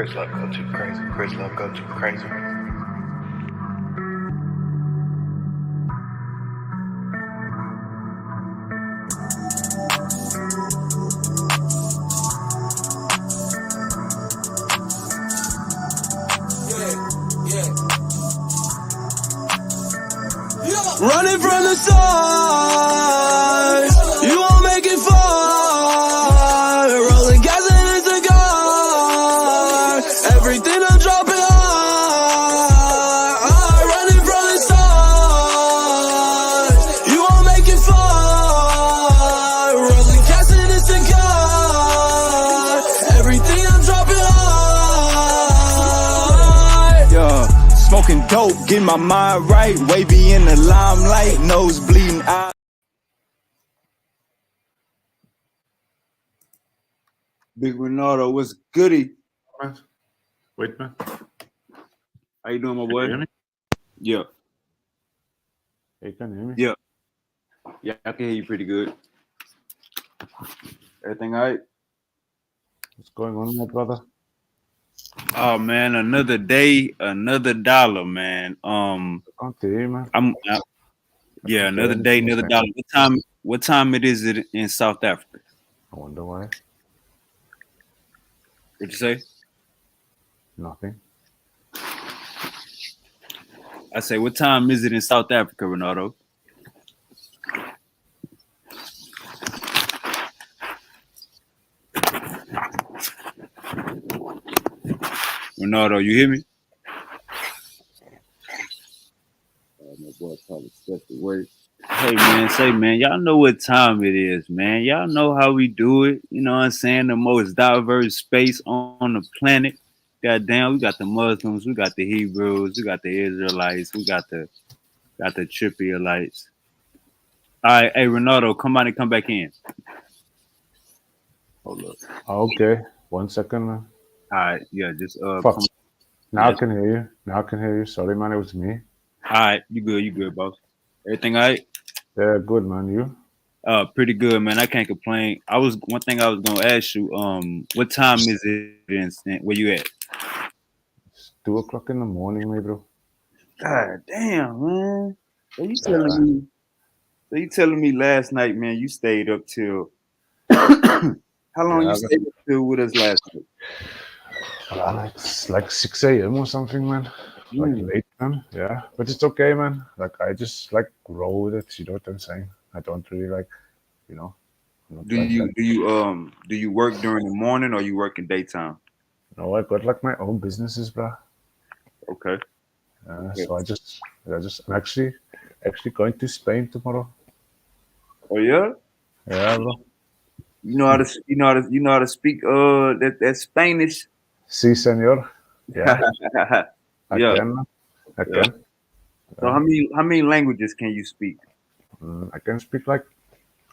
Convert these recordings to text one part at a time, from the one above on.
Chris Love go too crazy. Chris Love go too crazy. Running from the sun, you won't make it far. Rolling gas in a cigar, everything I'm dropping hard. Running from the sun, you won't make it far. Rolling gas in a cigar, everything I'm dropping hard. Yeah. Smoking dope, get my mind right. Wavy in the limelight, nose bleeding out. Big Ronaldo, what's goody? Wait, man. How you doing, my Can boy? you hear me? Yeah, Hey, can you hear me? yeah, yeah. I can hear you pretty good. Everything all right? What's going on, my brother? Oh man, another day, another dollar, man. Can't hear you, man. Yeah, another day, another dollar. What time it is it in South Africa? I wonder why. What'd you say? Nothing. I say, what time is it in South Africa, Ronaldo? Ronaldo, you hear me? My boy probably stepped away. Hey man, y'all know what time it is, man. Y'all know how we do it. You know what I'm saying? The most diverse space on the planet. Goddamn, we got the Muslims, we got the Hebrews, we got the Israelites, we got the Tripiolites. All right, hey Ronaldo, come on and come back in. Hold up. Okay. 1 second, man. All right, yeah, just Fuck. come. Now Yes. I can hear you. Now I can hear you. Sorry, man. It was me. All right, you good, boss. Everything all right? Yeah, good, man. You? Pretty good, man. I can't complain. One thing I was gonna ask you, what time is it where you at? It's 2 o'clock in the morning, my bro. God damn, man. So you telling me last night, man, you stayed up till how long Yeah, you stayed up till with us last night? It's like 6 a.m. or something, man. Like late, man. Yeah, but it's okay, man. Like I just like roll with it. You know what I'm saying? I don't really like, you know. I'm not Do like you that. do you work during the morning or you work in daytime? No, I got like my own businesses, bro. Okay. So I'm actually going to Spain tomorrow. Oh yeah? Yeah, bro. You know how to speak that Spanish? Si, senor. Yeah, I Yeah. can. I Yeah. can. So how many languages can you speak? I can speak like,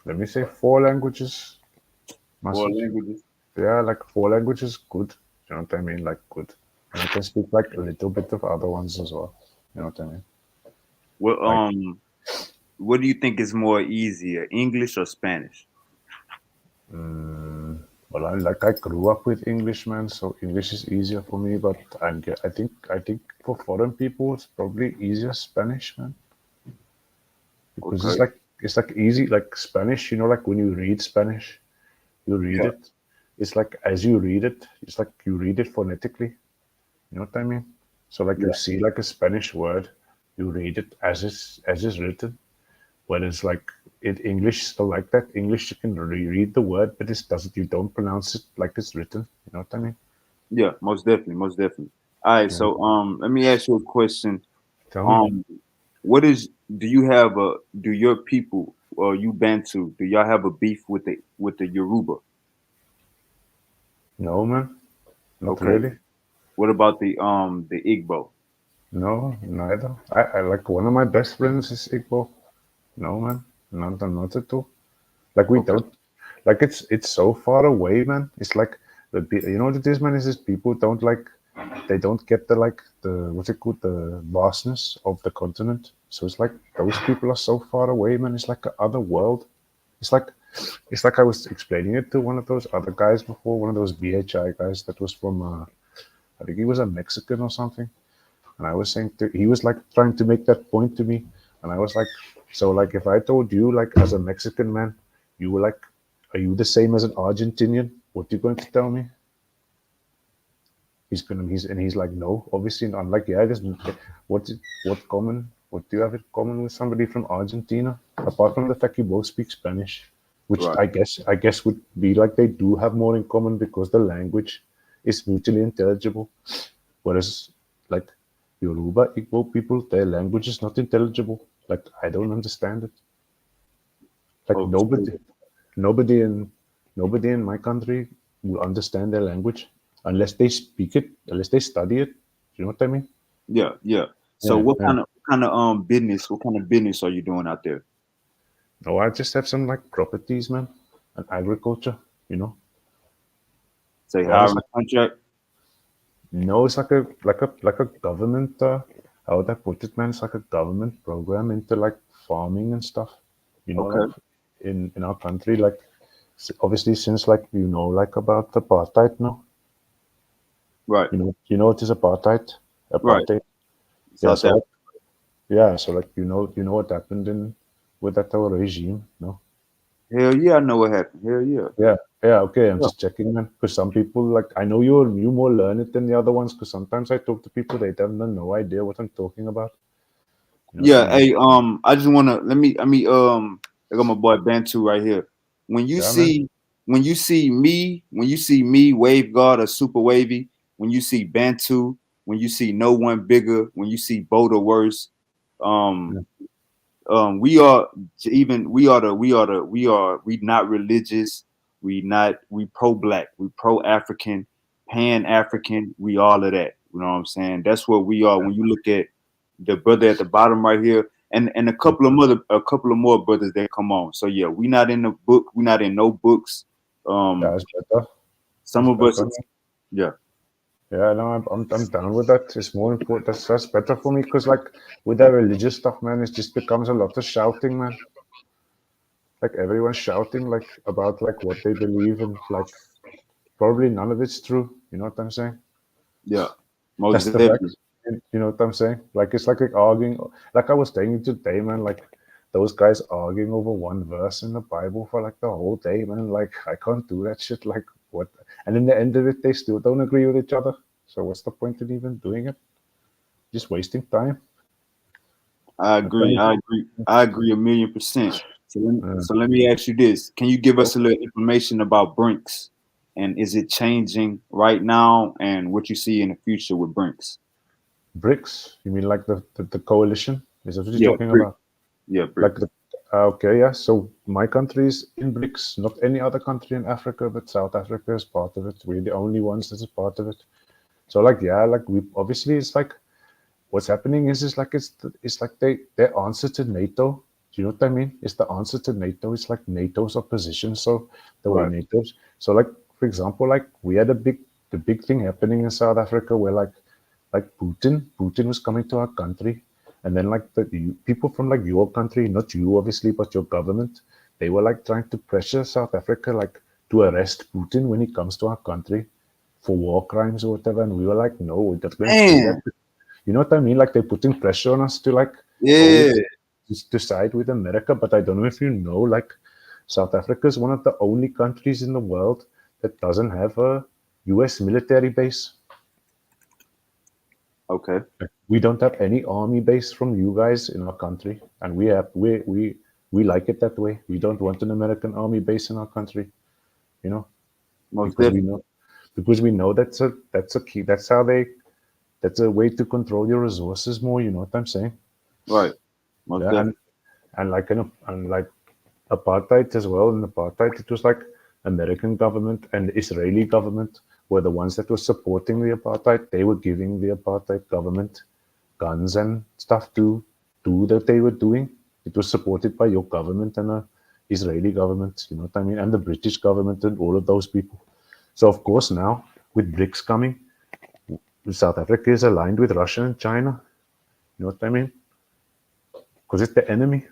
let me say 4 languages. 4 languages. Yeah, like 4 languages, good. You know what I mean? Like good. And I can speak like a little bit of other ones as well. You know what I mean? What what do you think is more easier, English or Spanish? Well, I grew up with English, man, so English is easier for me. But I think for foreign people, it's probably easier Spanish, man, because Okay. it's like easy, like Spanish. You know, like when you read Spanish, you read Yeah. it. It's like as you read it, it's like you read it phonetically. You know what I mean? So like Yeah. you see like a Spanish word, you read it as it's written. Whereas like in English, still like that. English you can read the word, but it doesn't. You don't pronounce it like it's written. You know what I mean? Yeah, most definitely, most definitely. All right, Yeah. so let me ask you a question. Tell me. What is do your people or you Bantu, do y'all have a beef with the Yoruba? No, man, not Okay. really. What about the Igbo? No, neither. I like one of my best friends is Igbo. No, man, not at all. Like we Okay. don't. Like it's so far away, man. It's like you know what it is, man. Is people don't like they don't get the what's it called, the vastness of the continent. So it's like those people are so far away, man. It's like another world. It's like it's like I was explaining it to one of those other guys before, one of those BHI guys that was from I think he was a Mexican or something. And I was saying he was like trying to make that point to me. And I was like, so like if I told you like as a Mexican man, you were like, are you the same as an Argentinian? What are you going to tell me? He's like, no, obviously not. I'm like, yeah, what do you have in common with somebody from Argentina? Apart from the fact you both speak Spanish, which Right. I guess would be like they do have more in common because the language is mutually intelligible. Whereas like Yoruba Igbo people, their language is not intelligible. Like I don't understand it. Like Oh, so- nobody in nobody in my country will understand their language unless they speak it, unless they study it. You know what I mean? yeah, yeah. So Yeah, what yeah. kind of business? What kind of business are you doing out there? No, I just have some like properties, man, and agriculture. You know, Say yeah, it's hiring like contract. no, it's like a government. How would I put it, man? It's like a government program into like farming and stuff. You know, like Okay. in our country, like obviously since like like about apartheid now. Right. You know what is apartheid? Right. Apartheid. Yeah, South so Africa. like yeah, so like you know what happened in with that our regime, no? Hell yeah, I know what happened. Hell yeah. Yeah, yeah, okay. I'm Yeah. just checking, man. Because some people, like, I know you more learned than the other ones. Because sometimes I talk to people, they have no idea what I'm talking about. You know what I Yeah. mean? Hey, I just wanna I got my boy Bantu right here. When you Yeah, man. see when you see me, Wave God or Super Wavy, when you see Bantu, when you see No One Bigger, when you see Boda Worse, um, Yeah, we are even we not religious, we pro black, we pro African, pan African, we all of that. You know what I'm saying? That's what we are. When you look at the brother at the bottom right here, and a couple of more brothers that come on. So yeah, we not in the book, we not in no books. yeah, Um, it's better. some It's of us, better. yeah, Yeah, no, I'm down with that. It's more important. That's better for me because, like, with that religious stuff, man, it just becomes a lot of shouting, man. Like, everyone's shouting, like, about, like, what they believe, and, like, probably none of it's true. You know what I'm saying? yeah, most That's the fact. definitely, And you know what I'm saying? Like it's like arguing. Like I was saying today, man. Like those guys arguing over one verse in the Bible for like the whole day, man. Like I can't do that shit. Like what? And in the end of it, they still don't agree with each other. So what's the point in even doing it? Just wasting time. I But then agree. I agree. I agree 1,000,000%. So let me ask you this: can you give oh, us a little information about Brinks, and is it changing right now, and what you see in the future with Brinks? BRICS. You mean like the coalition? Is that what you're Yeah, talking Brinks. about? Yeah, Like Brinks. the okay, yeah. So my country is in BRICS, not any other country in Africa, but South Africa is part of it. We're the only ones that's a part of it. So like yeah, like we obviously it's like what's happening is like it's like their answer to NATO. Do you know what I mean? It's the answer to NATO. It's like NATO's opposition. So the way Right. NATO's so like for example, like we had the big thing happening in South Africa where like Putin was coming to our country, and then like people from like your country, not you obviously, but your government, they were like trying to pressure South Africa like to arrest Putin when he comes to our country for war crimes or whatever, and we were like, no, we're not going to do that. Man, You know what I mean? Like they're putting pressure on us to like go yeah. to side with America. But I don't know if you know, like South Africa is one of the only countries in the world that doesn't have a U.S. military base. Okay. We don't have any army base from you guys in our country, and we like it that way. We don't want an American army base in our country, you know, Most because definitely. we know that's a key. That's a way to control your resources more. You know what I'm saying? Right. Most Yeah, definitely. and like apartheid as well. In apartheid, it was like American government and the Israeli government were the ones that were supporting the apartheid. They were giving the apartheid government guns and stuff to do that they were doing. It was supported by your government and the Israeli government. You know what I mean? And the British government and all of those people. So of course now with BRICS coming, South Africa is aligned with Russia and China. You know what I mean? Because it's the enemy.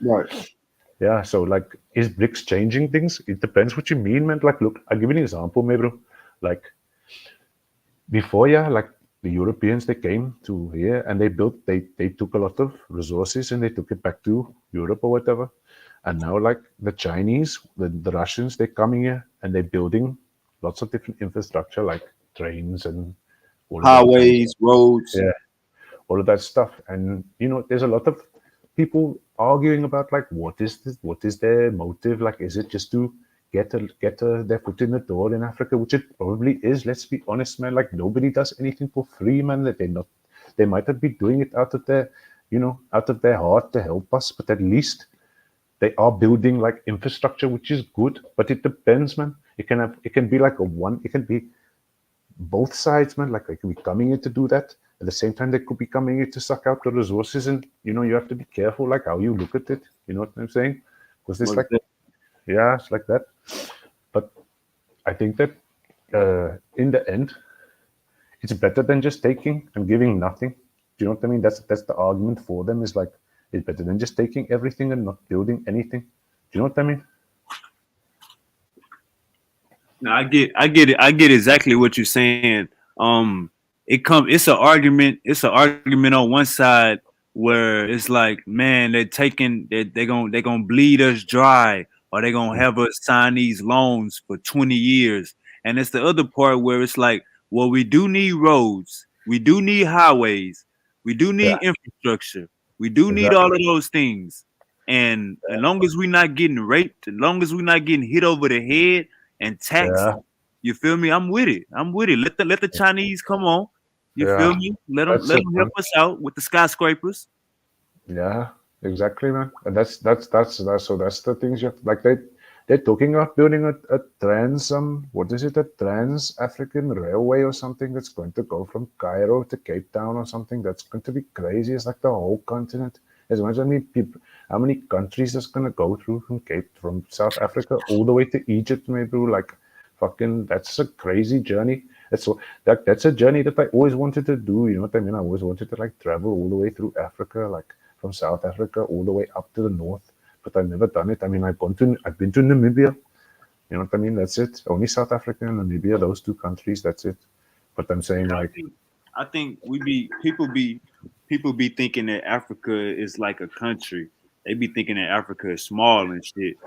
Right. Yeah, so like, is BRICS changing things? It depends what you mean, man. Like, look, I'll give you an example, maybe. Like, before, yeah, like the Europeans, they came to here and they took a lot of resources and they took it back to Europe or whatever. And now, like the Chinese, the Russians, they're coming here and they're building lots of different infrastructure like trains and all of that kind of Highways, stuff. roads. Yeah, all of that stuff. And there's a lot of people arguing about like what is their motive? Like, is it just to their foot in the door in Africa, which it probably is. Let's be honest, man. Like nobody does anything for free, man. That they might not be doing it out of their, out of their heart to help us, but at least they are building like infrastructure, which is good. But it depends, man. It can be like it can be both sides, man. Like they could be coming in to do that. At the same time, they could be coming in to suck out the resources, and you have to be careful, like how you look at it. You know what I'm saying? Because it's like, yeah, it's like that. But I think that in the end, it's better than just taking and giving nothing. Do you know what I mean? That's the argument for them. Is like it's better than just taking everything and not building anything. Do you know what I mean? No, I get it. I get exactly what you're saying. It's an argument. It's an argument on one side where it's like, man, they're gonna bleed us dry, or they're gonna have us sign these loans for 20 years. And it's the other part where it's like, well, we do need roads, we do need highways, we do Yeah, need infrastructure, we do need all exactly. of those things. And as long as we're not getting raped, as long as we're not getting hit over the head and taxed, Yeah, you feel me? I'm with it. I'm with it. Let the Chinese come on. You feel yeah. me? Let them That's let it, them help man. us out with the skyscrapers. Yeah, exactly, man. And that's the things you have, like they're talking about building a trans what is it, a trans African railway or something that's going to go from Cairo to Cape Town or something. That's going to be crazy. It's like the whole continent. As much how many people, how many countries that's gonna go through from South Africa all the way to Egypt, maybe like fucking that's a crazy journey. That's a journey that I always wanted to do. You know what I mean? I always wanted to like travel all the way through Africa, like from South Africa all the way up to the north, but I've never done it. I mean, I've been to Namibia. You know what I mean? That's it. Only South Africa and Namibia, those two countries. That's it. But I'm saying I like, think I think people be thinking that Africa is like a country. They be thinking that Africa is small and shit.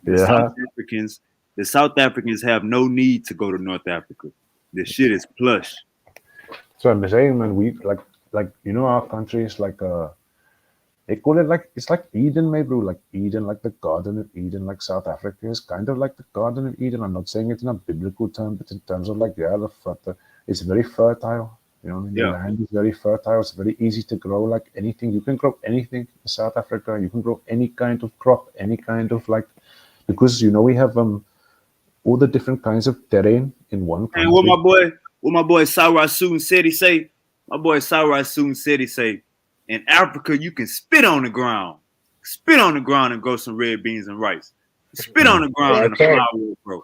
The South yeah, Africans, the South Africans have no need to go to North Africa. The shit is plush. so I'm saying, man, we like our country is like they call it like it's like Eden, maybe like Eden, like the Garden of Eden, like South Africa is kind of like the Garden of Eden. I'm not saying it in a biblical term, but in terms of like it's very fertile. You know, what I mean, the Yeah. land is very fertile. It's very easy to grow like anything. You can grow anything in South Africa. You can grow any kind of crop, any kind of like because we have all the different kinds of terrain in one And what country. my boy Cyrus Soon said he say, my boy Cyrus Soon said he say, in Africa you can spit on the ground and grow some red beans and rice. Spit on Mm. the Yeah, ground and that's a fact. flower will grow.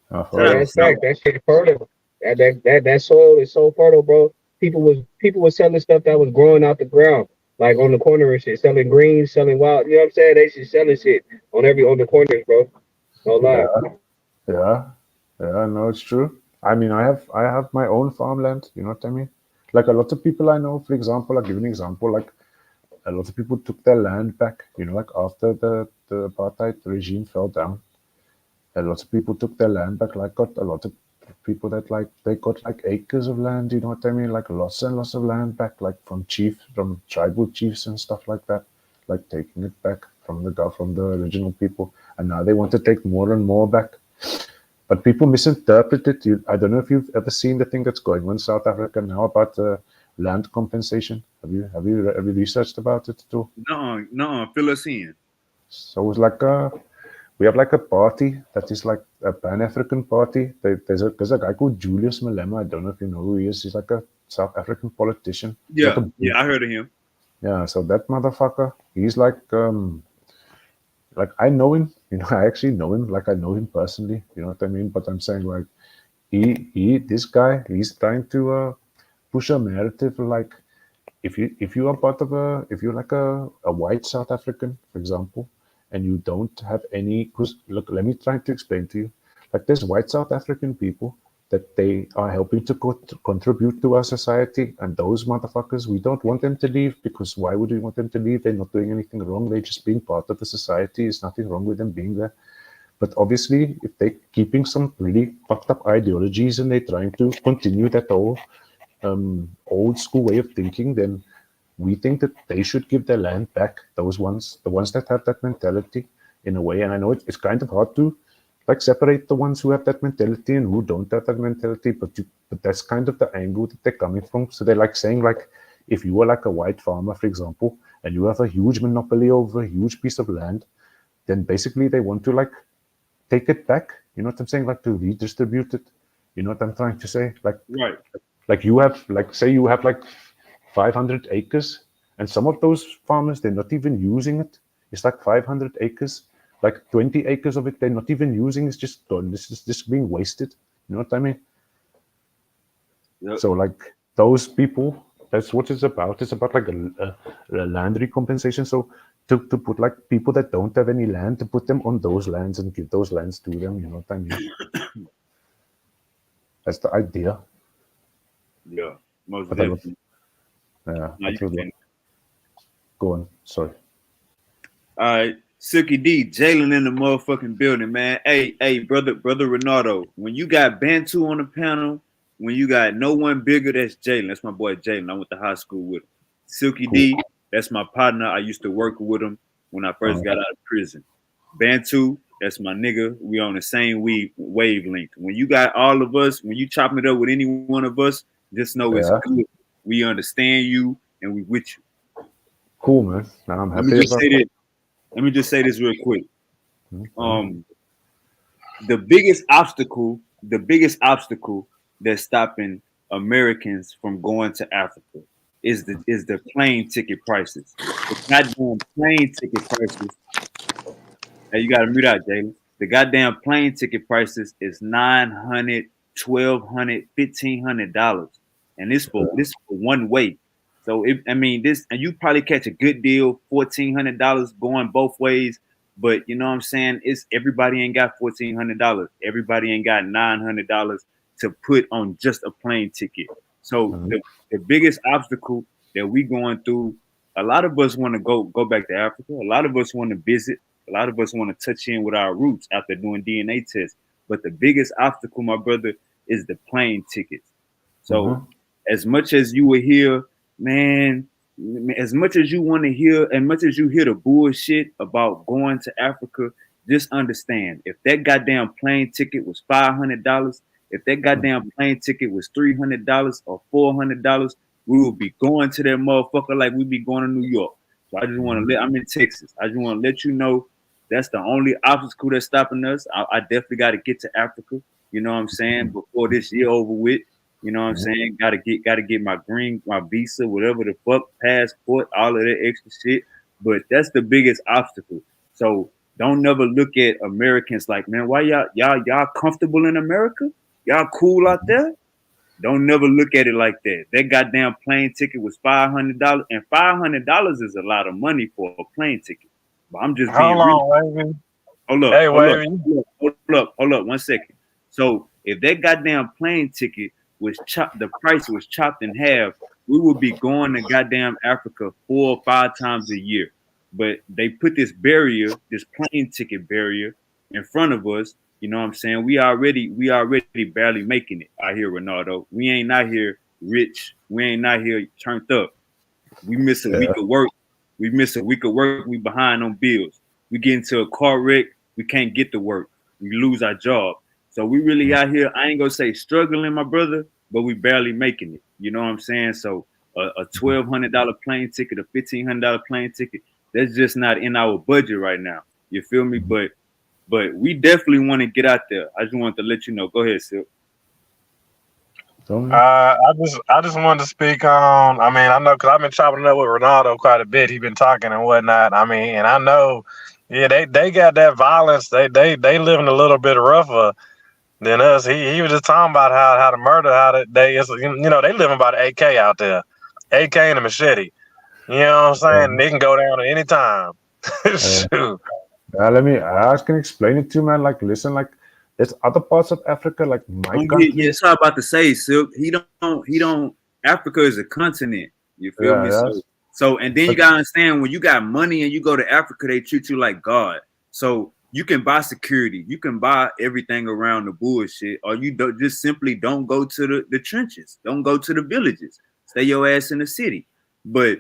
For Shout Yeah, out to real. that's fact. Cyrus. That shit fertile. That soil is so fertile, bro. People was selling stuff that was growing out the ground, like on the corner and shit, selling greens, selling wild. You know what I'm saying? They should selling shit on the corners, bro. No lie. Yeah, yeah, yeah. No, it's true. I mean, I have my own farmland. You know what I mean? Like a lot of people I know, for example, I'll give you an example. Like a lot of people took their land back. Like after the apartheid regime fell down, a lot of people took their land back. Like got a lot of people that like they got like acres of land. You know what I mean? Like lots and lots of land back, like from tribal chiefs and stuff like that. Like taking it back from the original people, and now they want to take more and more back. But people misinterpret it. I don't know if you've ever seen the thing that's going on in South Africa now about land compensation. Have you researched about it at all? No, no, fill us in. So it's like we have like a party that is like a Pan-African party. There's a guy called Julius Malema. I don't know if you know who he is. He's like a South African politician. He's like Yeah, a big, yeah, I heard of him. yeah. So that motherfucker, he's like I know him. I actually know him. Like I know him personally. You know what I mean? But I'm saying like this guy, he's trying to push a narrative like if you are part of if you're like a white South African, for example, and you don't have any, because look, let me try to explain to you. Like there's white South African people that they are helping to contribute to our society. And those motherfuckers, we don't want them to leave, because why would we want them to leave? They're not doing anything wrong. They're just being part of the society. There's nothing wrong with them being there. But obviously, if they're keeping some really fucked up ideologies and they're trying to continue that whole old school way of thinking, then we think that they should give their land back. Those ones, the ones that have that mentality, in a way. And I know it's kind of hard to like separate the ones who have that mentality and who don't have that mentality, but that's kind of the angle that they're coming from. So they're like saying, like, if you are like a white farmer, for example, and you have a huge monopoly over a huge piece of land, then basically they want to like take it back. You know what I'm saying? Like to redistribute it. You know what I'm trying to say? Like, Right. Like you have, like, say you have like 500 acres, and some of those farmers, they're not even using it. It's like 500 acres, like 20 acres of it, they're not even using. It's just done. This is just being wasted. You know what I mean? Yep. So like those people, that's what it's about. It's about like a land recompensation. So to put like people that don't have any land, to put them on those lands and give those lands to them. You know what I mean? That's the idea. Yeah, most But I don't- definitely. Yeah. Now you can- Go on. Sorry. All right, Silky D, Jalen in the motherfucking building, man. Hey, brother Renato, when you got Bantu on the panel, when you got no one bigger, that's Jalen. That's my boy Jalen. I went to high school with him. Silky D, that's my partner. I used to work with him when I first got out of prison. Bantu, that's my nigga. We on the same wavelength. When you got all of us, when you chop it up with any one of us, just know it's Yeah. good. We understand you and we with you. Cool, man. Now I'm Let happy me just about say this. Let me just say this real quick. Mhm. The biggest obstacle that's stopping Americans from going to Africa is the plane ticket prices. The goddamn plane ticket prices. Hey, you gotta mute out, Jalen. The goddamn plane ticket prices is $900, $1,200, $1,500, and this for one way. So this, and you probably catch a good deal, $1,400 going both ways. But you know what I'm saying? It's everybody ain't got $1,400. Everybody ain't got $900 to put on just a plane ticket. So the biggest obstacle that we going through, a lot of us want to go back to Africa. A lot of us want to visit. A lot of us want to touch in with our roots after doing DNA tests. But the biggest obstacle, my brother, is the plane tickets. So as much as you were here, man, as much as you want to hear, and much as you hear the bullshit about going to Africa, just understand, if that goddamn plane ticket was $500, if that goddamn plane ticket was $300 or $400, we would be going to that motherfucker like we be going to New York. So I just want to I'm in Texas. I just want to let you know that's the only obstacle that's stopping us. I definitely got to get to Africa. You know what I'm saying? Before this year over with. You know what I'm saying? Gotta get my visa, whatever the fuck, passport, all of that extra shit. But that's the biggest obstacle. So don't never look at Americans like, man, why y'all comfortable in America? Y'all cool out there? Don't never look at it like that. That goddamn plane ticket was $500, and $500 is a lot of money for a plane ticket. But I'm just being real. Hold up, 1 second. So if that goddamn plane ticket was chopped, the price was chopped in half, we would be going to goddamn Africa 4 or 5 times a year. But they put this barrier, this plane ticket barrier, in front of us. You know what I'm saying? We already barely making it out here, Ronaldo. We ain't out here rich. We ain't out here turned up. We miss a week of work. We behind on bills. We get into a car wreck. We can't get to work. We lose our job. So we really out here, I ain't gonna say struggling, my brother, but we barely making it. You know what I'm saying? So a $1,200 plane ticket, a $1,500 plane ticket, that's just not in our budget right now. You feel me? But we definitely want to get out there. I just wanted to let you know. Go ahead, Sil. I just wanted to speak on. I mean, I know because I've been chopping it up with Ronaldo quite a bit. He's been talking and whatnot. I mean, and I know, yeah, they got that violence. They living a little bit rougher than us. He was just talking about how to murder, they living by the AK out there, AK and a machete. You know what I'm saying? They can go down at any time. Shoot. I can explain it to you, man. Like, listen, like there's other parts of Africa, like my Yeah, country. that's what I'm about to say, Silk. He don't. Africa is a continent. You feel me? Yeah, And then you but gotta understand when you got money and you go to Africa, they treat you like God. So you can buy security, you can buy everything around the bullshit, or you just simply don't go to the trenches, don't go to the villages, stay your ass in the city. But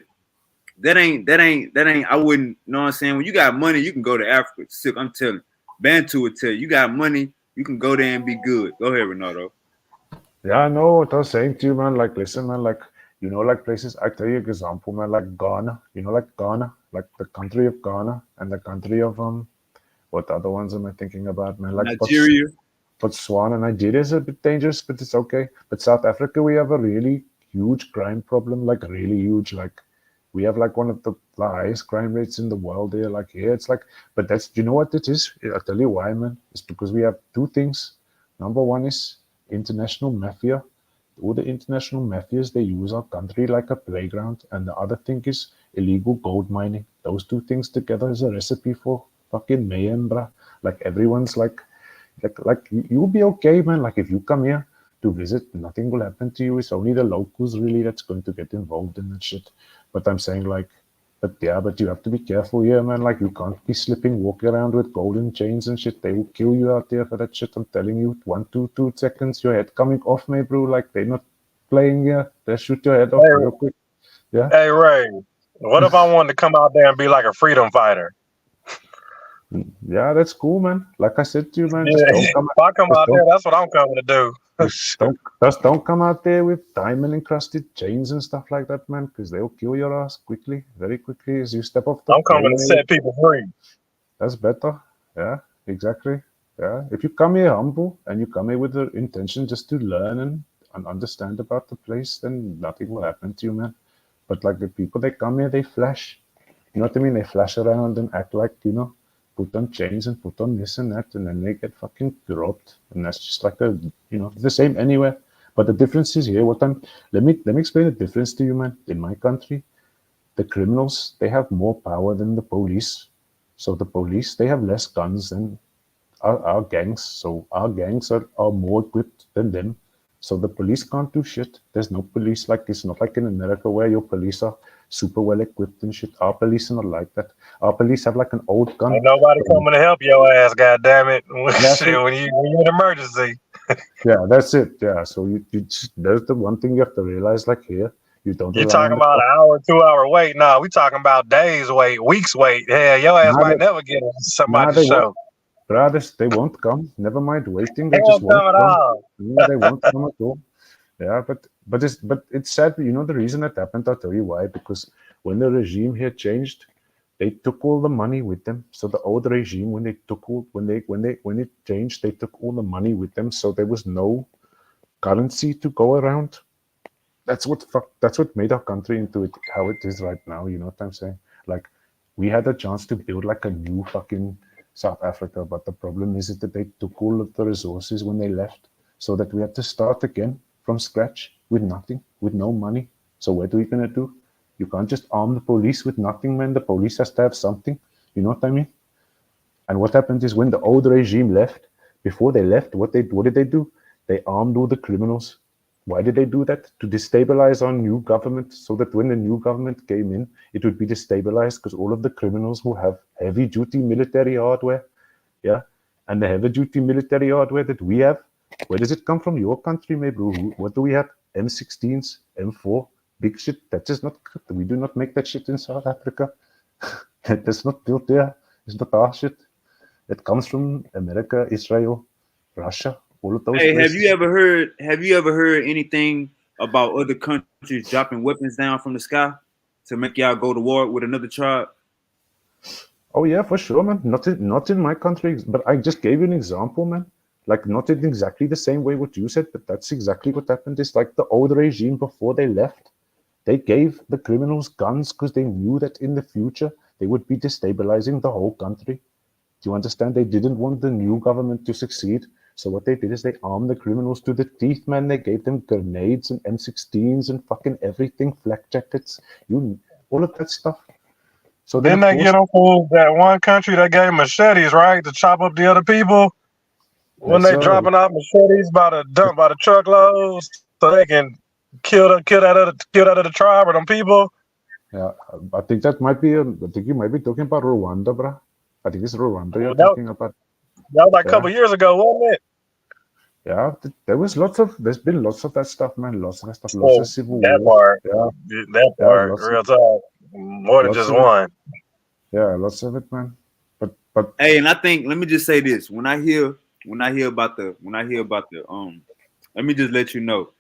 that ain't. I wouldn't. You know what I'm saying? When you got money, you can go to Africa. Silk, I'm telling you. Bantu would tell you, you got money, you can go there and be good. Go ahead, Renato. yeah, I know what I was saying to you, man. Like, listen, man, like, like places, I tell you an example, man, like Ghana, like Ghana, like the country of Ghana and the country of, what other ones am I thinking about, man? Like Nigeria. Botswana, Nigeria is a bit dangerous, but it's okay. But South Africa, we have a really huge crime problem, like really huge. Like, we have like one of the highest crime rates in the world there. Like, here, it's like, but that's, you know what it is? I'll tell you why, man. It's because we have two things. Number one is international mafia. All the international mafias, they use our country like a playground. And the other thing is illegal gold mining. Those two things together is a recipe for fucking mayhem, bruh. Like, everyone's like you'll be okay, man. Like, if you come here to visit, nothing will happen to you. It's only the locals really that's going to get involved in that shit. But I'm saying, like, but you have to be careful here, man. Like, you can't be walking around with golden chains and shit. They will kill you out there for that shit. I'm telling you, 2 seconds, your head coming off, me, bro. Like, they're not playing here. They shoot your head off real quick. Yeah. Hey Ray, what if I wanted to come out there and be like a freedom fighter? Yeah, that's cool, man. Like I said to you, man, Yeah, just don't come. if I come out there, that's what I'm coming to do. Don't come out there with diamond encrusted chains and stuff like that, man, because they'll kill your ass quickly, very quickly as you step off the I'm coming to set people free. That's better. Yeah, exactly. Yeah. If you come here humble and you come here with the intention just to learn and understand about the place, then nothing will happen to you, man. But like the people they come here, they flash. You know what I mean? They flash around and act like, put on chains and put on this and that, and then they get fucking robbed. And that's just like the same anywhere. But the difference is here. Let me explain the difference to you, man. In my country, the criminals, they have more power than the police. So the police, they have less guns than our gangs. So our gangs are more equipped than them. So the police can't do shit. There's no police it's not like in America where your police are super well equipped and shit. Our police are not like that. Our police have like an old gun. Ain't nobody coming to help your ass, goddammit. When you're in emergency. Yeah, that's it. Yeah, so there's the one thing you have to realize. Like here, you don't. You talking about an hour, 2 hour wait? No, we talking about days wait, weeks wait. Yeah, your ass might never get somebody's show. Brothers, they won't come. Never mind waiting. They just won't come. Yeah, they won't come at all. Yeah, but it's sad. You know the reason that happened? I'll tell you why. Because when the regime here changed, they took all the money with them. So the old regime, when it changed, they took all the money with them. So there was no currency to go around. That's what made our country into how it is right now. You know what I'm saying? Like, we had a chance to build like a new fucking South Africa, but the problem is that they took all of the resources when they left, so that we had to start again from scratch with nothing, with no money. So what are we gonna do? You can't just arm the police with nothing, man. The police has to have something. You know what I mean? And what happened is when the old regime left, before they left, what did they do? They armed all the criminals. Why did they do that? To destabilize our new government, so that when the new government came in, it would be destabilized, because all of the criminals who have heavy-duty military hardware, yeah, and the heavy-duty military hardware that we have, where does it come from? Your country, maybe. What do we have? M16s, M4, big shit. That is not good. We do not make that shit in South Africa. That's not built there. It's not our shit. It comes from America, Israel, Russia. All of those places. Have you ever heard anything about other countries dropping weapons down from the sky to make y'all go to war with another tribe? Oh yeah, for sure, man. Not in my country, but I just gave you an example, man. Like, not in exactly the same way what you said, but that's exactly what happened. It's like the old regime before they left. They gave the criminals guns because they knew that in the future they would be destabilizing the whole country. Do you understand? They didn't want the new government to succeed. So what they did is they armed the criminals to the teeth, man. They gave them grenades and M16s and fucking everything, flak jackets, all of that stuff. So then they get on that one country that gave machetes, right, to chop up the other people. when Yes, they sir. dropping off machetes by the dump by the truckloads so they can kill that other tribe or them people. Yeah, I think that might be. I think you might be talking about Rwanda, bruh. I think it's Rwanda you're Well, talking about. that was like a Yeah, couple years ago, wasn't it? yeah. There was lots of. There's been lots of that stuff, man. Lots of that stuff. Lots of Well, civil that wars. part, Yeah, that yeah. part, real talk, more than Lots just of it. one. Yeah, lots of it, man. But Hey, and I think let me just say this: when I hear about the let me just let you know,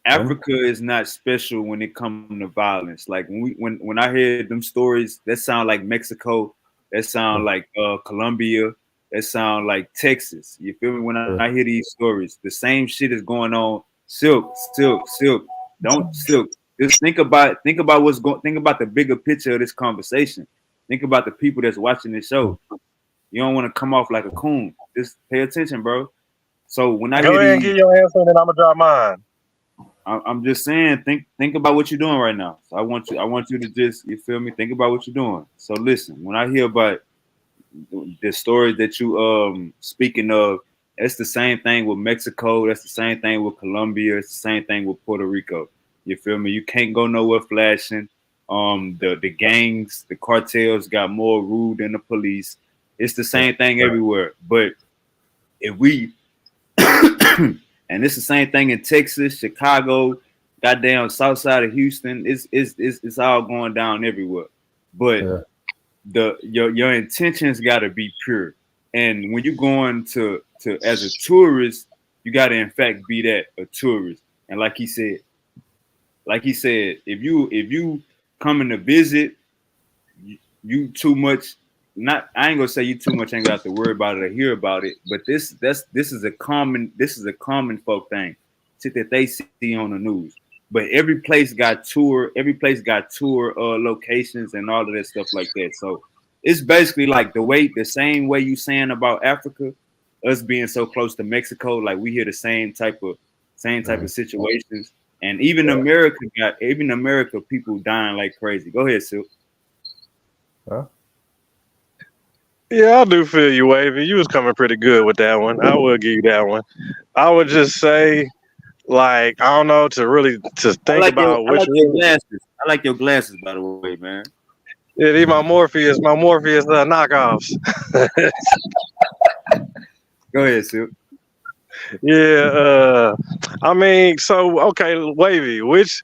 um, Africa is not special when it comes to violence. Like when I hear them stories, that sound like Mexico, that sound uh, like Colombia, that sound like Texas. You feel me? When uh, I hear these stories, the same shit is going on. Silk. Don't silk. Just think about what's going. Think about the bigger picture of this conversation. Think about the people that's watching this uh, show. You don't want to come off like a coon. Just pay attention, bro. So when I Go hear ahead and these, give your answer, and then I'm gonna drop mine. I'm just saying, think about what you're doing right now. So I want you to just, you feel me? Think about what you're doing. So listen, when I hear about the stories that you speaking of, it's the same thing with Mexico. That's the same thing with Colombia. It's the same thing with Puerto Rico. You feel me? You can't go nowhere flashing. The gangs, the cartels got more rule than the police. It's the uh, same thing everywhere. But if we and it's the same thing in Texas, Chicago, goddamn south side of Houston. It's all going down everywhere. But uh, your intentions gotta be pure. And when you're going to as a tourist, you gotta in fact be that a tourist. And like he said, if you coming to visit, you too much. Not I ain't gonna say you too much. Ain't gonna have to worry about it or hear about it. But this is a common folk thing, shit that they see on the news. But every place got tour locations and all of that stuff like that. So it's basically like the same way you saying about Africa, us being so close to Mexico, like we hear the same type of situations. And yeah, even America people dying like crazy. Go ahead, Silk. uh, Yeah, I do feel you, Wavy. You was coming pretty good with that one. I will give you that one. I would just say, like, I don't know, to I think like your about I which like your one. glasses. I like your glasses, by the way, man. Yeah, these my Morpheus knockoffs. Go ahead, Silk. Yeah, I mean, so okay, Wavy, which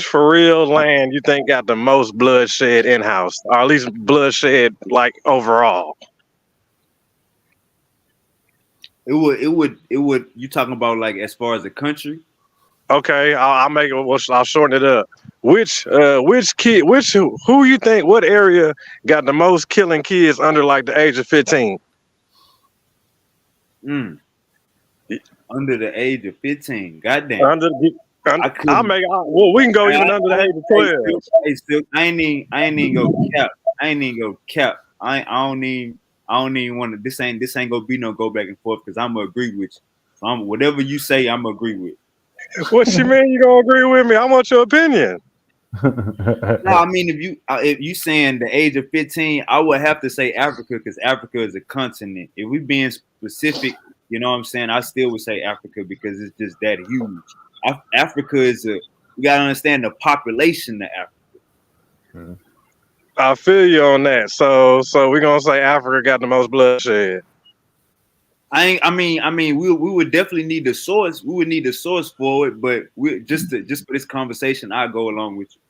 for real land you think got the most bloodshed in house, or at least bloodshed like overall? It would. You talking about like as far as the country? Okay, I'll make it. I'll shorten it up. Which kid, who you think, what area got the most killing kids under like the age of 15? Mm, under the age of 15. Goddamn. Under, I I'll couldn't. make. Well, we can go even under the I age of hey, 12. Silk, hey, Silk, I ain't even go cap. I ain't even go cap. I don't even want to. This ain't gonna be no go back and forth because I'm gonna agree with you. So whatever you say, I'm gonna agree with. What you mean you gonna agree with me? I want your opinion. No, I mean if you saying the age of 15, I would have to say Africa because Africa is a continent. If we being specific, you know what I'm saying, I still would say Africa because it's just that huge. Africa is a you gotta understand the population of Africa. I feel you on that. So we're gonna say Africa got the most bloodshed. We would definitely need the source. We would need the source for it, but we just for this conversation, I go along with you.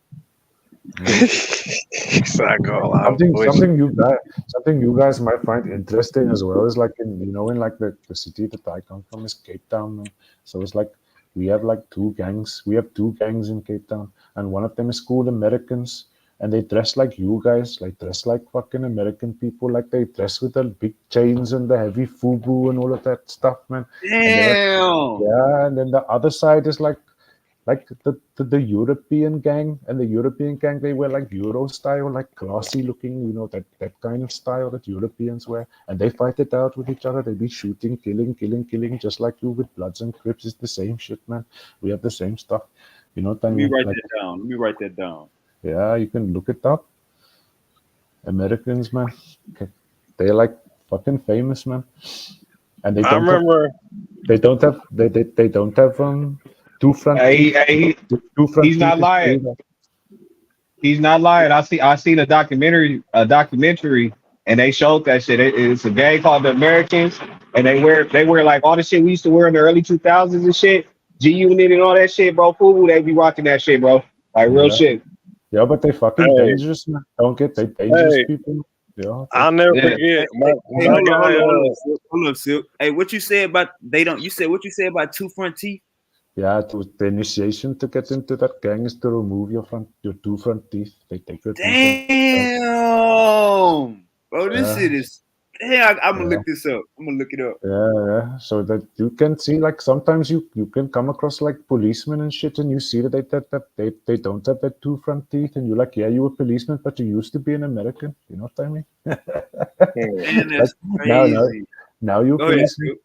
So I go along something with you. something you guys might find interesting as well is like in like the city that I come from is Cape Town, man. So it's like we have like two gangs. We have two gangs in Cape Town, and one of them is called Americans, and they dress like you guys, like dress like fucking American people, like they dress with the big chains and the heavy fubu and all of that stuff, man. And then Damn. yeah, and then the other side is like the European gang, and the European gang they wear like Euro style, like classy looking, that kind of style that Europeans wear, and they fight it out with each other. They be shooting, killing, just like you with Bloods and Crips. It's the same shit, man. We have the same stuff. You know what I Let me mean? write Like, that down. Let me write that down. yeah, you can look it up. Americans, man, they're like fucking famous, man. and they I don't have remember. they don't have they don't have two front teeth. Two front He's teeth not is lying. cool. He's not lying. I seen a documentary, and they showed that shit. It's a gang called the Americans, and they wear like all the shit we used to wear in the early 2000s and shit. G Unit and all that shit, bro. Fool, they be rocking that shit, bro. Like real Yeah, shit. yeah, but they fucking Hey, dangerous, man. Don't get they dangerous hey, people. Yeah, they, I'll never Yeah. forget Hey, my hold on, guy. hold up, Silk. Hey, what you said about they don't? You said what you said about two front teeth? yeah. The initiation to get into that gang is to remove your two front teeth. They take your two front teeth out. Damn, bro, this Yeah, shit is. Damn, I'm gonna yeah. look this up. I'm gonna look it up. Yeah. So that you can see, like sometimes you can come across like policemen and shit, and you see that they don't have that two front teeth, and you're like, yeah, you were a policeman, but you used to be an American. You know what I mean? Man, Like that's now, now, crazy. now you're a Go ahead, policeman. Silk.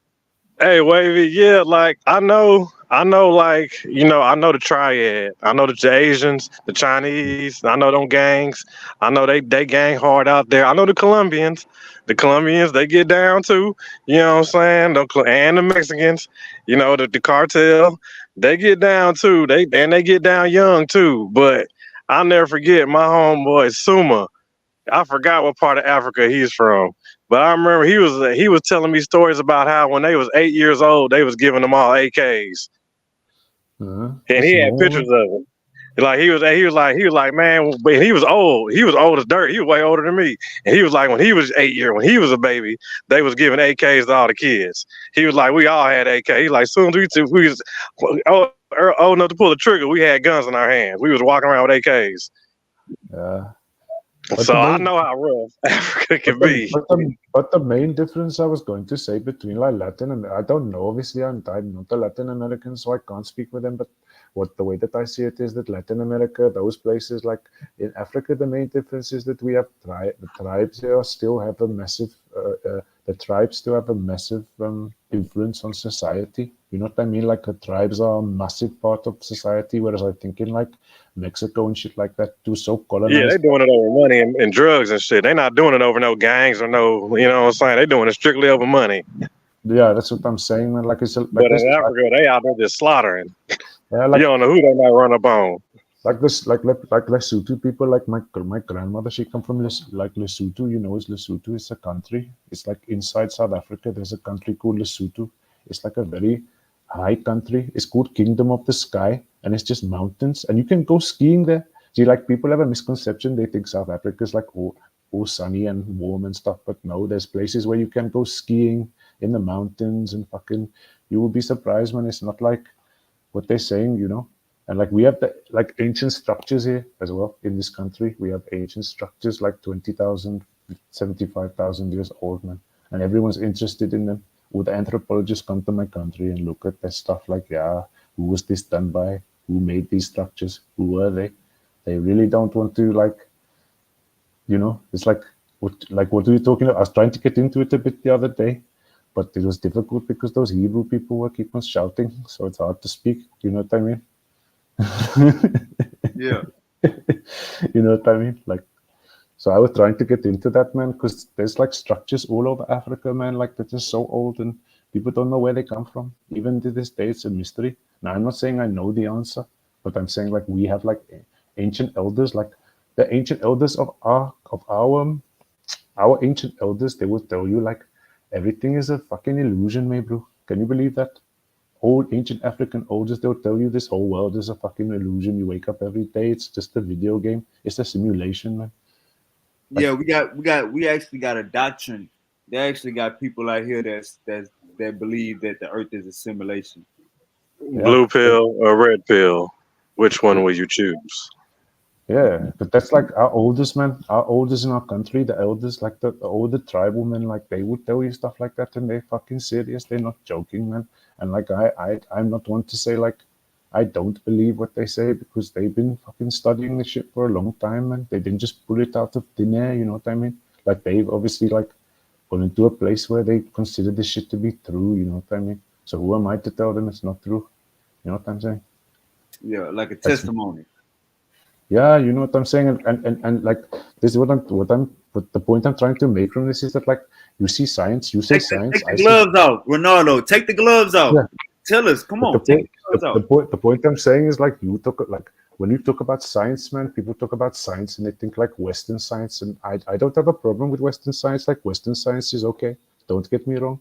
Hey, Wavy, yeah, like I know, like I know the triad. I know the Asians, the Chinese. I know them gangs. I know they gang hard out there. I know the Colombians. The Colombians they get down too. You know what I'm saying? And the Mexicans. The cartel. They get down too. They get down young too. But I'll never forget my homeboy Suma. I forgot what part of Africa he's from, but I remember he was telling me stories about how when they was 8 years old, they was giving them all AKs, and That's he had normal, pictures man. of it. Like he was like man, but he was old. He was old as dirt. He was way older than me, and he was like when he was 8 years, when he was a baby, they was giving AKs to all the kids. He was like we all had AK. He like soon as we was old enough to pull the trigger, we had guns in our hands. We was walking around with AKs. Yeah. But So the I main, know how rough Africa but can the, be. but the, but the main difference I was going to say between like Latin and I don't know, obviously I'm not a Latin American, so I can't speak for them. But what the way that I see it is that Latin America, those places like in Africa, the main difference is that we have the tribes here still have a massive, the tribes still have a massive influence on society. You know what I mean? Like the tribes are a massive part of society, whereas I think in like Mexico and shit like that, too so Yeah, they colonized. doing it over money and drugs and shit. They not doing it over no gangs or no, you know what I'm saying? They doing it strictly over money. Yeah, that's what I'm saying, man. Like it's like But this, in Africa, they out there just slaughtering. yeah, You don't know who they might run up on. like this, like Lesotho people. Like my grandmother, she come from like Lesotho. You know, Lesotho is a country. It's like inside South Africa. There's a country called Lesotho. It's like a very high country. It's called Kingdom of the Sky, and it's just mountains, and you can go skiing there. See, like people have a misconception. They think South Africa is like all sunny and warm and stuff, but no, there's places where you can go skiing in the mountains and fucking. You will be surprised when it's not like what they're saying, you know. And like we have the like ancient structures here as well in this country. We have ancient structures like 20,000, 75,000 years old, man. And everyone's interested in them. Would anthropologists come to my country and look at that stuff like, yeah, who was this done by? Who made these structures? Who were they? They really don't want to like, you know, it's like what are you talking about? I was trying to get into it a bit the other day, but it was difficult because those Hebrew people were keep on shouting, so it's hard to speak. You know what I mean? Yeah. You know what I mean? Like, so I was trying to get into that, man, because there's like structures all over Africa, man, like that is so old and people don't know where they come from. Even to this day, it's a mystery. Now, I'm not saying I know the answer, but I'm saying like we have like ancient elders, like the ancient elders of our ancient elders, they will tell you like everything is a fucking illusion, man, bro. Can you believe that? Old ancient African elders, they'll tell you this whole world is a fucking illusion. You wake up every day, it's just a video game. It's a simulation, man. Like, Yeah, we actually got a doctrine. They actually got people out here that believe that the earth is a simulation. yeah, Blue pill or red pill? Which one will you choose? yeah. But that's like our oldest, man. Our oldest in our country, the elders, like the older tribal men, like they would tell you stuff like that, and they're fucking serious. They're not joking, man. And like I'm not one to say like I don't believe what they say because they've been fucking studying this shit for a long time, man. They didn't just pull it out of thin air, you know what I mean? Like they've obviously like gone into a place where they consider this shit to be true, you know what I mean? So who am I to tell them it's not true? You know what I'm saying? Yeah, like a That's testimony. Yeah, you know what I'm saying, and like this is what I'm but the point I'm trying to make from this is that like you see science, you say Take science, the I see. gloves off, Ronaldo. Take the gloves off. Yeah. Tell us, come But on, take the gloves off. the point I'm saying is like when you talk about science, man, people talk about science and they think like Western science, and I don't have a problem with Western science. Like Western science is okay, don't get me wrong.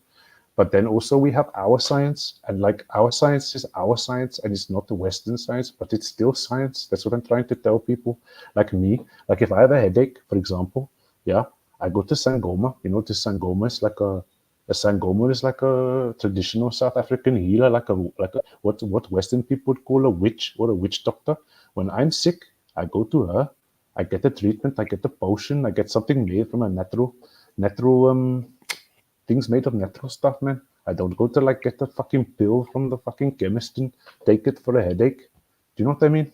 But then also we have our science, and like our science is our science, and it's not the Western science, but it's still science. That's what I'm trying to tell people. Like me, like if I have a headache, for example, yeah, I go to Sangoma. You know, to Sangoma is like a Sangoma is like a traditional South African healer, like a what Western people would call a witch or a witch doctor. When I'm sick, I go to her. I get a treatment. I get a potion. I get something made from a natural things made of natural stuff, man. I don't go to like get a fucking pill from the fucking chemist and take it for a headache. Do you know what I mean?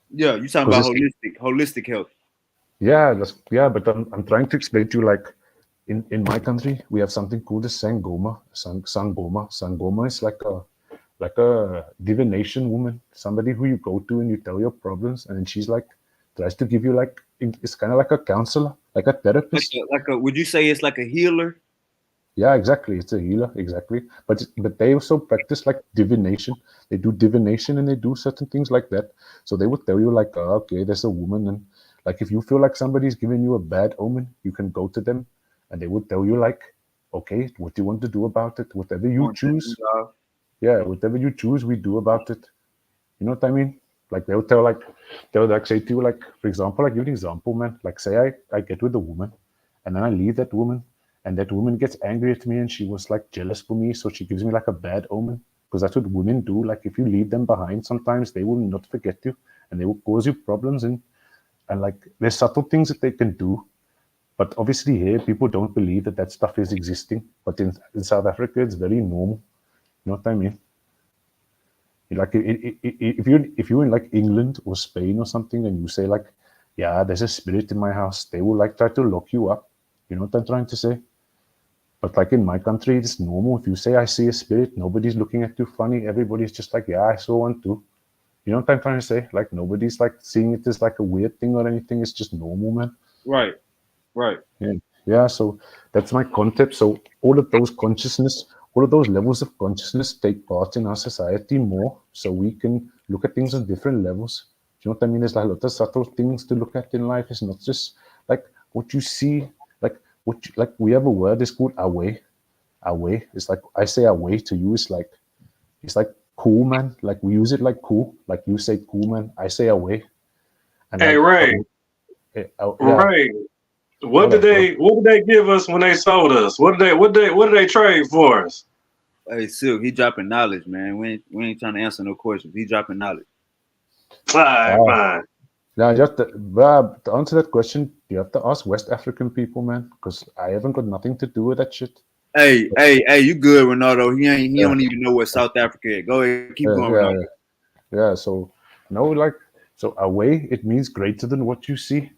Yeah, you talking about holistic health. Yeah, yeah, but I'm trying to explain to you like in my country we have something called a sangoma. Sangoma is like a divination woman, somebody who you go to and you tell your problems, and then she's like tries to give you like it's kind of like a counselor, like a therapist. Would you say it's like a healer? Yeah, exactly. It's a healer, exactly. But they also practice like divination. They do divination and they do certain things like that. So they would tell you like, oh, okay, there's a woman, and like if you feel like somebody's giving you a bad omen, you can go to them, and they would tell you like, okay, what do you want to do about it? Whatever you choose, yeah, whatever you choose, we do about it. You know what I mean? Like they'll like say to you like, for example, like give an example, man. Like say I get with a woman, and then I leave that woman, and that woman gets angry at me, and she was like jealous for me, so she gives me like a bad omen, because that's what women do. Like if you leave them behind, sometimes they will not forget you, and they will cause you problems, and like there's subtle things that they can do, but obviously here people don't believe that that stuff is existing. But in South Africa, it's very normal. You know what I mean? Like if you're in like England or Spain or something, and you say like, yeah, there's a spirit in my house, they will like try to lock you up. You know what I'm trying to say? But like in my country, it's normal. If you say I see a spirit, nobody's looking at you funny. Everybody's just like, yeah, I saw one too. You know what I'm trying to say? Like nobody's like seeing it as like a weird thing or anything. It's just normal, man. Right. Yeah. Yeah. So that's my concept. So all of those consciousness, all of those levels of consciousness take part in our society more, so we can look at things on different levels. Do you know what I mean? There's like a lot of subtle things to look at in life. It's not just like what you see, like like we have a word is called away. Away. It's like I say away to you. It's like cool, man. Like we use it like cool. Like you say cool, man. I say away. And Hey like Ray, yeah. Ray, What up, bro? what did they give us when they sold us? What did they trade for us? Hey, Silk, he dropping knowledge, man. We ain't trying to answer no questions. He dropping knowledge. Fine, Wow. fine. Now, to answer that question, you have to ask West African people, man, because I haven't got nothing to do with that shit. Hey, you good, Ronaldo? He Yeah, don't even know where South Africa is. Go ahead, keep going, yeah, Ronaldo. yeah. So, no, like, so away, it means greater than what you see.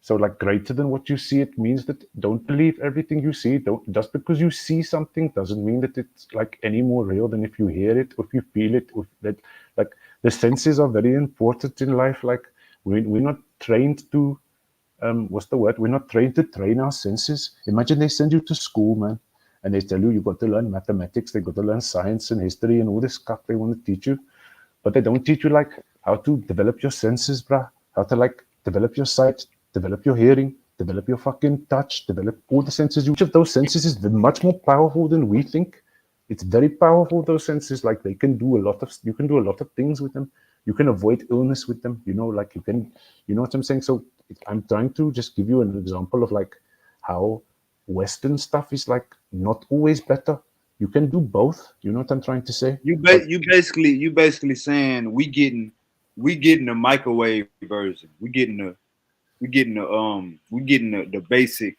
So, like, greater than what you see, it means that don't believe everything you see. Don't just because you see something doesn't mean that it's like any more real than if you hear it, or if you feel it, or that like the senses are very important in life. Like, we're not trained to what's the word? We're not trained to train our senses. Imagine they send you to school, man, and they tell you got to learn mathematics, they got to learn science and history and all this stuff they want to teach you, but they don't teach you like how to develop your senses, bruh. How to like develop your sight, develop your hearing, develop your fucking touch, develop all the senses. Each of those senses is much more powerful than we think. It's very powerful, those senses. Like they can do a lot of, you can do a lot of things with them. You can avoid illness with them, you know, like you can, you know what I'm saying? So I'm trying to just give you an example of like how Western stuff is like not always better. You can do both. You know what I'm trying to say? But You basically saying we getting the microwave version. We getting the basic,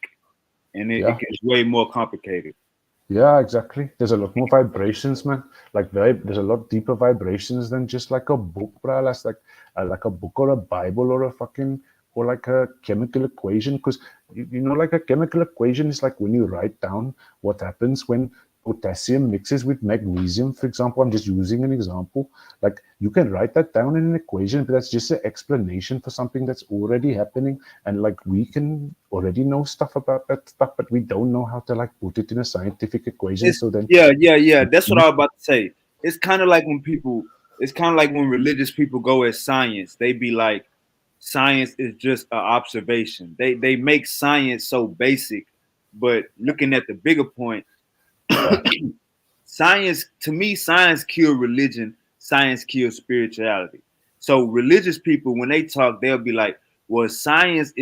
and yeah, it's way more complicated. yeah, exactly. There's a lot more vibrations, man. Like there's a lot deeper vibrations than just like a book, bro. That's like a book or a Bible or a fucking or like a chemical equation. Because you know, like a chemical equation is like when you write down what happens when potassium mixes with magnesium, for example. I'm just using an example. Like, you can write that down in an equation, but that's just an explanation for something that's already happening. And like, we can already know stuff about that stuff, but we don't know how to like put it in a scientific equation. It's So then, yeah. That's what I was about to say. It's kind of like when people. It's kind of like when religious people go at science. They be like, science is just an observation. They make science so basic, but looking at the bigger point, yeah, science to me, science kills religion. Science kills spirituality. So religious people, when they talk, they'll be like, "Well, science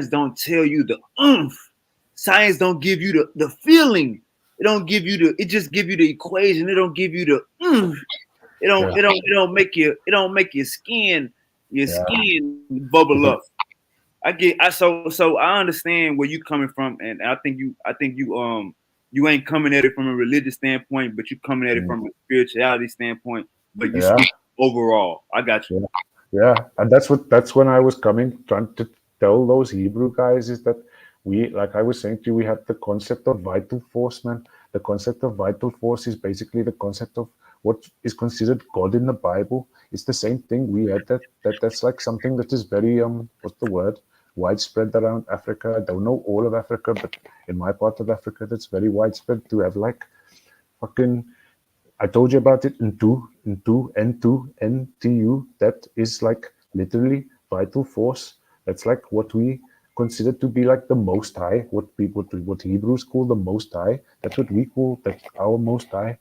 don't tell you the oomph. Science don't give you the feeling. It don't give you the. It just give you the equation. It don't give you the oomph. It don't. yeah, It don't make you. It don't make your yeah. skin bubble It's up. So I understand where you coming from, and I think you ain't coming at it from a religious standpoint, but you coming at it like, from a spirituality standpoint. But you yeah. speak overall. I got you. Yeah, yeah, and that's when I was trying to tell those Hebrew guys is that we, like I was saying to you, we had the concept of vital force, man. The concept of vital force is basically the concept of what is considered God in the Bible. It's the same thing. We had that's like something that is very what's the word? Widespread around Africa. I don't know all of Africa, but in my part of Africa, that's very widespread to have like fucking I told you about it N2, NTU. That is like literally vital force. That's like what we consider to be like the most high, what Hebrews call the most high. That's what we call that our most high.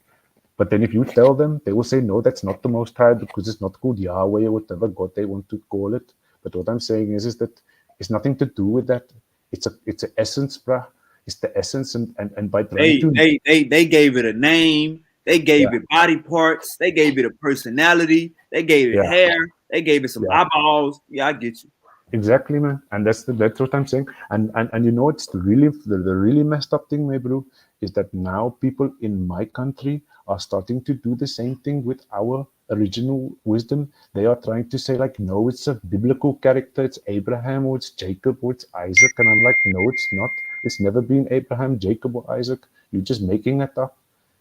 But then if you tell them, they will say, no, that's not the most high because it's not called Yahweh or whatever God they want to call it. But what I'm saying is that it's nothing to do with that. It's an essence, bruh. It's the essence and by trying to They gave it a name. They yeah, gave it body parts. They gave it a personality. They gave it yeah. hair. They gave it some Yeah, eyeballs. Yeah, I get you. exactly, man. And that's what I'm saying. And you know, it's the really messed up thing, my bro, is that now people in my country are starting to do the same thing with our original wisdom. They are trying to say like, no, it's a biblical character. It's Abraham or it's Jacob or it's Isaac. And I'm like, no, it's not. It's never been Abraham, Jacob, or Isaac. You're just making that up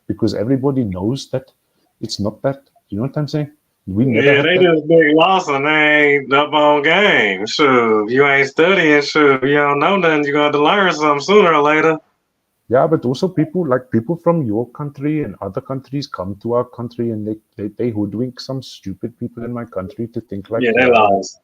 because everybody knows that it's not that. You know what I'm saying? We never Yeah, had they that. just big loss and they ain't up on game. Sure, you ain't studying. Sure, you don't know nothing. You're going to learn something sooner or later. Yeah, but also people from your country and other countries come to our country and they hoodwink some stupid people in my country to think like, Yeah, they yeah, lost.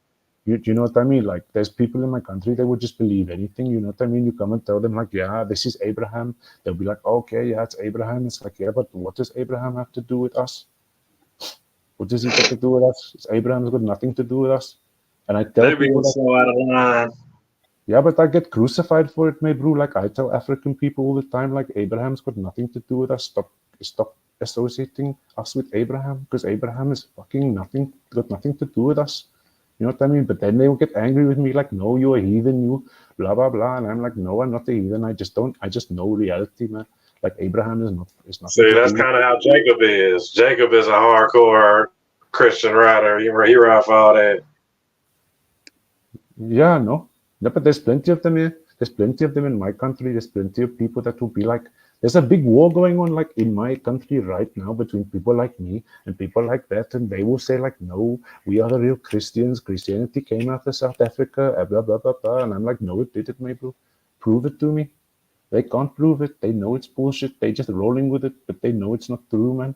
you know what I mean? Like there's people in my country, they would just believe anything, you know what I mean? You come and tell them like, yeah, this is Abraham. They'll be like, okay, yeah, it's Abraham. It's like, yeah, but what does Abraham have to do with us? What does he got to do with us? Abraham's got nothing to do with us. And I tell They people being that, so out of line. yeah, but I get crucified for it, my bro. Like I tell African people all the time, like Abraham's got nothing to do with us. Stop associating us with Abraham because Abraham is fucking nothing, got nothing to do with us. You know what I mean? But then they will get angry with me, like, no, you're a heathen, you blah blah blah. And I'm like, no, I'm not a heathen. I just know reality, man. Like Abraham is nothing See, to that's do with kind of how Jacob is. Jacob is a hardcore Christian writer. He wrote all that. Yeah, no. Yeah, but there's plenty of them here. There's plenty of them in my country. There's plenty of people that will be like, there's a big war going on, like in my country right now, between people like me and people like that. And they will say, like, no, we are the real Christians. Christianity came out of South Africa, blah, blah, blah, blah. And I'm like, no, it didn't, my bro. Prove it to me. They can't prove it. They know it's bullshit. They just rolling with it, but they know it's not true, man.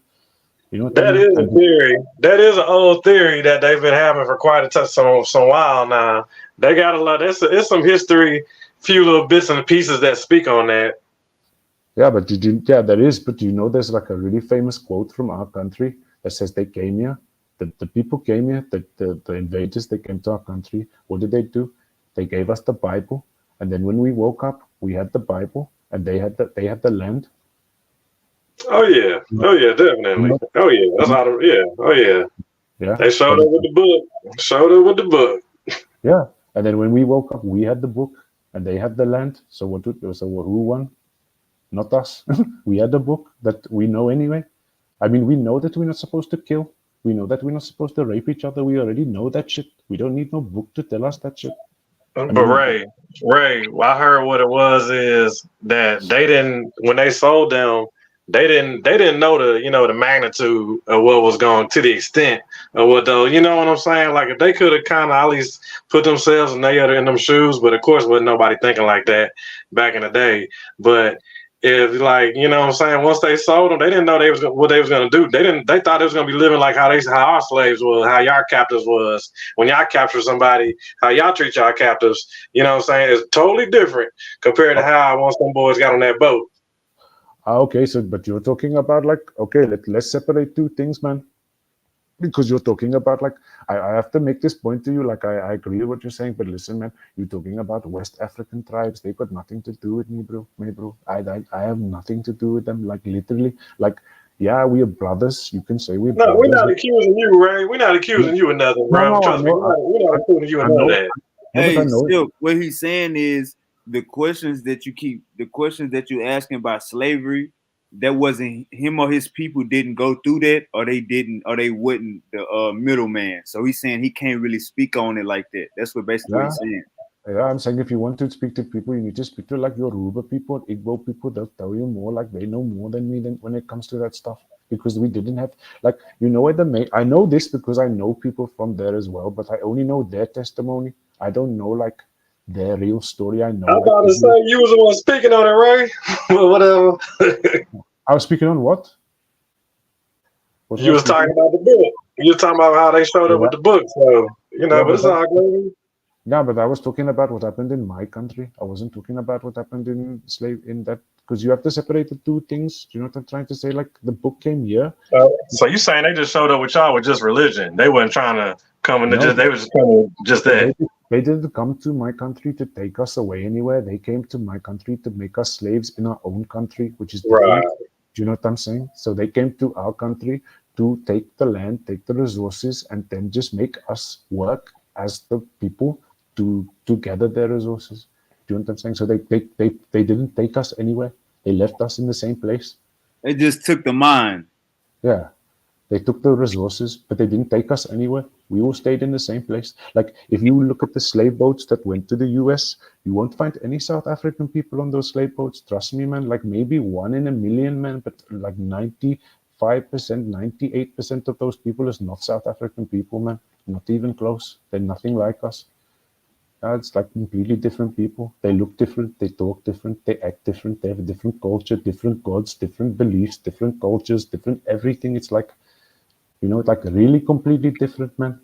You know what I That mean? is a And theory. That is an old theory that they've been having for quite a some while now. They got a lot. It's some history, few little bits and pieces that speak on that. yeah, but yeah, there is. But you know, there's like a really famous quote from our country that says they came here. The people came here. The invaders, they came to our country. What did they do? They gave us the Bible, and then when we woke up, we had the Bible, and they had the land. Oh yeah, definitely. Not- Oh yeah, that's how. Yeah, oh yeah. Yeah, They showed but up with the book. Showed up with the book. yeah, and then when we woke up, we had the book, and they had the land. So who won? Not us. We had the book that we know anyway. I mean, we know that we're not supposed to kill. We know that we're not supposed to rape each other. We already know that shit. We don't need no book to tell us that shit. But And then Ray, I heard what it was is that they didn't when they sold them, they didn't know the magnitude of what was going to the extent of what though you know what I'm saying. Like if they could have kind of at least put themselves in them shoes, but of course wasn't nobody thinking like that back in the day. But if like you know what I'm saying, once they sold them, they didn't know what they was gonna do. They thought they was gonna be living like how our slaves was, how y'all captives was. When y'all capture somebody, how y'all treat y'all captives, you know what I'm saying, is totally different compared to how once them boys got on that boat. okay, so but you're talking about like okay, let's separate two things, man. Because you're talking about like I have to make this point to you. Like I agree with what you're saying, but listen, man, you're talking about West African tribes. They got nothing to do with me, bro. Me, bro. I have nothing to do with them. Like literally, like yeah, we are brothers. You can say we're No, we're brothers. not accusing you, Ray. We're not accusing you of nothing, No, bro. no, I Trust me, know, we're not accusing you I of none of know, that. no, but I Hey, know. still, what he's saying is the questions that you asking about slavery, that wasn't him or his people didn't go through that, or they didn't, or they wouldn't the middleman. So he's saying he can't really speak on it like that. That's what basically what Yeah, he's saying. yeah. I'm saying if you want to speak to people, you need to speak to like your Yoruba people, Igbo people. They'll tell you more. Like they know more than me than when it comes to that stuff. Because we didn't have like you know what the main. I know this because I know people from there as well, but I only know their testimony. I don't know like their real story. I know I'm like about to if say you, you was the one speaking on it, Ray. But whatever. I was speaking on what? What You was I was talking speaking? about the book. You was talking about how they showed up with Yeah, the book. So, yeah, but but it's all good. yeah, but I was talking about what happened in my country. I wasn't talking about what happened in slave in that because you have to separate the two things. Do you know what I'm trying to say? Like the book came here. So you saying they just showed up with y'all with just religion? They wasn't trying to come into No, just. They was just coming just that. they didn't come to my country to take us away anywhere. They came to my country to make us slaves in our own country, which is different. Right. Do you know what I'm saying? So they came to our country to take the land, take the resources, and then just make us work as the people to gather their resources. Do you know what I'm saying? So they didn't take us anywhere. They left us in the same place. They just took the mind. Yeah. They took the resources, but they didn't take us anywhere. We all stayed in the same place. Like if you look at the slave boats that went to the US, you won't find any South African people on those slave boats. Trust me, man. Like maybe 1 in a million, man, but like 95%, 98% of those people is not South African people, man. Not even close. They're nothing like us. It's like completely different people. They look different, they talk different, they act different, they have a different culture, different gods, different beliefs, different cultures, different everything. It's like like really completely different, man.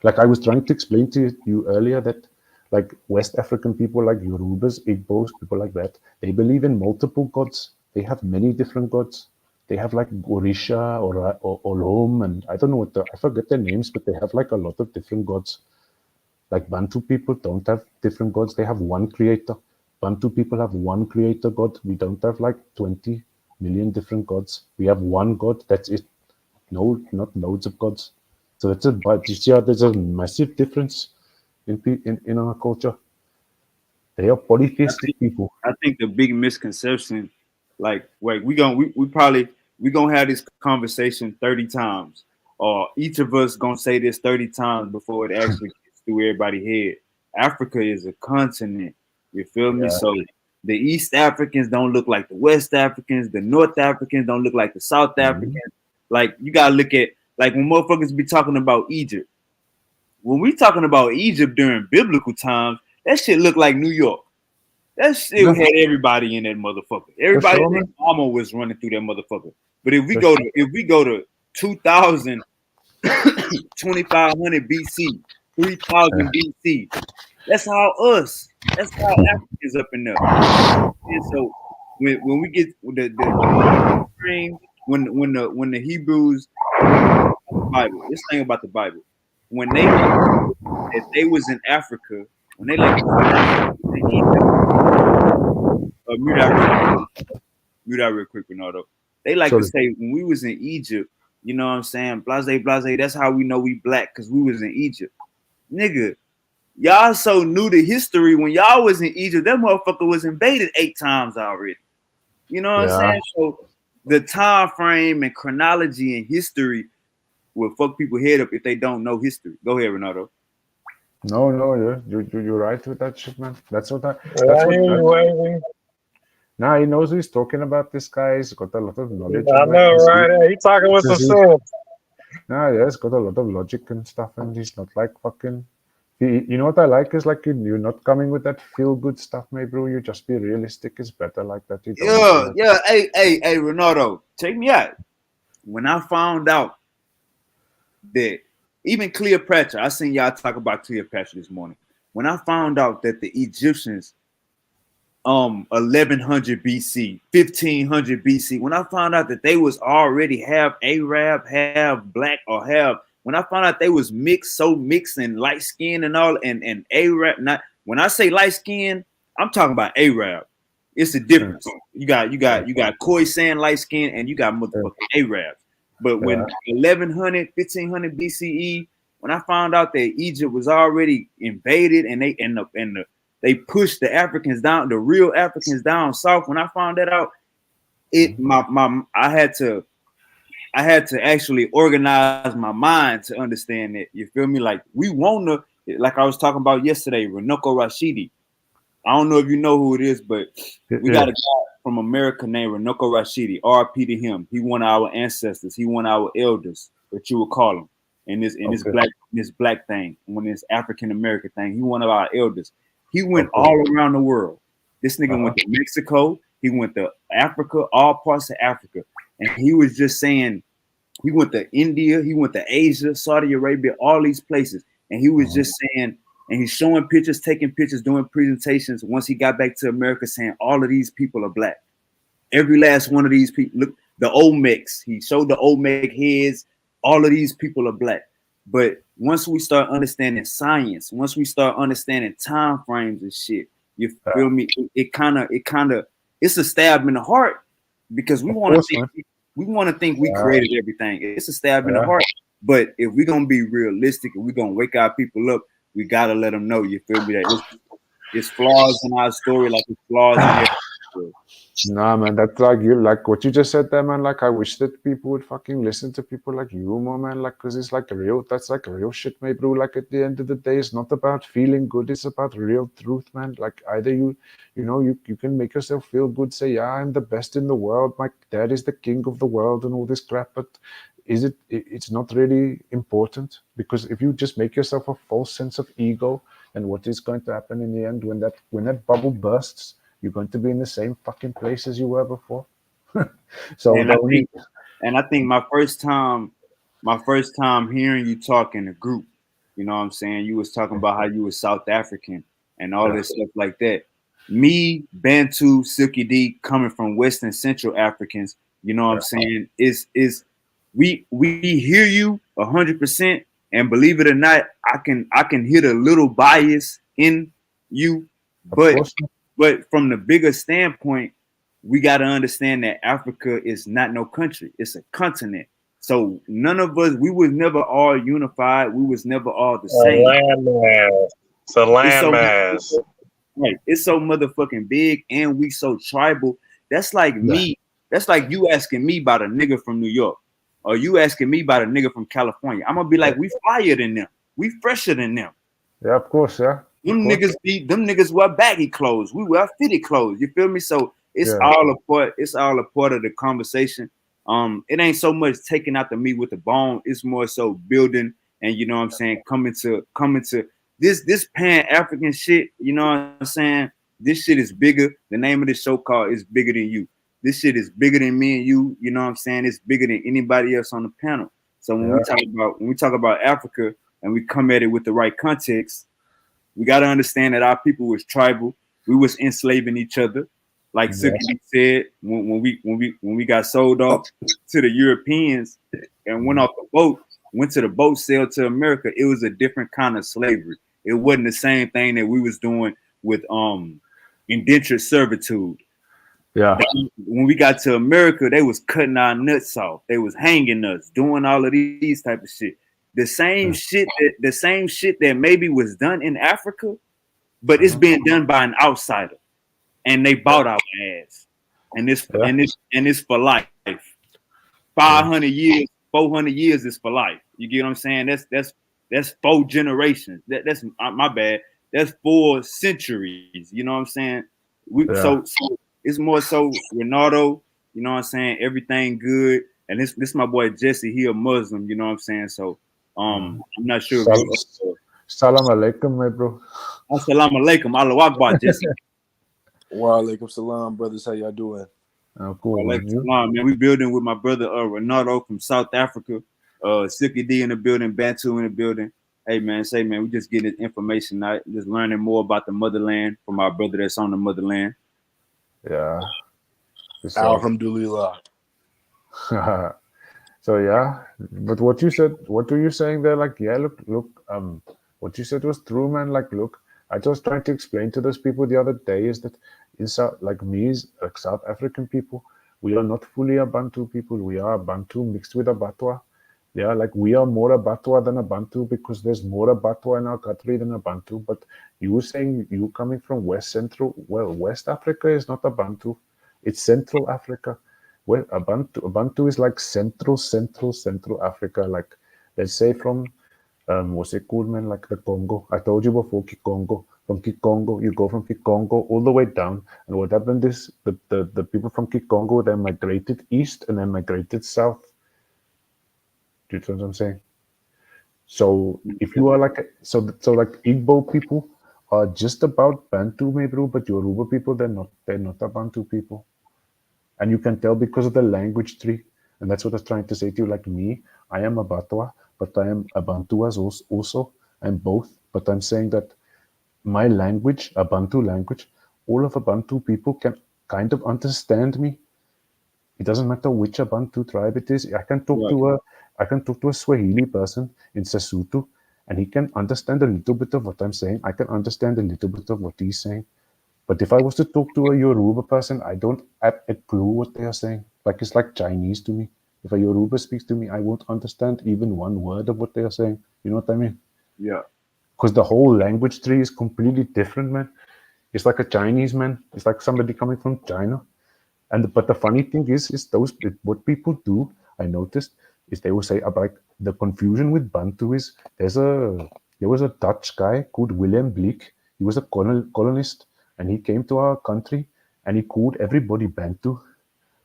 Like I was trying to explain to you earlier that like West African people like Yorubas, Igbos, people like that, they believe in multiple gods. They have many different gods. They have like Orisha or Olom, and I don't know I forget their names, but they have like a lot of different gods. Like Bantu people don't have different gods. They have one creator. Bantu people have one creator God. We don't have like 20 million different gods. We have one God. That's it. No, not loads of gods. So that's a but you see how there's a massive difference in our culture. They are I polytheistic think people. I think the big misconception, like wait, we probably we gonna have this conversation 30 times, or each of us gonna say this 30 times before it actually gets through everybody's head. Africa is a continent. You feel me? Yeah. So the East Africans don't look like the West Africans. The North Africans don't look like the South Mhm. Africans. Like you gotta look at like when motherfuckers be talking about Egypt. When we talking about Egypt during biblical times, that shit look like New York. That shit Yeah, had everybody in that motherfucker. for Everybody sure, and their man. mama was running through that motherfucker. But For sure. if we go to 2000, 2500 BC, 3000 Yeah. BC, that's how us. That's how Africans up in there. And so when we get the frame, when the Hebrews the Bible, this thing about the Bible, when they that they was in Africa, when they like to say in Egypt, mute out real quick. Mute out real quick, Bernardo. They like to Sorry. say when we was in Egypt, you know what I'm saying? Blase, blase. That's how we know we black because we was in Egypt, nigga. Y'all so new to history. When y'all was in Egypt, that motherfucker was invaded 8 times already. You know what I'm Yeah. saying? So the time frame and chronology and history will fuck people head up if they don't know history. Go ahead, Renato. No, no, you're right with that shit, man. That's what I. Yeah, That's I what. hear you, That, Wavy. Nah, he knows who he's talking about. This guy. He's got a lot of knowledge I on that. know, right? Hey, he talking with some 'Cause he, sense. nah, yeah, he's got a lot of logic and stuff, and he's not like fucking. You know what I like is like you're not coming with that feel good stuff, mate, bro. You just be realistic. It's better like that. You don't need to Yeah, like. yeah. Hey, Ronaldo, check me out. When I found out that even Cleopatra, I seen y'all talk about Cleopatra this morning. When I found out that the Egyptians 1100 BC, 1500 BC, when I found out that they was already half Arab, half black, or half, when I found out they was mixed, so mixed and light skin and all, and Arab, not when I say light skin, I'm talking about Arab. It's a Yeah, difference. yeah, You got Khoisan light skin and you got yeah, motherfucking Arabs. But yeah. when 1100, 1500 BCE, when I found out that Egypt was already invaded and they pushed the Africans down, the real Africans down south. When I found that out, it Mhm. my I had to actually organize my mind to understand it. You feel me? Like we wanna, like I was talking about yesterday, Runoko Rashidi. I don't know if you know who it is, but we got a Yeah. guy from America named Runoko Rashidi. RP to him. He one of our ancestors. He one of our elders, what you would call him. Okay. In this black thing, when this African American thing, he one of our elders. He went Okay. all around the world. This nigga Uh-huh. went to Mexico. He went to Africa, all parts of Africa, and he was just saying he went to India, he went to Asia, Saudi Arabia, all these places. And he was Uh-huh. just saying, and he's showing pictures, taking pictures, doing presentations. Once he got back to America, saying all of these people are black. Every last one of these people, look, the Olmecs, he showed the Olmec heads. All of these people are black. But once we start understanding science, once we start understanding time frames and shit, you Yeah. feel me? It's a stab in the heart because Of course, man. we want to think we Yeah. created everything. It's a stab in the Yeah. heart. But if we're gonna be realistic and we're gonna wake our people up, we gotta let them know. You feel me? That it's flaws in our story, like it's flaws in every story. Nah, man, that's like you, like what you just said there, man. Like, I wish that people would fucking listen to people like you more, man. Like, cause it's like real, that's like real shit, mate, bro. Like, at the end of the day, it's not about feeling good, it's about real truth, man. Like, either you can make yourself feel good, say, yeah, I'm the best in the world, my dad is the king of the world and all this crap, but it's not really important because if you just make yourself a false sense of ego, and what is going to happen in the end when that bubble bursts, you're going to be in the same fucking place as you were before. So And the only I think my first time hearing you talk in a group, you know what I'm saying? You was talking about how you was South African and all yeah, this stuff like that. Me, Bantu, Silky D, coming from West and Central Africans, you know what I'm yeah, saying? Is we hear you 100%, and believe it or not, I can hit a little bias in you, of but course. from the bigger standpoint, we got to understand that Africa is not no country; it's a continent. So none of us, we was never all unified. We was never all the A same. landmass. It's a It's so landmass. right. It's so motherfucking big, and we so tribal. That's like Yeah, me. That's like you asking me about a nigga from New York, or you asking me about a nigga from California. I'm gonna be yeah, like, we flyer than them. We fresher than them. yeah, of course, yeah, of course. Them niggas wear baggy clothes. We wear fitted clothes. You feel me? So Yeah, it's all a part of the conversation. It ain't so much taking out the meat with the bone, it's more so building and you know what I'm saying, coming to this pan-African shit, you know what I'm saying? This shit is bigger. The name of this show called is Bigger Than You. This shit is bigger than me and you know what I'm saying? It's bigger than anybody else on the panel. So yeah, when we talk about Africa and we come at it with the right context, we got to understand that our people was tribal. We was enslaving each other, like yeah, Suki said when we got sold off to the Europeans and went mhm, off the boat, went to the boat sailed to America. It was a different kind of slavery. It wasn't the same thing that we was doing with indentured servitude. yeah, When we got to America, they was cutting our nuts off. They was hanging us, doing all of these type of shit. yeah, The same shit that maybe was done in Africa, but it's uh-huh, being done by an outsider, and they yeah, bought our ass, yeah, and it's for life. yeah, 500 years, 400 years is for life. You get what I'm saying? That's 4 generations. That's my bad. That's 4 centuries. You know what I'm saying? Yeah. So it's more so Ronaldo. You know what I'm saying? Everything good. And this my boy Jesse. He a Muslim. You know what I'm saying? So I'm not sure if Sal- you. Salam alaikum, my bro. Assalamu alaikum. Allah Akbar, Jesse. Wa alaikum salam, brothers. How y'all doing? Cool, man. Alaikum You? salam, man. We building with my brother Ronaldo from South Africa. Silky D in the building, Bantu in the building. Hey man, say man, we just getting information out, just learning more about the motherland from our brother that's on the motherland. Yeah. It's Alhamdulillah. So yeah, but what were you saying there? Like, yeah, look, what you said was true, man. Like, look, I just tried to explain to those people the other day is that in South, like me, like South African people, we are not fully a Bantu people. We are a Bantu mixed with a Batwa. Yeah, like we are more a Batwa than a Bantu because there's more a Batwa in our country than a Bantu. But you were saying you coming from West Central, well, West Africa is not a Bantu. It's Central Africa. Well, Bantu is like Central Africa. Like, let's say from, what's it called, man? Like the Congo. I told you before, Kikongo. From Kikongo, you go from Kikongo all the way down. And what happened is the people from Kikongo, they migrated east and then migrated south. Do you know what I'm saying? So if you are like, like Igbo people are just about Bantu, maybe, but Yoruba people, they're not a Bantu people. And you can tell because of the language tree. And that's what I was trying to say to you. Like me, I am a Batwa, but I am a Bantu as also. I'm both. But I'm saying that my language, a Bantu language, all of a Bantu people can kind of understand me. It doesn't matter which a Bantu tribe it is. I can talk to a Swahili person in Sesotho, and he can understand a little bit of what I'm saying. I can understand a little bit of what he's saying. But if I was to talk to a Yoruba person, I don't have a clue what they are saying. Like, it's like Chinese to me. If a Yoruba speaks to me, I won't understand even one word of what they are saying. You know what I mean? Yeah. Because the whole language tree is completely different, man. It's like a Chinese man. It's like somebody coming from China. But the funny thing is what people do, I noticed, is they will say about like, the confusion with Bantu is there was a Dutch guy called Willem Bleek. He was a colonist and he came to our country and he called everybody Bantu.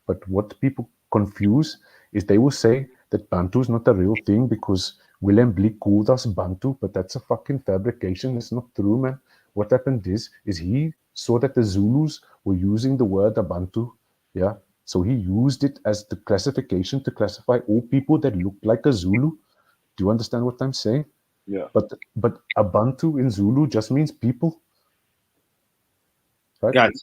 But what people confuse is they will say that Bantu is not a real thing because Willem Bleek called us Bantu, but that's a fucking fabrication. It's not true, man. What happened is he saw that the Zulus were using the word Bantu. Yeah. So he used it as the classification to classify all people that looked like a Zulu. Do you understand what I'm saying? Yeah. But Abantu in Zulu just means people. Right? Gotcha.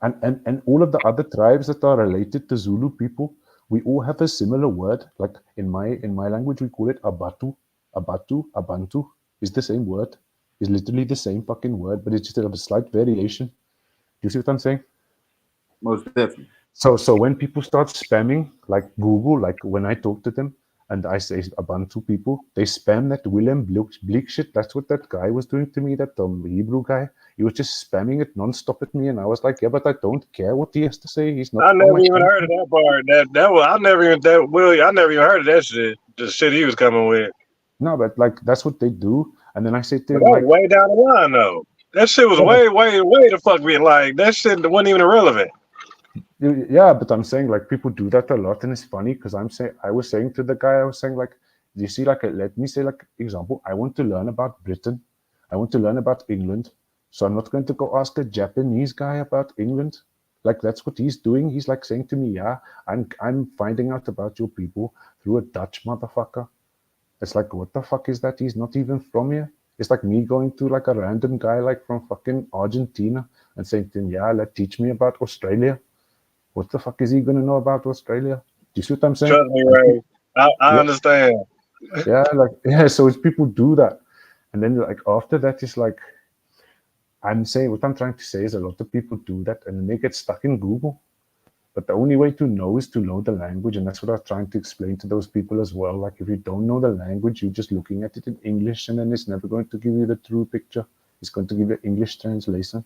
And all of the other tribes that are related to Zulu people, we all have a similar word. Like in my language, we call it Abatu. Abantu is the same word. It's literally the same fucking word, but it's just a slight variation. Do you see what I'm saying? Most definitely. So when people start spamming like Google, like when I talk to them and I say Ubuntu people, they spam that Willem Bleek shit. That's what that guy was doing to me, that Hebrew guy. He was just spamming it nonstop at me, and I was like, yeah, but I don't care what he has to say. He's not I from never my even country. heard of that part. That was I never even that Willie. I never even heard of that shit. The shit he was coming with. No, but like that's what they do. And then I say to But him that was like, way down the line though. That shit was yeah, way the fuck me like that shit wasn't even irrelevant. but I'm saying like people do that a lot, and it's funny because I was saying to the guy, I was saying like, you see, like let me say like example, I want to learn about Britain, I want to learn about England, so I'm not going to go ask a Japanese guy about England. Like that's what he's doing. He's like saying to me, yeah, I'm finding out about your people through a Dutch motherfucker. It's like, what the fuck is that? He's not even from here. It's like me going to like a random guy like from fucking Argentina and saying to him, yeah, teach me about Australia. What the fuck is he gonna know about Australia? Do you see what I'm saying? Trust me, Ray. I Yeah, understand. yeah. So it's people do that, and then like after that, it's like I'm saying what I'm trying to say is a lot of people do that, and then they get stuck in Google. But the only way to know is to know the language, and that's what I was trying to explain to those people as well. Like if you don't know the language, you're just looking at it in English, and then it's never going to give you the true picture. It's going to give you English translation.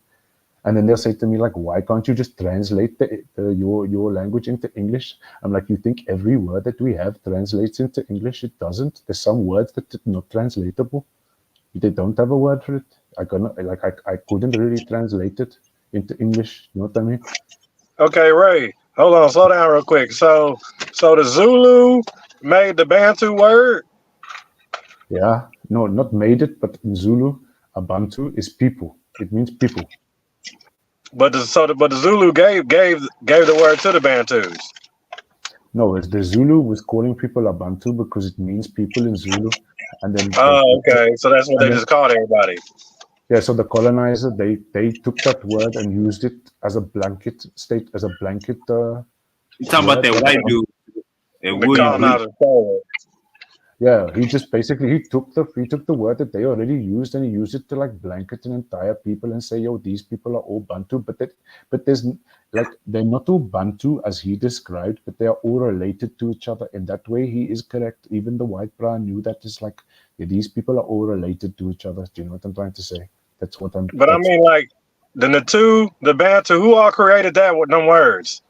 And then they'll say to me like, "Why can't you just translate your language into English?" I'm like, "You think every word that we have translates into English? It doesn't. There's some words that are not translatable. They don't have a word for it. I couldn't really translate it into English. You know what I mean?" Okay, Ray. Hold on, slow down real quick. So the Zulu made the Bantu word, Yeah, no, not made it, but in Zulu, Abantu is people. It means people. but the Zulu gave the word to the Bantus. No, it's the Zulu was calling people Abantu because it means people in Zulu, and then the Oh, people, okay. So that's what and they then just called everybody. yeah, so the colonizer they took that word and used it as a blanket You talking about word. that white dude, that The William Blimp? colonizer told. Yeah, he just basically he took the word that they already used and he used it to like blanket an entire people and say, "Yo, these people are all Bantu," but there's like they're not all Bantu as he described, but they are all related to each other. In that way, he is correct. Even the white bra knew that it's like, yeah, these people are all related to each other. Do you know what I'm trying to say? That's what I'm. But I That's mean, like the Natu, the Bantu, who all created that with them words?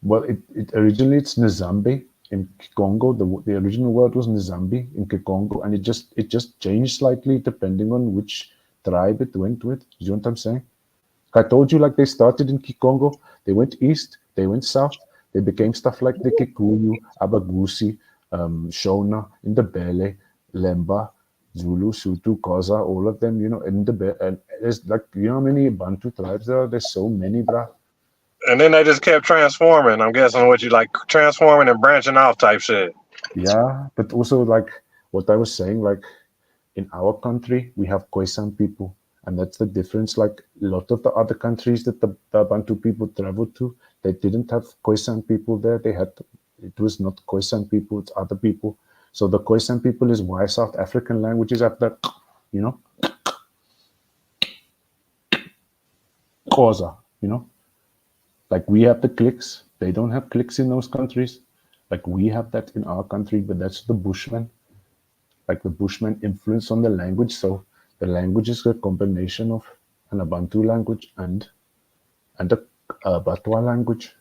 Well, it originally it's Nzambi in Kikongo. The original word was Nzambi in Kikongo, and it just changed slightly depending on which tribe it went with. You know what I'm saying? I told you, like they started in Kikongo, they went east, they went south, they became stuff like the Kikuyu, Abagusi, Shona, Ndebele, Lemba, Zulu, Sutu, Koza, all of them, and there's like, how many Bantu tribes there are? There's so many, bruh. And then they just kept transforming. I'm guessing what you like transforming and branching off type shit. Yeah, but also like what I was saying, like in our country, we have Khoisan people, and that's the difference. Like a lot of the other countries that the Bantu people traveled to, they didn't have Khoisan people there. It was not Khoisan people, it's other people. So the Khoisan people is why South African languages have that, you know, Khoza, like we have the clicks. They don't have clicks in those countries. Like we have that in our country, but that's the Bushmen. Like the Bushman influence on the language. So the language is a combination of an Abantu language and a Batwa language.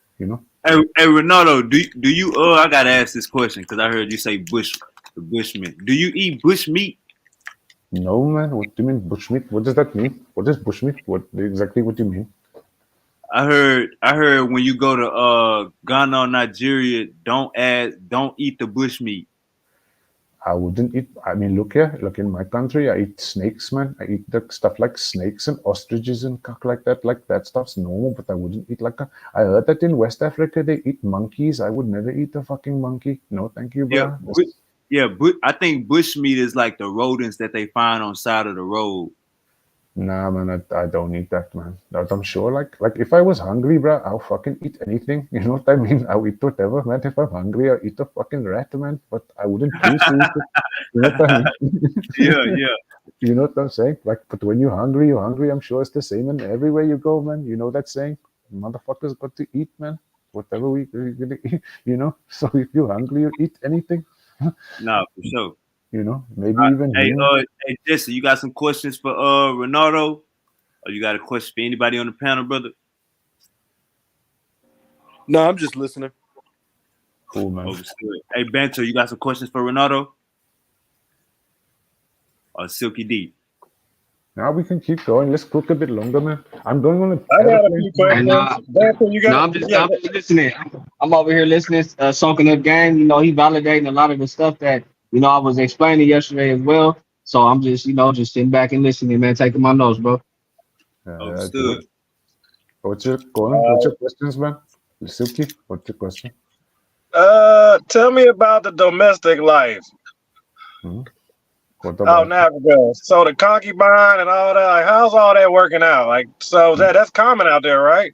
Hey, Ronaldo, do you? I gotta ask this question because I heard you say the Bushman. Do you eat bush meat? No, man. What do you mean bushmeat? What does that mean? What is bushmeat? What do you mean? I heard when you go to Ghana or Nigeria, don't eat the bush meat. I wouldn't eat. I mean, look here. Look in my country, I eat snakes, man. I eat the stuff like snakes and ostriches and cock like that. Like that stuff's normal, but I wouldn't eat like a. I heard that in West Africa they eat monkeys. I would never eat a fucking monkey. No, thank you, Yeah, bro. but I think bush meat is like the rodents that they find on side of the road. Nah, man, I don't eat that, man. That I'm sure, like if I was hungry, bro, I'll fucking eat anything. You know what I mean? I'll eat whatever, man. If I'm hungry, I'll eat a fucking rat, man. But I wouldn't choose to eat it. You know what I mean? Yeah, yeah. You know what I'm saying? Like, but when you're hungry, you're hungry. I'm sure it's the same and everywhere you go, man. You know that saying? Motherfuckers got to eat, man. Whatever we gonna eat, So if you're hungry, you eat anything. No, for sure. Maybe even Hey, him. hey, Jesse, you got some questions for Ronaldo? Or you got a question for anybody on the panel, brother? No, I'm just listening. Cool, man. Overstood. Hey, Banter, you got some questions for Ronaldo? Or Silky D? Now we can keep going. Let's cook a bit longer, man. I'm going on an I got a airplane. few And questions. Bantu, you got I'm just listening. I'm over here listening, soaking up game. He validating a lot of the stuff that I was explaining yesterday as well. So I'm just just sitting back and listening, man, taking my notes, bro. Do Overstood. it. What's your Colin? What's your questions, man? Silky, what's your question? tell me about the domestic life What out about in Africa. So the concubine and all that, like how's all that working out? Like so that's common out there, right?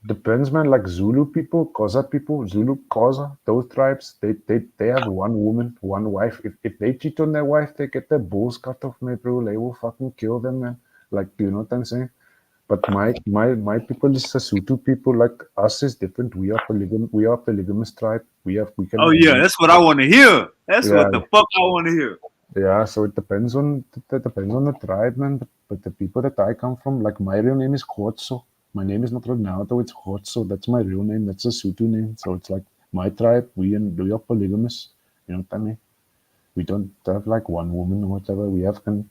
Depends, man. Like Zulu people, Xhosa people, Zulu, Xhosa, those tribes, they have one woman, one wife. If they cheat on their wife, they get their balls cut off, man, bro. They will fucking kill them, man. Like, you know what I'm saying? But my people is Sesotho people. Like us is different. We are We are polygamous tribe. We can. Oh, yeah, that's what I want to hear. That's Yeah, what the fuck I want to hear. Yeah, so it depends on the tribe, man. But the people that I come from, like my real name is Khotso. My name is not Ronaldo, it's Khotso. That's my real name. That's a Sutu name. So it's like my tribe. We are polygamous. You know what I mean? We don't have like one woman or whatever. We can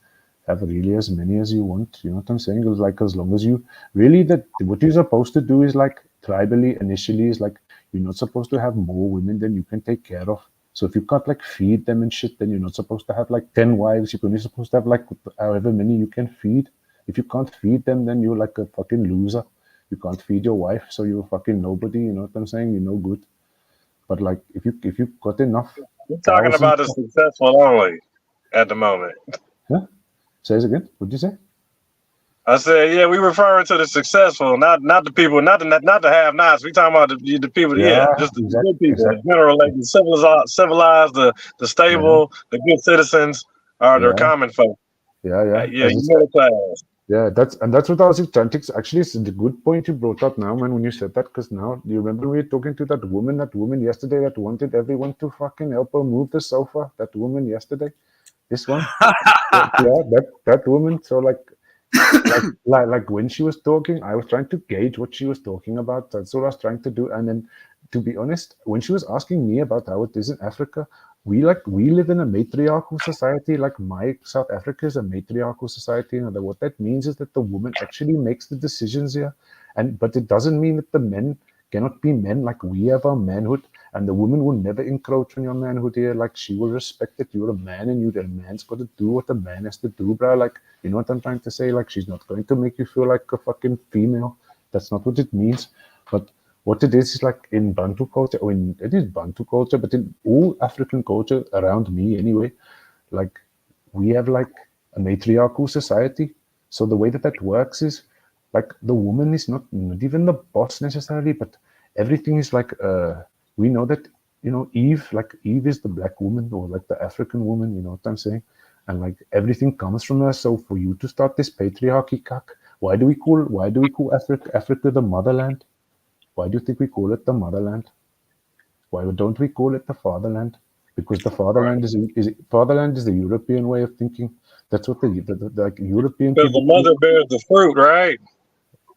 have really as many as you want. You know what I'm saying? It's like as long as you really that what you're supposed to do is like tribally initially is like you're not supposed to have more women than you can take care of. So if you can't like feed them and shit, then you're not supposed to have like 10 wives. You're only supposed to have like however many you can feed. If you can't feed them, then you're like a fucking loser. You can't feed your wife, so you're fucking nobody. You know what I'm saying? You're no good. But like if you got enough We're talking cows and about the stuff, successful only at the moment. huh? Say it again. What'd you say? I said, yeah, we referring to the successful, not the people, not the have-nots. We talking about the people, Yeah, yeah, just the good exactly, people, the exactly. general, like the civilized, the Yeah, stable, the good citizens, are the yeah, common folk. yeah, yeah. Yeah, As you it's, middle class. yeah, that's what I was trying to. Actually, it's a good point you brought up now, man. When you said that, because now you remember we were talking to that woman yesterday that wanted everyone to fucking help her move the sofa. That woman yesterday, this one, yeah, that woman. So like when she was talking, I was trying to gauge what she was talking about. That's what I was trying to do. And then, to be honest, when she was asking me about how it is in Africa, we live in a matriarchal society. Like my South Africa is a matriarchal society. And what that means is that the woman actually makes the decisions here, and but it doesn't mean that the men cannot be men. Like we have our manhood, and the woman will never encroach on your manhood here. Like she will respect that you're a man, and a man's got to do what a man has to do, bro. Like you know what I'm trying to say? Like she's not going to make you feel like a fucking female. That's not what it means. But what it is like in Bantu culture, or in it is Bantu culture, but in all African culture around me anyway, like we have like a matriarchal society. So the way that works is like the woman is not even the boss necessarily, but everything is like we know that Eve is the black woman or like the African woman, you know what I'm saying? And like everything comes from her. So for you to start this patriarchy cuck, why do we call Africa the motherland? Why do you think we call it the motherland? Why don't we call it the fatherland? Because the Right. fatherland is the European way of thinking. That's what the like European Because people the think. mother bears the fruit, right?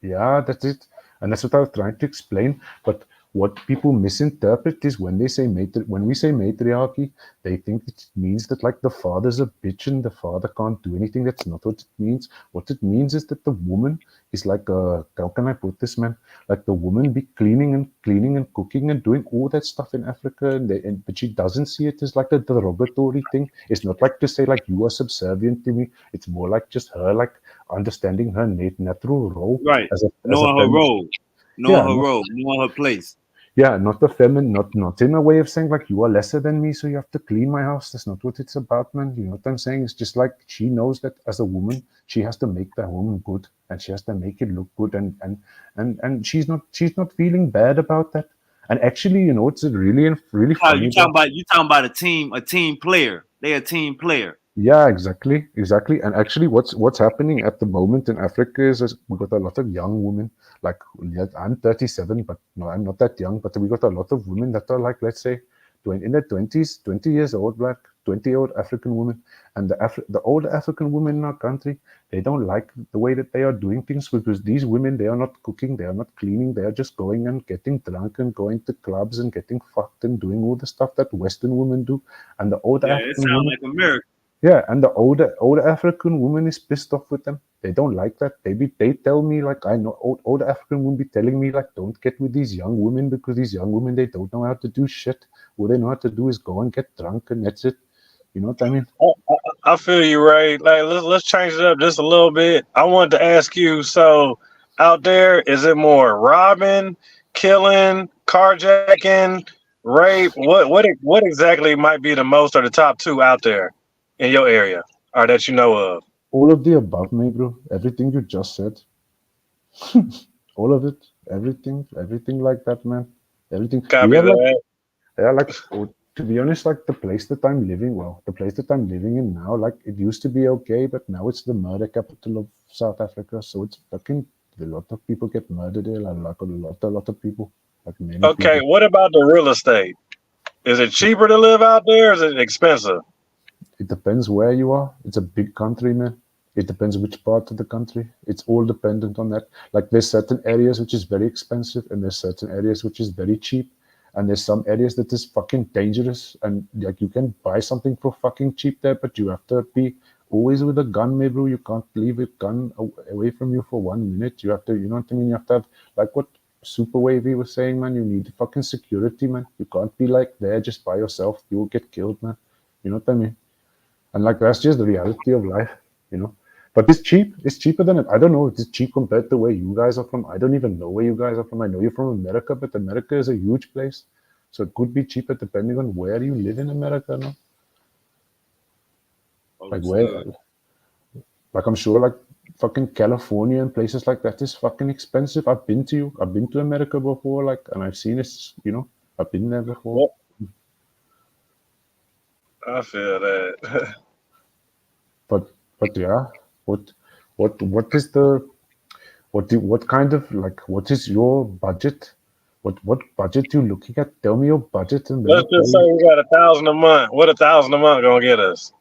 Yeah, that's it. And that's what I was trying to explain. But what people misinterpret is when we say matriarchy, they think it means that like the father's a bitch and the father can't do anything. That's not what it means. What it means is that the woman is like how can I put this, man? Like the woman be cleaning and cooking and doing all that stuff in Africa, but she doesn't see it as like a derogatory thing. It's not like to say like you are subservient to me. It's more like just her like understanding her natural role Right. as a Knowing her feminine. role. Yeah, Knowing her role. Knowing her place. yeah, not the feminine, not in a way of saying like you are lesser than me, so you have to clean my house. That's not what it's about, man. You know what I'm saying? It's just like she knows that as a woman, she has to make that woman good, and she has to make it look good, and she's not feeling bad about that. And actually, it's really Oh, funny, bro. you talking about a team player. They a team player. Yeah, exactly. And actually, what's happening at the moment in Africa is we got a lot of young women. Like, yeah, I'm 37, but no, I'm not that young. But we got a lot of women that are like, let's say, in their 20s, 20 years old, black, 20-year-old African women. And the older African women in our country, they don't like the way that they are doing things because these women, they are not cooking, they are not cleaning, they are just going and getting drunk and going to clubs and getting fucked and doing all the stuff that Western women do. And the older Yeah, it African sounds women, like America. yeah, and the older African woman is pissed off with them. They don't like that. They tell me like I know older African women be telling me like don't get with these young women because these young women they don't know how to do shit. All they know how to do is go and get drunk and that's it. You know what I mean? I feel you, Ray. Like let's change it up just a little bit. I wanted to ask you. So, out there, is it more robbing, killing, carjacking, rape? What exactly might be the most or the top two out there in your area, or that you know of? All of the above, me, bro. Everything you just said, all of it, everything like that, man. Everything we Copy have like that. yeah, like to be honest, like the place that I'm living in now, like it used to be okay, but now it's the murder capital of South Africa. So it's fucking a lot of people get murdered there, like a lot of people, like many Okay, people. what about the real estate? Is it cheaper to live out there? Or is it expensive? it depends where you are. It's a big country, man. It depends which part of the country. It's all dependent on that. Like there's certain areas which is very expensive, and there's certain areas which is very cheap, and there's some areas that is fucking dangerous. And like you can buy something for fucking cheap there, but you have to be always with a gun, maybe bro. You can't leave a gun away from you for 1 minute. You have to, you know what I mean? You have to have like what Super Wavy was saying, man. You need fucking security, man. You can't be like there just by yourself. You will get killed, man. You know what I mean? And like that's just the reality of life, you know. But it's cheap. It's cheaper than it. I don't know. It's cheap compared to where you guys are from. I don't even know where you guys are from. I know you're from America, but America is a huge place, so it could be cheaper depending on where you live in America. No, like where, like I'm sure, like fucking California and places like that is fucking expensive. I've been to America before, like, and I've seen it. You know, I've been there before. I feel that. But yeah, what is the what kind of like what is your budget? What budget you looking at? Tell me your budget and then Let's just say we got $1,000 a month. What $1,000 a month gonna get us?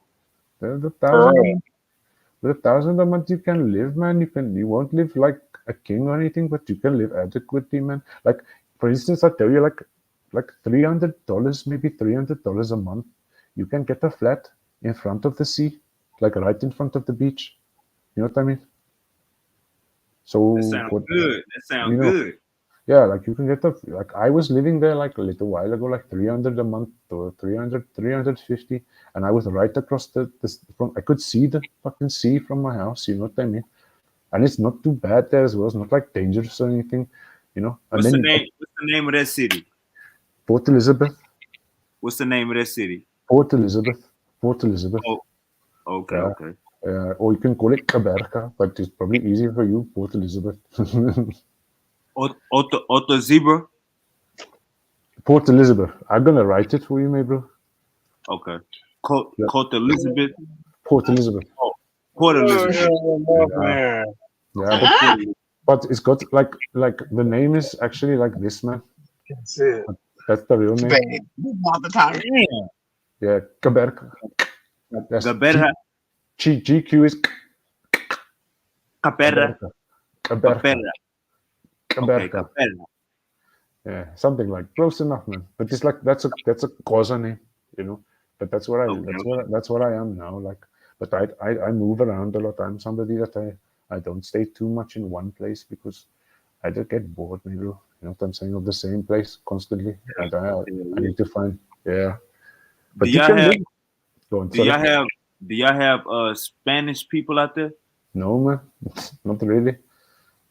the Per 1,000 a month. month. With 1,000 a month you can live, man. You won't live like a king or anything, but you can live adequately, man. Like for instance, I tell you like $300, maybe $300 a month. You can get a flat in front of the sea, like right in front of the beach. You know what I mean? So That sounds good. That sounds you know, good. yeah, like you can get like I was living there like a little while ago, like 300 a month or 350, and I was right across this from I could see the fucking sea from my house, you know what I mean? And it's not too bad there as well. It's not like dangerous or anything, you know. And What's the then name? What's the name of that city? Port Elizabeth, What's the name of that city? Port Elizabeth, Port Elizabeth. Oh, okay, Yeah. okay. Or you can call it Caberca, but it's probably easier for you, Port Elizabeth. Otto Zebra. Port Elizabeth. I'm gonna write it for you, my bro. Okay. Yeah. Port Elizabeth. Port Elizabeth. Port Elizabeth. Yeah, yeah, but it's got like the name is actually like this, man. That's it. That's the real name. All the time. Yeah, Caberca. That's Caberra. GQ is Caberra. Caberca. Okay, Caberra. Yeah, something like close enough, man. But it's like that's a Cosa name, you know. But that's what that's what I am now. Like, but I move around a lot. I'm somebody that I don't stay too much in one place because I just get bored, maybe. You know what I'm saying? Of the same place constantly. And I need to find But Do you y'all can have? live. Go on, Do y'all sorry. have? Do y'all have Spanish people out there? No, man, not really.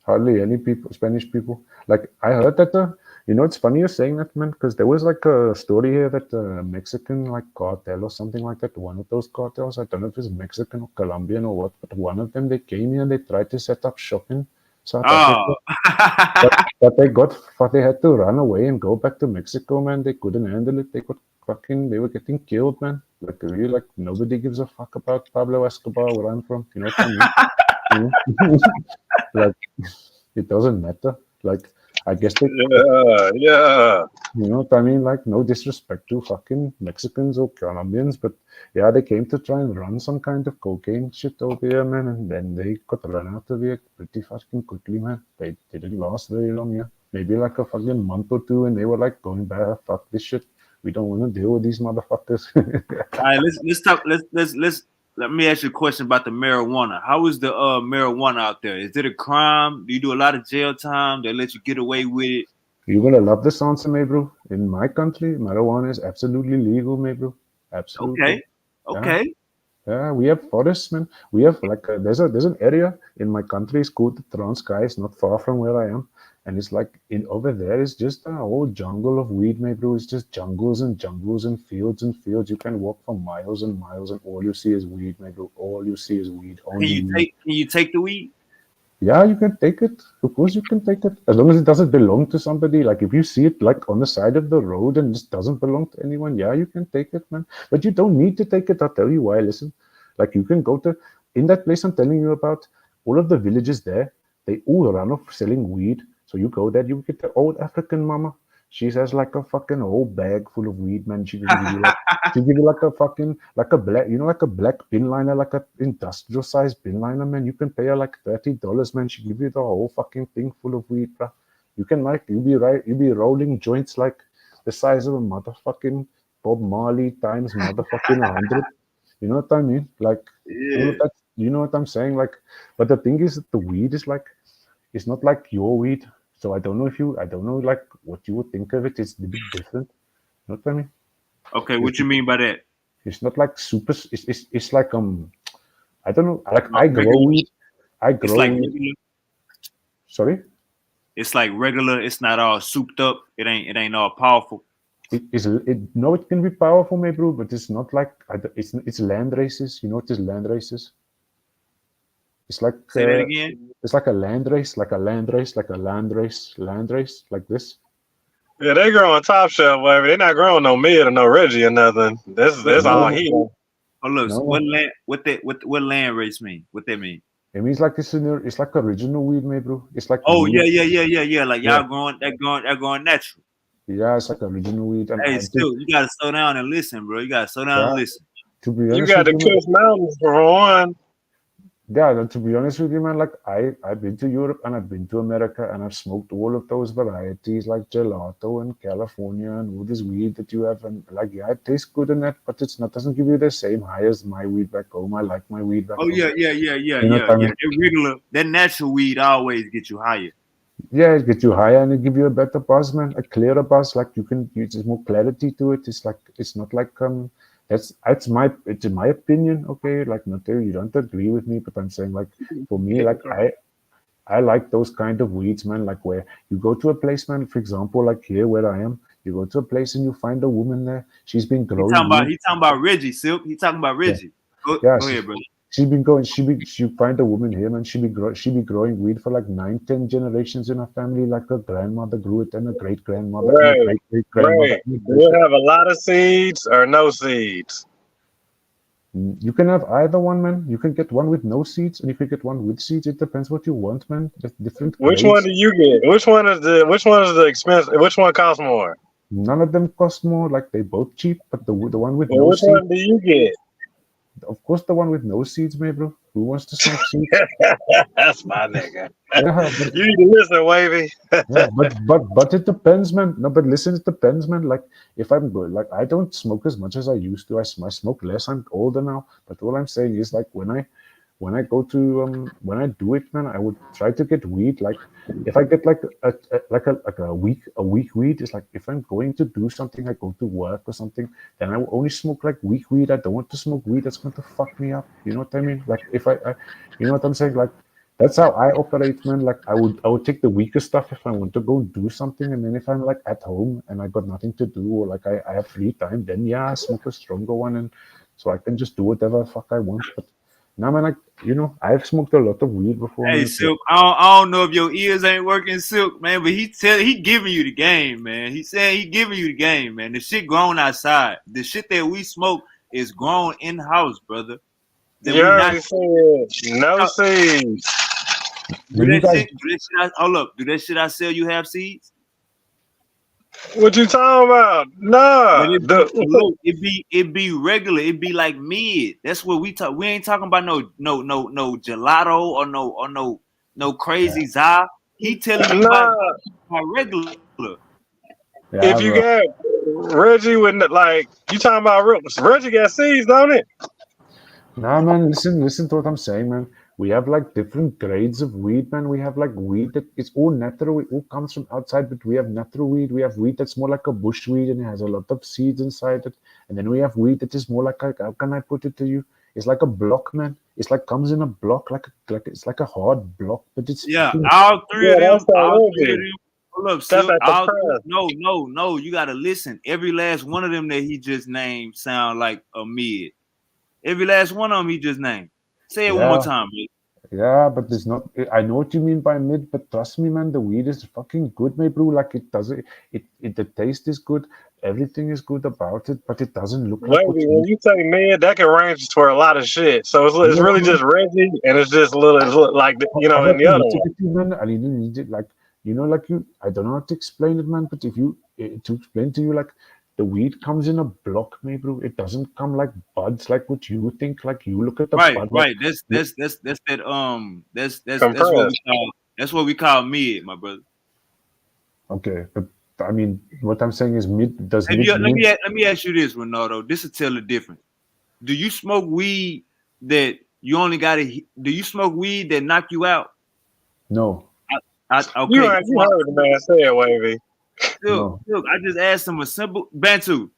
Hardly any people, Spanish people. Like I heard that you know, it's funny you're saying that, man, because there was like a story here that Mexican like cartel or something like that. One of those cartels, I don't know if it's Mexican or Colombian or what, but one of them they came here and they tried to set up shop in South Africa. But they had to run away and go back to Mexico, man. They couldn't handle it. They were getting killed, man. Like really, like nobody gives a fuck about Pablo Escobar, where I'm from. You know what I mean? You know? Like it doesn't matter. Like I guess they, Yeah. you know what I mean? Like no disrespect to fucking Mexicans or Colombians, but yeah, they came to try and run some kind of cocaine shit over here, man, and then they got run out of here pretty fucking quickly, man. They didn't last very long, yeah. Maybe like a fucking month or two, and they were like going back, fuck this shit. We don't want to deal with these motherfuckers. All right, let's talk. Let me ask you a question about the marijuana. How is the marijuana out there? Is it a crime? Do you do a lot of jail time? They let you get away with it? You're gonna love this answer, my bro. In my country, marijuana is absolutely legal, my bro. Absolutely. Okay. Yeah, we have forests, man. We have like there's an area in my country. It's called the Transkei. It's not far from where I am, and it's like over there is just a whole jungle of weed, my bro. It's just jungles and jungles and fields and fields. You can walk for miles and miles, and all you see is weed, my bro. All you see is weed. Only Can you take the weed? Yeah, you can take it. Of course, you can take it as long as it doesn't belong to somebody. Like if you see it like on the side of the road and it doesn't belong to anyone, yeah, you can take it, man. But you don't need to take it. I'll tell you why. Listen, like you can go to in that place I'm telling you about. All of the villages there, they all run off selling weed. So you go there, you get the old African mama. She has like a fucking whole bag full of weed, man. She can give you like she give you like a fucking like a black, you know, like a black bin liner, like a industrial size bin liner, man. You can pay her like $30, man. She give you the whole fucking thing full of weed, bro. You can like you be rolling joints like the size of a motherfucking Bob Marley times motherfucking 100. You know what I mean? Like all Yeah. of that. You know what I'm saying? Like, but the thing is that the weed is like it's not like your weed. So I don't know like what you would think of it. It's a bit different. You know what I mean? Okay, what you mean by that? It's not like super. It's like I don't know. Like Not I grow regular. weed. I It's grow like weed. regular. Sorry. It's like regular. It's not all souped up. It ain't all powerful. It is. It no. It can be powerful, maybe, bro, but it's not like it's land races. You know what is land races? It's like Say that again. it's like a land race, like a land race, like a land race, like this. Yeah, they growing top shelf, baby. They not growing no mid or no Reggie or nothing. But This all No, heat. oh look, no. what land race mean? What that mean? It means like it's like original weed, maybe, bro. It's like Oh weed. yeah. Like Yeah, y'all going natural. yeah. It's like original weed, and Hey, I did. still, you gotta slow down and listen, bro. You gotta slow down Yeah. and listen. To be You honest got with the you, man. Kush Mountains for one. Yeah, to be honest with you, man, like I've been to Europe and I've been to America and I've smoked all of those varieties like gelato and California and all this weed that you have, and like yeah, it tastes good in that, but it's not doesn't give you the same high as my weed back home. I like my weed back Oh home. You know what I mean? That regular, that natural weed always get you higher. Yeah, it gets you higher and it give you a better buzz, man, a clearer buzz. Like you can, there's more clarity to it. It's like it's not like it's in my opinion. Okay, like not there, you don't agree with me, but I'm saying like for me, like I like those kind of weeds, man. Like where you go to a place, man. For example, like here where I am, you go to a place and you find a woman there. She's been growing weed. He talking about Reggie, Silk. He talking about Yeah, Reggie. yeah. Go ahead, brother. She been going. She find a woman here, man. She be growing weed for like 9, 10 generations in her family. Like her grandmother grew it, and a great grandmother, and a Right, great great grandmother. right. You have a lot of seeds or no seeds. You can have either one, man. You can get one with no seeds, and you can get one with seeds. It depends what you want, man. There's different Which one grades. do you get? Which one is the expensive? Which one costs more? None of them cost more. Like they both cheap, but the one with Well, no which seeds. one do you get? Of course, the one with no seeds, man, bro. Who wants to smoke seeds? That's my nigga. Yeah, but You need to listen, Wavy. yeah, but it depends, man. No, but listen, it depends, man. Like if I'm good, like I don't smoke as much as I used to. I smoke less. I'm older now. But all I'm saying is like when I go to when I do it, man, I would try to get weed. Like if I get like a week weed, it's like if I'm going to do something, I go to work or something, then I will only smoke like weak weed. I don't want to smoke weed that's going to fuck me up. You know what I mean? Like if I you know what I'm saying? Like that's how I operate, man. Like I would take the weaker stuff if I want to go and do something, and then if I'm like at home and I got nothing to do or like I have free time, then yeah, I smoke a stronger one, and so I can just do whatever the fuck I want. But now, man, I've smoked a lot of weed before, Hey, man. So Silk. I don't know if your ears ain't working, Silk, man, but he giving you the game, man. He saying he giving you the game, man. The shit grown outside. The shit that we smoke is grown in house, brother. That You we not already said no seeds. do you that guys, shit. Hold up. Do that shit I sell you have seeds? What you talking about? But Nah. it be regular. It be like mid. That's what we talk. We ain't talking about no gelato or no crazy za. He telling you about Nah. regular. yeah, If you bro. got Reggie with like you talking about Reggie got seeds, don't it? Nah, man, listen to what I'm saying, man. We have like different grades of weed, man. We have like weed that it's all natural. It all comes from outside, but we have natural weed. We have weed that's more like a bush weed and it has a lot of seeds inside it. And then we have weed that is more like how can I put it to you? It's like a block, man. It's like comes in a block, like it's like a hard block, but it's Yeah, fucking all three Yeah, of them. that's that All three of Reggie. them. Hold up, That's Silk. at the press. No. You gotta listen. Every last one of them that he just named sound like a mid. Every last one of them he just named. Say it one more yeah. time, man. Yeah, but it's not. I know what you mean by mid, but trust me, man, the weed is fucking good, my bro. Like it doesn't. The taste is good. Everything is good about it, but it doesn't look like what Wavy, when you. you say mid, that can range for a lot of shit. So it's Yeah, really man. just Reggie, and it's just little like in the Other other one. man, I didn't need it. Like you know, like I don't know how to explain it, man. But if you to explain to you, like the weed comes in a block, maybe, bro. It doesn't come like buds, like what you think. Like you look at the Right, bud, like right. That's that Compressed. that's what we call mid, my brother. okay, but I mean, what I'm saying is mid. Does Let mid mean me ask you this, Ronaldo. This will tell the difference. Do you smoke weed that you only got to? Do you smoke weed that knock you out? no, You Okay, heard, you heard the man say it, Wavy. no? look. I just asked him a simple Bantu.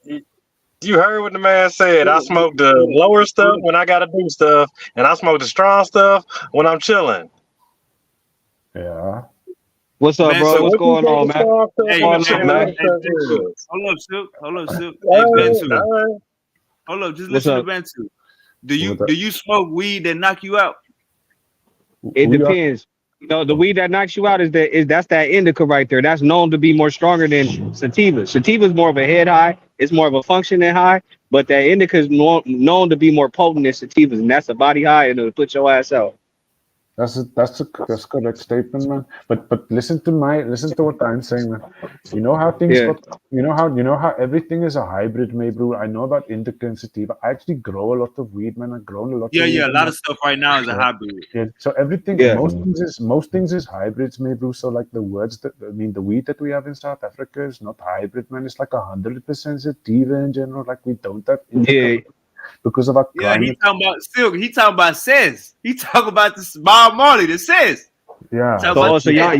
You heard what the man said. I smoke the lower stuff when I gotta do stuff, and I smoke the strong stuff when I'm chilling. Yeah, What's up, Man, bro? So so What's what you going think on, the man? strong stuff hey, and the Going hey, on, chilling man? other stuff Bantu. is? Hold up, Silk. Hey, All Bantu. right. Hold up, just What's listen to up? Bantu. what Do you smoke weed that knock you out? It who you are? depends. You know, the Okay, weed that knocks you out is that's that indica right there. That's known to be more stronger than sativa. Sativa is more of a head high. It's more of a functioning high, but that indica is known to be more potent than sativas, and that's a body high, and it'll put your ass out. that's correct statement, man. But listen to what I'm saying, man. You know how things Yeah. got. You know how everything is a hybrid, maybe, bro. I know about indica and sativa. I actually grow a lot of weed, man. I've grown a lot Yeah, of weed yeah. A in lot my. of stuff right now is a Yeah. hybrid. Yeah. So everything, Yeah. most things is hybrids, maybe, bro. So like the weed that we have in South Africa is not hybrid, man. It's like 100% sativa in general. Like we don't have indica Yeah. because of our Yeah, he climate. talking about Silk. He talking about says. He talking about the Bob Marley that says. Yeah, Talk about So the says.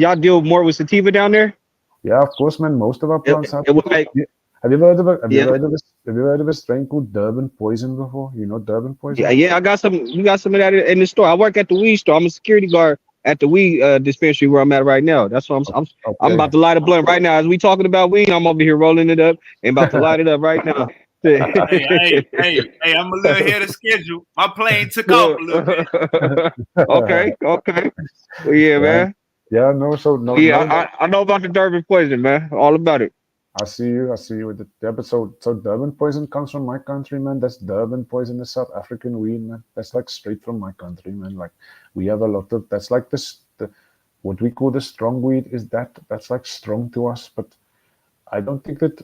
y'all deal more with sativa down there? yeah, of course, man. Most of our plants have. It was like Yeah. Have you ever heard of a, yeah. have you ever heard of a strain called Durban poison before? You know Durban Yeah, poison? yeah, I got some. You got some of that in the store. I work at the weed store. I'm a security guard at the weed dispensary where I'm at right now. That's what I'm Okay. about to light a blunt right now. As we talking about weed, I'm over here rolling it up and about to light it up right now. Hey, I'm a little ahead of schedule. My plane took off a little bit. Okay. Well, yeah, Yeah, man. yeah. No, so no, Yeah, no. I know about the Durban poison, man. All about it. I see you. I see you with it. Yeah, but so Durban poison comes from my country, man. That's Durban poison, the South African weed, man. That's like straight from my country, man. Like we have a lot of that's like this. What we call the strong weed is that's like strong to us, but I don't think that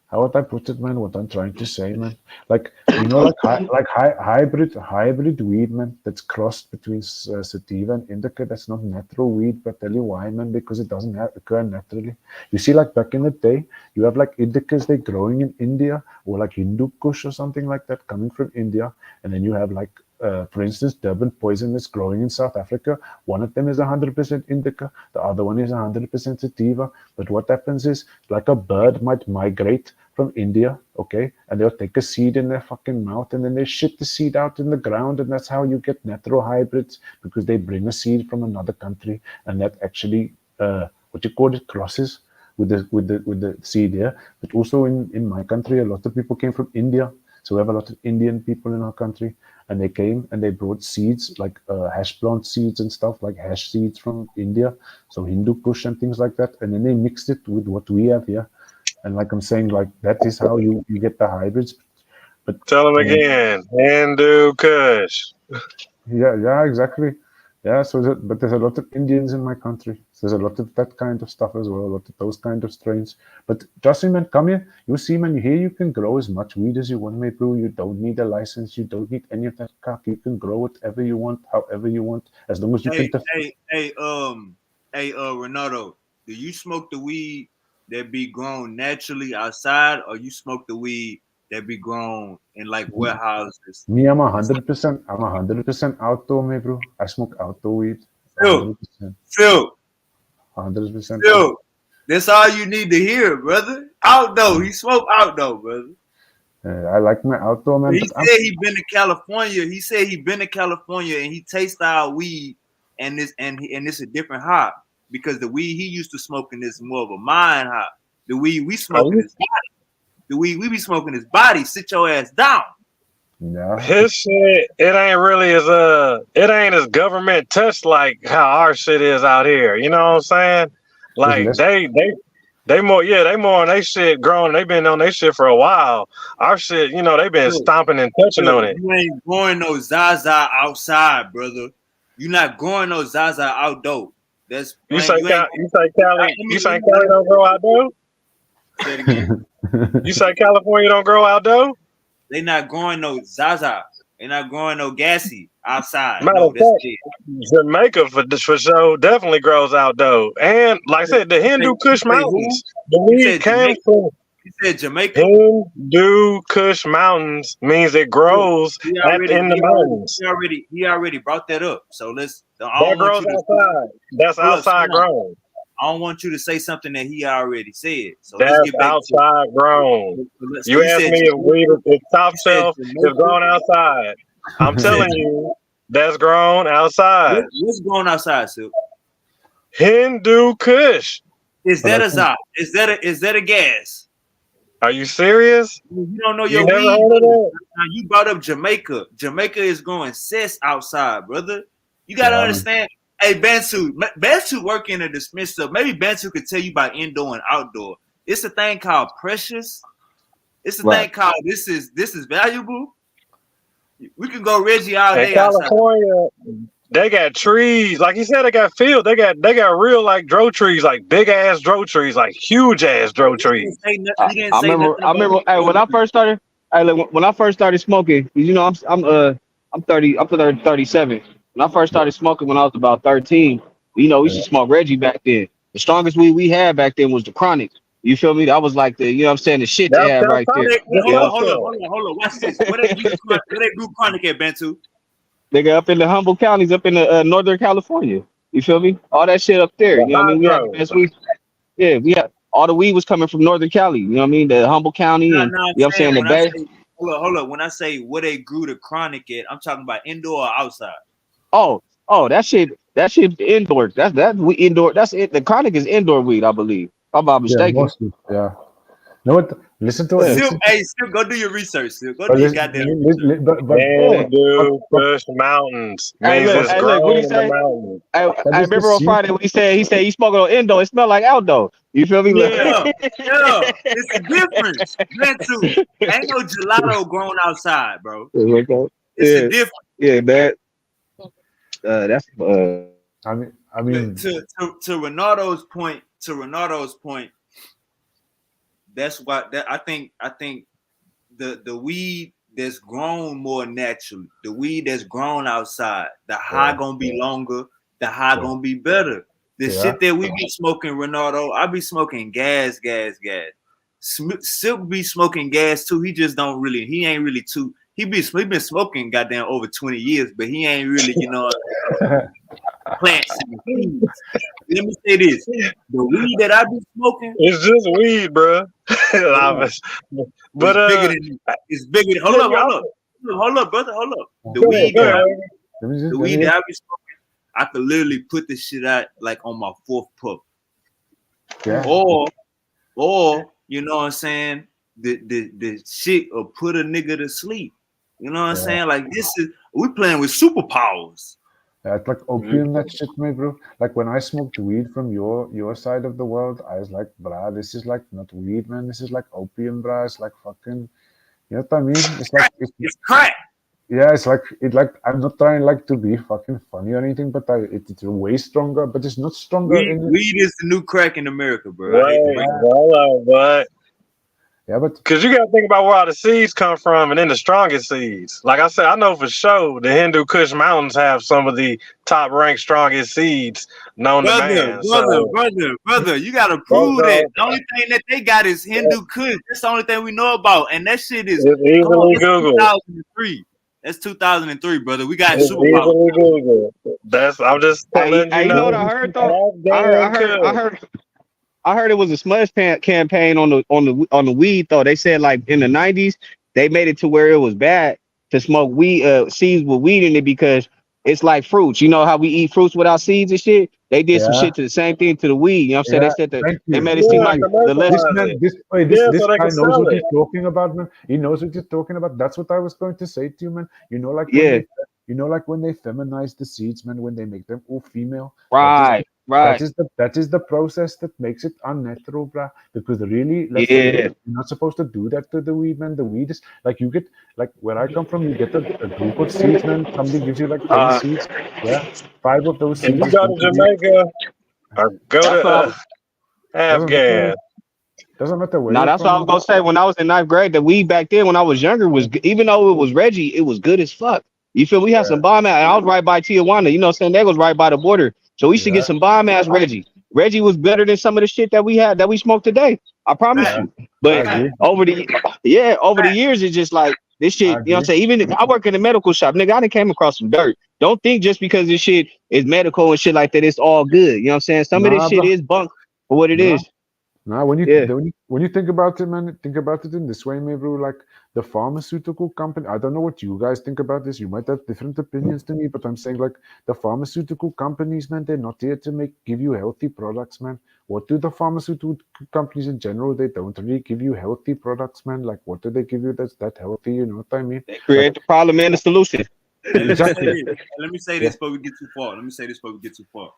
how would I put it, man? What I'm trying to say, man. Like hybrid weed, man. That's crossed between sativa and indica. That's not natural weed, but tell you why, man. Because it doesn't occur naturally. You see, like back in the day, you have like indicas they're growing in India or like Hindu Kush or something like that coming from India, and then you have like. For instance, Durban poison is growing in South Africa. One of them is 100% indica, the other one is 100% sativa. But what happens is, like a bird might migrate from India, okay, and they'll take a seed in their fucking mouth and then they shit the seed out in the ground, and that's how you get natural hybrids because they bring a seed from another country and that actually, what you call it, crosses with the seed here. But also in my country, a lot of people came from India. So we have a lot of Indian people in our country, and they came and they brought seeds like hash plant seeds and stuff like hash seeds from India, so Hindu Kush and things like that, and then they mixed it with what we have here. And like I'm saying, like that is how you get the hybrids. But Tell him um, again. Hindu Kush. yeah, exactly. Yeah, so but there's a lot of Indians in my country. So there's a lot of that kind of stuff as well, a lot of those kind of strains. But trust me, man, come here. You see, man, here you can grow as much weed as you want, mate, bro. You don't need a license. You don't need any of that crap. You can grow whatever you want, however you want, as long as you can. Renato, do you smoke the weed that be grown naturally outside, or you smoke the weed that be grown in like warehouses? Me, I'm 100% outdoor, me, bro. I smoke outdoor weed. Phil, 100%. Phil, 100%. Phil. That's all you need to hear, brother. Outdoor, he smoke outdoor, brother. I like my outdoor, man. He But said he been to California. He said he been to California and he tasted our weed, and this a different hop because the weed he used to smoking is more of a mind hop. The weed we smoking is body. The weed we be smoking is body. Sit your ass down. yeah, His shit, it ain't really it ain't as government touched like how our shit is out here. You know what I'm saying? there's Like less. they more, yeah, they more on they shit grown. They been on their shit for a while. Our shit, you know, they been Look, stomping and touching on it. you ain't growing no Zaza outside, brother. You not growing no Zaza outdoor. That's You plain. say You ain't. Cali? You say Cali don't grow outdoor? Say it again. You say California don't grow outdoor? They not growing no Zaza. They not growing no gassy outside. Matter No, of that's fact, it. Jamaica for sure definitely grows outdoor. And like I said, the Hindu You Kush say who? Mountains, the You weed said came Jamaica. from You said Jamaica. Hindu Kush Mountains means it Look, grows in the mountains. he already brought that up. So let's. I That don't want grows you to. outside. That's Hold up, slow outside down. grown. I don't want you to say something that he already said. So let's That's get back to. outside grown. So You you asked said me Jamaica. if top You said shelf is Jamaica. grown outside. I'm You said telling you, that's grown outside. what's going outside, Silk? Hindu Kush. Is But that I a think, Zop? Is that a gas? Are you serious? You don't know You your never weed. heard of that? Now you brought up Jamaica. Jamaica is growing cess outside, brother. You gotta yeah, understand. Hey, Bantu work in a dismissal. Maybe Bantu could tell you about indoor and outdoor. It's a thing called precious. It's a thing called this is valuable. We can go Reggie all In day outside. California, they got trees. Like you said, they got fields. They got real like dro trees, like big ass dro trees, like huge ass dro trees. He didn't say nothing I about remember. Hey, when I first started, when I first started smoking, you know, I'm 30, I'm 37. When I first started smoking, when I was about 13, you know, we used to smoke Reggie back then. The strongest weed we had back then was the Chronic. You feel me? That was like the, you know what I'm saying, the shit they had That's right top. there. That's You know, top shelf. Hold on. Watch this. Where they grew chronic at, Bantu? they got up in the humble counties, up in the Northern California. You feel me? All that shit up there. The You know what I mean? We had the hydro. best weed. Yeah, we had all the weed was coming from Northern Cali. You know what I mean? The humble county No, and no, I'm you know what I'm saying, saying the when I Bay. say hold up. When I say where they grew the chronic at, I'm talking about indoor or outside. Oh, that shit indoor. That's we indoor. That's it. The Chronic is indoor weed, I believe. If I'm not yeah, mistaken. mostly, yeah. No, what? Listen to it. Yeah, Listen to, Still go do your research. Still go but do your listen, goddamn research. yeah. Hindu Kush Mountains Hey, means look, it's hey, look. What grown he in the say? mountains. that I is the remember on seed. Friday when he said he smoking on indoor. It smelled like outdoor. You feel me? Look. Yeah. Yeah. It's a difference. Bantu. Ain't no gelato growing outside, bro. It's a Yeah, difference. yeah, man. That's I But mean, to Renato's point, that's why that I think the weed that's grown more naturally, the weed that's grown outside, the high yeah, gonna be longer, the high yeah, gonna be better. The yeah, shit that we be smoking, Renato, I be smoking gas. Silk be smoking gas too. He ain't really too. He been smoking goddamn over 20 years, but he ain't really, plants and seeds. Let me say this: the weed that I be smoking, It's just weed, bro. it's bigger But than it's bigger. Than, yeah, you also hold up, brother, hold up. The go ahead, weed go that I, ahead. the let me weed that just, I be smoking, I could literally put this shit out like on my fourth puff, yeah, or you know what I'm saying. The shit will put a nigga to sleep. You know what I'm yeah. saying? Like we playing with superpowers. Yeah, it's like opium, that shit, mate, bro. Like when I smoked weed from your side of the world, I was like, bruh, this is like not weed, man. This is like opium, bruh. It's like fucking, you know what I mean? It's like, It's crack. yeah, it's like I'm not trying like to be fucking funny or anything, but it's way stronger. But it's not stronger in, Weed is the new crack in America, bro. I hate to Right, break hold on, but yeah, but because you got to think about where all the seeds come from and then the strongest seeds. Like I said, I know for sure the Hindu Kush Mountains have some of the top ranked strongest seeds known to man. So brother, you gotta those prove that. are The only thing that they got is Hindu Kush. That's the only thing we know about. And that shit is it's come on, easily it's Google. 2003. That's 2003, brother. We got It's superpowers. easily Google. I'm just telling you you know what know. I heard though? Afghan Kush. I heard it was a smudge campaign on the weed though. They said like in the 90s they made it to where it was bad to smoke weed seeds with weed in it because it's like fruits. You know how we eat fruits without seeds and shit? They did some yeah, shit to the same thing to the weed. You know what I'm saying? They yeah. said that Thank they you, made it seem thank Yeah, like you. the less This commercialize man, it. this Yeah, so this they guy can knows sell what it. he's talking about, man. He knows what he's talking about. That's what I was going to say to you, man. yeah, Like when they feminize the seeds, man, when they make them all female. That is right, that right. is the process that makes it unnatural, bruh. Because really, let's not forget, Yeah. you're not supposed to do that to the weed, man. The weed is like you get like where I come from, you get a group of seeds, man. Somebody gives you like 10 Uh seeds. Yeah, 5 of those If seeds you is go going to to be Jamaica, Go That's what I to was. Doesn't matter. Afghan. Doesn't matter where Now you're that's what I from. was gonna say. When I was in ninth grade, the weed back then, when I was younger, was even though it was Reggie, it was good as fuck. You feel? We had some bomb ass. I was right by Tijuana. You know, San Diego's right by the border, so we should Yeah, get some bomb ass Reggie. Reggie was better than some of the shit that we had that we smoked today. I promise Fact, yeah, you. I But agree. over the years, it's just like this I shit. You know what I'm agree. saying? Even if I work in a medical shop, nigga, I done came across some dirt. Don't think just because this shit is medical and shit like that, it's all good. You know what I'm saying? Some of this Nah, shit bro. is bunk for what it Nah. is. Now, when you Yeah. when you think about it, man, think about it in this way, maybe bro. Like the pharmaceutical company. I don't know what you guys think about this. You might have different opinions to me, but I'm saying like the pharmaceutical companies, man, they're not here to give you healthy products, man. What do the pharmaceutical companies in general? They don't really give you healthy products, man. Like what do they give you that's that healthy? You know what I mean? They create Like the problem and the solution. Hey, let me say exactly. this. Let me say Yeah. this before we get too far. Let me say this before we get too far.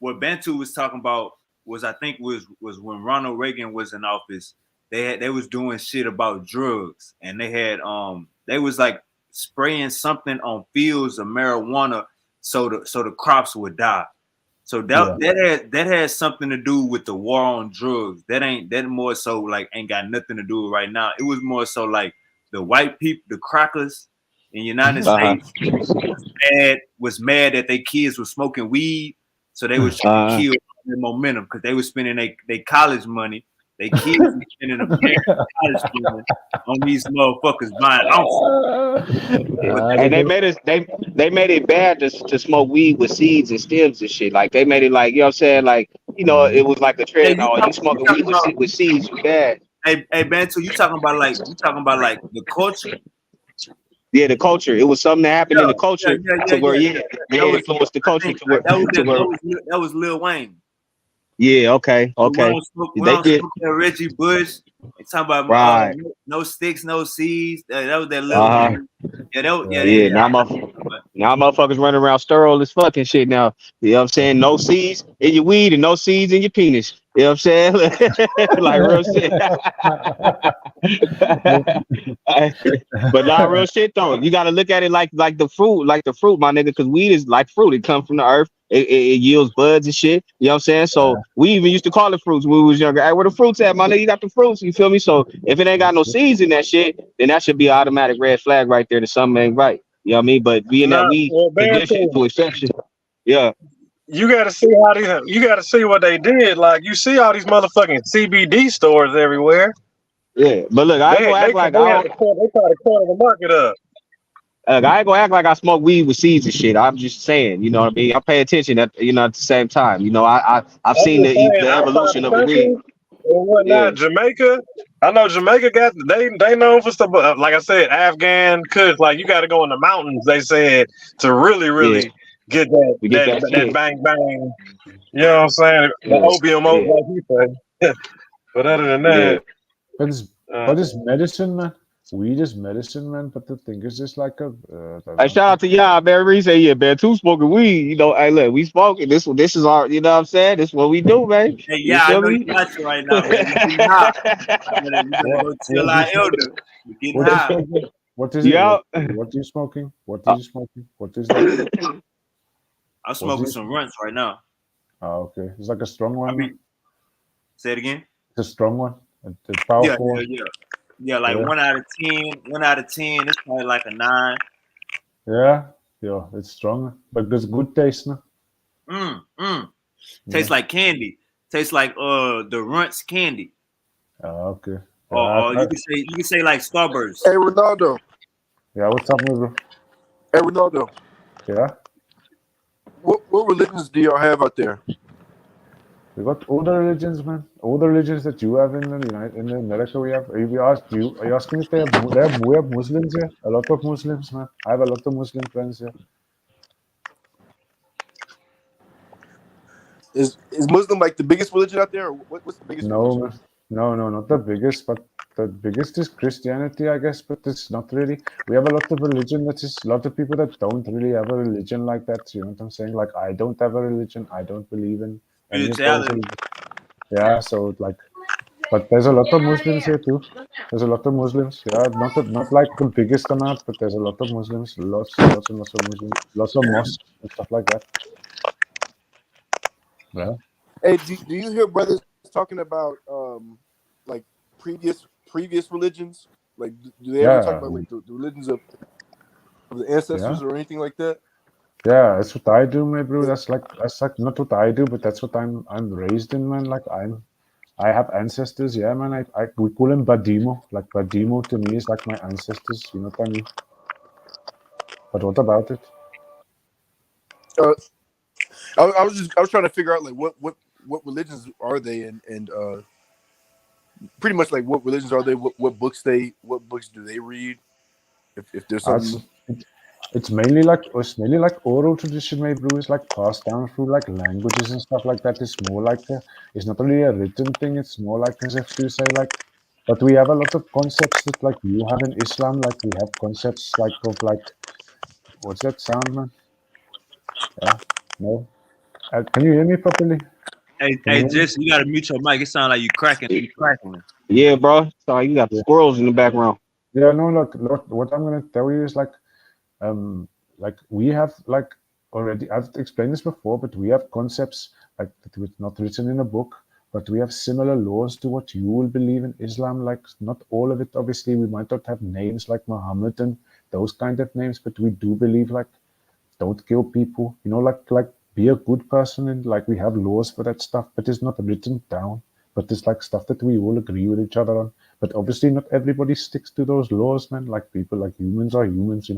What Bantu was talking about was, I think, was when Ronald Reagan was in office. They was doing shit about drugs, and they was like spraying something on fields of marijuana so the crops would die. So Yeah. that has something to do with the war on drugs. That more so like ain't got nothing to do with right now. It was more so like the white people, the crackers in the United Uh-huh. States was mad that their kids were smoking weed, so they was trying to Uh-huh. kill their momentum because they were spending their college money. They kids were spending a parent college money on these motherfuckers buying ounces. But And they made it bad to smoke weed with seeds and stems and shit. Like they made it like, you know what I'm saying? Like, you know, it was like a hey, trend. Oh, you you smoking talking weed about with seeds, you bad. hey Bantu, you talking about like the culture? Yeah, the culture. It was something that happened in Yeah, the culture to where yeah. That they was influenced the I culture think that was to where that was Lil Wayne. yeah, okay, We okay. don't smoke, we They don't did smoke that Reggie Bush. They talking about right. no sticks, no seeds. That was that Lil Uh-huh. Wayne. Yeah, that was, Yeah. Yeah, But now motherfuckers running around sterile as fucking shit now. You know what I'm saying? No seeds in your weed and no seeds in your penis. You know what I'm saying? Like real shit. But not real shit though. You gotta look at it like the fruit, my nigga, because weed is like fruit. It comes from the earth. It yields buds and shit. You know what I'm saying? So we even used to call it fruits when we was younger. Hey, where the fruits at, my nigga? You got the fruits. You feel me? So if it ain't got no seeds in that shit, then that should be an automatic red flag right there that something ain't right. You know what I mean? But being that Nah, we well, conditioned Bantu, to exception, yeah, you got to see you got to see what they did. Like you see all these motherfucking CBD stores everywhere. yeah. But look, I ain't gonna act like I don't. They try to corner the market up. I ain't gonna act like I smoke weed with seeds and shit. I'm just saying, you know what I mean. I pay attention at at the same time. You know, I've I'm seen just saying, the outside evolution the of the weed. country and Yeah, whatnot, Jamaica. I know Jamaica got they known for stuff, but like I said, Afghan Kush. Like you got to go in the mountains. They said to really, yeah. really get that We get that that that shit. bang bang. You know what I'm saying? The Yeah, opium, yeah, like you say. But other than yeah. that, But it's uh, but it's medicine, man. Weed is medicine, man. But the thing is just like I don't Hey, know. shout out to y'all, man. Reese say, yeah, man, two smoking weed. You know, hey, look, we smoking. This is our, you know what I'm saying? This is what we do, man. hey, You yeah, I feel know you me? got you right now, man. We getting hot. You better What go what tell do you our smoke? elder. We getting What you hot. smoking? What is it? Yeah. What are you smoking? What Uh, is you smoking? What is that? I'm What smoking is some runts right now. okay. It's like a strong I one, man. mean, say it again. It's a strong one. A Yeah, powerful yeah, one. yeah. Yeah, like Yeah. 1 out of 10. 1 out of 10. It's probably like a 9. Yeah. Yeah. It's strong, but it's good taste, no? Mm. Yeah. Tastes like candy. Tastes like the runts candy. Okay. Or you can say like Starburst. Hey Ronaldo. Yeah. What's up, my bro? Hey Ronaldo. Yeah. What religions do y'all have out there? We got all the religions, man. All the religions that you have in in America. We have. We asked you. Are you asking if we have Muslims here? A lot of Muslims, man. I have a lot of Muslim friends here. Is Muslim like the biggest religion out there? Or what's the biggest No, religion? man. No, not the biggest, but the biggest is Christianity, I guess. But it's not really. We have a lot of religion. That is a lot of people that don't really have a religion like that. You know what I'm saying? Like I don't have a religion. I don't believe in any of those. Spirituality. Yeah. So like. But there's a lot of Muslims here too. There's a lot of Muslims. Yeah, not like the biggest amount, but there's a lot of Muslims. Lots and lots of Muslims. Lots of mosques and stuff like that. Yeah, Hey, do you hear brothers talking about like previous religions? Like, do they ever talk yeah, about like the religions of the yeah, ancestors or anything like that? yeah. That's what I do, my bro. Like, That's like not what I do, but that's what I'm raised in, man. I have ancestors, yeah, man. I we call them Badimo. Like Badimo to me is like my ancestors. You know what I mean? But what about it? uh, I was trying to figure out like what religions are they, and pretty much like what religions are they? What books do they read? If there's Uh, it's something. it, it's mainly like oral tradition, my bro. Is like passed down through like languages and stuff like that. It's more like it's not really a written thing. It's more like as if to say like, but we have a lot of concepts that like you have in Islam. Like we have concepts like of like what's that sound, man? Yeah, no. Can you hear me properly? Can you Hey, hear me? Jesse, you gotta mute your mic. It sounds like you cracking. You cracking. Yeah, bro. So you got the Yeah. squirrels in the background. Yeah. No. Look. What I'm gonna tell you is like we have like already I've explained this before, but we have concepts like that were not written in a book, but we have similar laws to what you will believe in Islam. Like not all of it, obviously, we might not have names like Muhammad and those kind of names, but we do believe like don't kill people, like be a good person, and like we have laws for that stuff, but it's not written down. But it's like stuff that we all agree with each other on. But obviously, not everybody sticks to those laws, man. Like people, like humans are humans.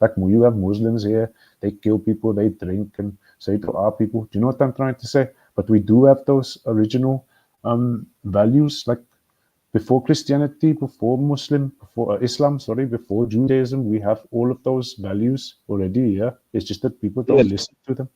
Like you have Muslims here, they kill people, they drink, and say to our people. Do you know what I'm trying to say? But we do have those original values, like before Christianity, before Muslim, before Islam, sorry, before Judaism, we have all of those values already. Yeah, it's just that people Yeah, don't listen to them.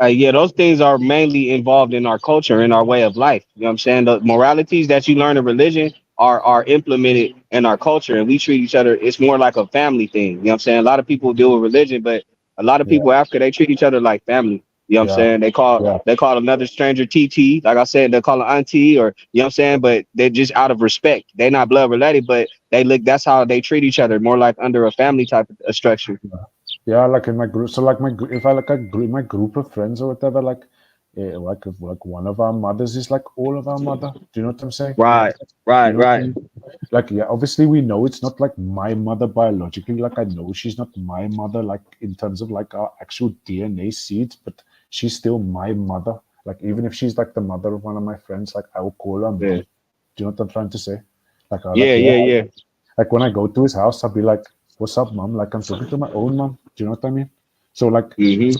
yeah, those things are mainly involved in our culture and our way of life. You know what I'm saying? The moralities that you learn in religion are implemented in our culture, and we treat each other. It's more like a family thing. You know what I'm saying? A lot of people deal with religion, but a lot of Yeah, people after they treat each other like family. You know what I'm yeah, saying? yeah, They call another stranger TT. Like I said, they call her auntie, or you know what I'm saying? But they're just out of respect. They're not blood related, but they look. That's how they treat each other, more like under a family type of structure. yeah. Yeah, like in my group. So like if I like a group, my group of friends or whatever, like if like one of our mothers is like all of our mother. Do you know what I'm saying? Right, You right, know what I right. mean? Like, yeah, obviously we know it's not like my mother biologically. Like, I know she's not my mother, like in terms of like our actual DNA seeds, but she's still my mother. Like, even if she's like the mother of one of my friends, like I will call her Yeah, mom. Do you know what I'm trying to say? Like, yeah, yeah, yeah, yeah. like when I go to his house, I'll be like, "What's up, mom?" Like I'm talking to my own mom. Do you know what I mean? So like, Hmm.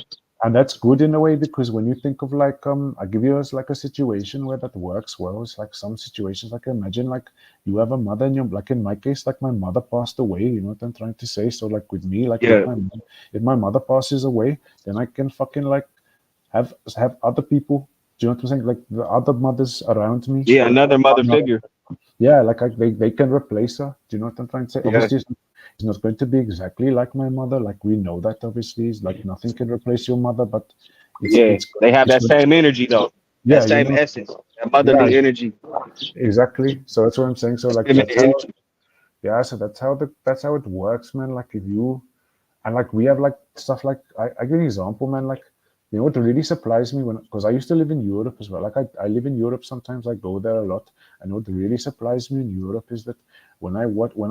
and that's good in a way because when you think of like I give you as like a situation where that works well. It's like some situations like imagine like you have a mother and you like in my case like my mother passed away. You know what I'm trying to say? So like with me like Yeah, if my mother passes away, then I can fucking like have other people. Do you know what I'm saying? Like the other mothers around me yeah. or Another mother whatnot. figure. Yeah, like they can replace her. Do you know what I'm trying to say? Yeah, Obviously, it's not going to be exactly like my mother. Like we know that obviously, it's like nothing can replace your mother, but it's yeah. it's They have it's that going. same energy though. That Yeah, same essence. That yeah, motherly energy. exactly. So that's what I'm saying. So like Feminine that's how, energy. yeah. So that's how it works, man. Like if you and like we have like stuff like I give you an example, man. Like you know what really surprised me when because I used to live in Europe as well. Like I live in Europe sometimes. I go there a lot. And what really surprised me in Europe is that when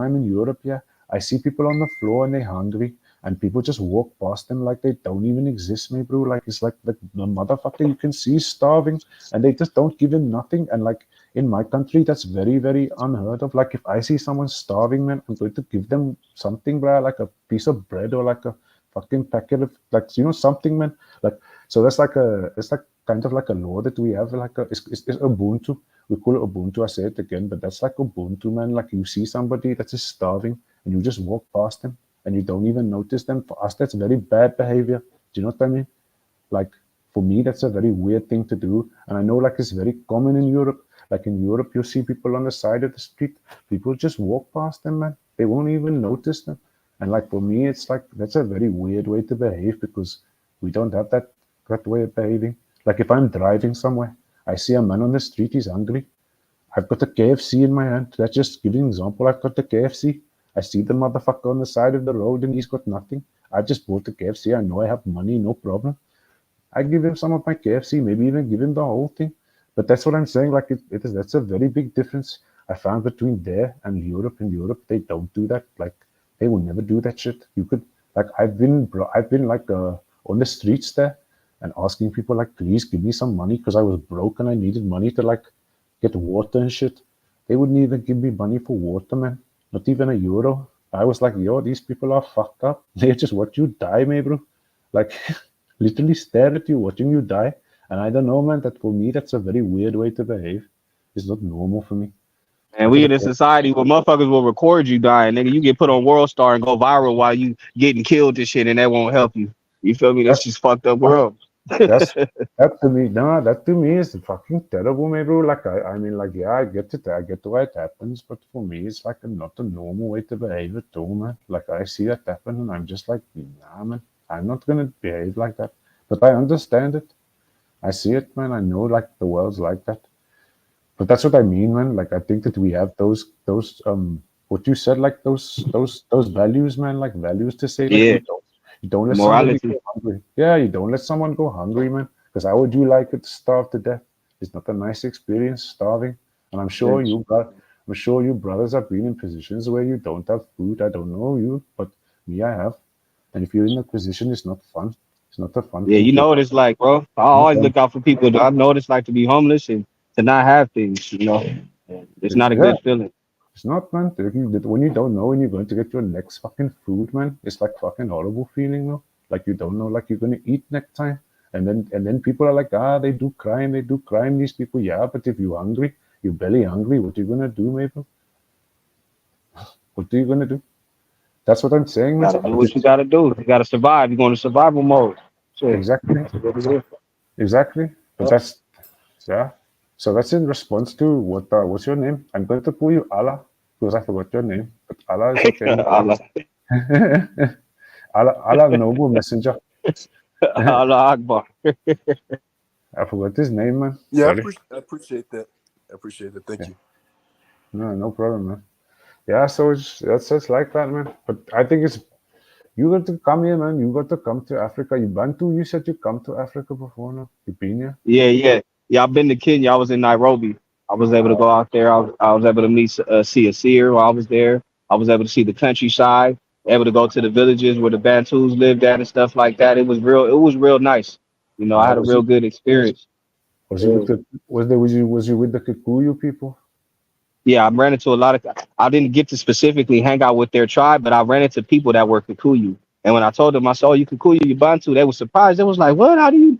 I'm in Europe, yeah, I see people on the floor and they're hungry, and people just walk past them like they don't even exist, me bro. Like it's like the motherfucker you can see starving, and they just don't give him nothing. And like in my country, that's very, very unheard of. Like if I see someone starving, man, I'm going to give them something, bro, like a piece of bread or like a fucking packet of like something, man. Like so that's like it's like kind of like a law that we have, like it's Ubuntu. We call it Ubuntu. I say it again, but that's like Ubuntu, man. Like you see somebody that's just starving, and you just walk past them, and you don't even notice them. For us, that's very bad behavior. Do you know what I mean? Like for me, that's a very weird thing to do, and I know like it's very common in Europe. Like in Europe, you see people on the side of the street. People just walk past them, man. They won't even notice them. And like for me, it's like that's a very weird way to behave because we don't have that way of behaving. Like if I'm driving somewhere, I see a man on the street, he's hungry. I've got a KFC in my hand. That's just giving an example. I've got the KFC. I see the motherfucker on the side of the road and he's got nothing. I just bought the KFC. I know I have money, no problem. I give him some of my KFC, maybe even give him the whole thing. But that's what I'm saying. Like that's a very big difference I found between there and Europe. In Europe, they don't do that. Like they will never do that shit. You could like I've been like on the streets there and asking people like, please give me some money because I was broke and I needed money to like get water and shit. They wouldn't even give me money for water, man. Not even a euro. I was like, yo, these people are fucked up. They just watch you die, man, bro. Like literally stare at you, watching you die. And I don't know, man, that for me, that's a very weird way to behave. It's not normal for me. And That's we what in a society where motherfuckers will record you dying, nigga. You get put on World Star and go viral while you getting killed and shit, and that won't help you. You feel me? That's that's just fucked up world. that's that to me. No, that to me is fucking terrible, man, bro. Like I mean, like yeah, I get it. I get why it happens, but for me, it's like not a normal way to behave at all, man. Like I see that happen, and I'm just like, nah, man. I'm not gonna behave like that. But I understand it. I see it, man. I know like the world's like that. But that's what I mean, man. Like I think that we have those what you said, like those values, man, like values to say like Yeah, you don't let somebody morality. go hungry. Yeah, you don't let someone go hungry, man. Because how would you like it to starve to death? It's not a nice experience starving. And I'm sure you brothers have been in positions where you don't have food. I don't know you, but me I have. And if you're in that position, it's not fun. It's not a fun Yeah, thing you to know what it's like, bro. I not always fun. look out for people. I know what it's like to be homeless and to not have things. You know, it's not a Yeah, good feeling. it's not, man. When you don't know when you're going to get your next fucking food, man, it's like fucking horrible feeling, no? Like you don't know, like you're gonna eat next time, and then people are like, they do crime. These people, yeah, but if you're hungry, you're belly hungry. What are you gonna do, maybe? What are you gonna do? That's what I'm saying, You man. gotta do But what you it's gotta do. You gotta survive. You're going to survival mode. Shit. exactly, That's what it is. exactly. But Yep. that's yeah. So that's in response to what's your name? I'm going to call you Allah because I forgot your name, but Allah is okay. Allah, Allah, noble messenger. Allah Akbar. I forgot his name, man. Yeah, Sorry. I appreciate that. I appreciate that. Thank Yeah. you. No, no problem, man. Yeah, so it's like that, man. But I think it's you got to come here, man. You got to come to Africa. You Bantu, you said you come to Africa before, no? You been here? Yeah. I've been to Kenya. I was in Nairobi. I was able to Oh, go out there. I was able to see a seer while I was there. I was able to see the countryside. Able to go to the villages where the Bantus lived at and stuff like that. It was real. It was real nice. You know, I yeah. had a real good experience. Was you Yeah. with the was you with the Kikuyu people? Yeah, I ran into a lot of. I didn't get to specifically hang out with their tribe, but I ran into people that were Kikuyu. And when I told them, I said, "Oh, you Kikuyu, you Bantu," they were surprised. They was like, "What? How do you?"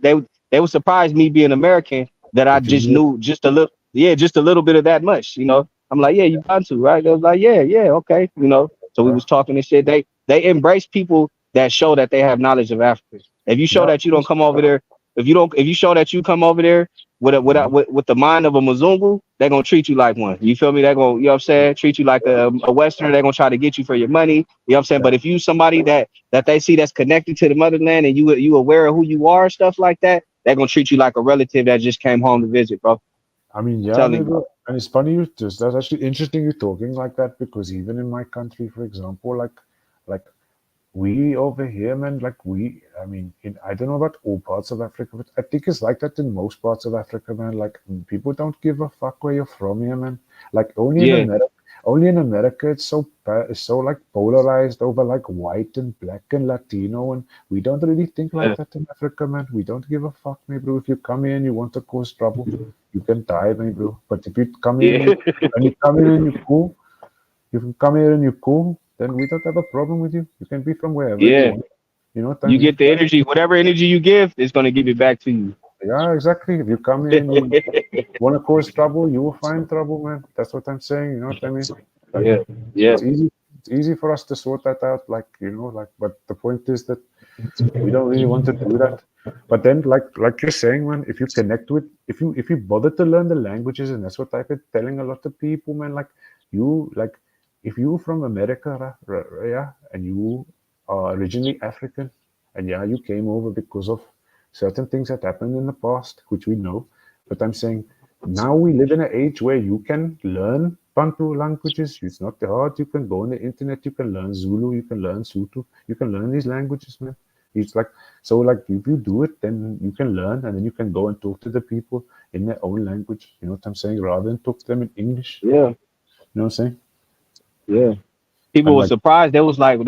They were surprised me being American that I That you just knew? knew just a little. Yeah, just a little bit of that much. You know, I'm like, "Yeah, you Bantu, right?" They was like, "Yeah, okay." You know, so we Yeah, was talking and shit. They embrace people that show that they have knowledge of Africa. If you show yeah, of that you don't course. come over there, if you show that you come over there Mhm. with the mind of a Mzungu, they're gonna treat you like one. You feel me? They're gonna, you know what I'm saying, treat you like a Westerner. They're gonna try to get you for your money. You know what I'm saying? Yeah. But if you somebody that they see that's connected to the motherland and you aware of who you are, stuff like that, they're gonna treat you like a relative that just came home to visit, bro. I'm I mean, yeah, telling maybe. you. And it's funny you just that's actually interesting you talking like that because even in my country, for example, like we over here, man, I mean, I don't know about all parts of Africa, but I think it's like that in most parts of Africa, man. Like, people don't give a fuck where you're from here, man. Like, Yeah, only in America, it's so like polarized over like white and black and Latino, and we don't really think like yeah, that in Africa, man. We don't give a fuck, me, bro. If you come here and you want to cause trouble, you can die, me, bro. But if you come here yeah, and you come here and you cool, you can come here and you're cool, then we don't have a problem with you. You can be from wherever you yeah. want. You know what I You mean? get the energy, whatever energy you give, it's gonna give it back to you. Yeah, exactly. If you come here and you want to cause trouble, you will find trouble, man. That's what I'm saying. You know what I mean? Like Yeah, yeah, it's easy. It's easy for us to sort that out. Like like. But the point is that we don't really want to do that. But then, like you're saying, man, if you connect with, if you bother to learn the languages, and that's what I've been telling a lot of people, man. Like if you from America, yeah, and you are originally African, and yeah, you came over because of certain things that happened in the past, which we know. But I'm saying now we live in an age where you can learn Bantu languages. It's not hard. You can go on the internet. You can learn Zulu. You can learn Sutu. You can learn these languages, man. It's like, so like if you do it, then you can learn, and then you can go and talk to the people in their own language. You know what I'm saying? Rather than talk to them in English. Yeah, You know what I'm saying? yeah. People And were like, surprised. They was like,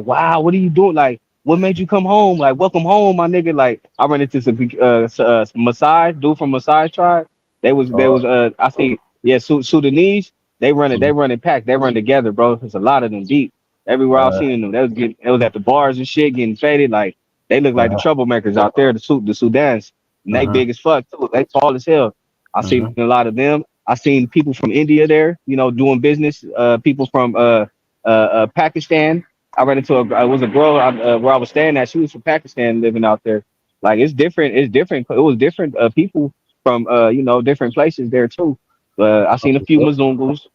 wow, what are you doing? Like, what made you come home? Like, welcome home, my nigga. Like, I ran into some Maasai dude from Maasai tribe. They was oh, I see, yeah, Sudanese. They run it. They mm, run it packed. They run together, bro. There's a lot of them deep. Everywhere I was uh, seeing them, they was at the bars and shit, getting faded. Like, they look like the uh, troublemakers out there. The Sudans, and they uh-huh, big as fuck too. They tall as hell. I seen uh-huh, a lot of them. I seen people from India there, doing business. People from Pakistan. I ran into it was a girl where I was staying at. She was from Pakistan, living out there. Like it's different. It's different. It was different people from different places there too. I seen a few Mzungus,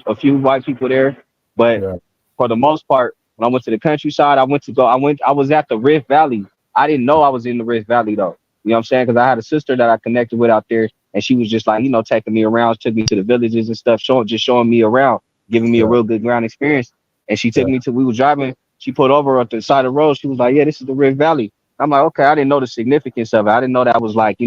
a few white people there, but yeah, for the most part, when I went to the countryside, I was at the Rift Valley. I didn't know I was in the Rift Valley though. You know what I'm saying? Because I had a sister that I connected with out there, and she was just like, taking me around, took me to the villages and stuff, showing me around, giving me a yeah, real good ground experience. And she took yeah, me we were driving, she pulled over at the side of the road. She was like, yeah, this is the Rift Valley. I'm like, okay, I didn't know the significance of it. I didn't know that was like,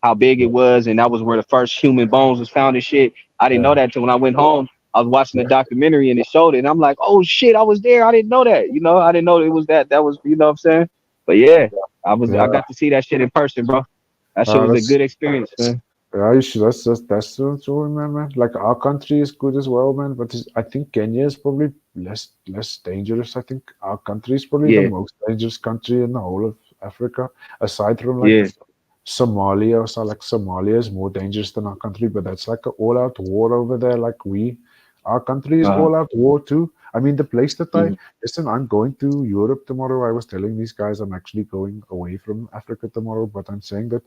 how big it was, and that was where the first human bones was found and shit. I didn't know yeah, that until when I went home. I was watching the yeah, documentary and it showed it, and I'm like, oh shit, I was there. I didn't know that. I didn't know it was that. That was, what I'm saying. But yeah, I yeah. got to see that shit in person, bro. That shit was a That's good experience, man. yeah, that's true, man. Like our country is good as well, man. But I think Kenya is probably less dangerous. I think our country is probably the Yeah, most dangerous country in the whole of Africa, aside from like yeah, Somalia. So like Somalia is more dangerous than our country, but that's like an all-out war over there. Our country is uh, all-out war too. I mean, the place that mhm. listen, I'm going to Europe tomorrow. I was telling these guys I'm actually going away from Africa tomorrow, but I'm saying that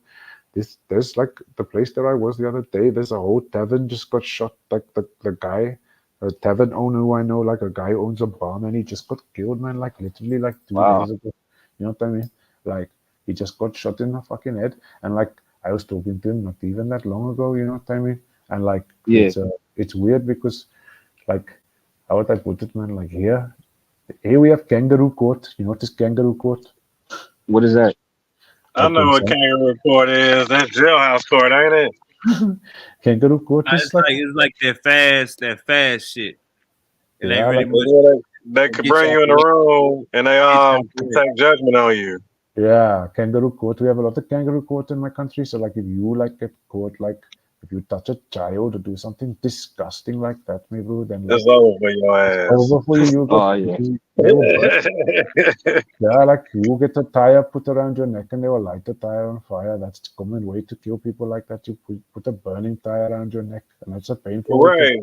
there's like the place that I was the other day. There's a whole tavern just got shot. Like the guy, a tavern owner who I know, like a guy who owns a bar, man. He just got killed, man. Like literally, like 2 days Wow, ago. You know what I mean? Like he just got shot in the fucking head. And like I was talking to him not even that long ago. You know what I mean? And like yeah. it's weird because like how would I put it, man? Like here we have kangaroo court. You know what is kangaroo court? What is that? I Like know in what some kangaroo court is. That's jailhouse court, ain't it? kangaroo court Nah, is like it's like that fast shit. It ain't yeah, really like It's much. where they They could get you bring out you in the a way. room and they Get you out the can way. take judgment on you. yeah, kangaroo court. We have a lot of kangaroo court in my country. So like if you like get caught like if you touch a child or do something disgusting like that, maybe then It's like over for your it's ass. over for you. You got Oh yeah, they will burn. Yeah, like you get a tire put around your neck and they will light the tire on fire. That's the common way to kill people like that. You put a burning tire around your neck, and that's a painful way to. Right,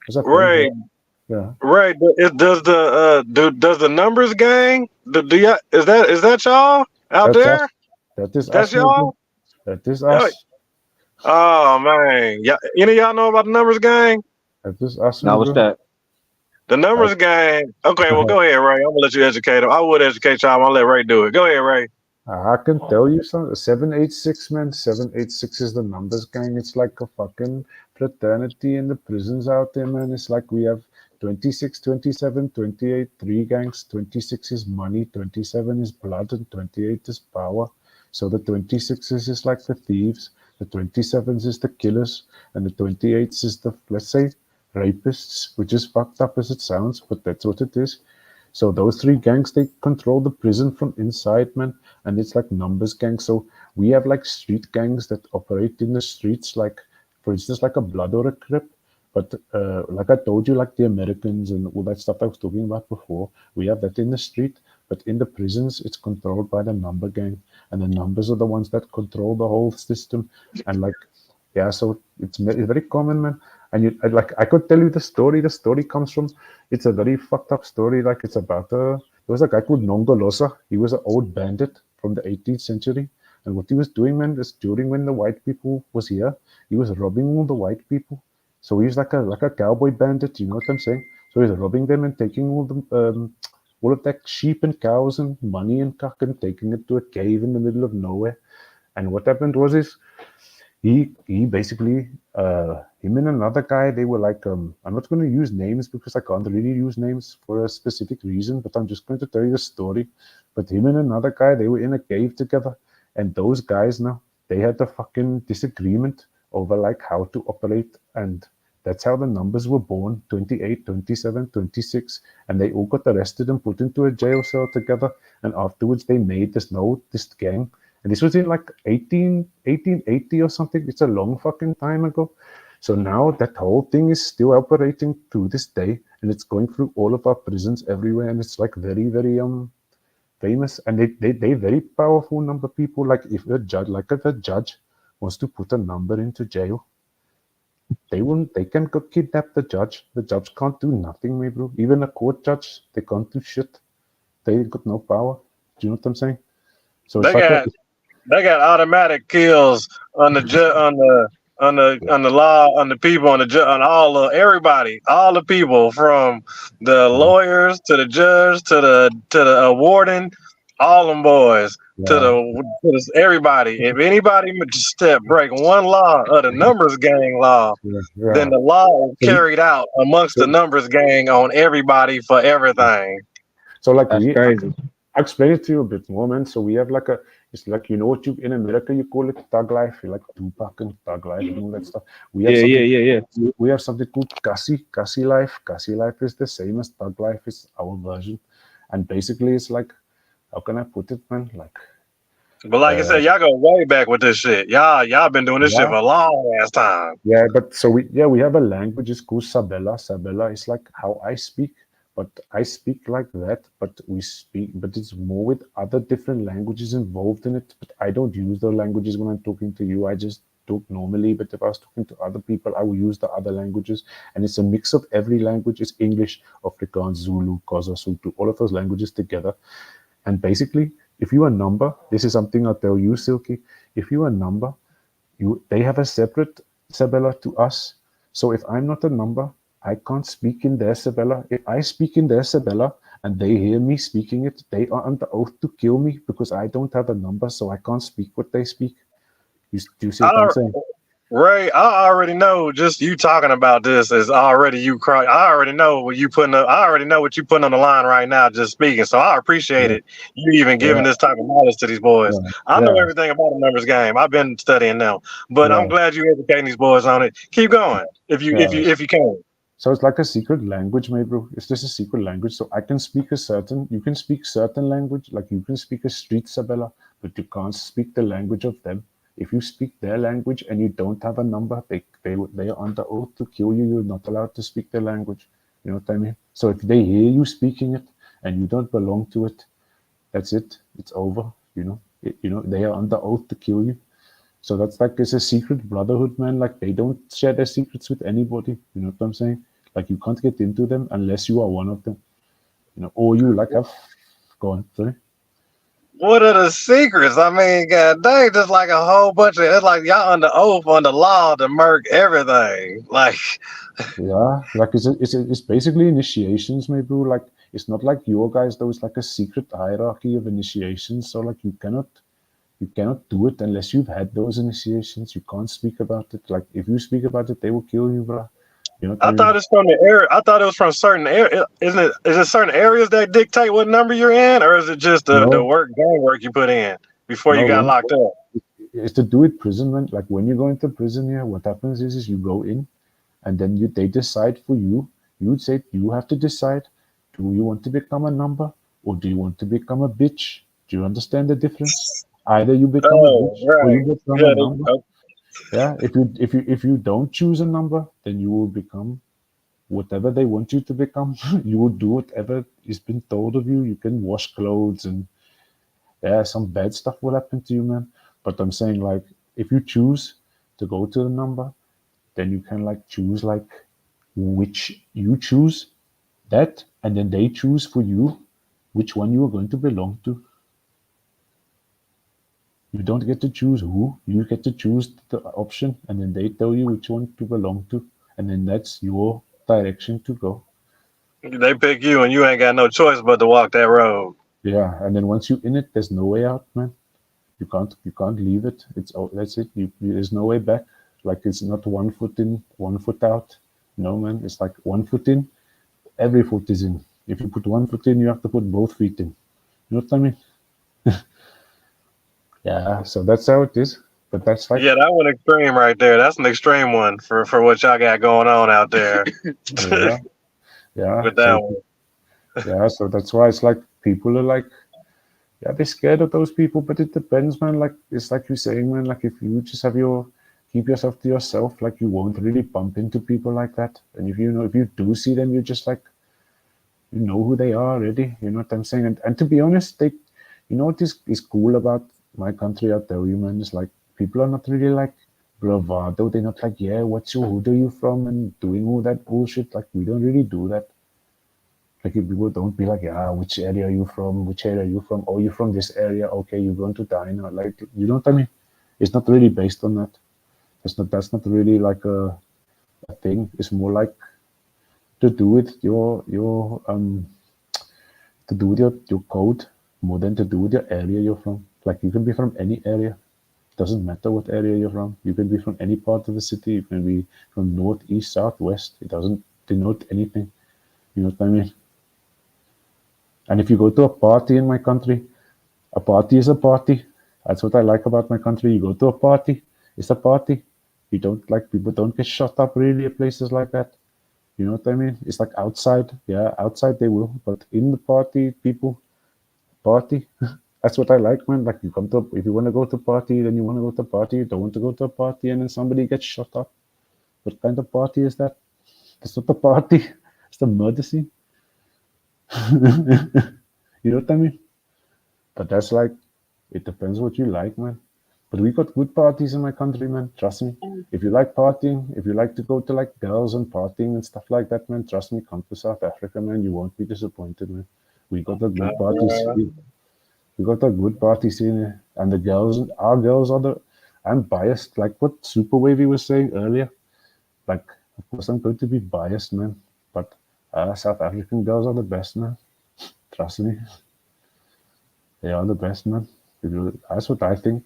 It's a right, painful. Yeah, right. Does the numbers gang? Do y'all, is that y'all out that's us. there? That is That's us, my bro. y'all. That is Oh, us. oh, man, yeah. Any of y'all know about the numbers gang? That is us, my now what's bro. that? The numbers gang. Okay, well, go ahead, Ray. I'm gonna let you educate him. I would educate y'all. I'm gonna let Ray do it. Go ahead, Ray. I can tell you something. 786, man. 786 is the numbers gang. It's like a fucking fraternity in the prisons out there, man. It's like we have 26, 27, 28, three gangs. 26 is money, 27 is blood, and 28 is power. So the 26s is like the thieves, the 27s is the killers, and the 28s is the, let's say, rapists, which is fucked up as it sounds, but that's what it is. So those three gangs, they control the prison from inside, man, and it's like numbers gangs. So we have like street gangs that operate in the streets, like for instance, like a blood or a crip. But like I told you, like the Americans and all that stuff I was talking about before, we have that in the street. But in the prisons, it's controlled by the number gang, and the numbers are the ones that control the whole system. And like, yeah, so it's very common, man. And like I could tell you the story. The story comes from. It's a very fucked up story. Like it's about there was a guy called Nongolosa. He was an old bandit from the 18th century. And what he was doing, man, is during when the white people was here, he was robbing all the white people. So he's like a cowboy bandit, you know what I'm saying? So he's robbing them and taking all of that sheep and cows and money and cock and taking it to a cave in the middle of nowhere. And what happened was he basically Him and another guy, they were like, I'm not going to use names because I can't really use names for a specific reason, but I'm just going to tell you the story. But him and another guy, they were in a cave together, and those guys now, they had a fucking disagreement over like how to operate, and that's how the numbers were born: 28, 27, 26, and they all got arrested and put into a jail cell together, and afterwards they made this gang, and this was in like 1880 or something. It's a long fucking time ago. So now that whole thing is still operating to this day, and it's going through all of our prisons everywhere, and it's like very, very famous, and they very powerful number people. Like if a judge wants to put a number into jail, they can go kidnap the judge. The judge can't do nothing, me bro. Even a court judge, they can't do shit. They got no power. Do you know what I'm saying? So it's They like got they got automatic kills on the on the law, on the people, on on all everybody, all the people, from the lawyers to the judge to the warden, all them boys, to yeah, everybody. If anybody break one law of the numbers gang law, yeah, then yeah. the law is So, carried out amongst the so, numbers gang on everybody for everything. so like That's crazy. I explain it to you a bit more, man. So we have like it's like, you know what, you in America you call it thug life. You like Tupac and thug life and all that stuff. We have Yeah, yeah, something. yeah, yeah. We have something called Kasi life. Kasi life is the same as thug life. Is our version, and basically it's like, how can I put it, man? Like, But like I uh, said, y'all go way back with this shit. Y'all been doing this shit yeah, for a long ass time. yeah. But so we have a language. It's called Sabella. Sabella is like how I speak, but I speak like that. But we speak, but it's more with other different languages involved in it. But I don't use the languages when I'm talking to you. I just talk normally. But if I was talking to other people, I will use the other languages, and it's a mix of every language. It's English, Afrikaans, Zulu, Xhosa, Sotho, all of those languages together. And basically, if you are a number, this is something I'll tell you, Silky. If you are a number, they have a separate Sabella to us. So if I'm not a number, I can't speak in their Sabella. If I speak in their Sabella and they hear me speaking it, they are under oath to kill me because I don't have a number, so I can't speak what they speak. Do you see what I'm I, saying? Ray, I already know. Just you talking about this is already you cry. I already know what you putting up. I already know what you putting on the line right now. Just speaking, so I appreciate Yeah, it. You even giving yeah, this type of knowledge to these boys. yeah, I know yeah, everything about the numbers game. I've been studying them, but I'm yeah, glad you educating these boys on it. Keep going yeah. if you can. So it's like a secret language, my bro. It's just a secret language. So I can speak you can speak certain language, like you can speak a street Sabella, but you can't speak the language of them. If you speak their language and you don't have a number, they are under oath to kill you. You're not allowed to speak their language. You know what I mean? So if they hear you speaking it and you don't belong to it, that's it. It's over. They are under oath to kill you. So that's like it's a secret brotherhood, man. Like they don't share their secrets with anybody. You know what I'm saying? Like you can't get into them unless you are one of them. Or you like have gone. Sorry. What are the secrets? I mean, god dang, just like a whole bunch of it's like y'all under oath, under law to murk everything. Like, Yeah, like it's basically initiations, maybe. Like it's not like your guys though. It's like a secret hierarchy of initiations. So like you cannot do it unless you've had those initiations. You can't speak about it. Like if you speak about it, they will kill you, bro. You know what I I mean? thought it's from the area. I thought it was from certain area. Isn't it? Is it certain areas that dictate what number you're in, or is it just the No, gang work you put in before you no. got locked up? It's to do with imprisonment. Like when you go into prison here, what happens is you go in, and then they decide for you. You would say you have to decide: do you want to become a number or do you want to become a bitch? Do you understand the difference? Either you become a Oh, bitch or you right. become a Yeah. number. Yeah. If you don't choose a number, then you will become whatever they want you to become. You will do whatever is been told of you. You can wash clothes and yeah, some bad stuff will happen to you, man. But I'm saying like if you choose to go to the number, then you can like choose like which you choose that, and then they choose for you which one you are going to belong to. You don't get to choose who, you get to choose the option, and then they tell you which one to belong to, and then that's your direction to go. They pick you, and you ain't got no choice but to walk that road. Yeah, and then once you're in it, there's no way out, man. You can't leave it. That's it. There's no way back. Like it's not 1 foot in, 1 foot out. No, man, it's like 1 foot in, every foot is in. If you put 1 foot in, you have to put both feet in. You know what I mean? Yeah, so that's how it is. But that's like, Yeah, that one extreme right there. That's an extreme one for what y'all got going on out there yeah, yeah. with that one. Yeah, so that's why it's like people are like, yeah, they're scared of those people, but it depends, man. Like it's like you're saying, man. Like if you just have keep yourself to yourself, like you won't really bump into people like that. And if you do see them, you're just like, you know who they are already. You know what I'm saying? And to be honest, what is cool about my country, I'll tell you, man, is like people are not really like bravado. They're not like, yeah, what's your hood are you from? And doing all that bullshit. Like we don't really do that. Like if people don't be like, yeah, which area are you from? Which area are you from? Oh, you're from this area. Okay, you're going to die now. Like, you know what I mean? It's not really based on that. That's not really like a thing. It's more like to do with your code more than to do with your area you're from. Like you can be from any area. Doesn't matter what area you're from. You can be from any part of the city. You can be from north, east, south, west. It doesn't denote anything. You know what I mean? And if you go to a party in my country, a party is a party. That's what I like about my country. You go to a party, it's a party. You don't like people don't get shot up really at places like that. You know what I mean? It's like outside. Yeah, outside they will, but in the party, people party. That's what I like, man. Like if you want to go to a party, then you want to go to a party. You don't want to go to a party, and then somebody gets shot up. What kind of party is that? That's not a party. It's a murder scene. You know what I mean? But that's like, it depends what you like, man. But we got good parties in my country, man. Trust me. If you like partying, if you like to go to like girls and partying and stuff like that, man, trust me, come to South Africa, man. You won't be disappointed, man. We got a good parties. We got a good party scene here. And our girls are I'm biased, like what Super Wavy was saying earlier. Like, of course, I'm going to be biased, man. But South African girls are the best, man. Trust me. They are the best, man. That's what I think.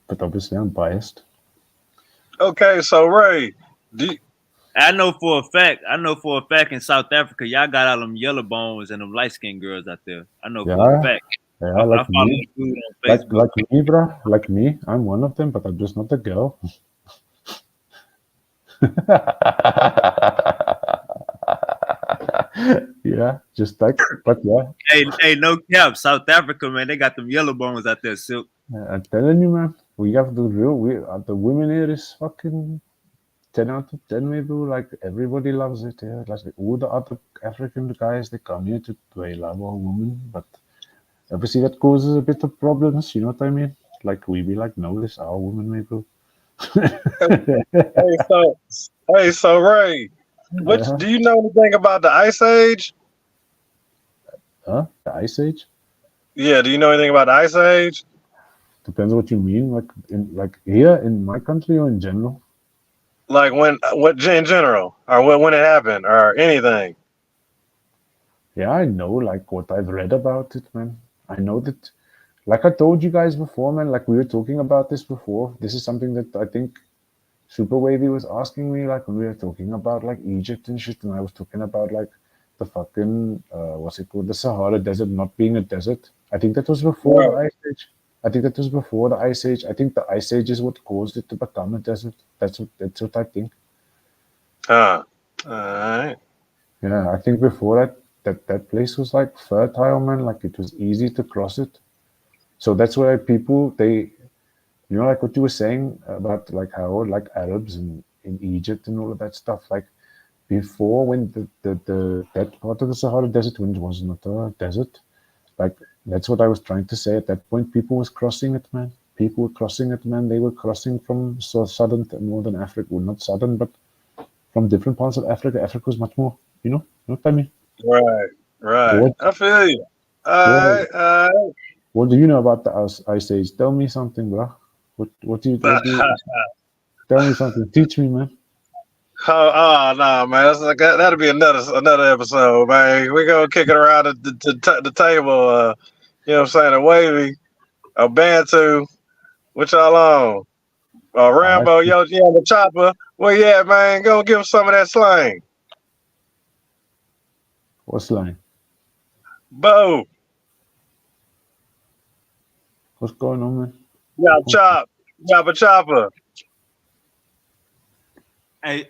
But obviously, I'm biased. Okay, so Ray, I know for a fact in South Africa, y'all got all them yellow bones and them light skinned girls out there. I know for a Yeah, fact. yeah, I like follow me. a dude on Like Facebook. me, bro. Like me. I'm one of them, but I'm just not a girl. Yeah, just like, but yeah. Hey, no cap. South Africa, man, they got them yellow bones out there, Silk. I'm telling you, man. We have the women here is fucking 10 out of 10, maybe. Like, everybody loves it. Yeah, like all the other African guys, they come here they love our women, but obviously that causes a bit of problems. You know what I mean? Like, we be like, no, this our woman, maybe. so Ray, Yeah. do you know anything about the Ice Age? Huh? The Ice Age? Yeah, do you know anything about the Ice Age? Depends what you mean. Like here in my country or in general. Like what in general, or when it happened, or anything? Yeah, I know like what I've read about it, man. I know that, like I told you guys before, man, like we were talking about this before. This is something that I think Super Wavy was asking me, like when we were talking about like Egypt and shit, and I was talking about like the fucking what's it called, the Sahara Desert not being a desert. I think that was before the Right. Ice Age. I think that was before the Ice Age. I think the Ice Age is what caused it to become a desert. That's what I think. Huh. All right. Yeah, I think before that place was like fertile, man. Like it was easy to cross it. So that's why people like what you were saying about like how like Arabs in Egypt and all of that stuff. Like before, when that part of the Sahara Desert when it was not a desert, like that's what I was trying to say. At that point, people was crossing it, man. People were crossing it, man. They were crossing from southern to northern Africa. Well, not southern, but from different parts of Africa. Africa was much more, you know what I mean? Right. What I feel you. what All right. what do you know about the Ice Age? Tell me something, bro. What do you tell me something? Teach me, man. Oh no, man! That's like, that'll be another episode, man. We gonna kick it around the table. You know what I'm saying? A wavy, a bantu. What y'all on? Rambo, yo, yeah, the chopper. Where you at, man? Go give him some of that slang. What's line? Bo, What's going on, man? yeah, chop. Chopper, chopper. Hey,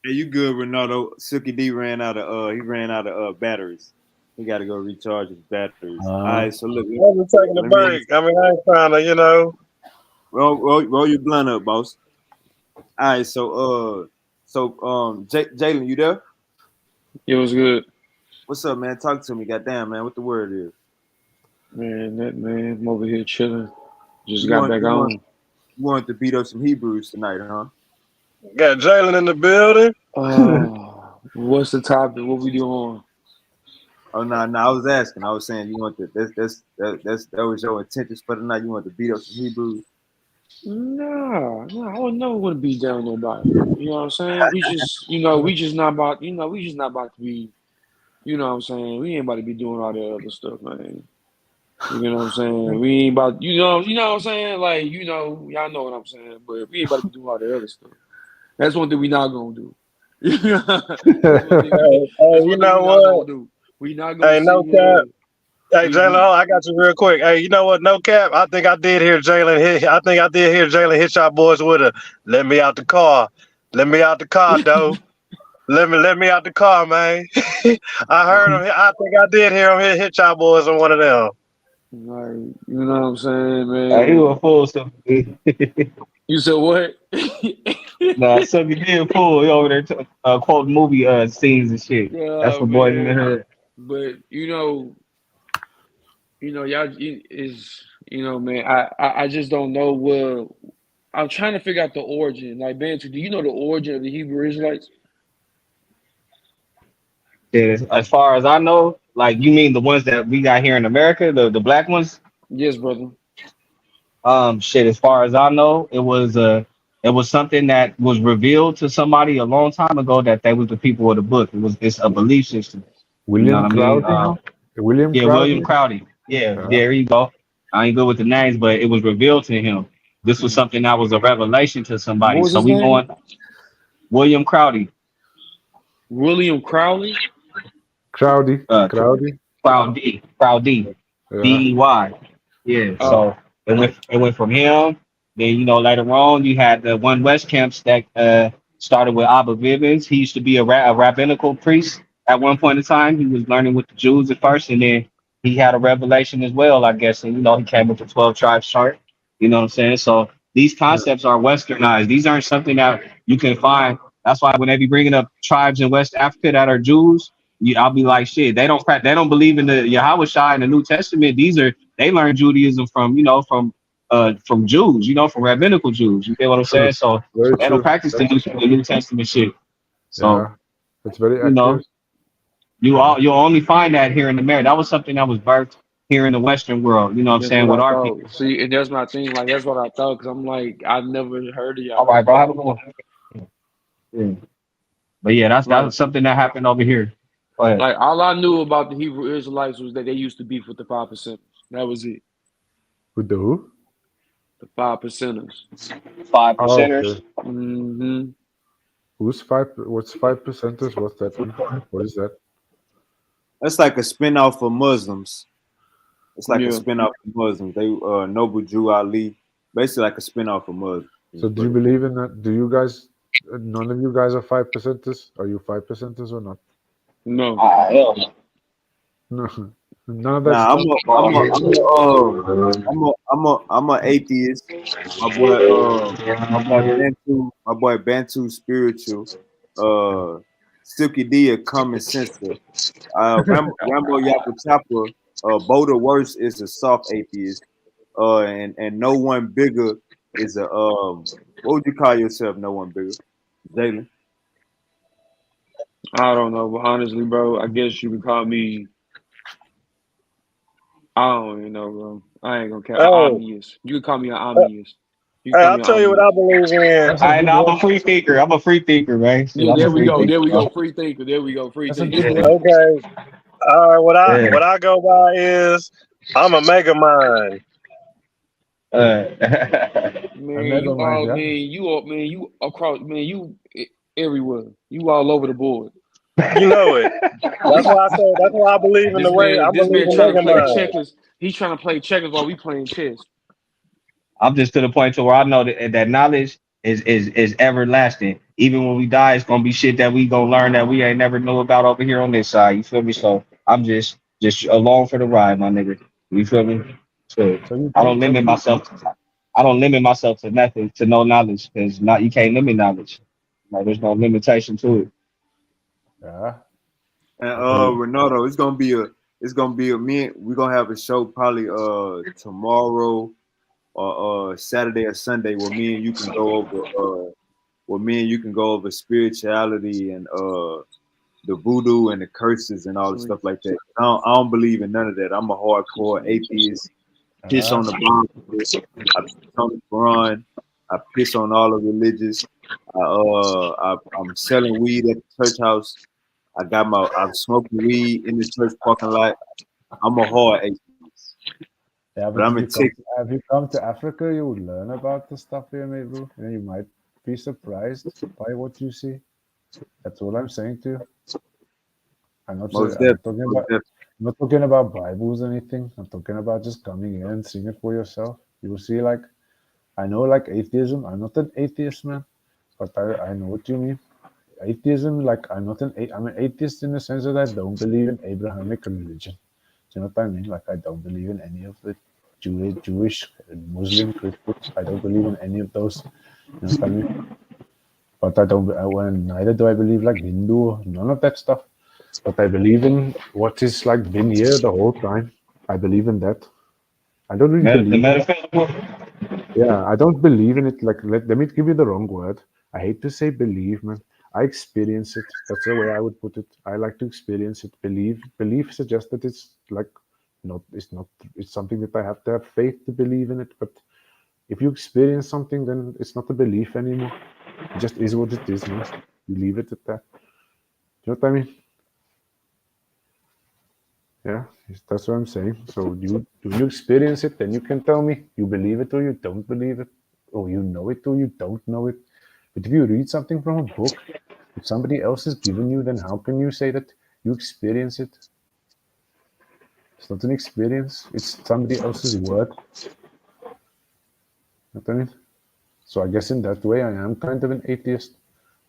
you good, Ronaldo? Silky D ran out of batteries. He got to go recharge his batteries. All right, so look, I'm just taking a let me break. I mean, I ain't trying to, roll your blunt up, boss. All right, so Jalen, you there? It was good, What's up, man? Talk to me, goddamn, man. What the word is? man. I'm over here chilling. Just You got want back you want on. you want to beat up some Hebrews tonight, huh? got Jalen in the building. What's the topic? What we doing? Oh no, I was asking. I was saying you want to that was your intentions for the night. You want to beat up some Hebrews. Nah. I would never want to beat down nobody. You know what I'm saying? We just not about, we just not about to be, you know what I'm saying? We ain't about to be doing all that other stuff, man. You know what I'm saying? We ain't about, you know what I'm saying? Like, y'all know what I'm saying, but we ain't about to be doing all that other stuff. That's one thing we not gonna do. That's one thing Hey, you we know not gonna what? do. We not gonna Hey, sit no cap. here. Hey, Jalen, I got you real quick. Hey, you know what? No cap. I think I did hear Jalen hit. I think I did hear Jalen hit y'all boys with a "Let me out the car, let me out the car, though. Let me out the car, man." I heard him. I think I did hear him hit y'all boys on one of them. Like, you know what I'm saying, He man? was full stuff. You said what? Nah, Sucky did pull. He over there quoting movie scenes and shit. That's Yeah, what boys in the man. hood. But y'all is man. I just don't know what. I'm trying to figure out the origin. Like, Bantu, do you know the origin of the Hebrew Israelites? Shit, as far as I know, like you mean the ones that we got here in America, the black ones? Yes, brother. Shit. As far as I know, it was something that was revealed to somebody a long time ago that they was the people of the book. It's a belief system. You know William what I mean? Crowdy, no? William Yeah, William Crowdy? Crowdy. Yeah, Yeah. there you go. I ain't good with the names, but it was revealed to him. This was something that was a revelation to What somebody. was So his we name? going William Crowdy, William Crowley. Crowdy. uh, Crowdy. Crowdy, Yeah. DEY. Yeah. Oh, So it went from him. Then later on you had the One West camps that started with Abba Bivens. He used to be a rabbinical priest at one point in time. He was learning with the Jews at first, and then he had a revelation as well, I guess. And he came with the 12 tribes chart. You know what I'm saying? So these concepts are westernized. These aren't something that you can find. That's why when they be bringing up tribes in West Africa that are Jews, I'll be like, shit. They don't believe in the Yahweh Shai in the New Testament. They learned Judaism from Jews, from rabbinical Jews. You get what I'm True. saying? So Very they don't true. practice the New Testament shit. So Yeah. It's very you know, accurate. Yeah. you'll only find that here in America. That was something that was birthed here in the Western world. You know what I'm that's saying, what with I our people. thought. See, and that's my thing. Like, that's what I thought. Cause I'm like, I've never heard of All y'all. right, bro. Have a good one. Yeah. But yeah, that's Like, something that happened over here. Go ahead. like all I knew about the Hebrew Israelites was that they used to beef with the 5%. That was it. With the who? The 5%ers. Five Oh, percenters. okay. Mm-hmm. Who's five? What's 5%ers? What's that mean? What is that? That's like a spinoff of Muslims. It's like a Yeah. spinoff of Muslims. They Noble Drew Ali, basically like a spinoff of Muslims. So do you believe in that? Do you guys? None of you guys are 5%ers. Are you 5%ers or not? No. Hell. No, none of that Nah, stuff. I'm a atheist. My boy Bantu spiritual, Silky D a common sensor. Rambo Yappa Chopper, Boda Worse is a soft atheist. And no one bigger is a what would you call yourself? No one bigger, Jalen. I don't know. But honestly, bro, I guess you could call me. I don't even know, bro. I ain't gonna care. An Hey, omnius. You can call me an omnius. You can hey, call I'll me an tell you what omnius. I believe in. That's a I good know I'm one. a free thinker. I'm a free thinker, man. Shit, Yeah, I'm a there we free go. There thinker, we bro. go. Free thinker. There we go. Free That's a thinker. good one. Okay. All right. What I Yeah. what I go by is I'm a mega mind. Man, never mind, yeah. you across, man, everywhere. You all over the board. You know it. That's why I say. That's why I believe in the way. I This believe man in trying to play Megamind. checkers. He's trying to play checkers while we playing chess. I'm just to the point to where I know that knowledge is everlasting. Even when we die, it's gonna be shit that we gonna learn that we ain't never knew about over here on this side. You feel me? So I'm just along for the ride, my nigga. You feel me? So So you I don't think that limit you, myself. I don't limit myself to nothing, to no knowledge, because not you can't limit knowledge. Like there's no limitation to it. yeah. And Okay. Renato, it's gonna be a me. We're gonna have a show probably tomorrow or Saturday or Sunday where me and you can go over spirituality and the voodoo and the curses and all the Sweet, stuff like that. I don't believe in none of that. I'm a hardcore sweet. atheist. Piss Yeah. on the Bible. I piss on the Quran. I piss on all the religions. I'm selling weed at the church house. I'm smoking weed in the church parking lot. I'm a hard atheist, Yeah, but but I'm in Texas. if you come to Africa, you would learn about the stuff here, mate, bro. And you might be surprised by what you see. That's all I'm saying to you. Most I'm not definitely, talking most about definitely. I'm not talking about Bibles or anything. I'm talking about just coming here and seeing it for yourself. You will see, like, I know, like, atheism. I'm not an atheist, man, but I know what you mean. Atheism, like, I'm an atheist in the sense that I don't believe in Abrahamic religion. Do you know what I mean? Like, I don't believe in any of the Jewish, Muslim, Christians. I don't believe in any of those. You know what I mean? But neither do I believe like Hindu or none of that stuff. But I believe in what is like been here the whole time. I believe in that. I don't really The believe in it. metaphysical. Yeah, I don't believe in it. Like, let me give you the wrong word. I hate to say believe, man. I experience it. That's the way I would put it. I like to experience it. Belief suggests that it's like not. It's something that I have to have faith to believe in it. But if you experience something, then it's not a belief anymore. It just is what it is, man. You leave it at that. Do you know what I mean? Yeah, that's what I'm saying. So you experience it, then you can tell me you believe it or you don't believe it, or you know it or you don't know it. But if you read something from a book that somebody else has given you, then how can you say that you experience it? It's not an experience, it's somebody else's word. You know what I mean? So I guess in that way I am kind of an atheist.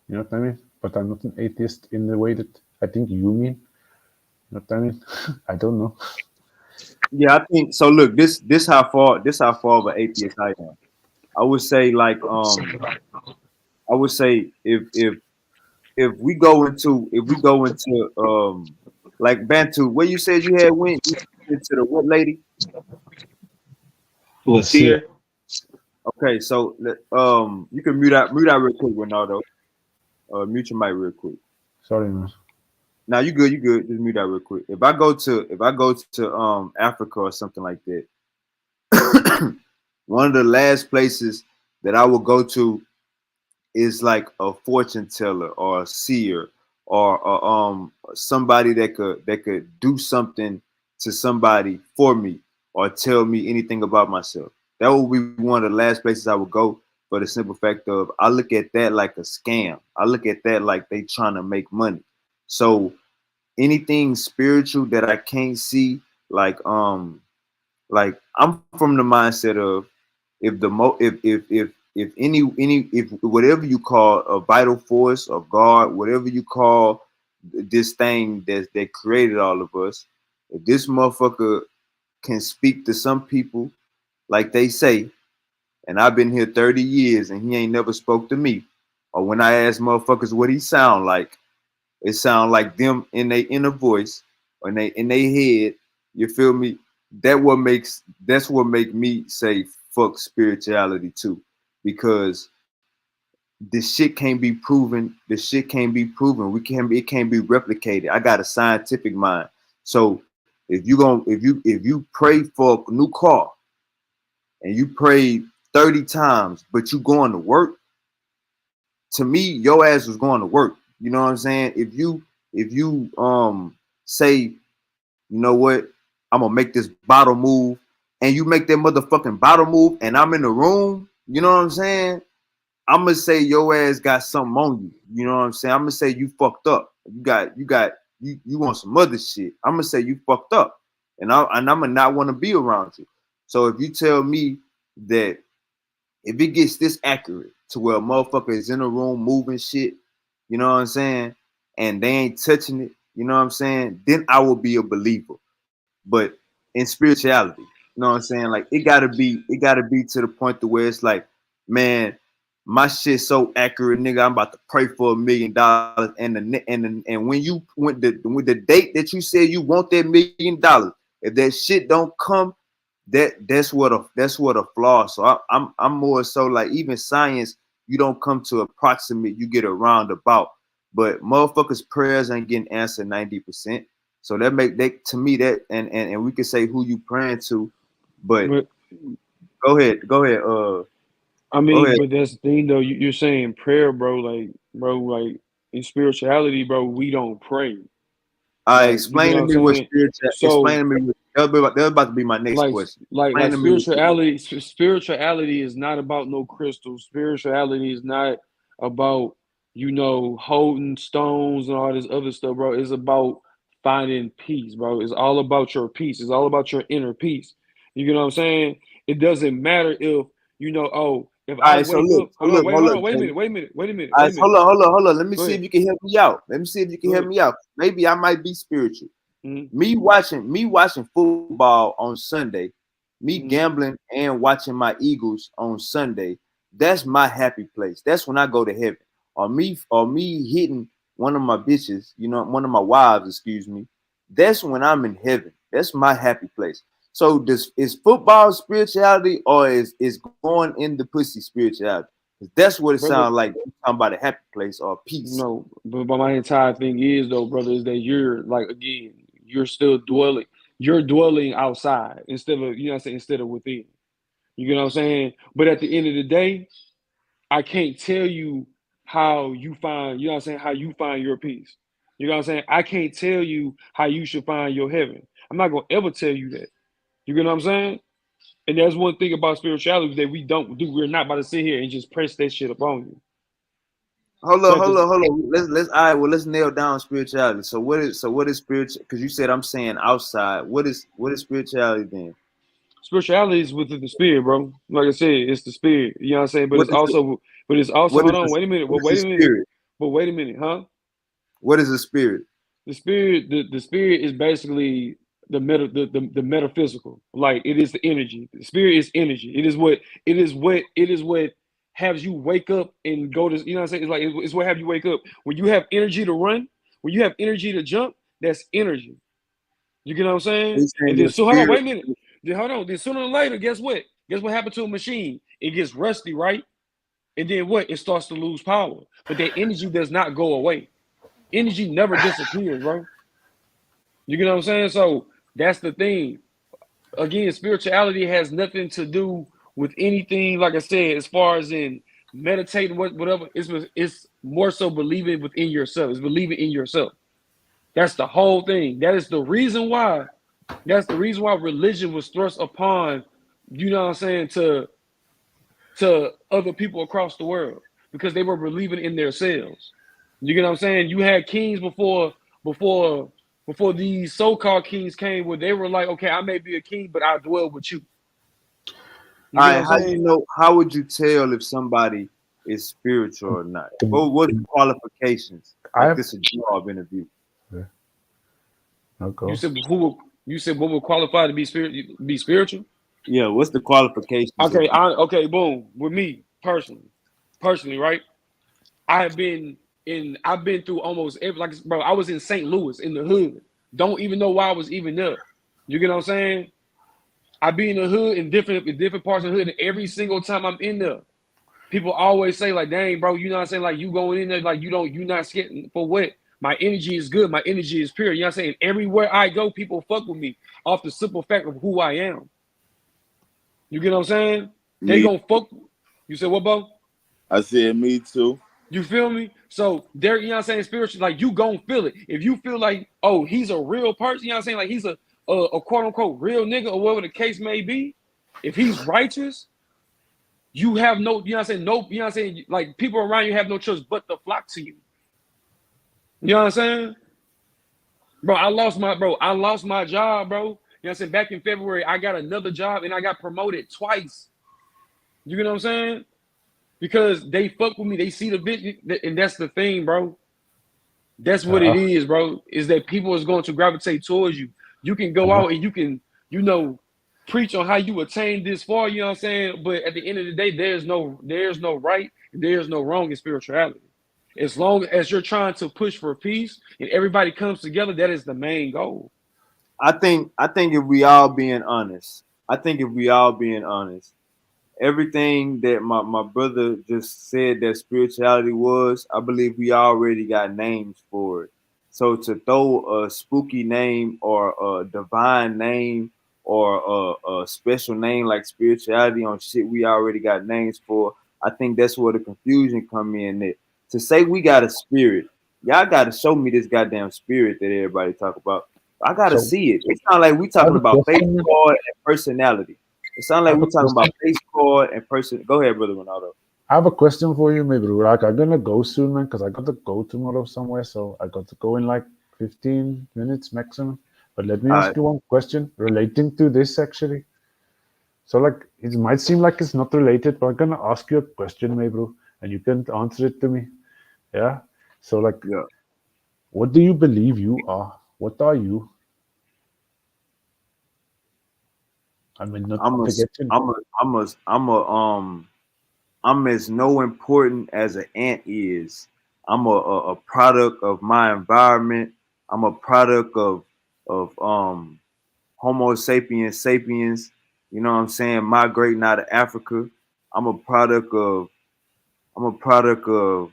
You know what I mean? But I'm not an atheist in the way that I think you mean. You know what I mean? I don't know. Yeah, I think so. Look, this how far of an atheist I am. I would say like I would say if we go into like Bantu, where you said you had went you into the what lady? To a seer. Okay, so you can mute out real quick, Ronaldo. Mute your mic real quick. Sorry, man. Now you good, you good. Just mute out real quick. If I go to Africa or something like that, one of the last places that I will go to is like a fortune teller or a seer or somebody that could do something to somebody for me or tell me anything about myself. That would be one of the last places I would go for the simple fact of I look at that like a scam. I look at that like they trying to make money. So anything spiritual that I can't see, like I'm from the mindset of if the mo if any if whatever you call a vital force or God, whatever you call this thing that created all of us, if this motherfucker can speak to some people like they say, and I've been here 30 years and he ain't never spoke to me, or when I ask motherfuckers what he sound like, it sound like them in their inner voice or in their head. You feel me? That's what make me say fuck spirituality too, because this shit can't be proven. This shit can't be proven. It can't be replicated. I got a scientific mind. So if you pray for a new car and you pray 30 times, but you going to work, to me, your ass was going to work. You know what I'm saying? If you say, you know what, I'm gonna make this bottle move, and you make that motherfucking bottle move, and I'm in the room, you know what I'm saying? I'm gonna say your ass got something on you. You know what I'm saying? I'm gonna say you fucked up. You want some other shit. I'm gonna say you fucked up, and I'm gonna not want to be around you. So if you tell me that if it gets this accurate to where a motherfucker is in a room moving shit, you know what I'm saying, and they ain't touching it, you know what I'm saying, then I will be a believer. But in spirituality, you know what I'm saying, like it gotta be to the point to where it's like, man, my shit so accurate, nigga. I'm about to pray for $1 million, and when you with the date that you said you want that $1 million, if that shit don't come, that's what a flaw. So I'm more so like even science, you don't come to approximate, you get a roundabout. But motherfuckers' prayers ain't getting answered 90%. So that make that to me that and we can say who you praying to, but But go ahead, I go mean, ahead. but that's the thing though. You're saying prayer, bro. Like in spirituality, bro, we don't pray. I Like you get explain what to I'm me what saying. spiritual. So Explain to me. That was about to be my next like question. like Explain like to me what spiritual. spirituality is not about no crystals. Spirituality is not about holding stones and all this other stuff, bro. It's about finding peace, bro. It's all about your peace. It's all about your inner peace. You get what I'm saying? It doesn't matter if if All I right, so wake look, up, hold on, wait, hold hold up, on, wait a Jay. minute, wait a minute, wait a minute, All wait a right, minute. hold on. Let me Go see if ahead, you can help me out. Let me see if you can go help ahead. me out. Maybe I might be spiritual. Mm-hmm, Me watching football on Sunday, me mm-hmm. gambling and watching my Eagles on Sunday. That's my happy place. That's when I go to heaven. Or me hitting one of my bitches, one of my wives, excuse me. That's when I'm in heaven. That's my happy place. So this is football spirituality or is going in the pussy spirituality? 'Cause that's what it Brother. sounds like. You're talking about a happy place or peace. No, but my entire thing is though, brother, is that you're like again, you're still dwelling, you're dwelling outside instead of what I'm saying, instead of within. You get what I'm saying? But at the end of the day, I can't tell you how you find, you know what I'm saying, how you find your peace. You know what I'm saying? I can't tell you how you should find your heaven. I'm not gonna ever tell you that. You get what I'm saying? And there's one thing about spirituality that we don't do. We're not about to sit here and just press that shit upon you. Hold So on, at hold the on, hold on. Let's all right. Well, let's nail down spirituality. So what is spiritual? Because you said I'm saying outside. What is spirituality then? spirituality is within the spirit, bro. Like I said, it's the spirit. You know what I'm saying? But What it's is the also, what hold is on, the wait a minute. what Well, is the wait a minute. spirit? But wait a minute, huh? What is the spirit? The spirit is basically the metaphysical. Like it is the energy. The spirit is energy. It is what has you wake up and go to, you know what I'm saying? It's like it's what have you wake up. When you have energy to run, when you have energy to jump, that's energy. You get what I'm saying? He's saying And then your so hold on, spirit. wait a minute. Then hold on. Then sooner or later, guess what? Guess what happened to a machine? It gets rusty, right? And then what? It starts to lose power. But that energy does not go away. Energy never disappears, bro. You get what I'm saying? So that's the thing. Again, spirituality has nothing to do with anything, like I said, as far as in meditating, whatever. It's more so believing within yourself. It's believing in yourself. That's the whole thing. That's the reason why religion was thrust upon, you know what I'm saying, to other people across the world because they were believing in themselves. You get what I'm saying? You had kings before before these so-called kings came where they were like, okay, I may be a king, but I dwell with you. You All get what right, I'm how you saying? know? How would you tell if somebody is spiritual or not? What are the qualifications? I Like have this a job interview. yeah, no You go. said you said what would qualify to be spiritual? Yeah, what's the qualifications of? Okay, boom. With me personally, right? I've been through almost every, like, bro, I was in St. Louis in the hood. Don't even know why I was even there. You get what I'm saying? I be in the hood in different parts of the hood, and every single time I'm in there, people always say, like, dang, bro, you know what I'm saying? Like, you going in there, like, you not scared for what? My energy is good, my energy is pure. You know what I'm saying? Everywhere I go, people fuck with me off the simple fact of who I am. You get what I'm saying? They Me, gonna fuck. You said what, bro? I said me too. You feel me? So there, you know what I'm saying? Spiritual, like you gon' feel it. If you feel like, oh, he's a real person, you know what I'm saying? Like he's a a quote unquote real nigga or whatever the case may be, if he's righteous, you have no, you know what I'm saying? No, you know what I'm saying? Like people around you have no choice but to flock to you. You know what I'm saying? Bro, I lost my job, bro. You know what I'm saying? Back in February, I got another job and I got promoted twice. You know what I'm saying? Because they fuck with me, they see the vision, and that's the thing, bro. That's what it is, bro. Is that people is going to gravitate towards you. You can go out and you can, you know, preach on how you attain this far, you know what I'm saying? But at the end of the day, there's no right, there's no wrong in spirituality. As long as you're trying to push for peace and everybody comes together, that is the main goal. I think if we all being honest, everything that my brother just said that spirituality was, I believe we already got names for it. So to throw a spooky name or a divine name or a special name like spirituality on shit we already got names for, I think that's where the confusion come in. That to say we got a spirit, y'all got to show me this goddamn spirit that everybody talk about. I gotta So see it. It's not like we I have talking a about face question. card and personality. It sounds I like have we a talking about question. face card and person. Go ahead, brother Ronaldo. I have a question for you, maybe. Like, I'm gonna go soon, man, because I got to go tomorrow somewhere. So I got to go in like 15 minutes maximum. But let me All ask right. you one question relating to this actually. So like, it might seem like it's not related, but I'm gonna ask you a question, maybe, bro, and you can answer it to me. Yeah. So like, Yeah. what do you believe you are? What are you? I mean, not I'm a, to get you. I'm a, I'm as no important as an ant is. I'm a product of my environment. I'm a product of Homo sapiens sapiens. You know what I'm saying? Migrating out of Africa. I'm a product of. I'm a product of.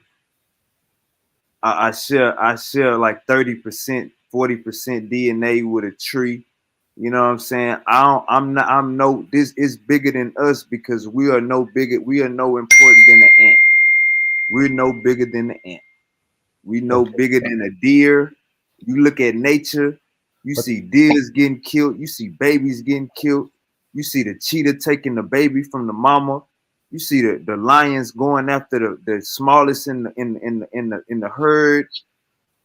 I share like 30%, 40% DNA with a tree. You know what I'm saying? I'm no this is bigger than us because we are no important than the ant. We're no bigger than the ant. We no Okay. bigger than a deer. You look at nature, you But see deers getting killed, you see babies getting killed, you see the cheetah taking the baby from the mama, you see the lions going after the smallest in the herd.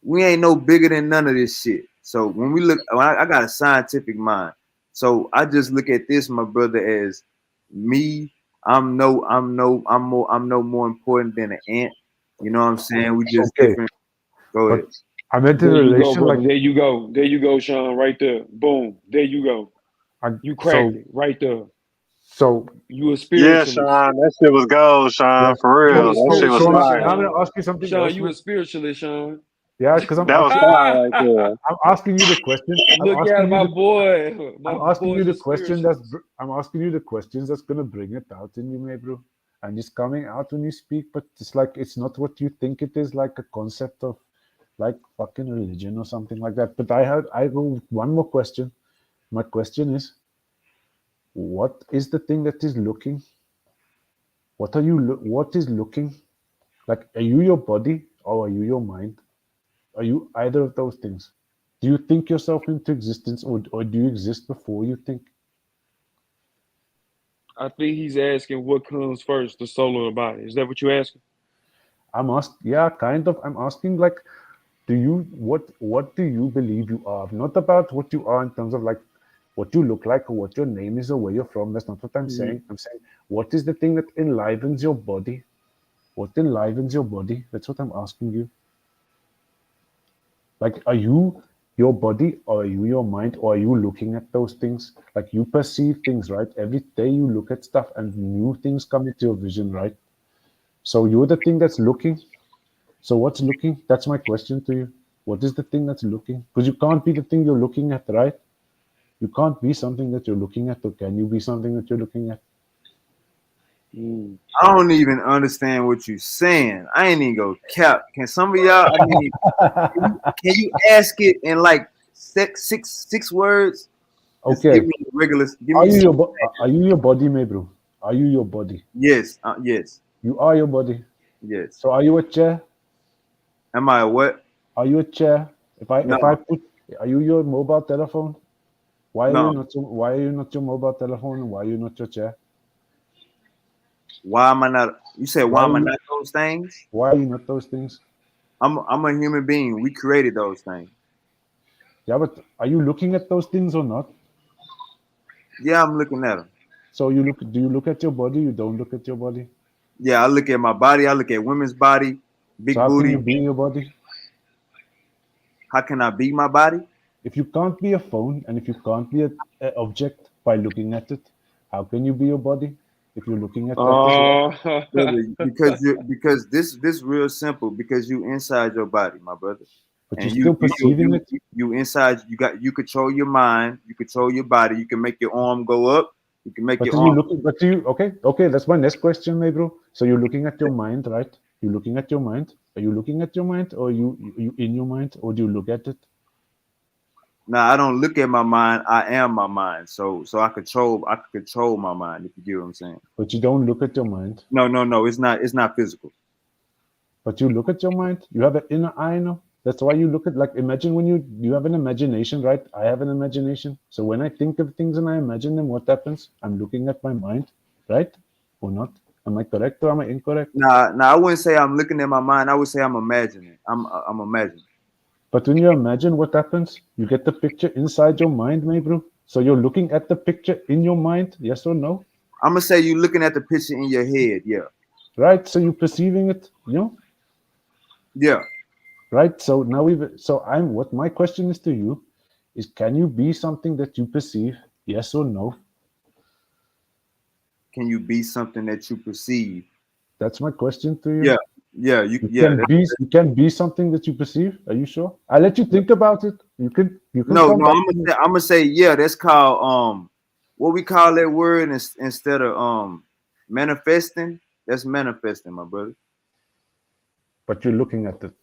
We ain't no bigger than none of this shit. So when we look, I got a scientific mind. So I just look at this, my brother, as me. I'm no more important than an ant. You know what I'm saying? We just okay. different. Go But ahead. I meant in There you go, relation like brother. There you go. There you go, Sean. Right there. Boom. There you go. I, You cracked so it. Right there. so You a Yeah, spiritualist. Sean, that shit was gold, yeah. Sean. For You real, a that So shit was so spiritualist, fire. now I'm Sean. gonna ask you something Sean, else, you a man. spiritualist, Sean. Yeah, because That was fire right there. I'm asking you the question. Look at my boy. My I'm asking you boy's a the question spiritualist. I'm asking you the questions that's gonna bring it out in you, my bro. And it's coming out when you speak, but it's like it's not what you think it is, like a concept of like fucking religion or something like that. But I go one more question. My question is, what is the thing that is looking? What is looking? Like, are you your body or are you your mind? Are you either of those things? Do you think yourself into existence, or do you exist before you think? I think he's asking what comes first, the soul or the body. Is that what you're asking? I'm asking, yeah, kind of. I'm asking, like, what do you believe you are? Not about what you are in terms of like what you look like or what your name is or where you're from. That's not what I'm Mm-hmm. saying. I'm saying, what is the thing that enlivens your body? What enlivens your body? That's what I'm asking you. Like, are you your body or are you your mind, or are you looking at those things? Like, you perceive things, right? Every day you look at stuff and new things come into your vision, right? So you're the thing that's looking. So what's looking? That's my question to you. What is the thing that's looking? Because you can't be the thing you're looking at, right? You can't be something that you're looking at, or can you be something that you're looking at? Mm. I don't even understand what you're saying. I ain't even go cap. Can some of y'all? I mean, can you ask it in like six words? Just give Okay. me the regular. Give Are me you some. are you your body, my bro? Are you your body? Yes. Yes. You are your body. Yes. So are you a chair? Am I a what? Are you a chair? If I No. put, are you your mobile telephone? Why are No. you not? Why are you not your mobile telephone? Why are you not your chair? Why am I not? You said why Why am are I you? not those things? Why are you not those things? I'm a human being. We created those things. Yeah, but are you looking at those things or not? Yeah, I'm looking at them. So you look. Do you look at your body? You don't look at your body. Yeah, I look at my body. I look at women's body, So big how can you booty. be your body? How can I be my body? If you can't be a phone and if you can't be a object by looking at it, how can you be your body if you're looking at that as well? Brother, because this real simple because you inside your body, my brother, But you're and still perceiving it. you inside. You control your mind. You control your body. You can make your arm go up. You can make But your are you arm. looking? But do you? Okay. That's my next question, my bro. So you're looking at your mind, right? You're looking at your mind. Are you looking at your mind, or you in your mind, or do you look at it? Now I don't look at my mind. I am my mind. So I control. I can control my mind. If you get what I'm saying. But you don't look at your mind. No. It's not. It's not physical. But you look at your mind. You have an inner eye, no? That's why you look at, like, imagine when you have an imagination, right? I have an imagination. So when I think of things and I imagine them, what happens? I'm looking at my mind, right? Or not? Am I correct or am I incorrect? Nah. I wouldn't say I'm looking at my mind. I would say I'm imagining. I'm imagining. But when you imagine, what happens? You get the picture inside your mind, my bro. So you're looking at the picture in your mind, yes or no? I'm gonna say you looking at the picture in your head. Yeah. Right? So you're perceiving it, Yeah. right? So now what my question is to you is, can you be something that you perceive, yes or no? Can you be something that you perceive? That's my question to you. Yeah. Yeah. You can be something that you perceive. Are you sure? I let you think about it. You can No. come back I'm to me. gonna say yeah. That's called what we call that word instead of manifesting. That's manifesting, my brother. But you're looking at it.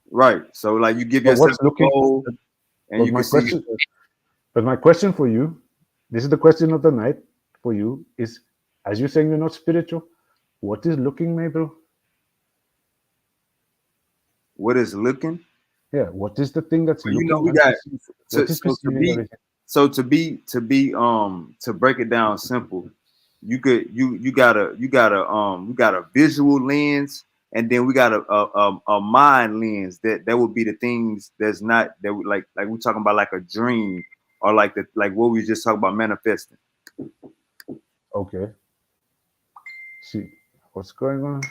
Right. So like you give But yourself what's a looking? goal and But you can see. my question for you, this is the question of the night for you, is, as you're saying you're not spiritual, what is looking, my bro? What is looking. Yeah, what is the thing that's You know looking we and got perceiving? to What is so to perceiving be everything? so to break it down simple. You got a visual lens, and then we got a mind lens that would be the things that's not that like we're talking about like a dream or like what we just talked about manifesting. Okay. See what's going on.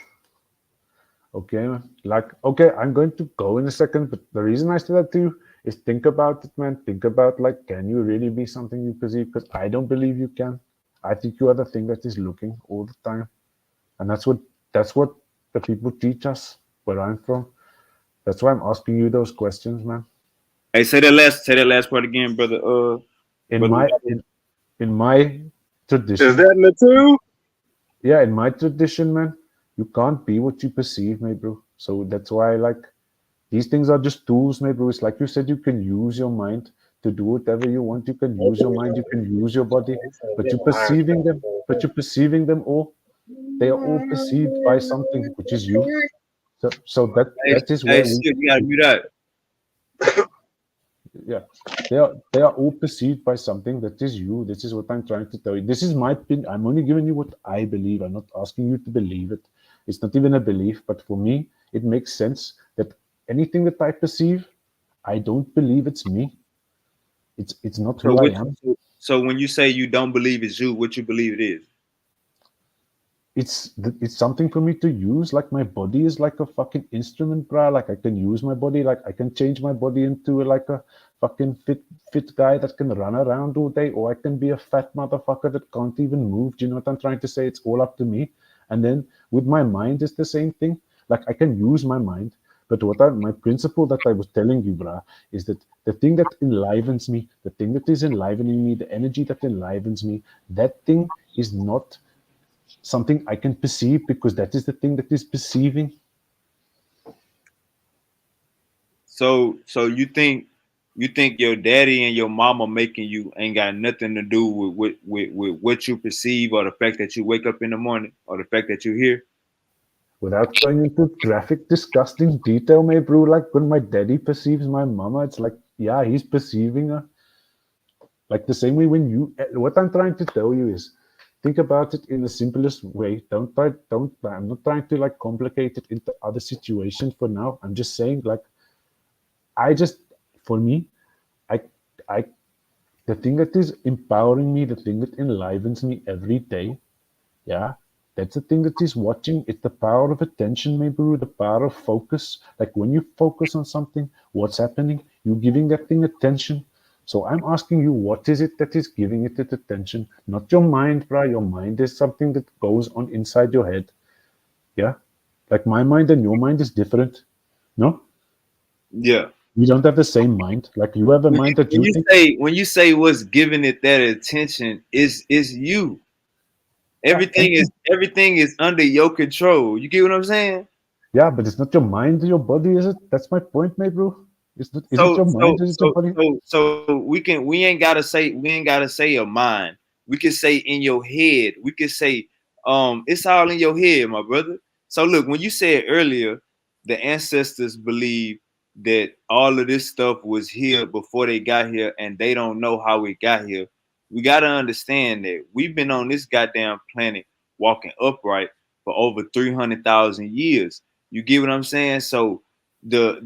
Okay, man. Like, okay, I'm going to go in a second, but the reason I said that to you is, think about it, man. Think about, like, can you really be something you perceive? Because I don't believe you can. I think you are the thing that is looking all the time, and that's what the people teach us where I'm from. That's why I'm asking you those questions, man. Hey, say that last part again, brother. In Brother. my Is tradition, that in the two? yeah, in my tradition, man, you can't be what you perceive, my bro. So that's why, like, these things are just tools, my bro. It's like you said, you can use your mind to do whatever you want. You can use your mind, you can use your body, but you're perceiving them all. They are all perceived by something, which is you. So that is Hey, where we, shit, you gotta mute out. yeah, they are all perceived by something that is you. This is what I'm trying to tell you. This is my opinion. I'm only giving you what I believe. I'm not asking you to believe it. It's not even a belief, but for me, it makes sense that anything that I perceive, I don't believe it's me. It's not So who I what? am. So when you say you don't believe it's you, what you believe it is? It's something for me to use. Like, my body is like a fucking instrument, bro. Like, I can use my body. Like, I can change my body into like a fucking fit guy that can run around all day, or I can be a fat motherfucker that can't even move. Do you know what I'm trying to say? It's all up to me. And then with my mind, it's the same thing. Like, I can use my mind, but my principle that I was telling you, bruh, is that the thing that enlivens me, the thing that is enlivening me, the energy that enlivens me, that thing is not something I can perceive, because that is the thing that is perceiving. So you think your daddy and your mama making you ain't got nothing to do with what you perceive or the fact that you wake up in the morning or the fact that you're here? Without going into graphic, disgusting detail, my bro, like when my daddy perceives my mama, it's like, yeah, he's perceiving her. Like the same way when you, what I'm trying to tell you is, think about it in the simplest way. I'm not trying to like complicate it into other situations for now. I'm just saying, like, I just, for me, I, I, the thing that is empowering me, the thing that enlivens me every day, yeah, that's the thing that is watching. It's the power of attention, maybe the power of focus. Like when you focus on something, what's happening? You're giving that thing attention. So I'm asking you, what is it that is giving it that attention? Not your mind, bro. Your mind is something that goes on inside your head. Yeah. Like my mind and your mind is different. No? Yeah. We don't have the same mind. Like you have a When mind you, that when you you think, say when you say what's giving it that attention is you. yeah, thank you. Everything is under your control. You get what I'm saying? Yeah, but it's not your mind or your body, is it? That's my point, mate, bro. Is it So your mind? so Is it your so body? so we ain't gotta say a mind. We can say in your head. We can say it's all in your head, my brother. So look, when you said earlier, the ancestors believe that all of this stuff was here before they got here, and they don't know how we got here. We gotta understand that we've been on this goddamn planet walking upright for over 300,000 years. You get what I'm saying? So the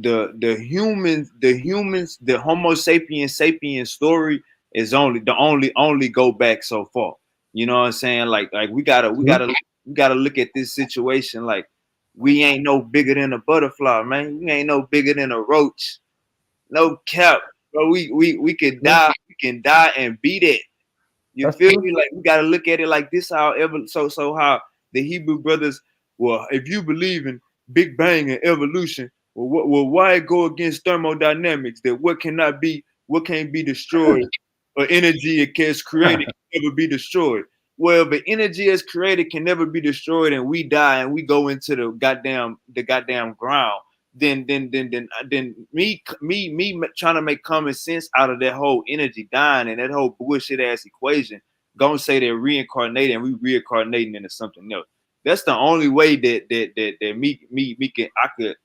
Homo sapiens story is only go back so far. You know what I'm saying? Like True. we gotta look at this situation like we ain't no bigger than a butterfly, man. We ain't no bigger than a roach. No cap, bro. We can True. die. We can die and be that. You That's feel true. me? Like we gotta look at it like this. So how the Hebrew brothers, well, if you believe in Big Bang and evolution, why go against thermodynamics? That what can't be destroyed, or energy it is created can never be destroyed. Well, if energy is created can never be destroyed, and we die and we go into the goddamn ground, then me trying to make common sense out of that whole energy dying and that whole bullshit ass equation, gonna say they're reincarnating and we reincarnating into something else. That's the only way that me can I could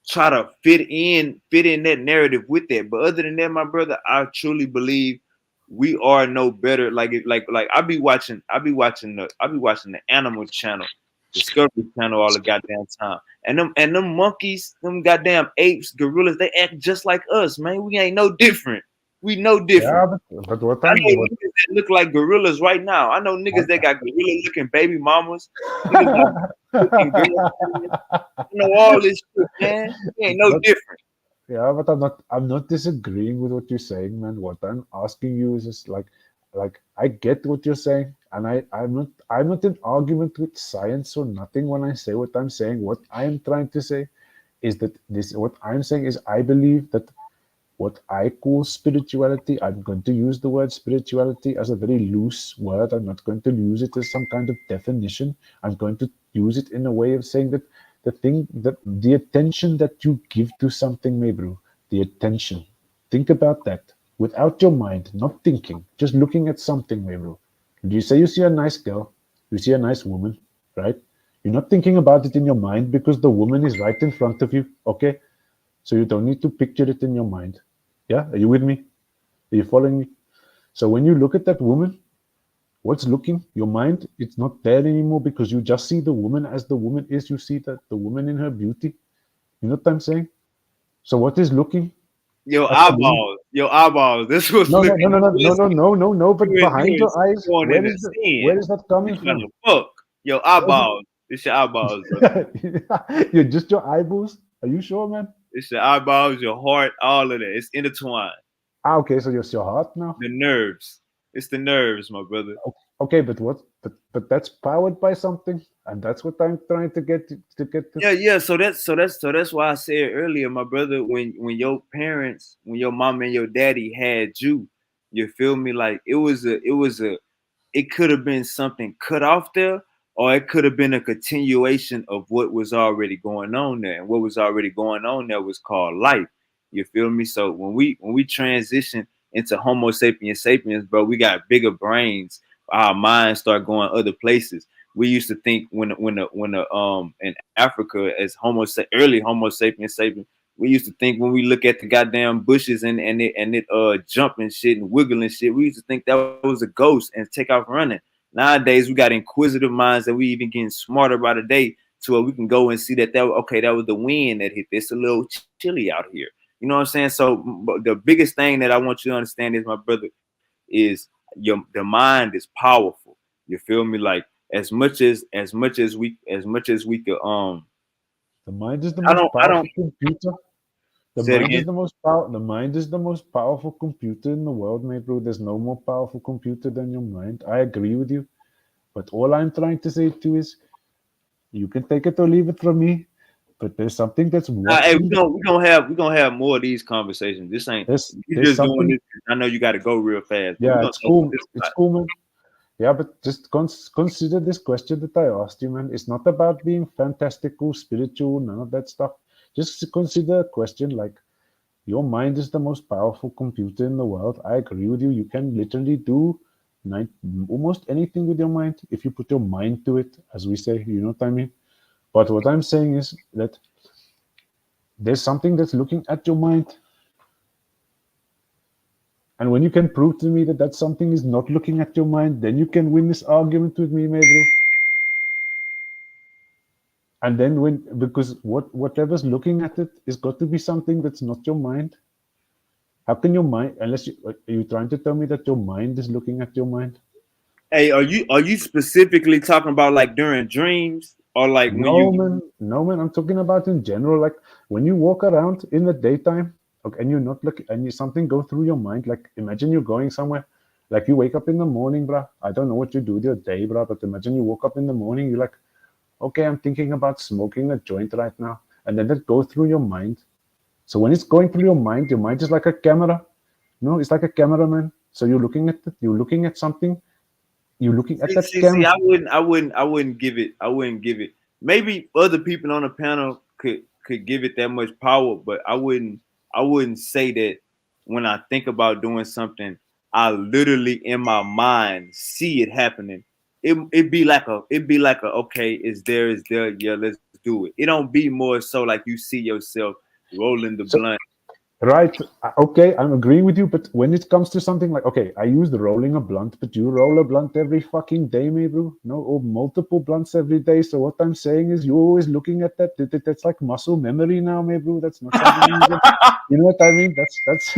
try to fit in that narrative with that. But other than that, my brother, I truly believe we are no better. Like I be watching the Animal Channel, Discovery Channel all the goddamn time. And them monkeys, them goddamn apes, gorillas, they act just like us, man. We ain't no different. We no different. Yeah, but what I I'm know what niggas that look like gorillas right now. I know niggas that got gorilla looking baby mamas. Niggas got looking girls. I know all this shit, man. We ain't no but different. yeah, but I'm not disagreeing with what you're saying, man. What I'm asking you is just like I get what you're saying, and I'm not in argument with science or nothing when I say what I'm saying. What I am trying to say is that this what I'm saying is I believe that what I call spirituality, I'm going to use the word spirituality as a very loose word. I'm not going to use it as some kind of definition. I'm going to use it in a way of saying that the attention that you give to something, Mebru, the attention. Think about that without your mind, not thinking, just looking at something, Mebru. You say you see a nice girl, you see a nice woman, right? You're not thinking about it in your mind because the woman is right in front of you, okay? So you don't need to picture it in your mind. Yeah, are you with me? Are you following me? So when you look at that woman, what's looking? Your mind, it's not there anymore because you just see the woman as the woman is. You see that the woman in her beauty. You know what I'm saying? So what is looking at the woman? Your eyeballs. This was No, no, no, looking. no, no, no, no, no, no, no. But behind You your eyes, going in the where sin. is that You coming trying from? to fuck. Your Where's eyeballs. It's your eyeballs, brother. it? You're just your eyeballs. Are you sure, man? It's your eyeballs, your heart, all of that. It's intertwined. Ah, okay. So you're your heart now. The nerves. It's the nerves, my brother. Okay, but what? But that's powered by something, and that's what I'm trying to get to. Yeah. So that's why I said earlier, my brother, when your parents, when your mom and your daddy had you feel me? Like it could have been something cut off there, or it could have been a continuation of what was already going on there. And what was already going on there was called life. You feel me? So when we transition into Homo sapiens sapiens, bro, we got bigger brains. Our minds start going other places. We used to think when the in Africa as early Homo sapiens sapiens, We used to think when we look at the goddamn bushes and it jump and shit and wiggle and shit, we used to think that was a ghost and take off running. Nowadays we got inquisitive minds that we even getting smarter by the day to where we can go and see that okay, that was the wind that hit. It's a little chilly out here. You know what I'm saying? So the biggest thing that I want you to understand is, my brother, is the mind is powerful. You feel me? Like as much as we could The mind is the I most don't powerful computer. The say it mind again. is the mind is the most powerful computer in the world, mate, bro. There's no more powerful computer than your mind. I agree with you. But all I'm trying to say to you is you can take it or leave it from me. But there's something that's Hey, watching we're gonna have more of these conversations. This ain't you there's just doing something. this. I know you got to go real fast, but we're Yeah, gonna it's talk about cool. this a It's lot. cool, man. Yeah, but just consider this question that I asked you, man. It's not about being fantastical, spiritual, none of that stuff. Just consider a question like your mind is the most powerful computer in the world. I agree with you. You can literally do almost anything with your mind if you put your mind to it, as we say. You know what I mean? But what I'm saying is that there's something that's looking at your mind. And when you can prove to me that that something is not looking at your mind, then you can win this argument with me, my bro. And then because whatever's looking at it is got to be something that's not your mind. How can your mind, unless are you trying to tell me that your mind is looking at your mind? Hey, are you specifically talking about like during dreams or like when you? No, man. I'm talking about in general. Like when you walk around in the daytime, okay, and you're not looking, and you something go through your mind. Like imagine you're going somewhere. Like you wake up in the morning, bruh. I don't know what you do with your day, bruh, but imagine you woke up in the morning. You're like, okay, I'm thinking about smoking a joint right now, and then that goes through your mind. So when it's going through your mind is like a camera. No, it's like a cameraman. So you're looking at it. You're looking at something. You're looking at that See, camera. I wouldn't give it. I wouldn't give it. Maybe other people on the panel could give it that much power, but I wouldn't. I wouldn't say that when I think about doing something, I literally in my mind see it happening. It'd be like a okay, is there, yeah, let's do it. It don't be more so like you see yourself rolling the So blunt. right. Okay, I'm agreeing with you, but when it comes to something like, okay, I use the rolling a blunt, but you roll a blunt every fucking day, me, bro. No, or multiple blunts every day. So what I'm saying is you're always looking at that. That's like muscle memory now, me, bro. That's not something you even, you know what I mean? That's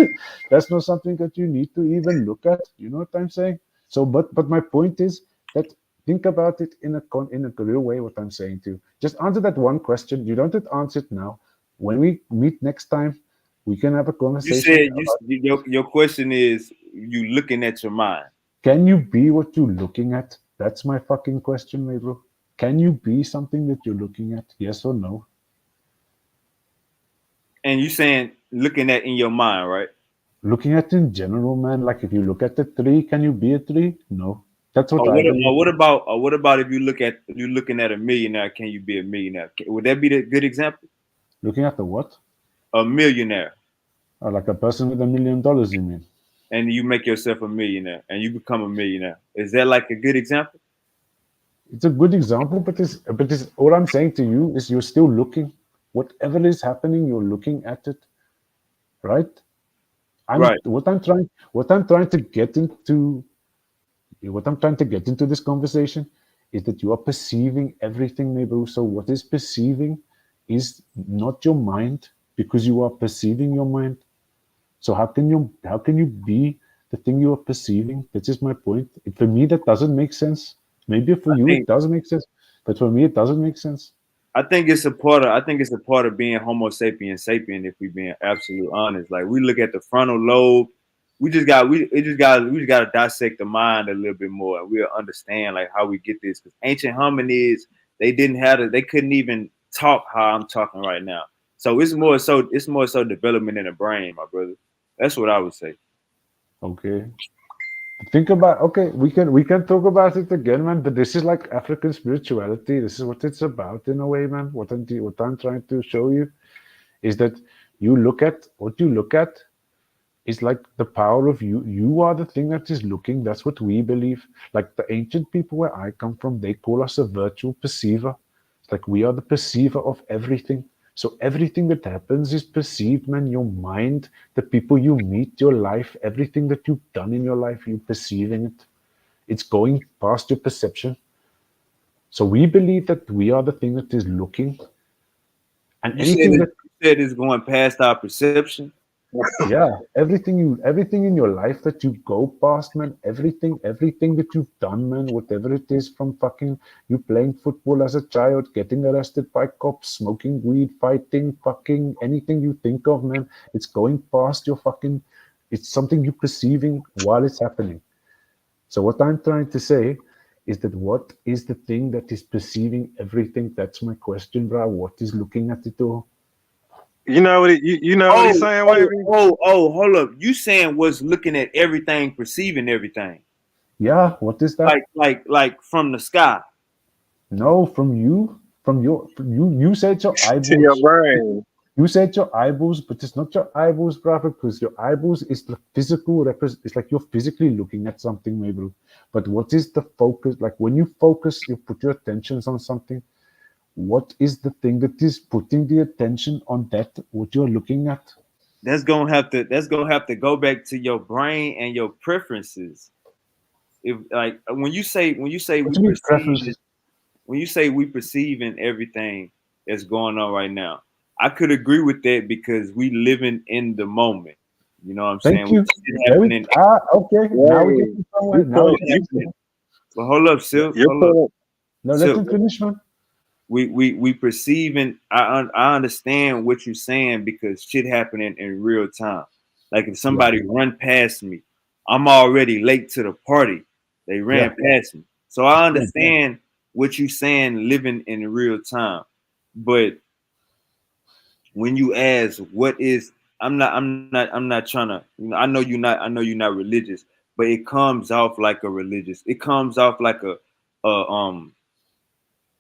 that's not something that you need to even look at. You know what I'm saying? So, but my point is that think about it in a real way. What I'm saying to you, just answer that one question. You don't have to answer it now. When we meet next time, we can have a You said conversation about your question is you looking at your mind. can you be what you're looking at? That's my fucking question, my bro. Can you be something that you're looking at? Yes or no? And you saying looking at in your mind, right? Looking at in general, man. Like if you look at the tree, can you be a tree? No. That's what Or I what? believe. Or what about if you looking at a millionaire? Can you be a millionaire? Would that be the good example? Looking at the what? A millionaire, Like a person with $1 million, you mean? and you make yourself a millionaire, and you become a millionaire. Is that like a good example? It's a good example, but what I'm saying to you is you're still looking. Whatever is happening, you're looking at it, right? I'm Right. what I'm trying to get into what I'm trying to get into this conversation is that you are perceiving everything, Nebu. So what is perceiving is not your mind because you are perceiving your mind. So how can you be the thing you are perceiving? That is my point. For me, that doesn't make sense. Maybe for I you it think does make sense, but for me it doesn't make sense. I think it's a part of being Homo sapien sapien. If we being absolute honest, like we look at the frontal lobe, we just got to dissect the mind a little bit more, and we'll understand like how we get this. Because ancient hominids, they couldn't even talk how I'm talking right now. So it's more so development in the brain, my brother. That's what I would say. Okay. Think about okay, we can talk about it again, man. But this is like African spirituality. This is what it's about in a way, man. What I'm trying to show you is that you look at what you look at is like the power of you. You are the thing that is looking. That's what we believe. Like the ancient people where I come from, they call us a virtual perceiver. It's like we are the perceiver of everything. So everything that happens is perceived, man. Your mind, the people you meet, your life, everything that you've done in your life, you're perceiving it. It's going past your perception. So we believe that we are the thing that is looking, and You said anything it, that, you said it's going past our perception. yeah, everything in your life that you go past, man, everything that you've done, man, whatever it is, from fucking you playing football as a child, getting arrested by cops, smoking weed, fighting, fucking anything you think of, man, it's going past your fucking, it's something you're perceiving while it's happening. So what I'm trying to say is that what is the thing that is perceiving everything? That's my question, bro. What is looking at it all? You know what you know what he's Oh, saying, oh, Wavy? oh, hold up. You saying was looking at everything, perceiving everything. Yeah, what is that? Like from the sky. No, from you said your To your eyeballs. brain. You said your eyeballs, but it's not your eyeballs, bro, because your eyeballs is the physical it's like you're physically looking at something, maybe. But what is the focus? Like when you focus, you put your attentions on something. What is the thing that is putting the attention on that what you're looking at? That's gonna have to go back to your brain and your preferences. If like when you say What we do you mean perceive preferences? when you say we perceiving everything that's going on right now, I could agree with that because we living in the moment. You know what I'm Thank saying? We you. shit There we happening, okay. Now we get Wait, to somewhere. you Now we put get shit you to happening. But hold up, Silk. you Hold up, put no, let Silk. him finish, man. We perceiving. I understand what you're saying because shit happening in real time. Like if Yeah, somebody run past me, I'm already late to the party. They yeah. ran past me, so I Mm. understand what you saying living in real time. But when you ask what is, I'm not trying to, I know you're not religious, but it comes off like a religious. It comes off like a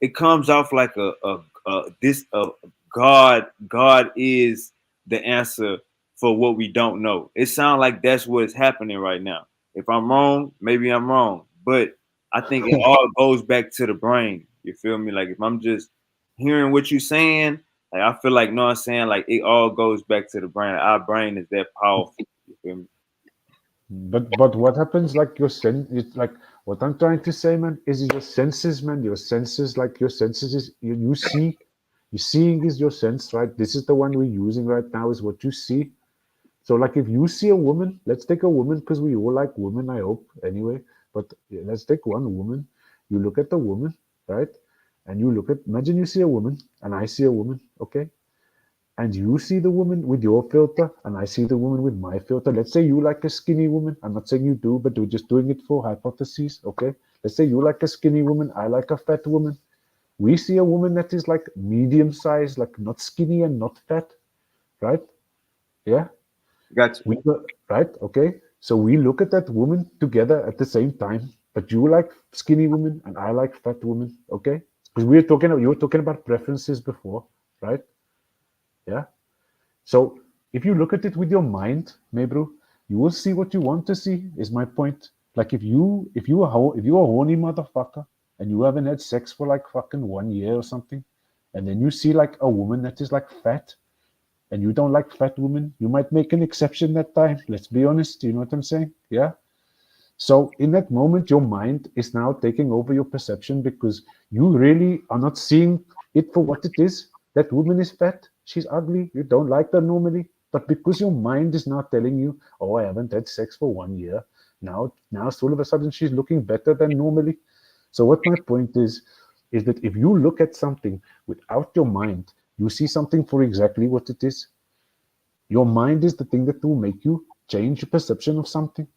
it comes off like God is the answer for what we don't know. It sounds like that's what is happening right now. If I'm wrong, maybe I'm wrong, but I think it all goes back to the brain. You feel me? Like if I'm just hearing what you're saying, like I feel like, no, I'm saying, like it all goes back to the brain. Our brain is that powerful. You feel me? But what happens, like your sense, it's like what I'm trying to say, man, is your senses, man. Your senses, like your senses is you see, you seeing is your sense, right? This is the one we're using right now, is what you see. So like if you see a woman, let's take a woman because we all like women, I hope, anyway. But yeah, let's take one woman. You look at the woman, right? And you look at, imagine you see a woman and I see a woman, okay? And you see the woman with your filter and I see the woman with my filter. Let's say you like a skinny woman. I'm not saying you do, but we're just doing it for hypotheses, okay? Let's say you like a skinny woman, I like a fat woman. We see a woman that is like medium size, like not skinny and not fat, right? Yeah, Got you. we go, right, okay. So we look at that woman together at the same time, but you like skinny woman and I like fat woman, okay? Because you were talking about preferences before, right? Yeah. So if you look at it with your mind, Mebru, you will see what you want to see. Is my point. Like if you're a horny motherfucker and you haven't had sex for like fucking 1 year or something, and then you see like a woman that is like fat, and you don't like fat women, you might make an exception that time. Let's be honest. You know what I'm saying? Yeah. So in that moment, your mind is now taking over your perception because you really are not seeing it for what it is. That woman is fat. She's ugly. You don't like her normally. But because your mind is now telling you, oh, I haven't had sex for 1 year. Now all of a sudden she's looking better than normally. So what my point is that if you look at something without your mind, you see something for exactly what it is. Your mind is the thing that will make you change your perception of something.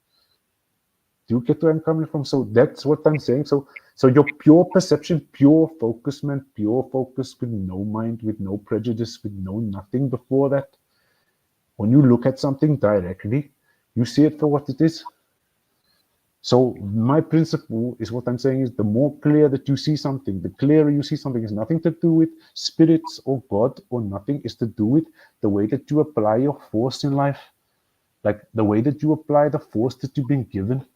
Do you get where I'm coming from? So that's what I'm saying. So your pure perception, pure focus, man, pure focus with no mind, with no prejudice, with no nothing before that. When you look at something directly, you see it for what it is. So my principle is what I'm saying is the more clear that you see something, the clearer you see something is nothing to do with spirits or God or nothing, is to do with the way that you apply your force in life, like the way that you apply the force that you've been given.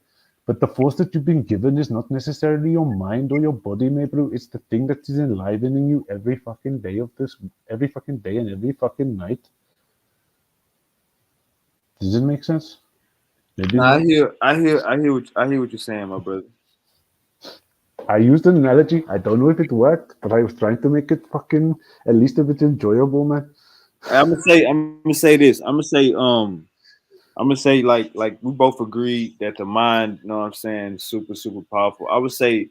But the force that you've been given is not necessarily your mind or your body, my bro. It's the thing that is enlivening you every fucking day and every fucking night. Does it make sense? Maybe Nah, not. I hear what you're saying, my brother. I used an analogy. I don't know if it worked, but I was trying to make it fucking at least a bit enjoyable, man. I'm gonna say this. I'm gonna say like we both agreed that the mind, you know what I'm saying, is super super powerful. I would say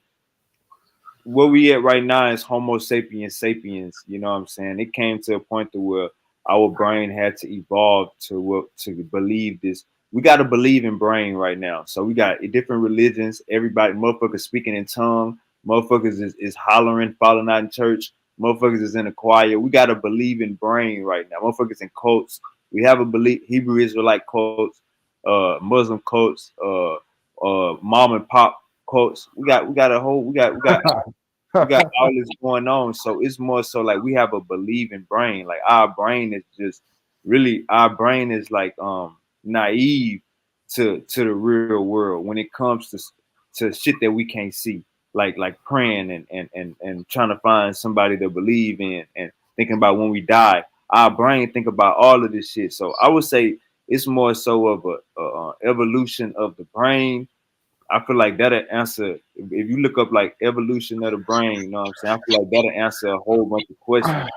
where we at right now is Homo sapiens sapiens. You know what I'm saying? It came to a point to where our brain had to evolve to believe this. We got to believe in brain right now. So we got different religions. Everybody, motherfuckers speaking in tongue. Motherfuckers is hollering, falling out in church. Motherfuckers is in a choir. We got to believe in brain right now. Motherfuckers in cults. We have a belief. Hebrew Israelite cults, Muslim cults, mom and pop cults. We got a whole we got all this going on. So it's more so like we have a believing brain. Like our brain is just really our brain is like naive to the real world when it comes to shit that we can't see. Like praying and trying to find somebody to believe in and thinking about when we die. Our brain think about all of this shit. So I would say it's more so of a evolution of the brain. I feel like that'll answer if you look up like evolution of the brain, you know what I'm saying? I feel like that'll answer a whole bunch of questions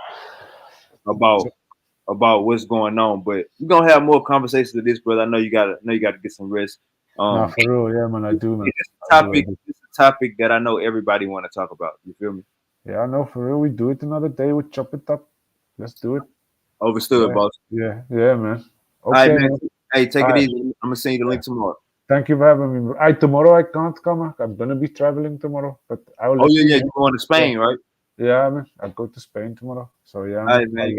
about what's going on. But we're gonna have more conversations of this, brother. I know you gotta get some rest. Nah, Um for real, yeah, man. I do, man. it's I do. I do. a topic that I know everybody wanna talk about. You feel me? Yeah, no, for real. We do it another day. We chop it up. Let's do it. Overstood, Yeah, boss. yeah, man. All right, Okay, man. man. Hey, take All it right. easy. I'm gonna send you the link tomorrow. Thank you for having me, bro. Tomorrow I can't come. I'm gonna be traveling tomorrow, but I'll Oh let yeah, you yeah, know. you're going to Yeah, Spain, right? yeah, man. I go to Spain tomorrow. So yeah, All man. right, man. You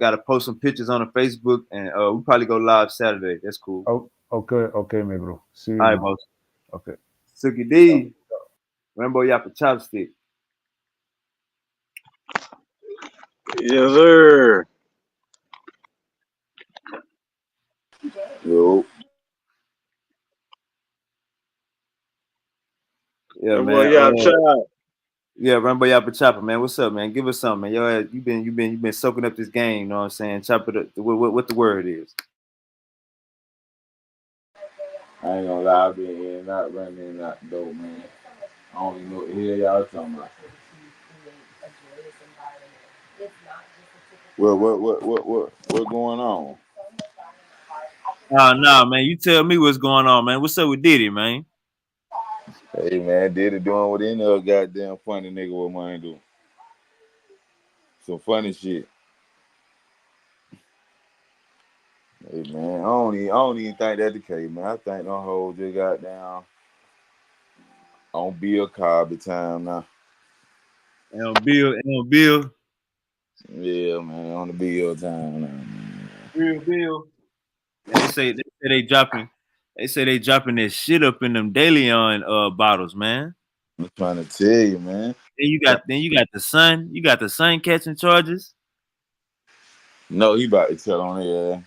gotta post some pictures on the Facebook and we probably go live Saturday. That's cool. Oh, okay, my bro. See you, All right, man. boss. Okay. Suki D. Rambo Yappa Chopstick. Yes, sir. Yo, Yeah, that boy man. got shot. Yeah, Rambo Yappa Chopper, man. What's up, man? Give us something, man. Yo, you've been soaking up this game. You know what I'm saying? Chop it up. What the word is? I ain't gonna lie, I been in and out, running in and out the door, man. I don't even know what the hell y'all talking about. What going on? Nah, man. You tell me what's going on, man. What's up with Diddy, man? Hey man, did it doing what any other goddamn funny nigga with mine do. Some funny shit. Hey man, I don't even think that's the case, man. I think them hoes just got down on Bill Cosby time now. Bill. Yeah, man, on the Bill time now, man. Bill. And they say they dropping that shit up in them daily on bottles, man. I'm trying to tell you, man. Then you got the son. You got the son catching charges. No, he about to tell on there.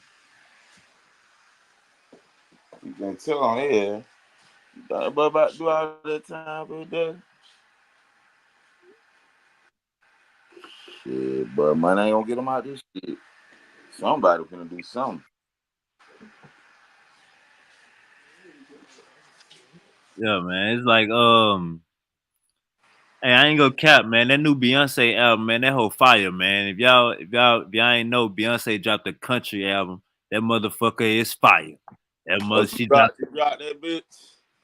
He gonna tell on there. But about to do all that time, but that shit, but man ain't gonna get him out this shit. Somebody finna do something. Yeah, man. It's like hey, I ain't gonna cap, man. That new Beyonce album, man, that whole fire, man. If y'all ain't know, Beyonce dropped a country album. That motherfucker is fire. That Oh, mother she dropped, she dropped that bitch.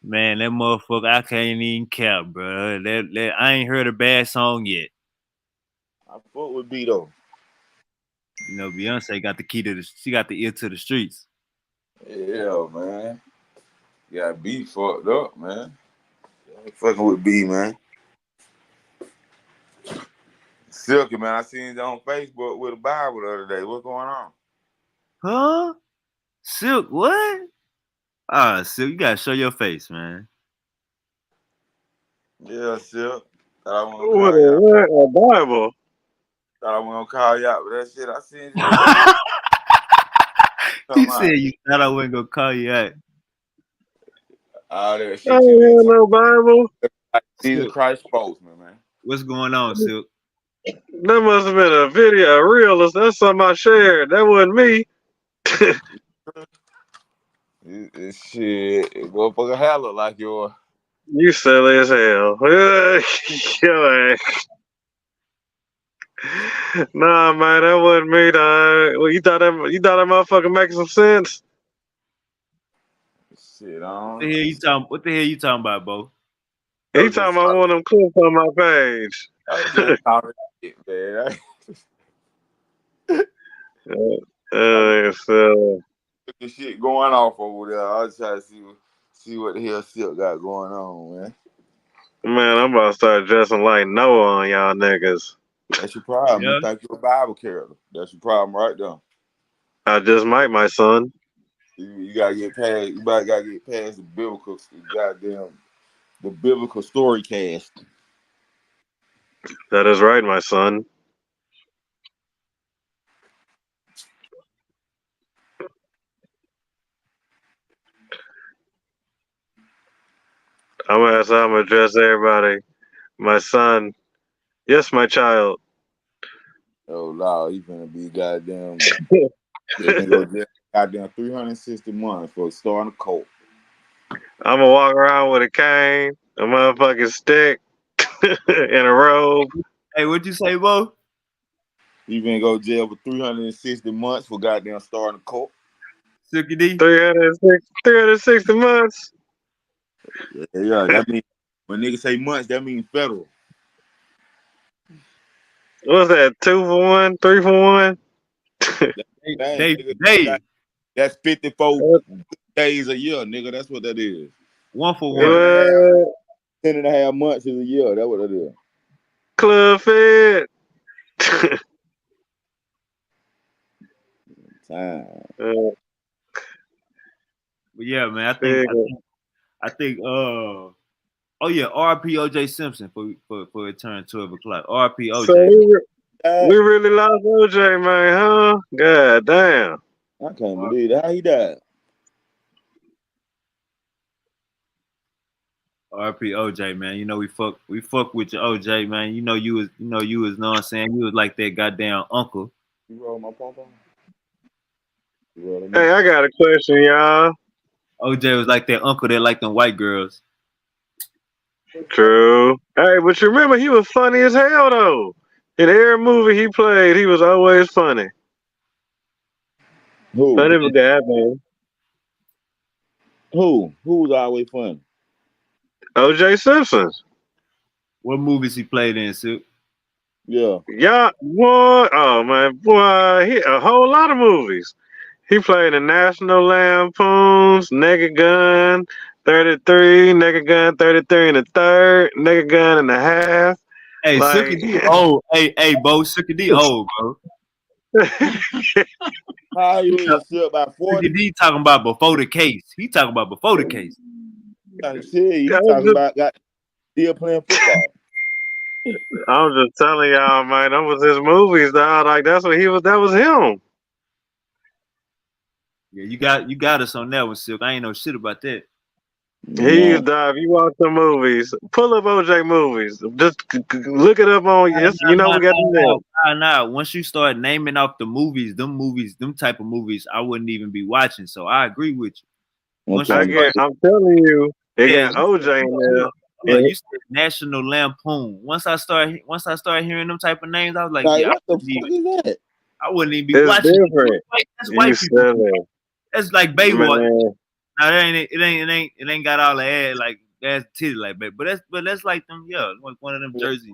man. That motherfucker, I can't even cap, bro. That I ain't heard a bad song yet. I fuck with B though. You know, Beyonce got the key to she got the ear to the streets. Yeah, man. Got B fucked up, man. I fucking with B, man. Silky, man. I seen it on Facebook with a Bible the other day. What's going on? Huh? Silk, what? Silk, you gotta show your face, man. Yeah, Silk. Thought I wasn't gonna What call a you out. what? A Bible? Thought I wasn't gonna call you out, but that shit I seen you on Facebook. He Come said on. you thought I wasn't gonna call you out. All that I shit you ain't be had talking no Bible. like Jesus Silk, Christ spokesman, man. what's going on, Silk? That must have been a video, a reel. That's something I shared. That wasn't me. Shit, motherfucker hair look like yours. You silly as hell. Your ass. Nah, man, that wasn't me, dog. Well, you thought that motherfucker making some sense? Shit, I don't. What the hell you talking about, Bo? I He was talking just about talking. one of them clips on my page. I was just talking shit, man. So, The shit going off over there. I was trying to see what the hell Silk got going on, man. man, I'm about to start dressing like Noah on y'all niggas. That's your problem. You Yeah. think you're a Bible character. That's your problem right there. I just might, my son. You gotta get past. You gotta get past the biblical, the biblical story cast. That is right, my son. I'm gonna address everybody. My son. Yes, my child. Oh Lord, he finna be goddamn. He finna go jail goddamn 360 months for starting a cult. I'm gonna walk around with a cane, a motherfucking stick, and a robe. Hey, what'd you say, Bo? He finna go jail for 360 months for goddamn starting a cult. Silky D? 360 months. Yeah, that means when niggas say months, that means federal. What's that? 2 for 1, 3 for 1. Dang, Day nigga, for day. that's 54 What? days a year, nigga. That's what that is. 1 for 10 1. and a half, 10 and a half months is a year. That's what that is. Club Fed. Time. But yeah, man, Figure. I think oh yeah, RP OJ Simpson for it turned 12 o'clock. RP So OJ. we really lost OJ, man, huh? God damn. I can't believe that. How he died? RP OJ, man. You know we fuck with your OJ, man. You was know what I'm saying? You was like that goddamn uncle. You roll my pom pom? You roll Hey, me? I got a question, y'all. OJ was like that uncle that liked them white girls. True. Hey, but you remember he was funny as hell though. In every movie he played, he was always funny. Who? Funny guy, man. Who? Who was always fun? OJ Simpson. What movies he played in, Silk? Yeah. Yeah, what? Oh man, boy, he a whole lot of movies. He played in National Lampoons, Naked Gun, 33, Naked Gun 33 and a third, Naked Gun and a half. Hey, Silky Like, D old. Hey, Bo, Silky D old, bro. How you is still about Silky 40? D talking about before the case. He talking about before the case. Trying to tell you, he talking about still playing football. I'm just telling y'all, man, that was his movies, dog. Like that's what he was. That was him. Yeah, you got us on that one, Silk. I ain't know shit about that. He Nah. used to. If you watch the movies, pull up OJ movies. Just look it up on. Yes, you know we got them Nah. Once you start naming off the movies, them type of movies, I wouldn't even be watching. So I agree with you. Once you Okay. start, I'm telling you, they yeah, got OJ in there. hold on, you said National Lampoon. Once I start hearing them type of names, I was like, Like, yeah, what the fuck is that? I wouldn't even be It's watching. different. That's You white people. silly, That's like Baywatch. man. Now it ain't got all the ass like that's titty like that. But that's like them, yeah, like one of them jerseys.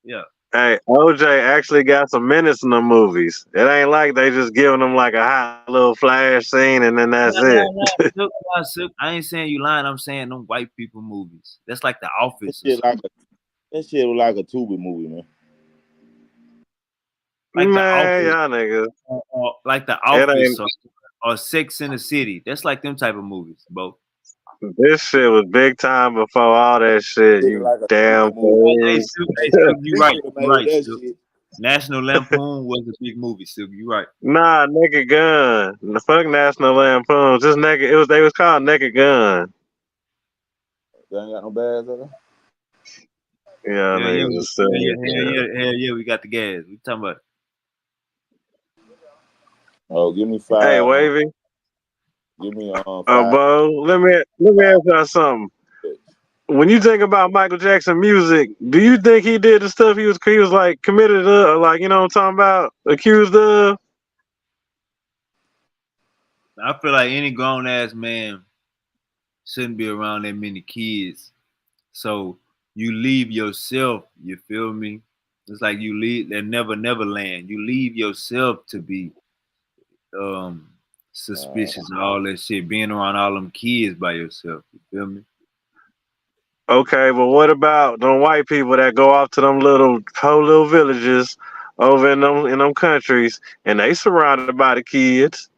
Yeah. Hey, OJ actually got some minutes in the movies. It ain't like they just giving them like a hot little flash scene and then that's it. Silk. I ain't saying you lying. I'm saying them white people movies. That's like The That Office or shit something. that shit was like a Tubi movie, man. Like The Man, Office, y'all niggas. or like The It Office ain't. or Sex in the City. That's like them type of movies, both. This shit was big time before all that shit. It was You like a damn Tubi movie. fool. Silk, you They right. should have You made right, that Silk. shit. National Lampoon was a big movie, Silk. You right. Nah, Naked Gun. The fuck National Lampoons. Just naked. They was called Naked Gun. They ain't got no bags up there. Yeah, Yeah, niggas is silly as hell. hell yeah, we got the gas. We talking about Oh, give me Hey, 5. Wavy. Give me 5. Bo, let me ask y'all something. When you think about Michael Jackson music, do you think he did the stuff he was like committed to, like, you know what I'm talking about, accused of? I feel like any grown ass man shouldn't be around that many kids. So you leave yourself, you feel me? It's like you leave that never land. You leave yourself to be um suspicious and all that shit, being around all them kids by yourself. You feel me? Okay, but what about them white people that go off to them whole little villages over in them countries, and they surrounded by the kids?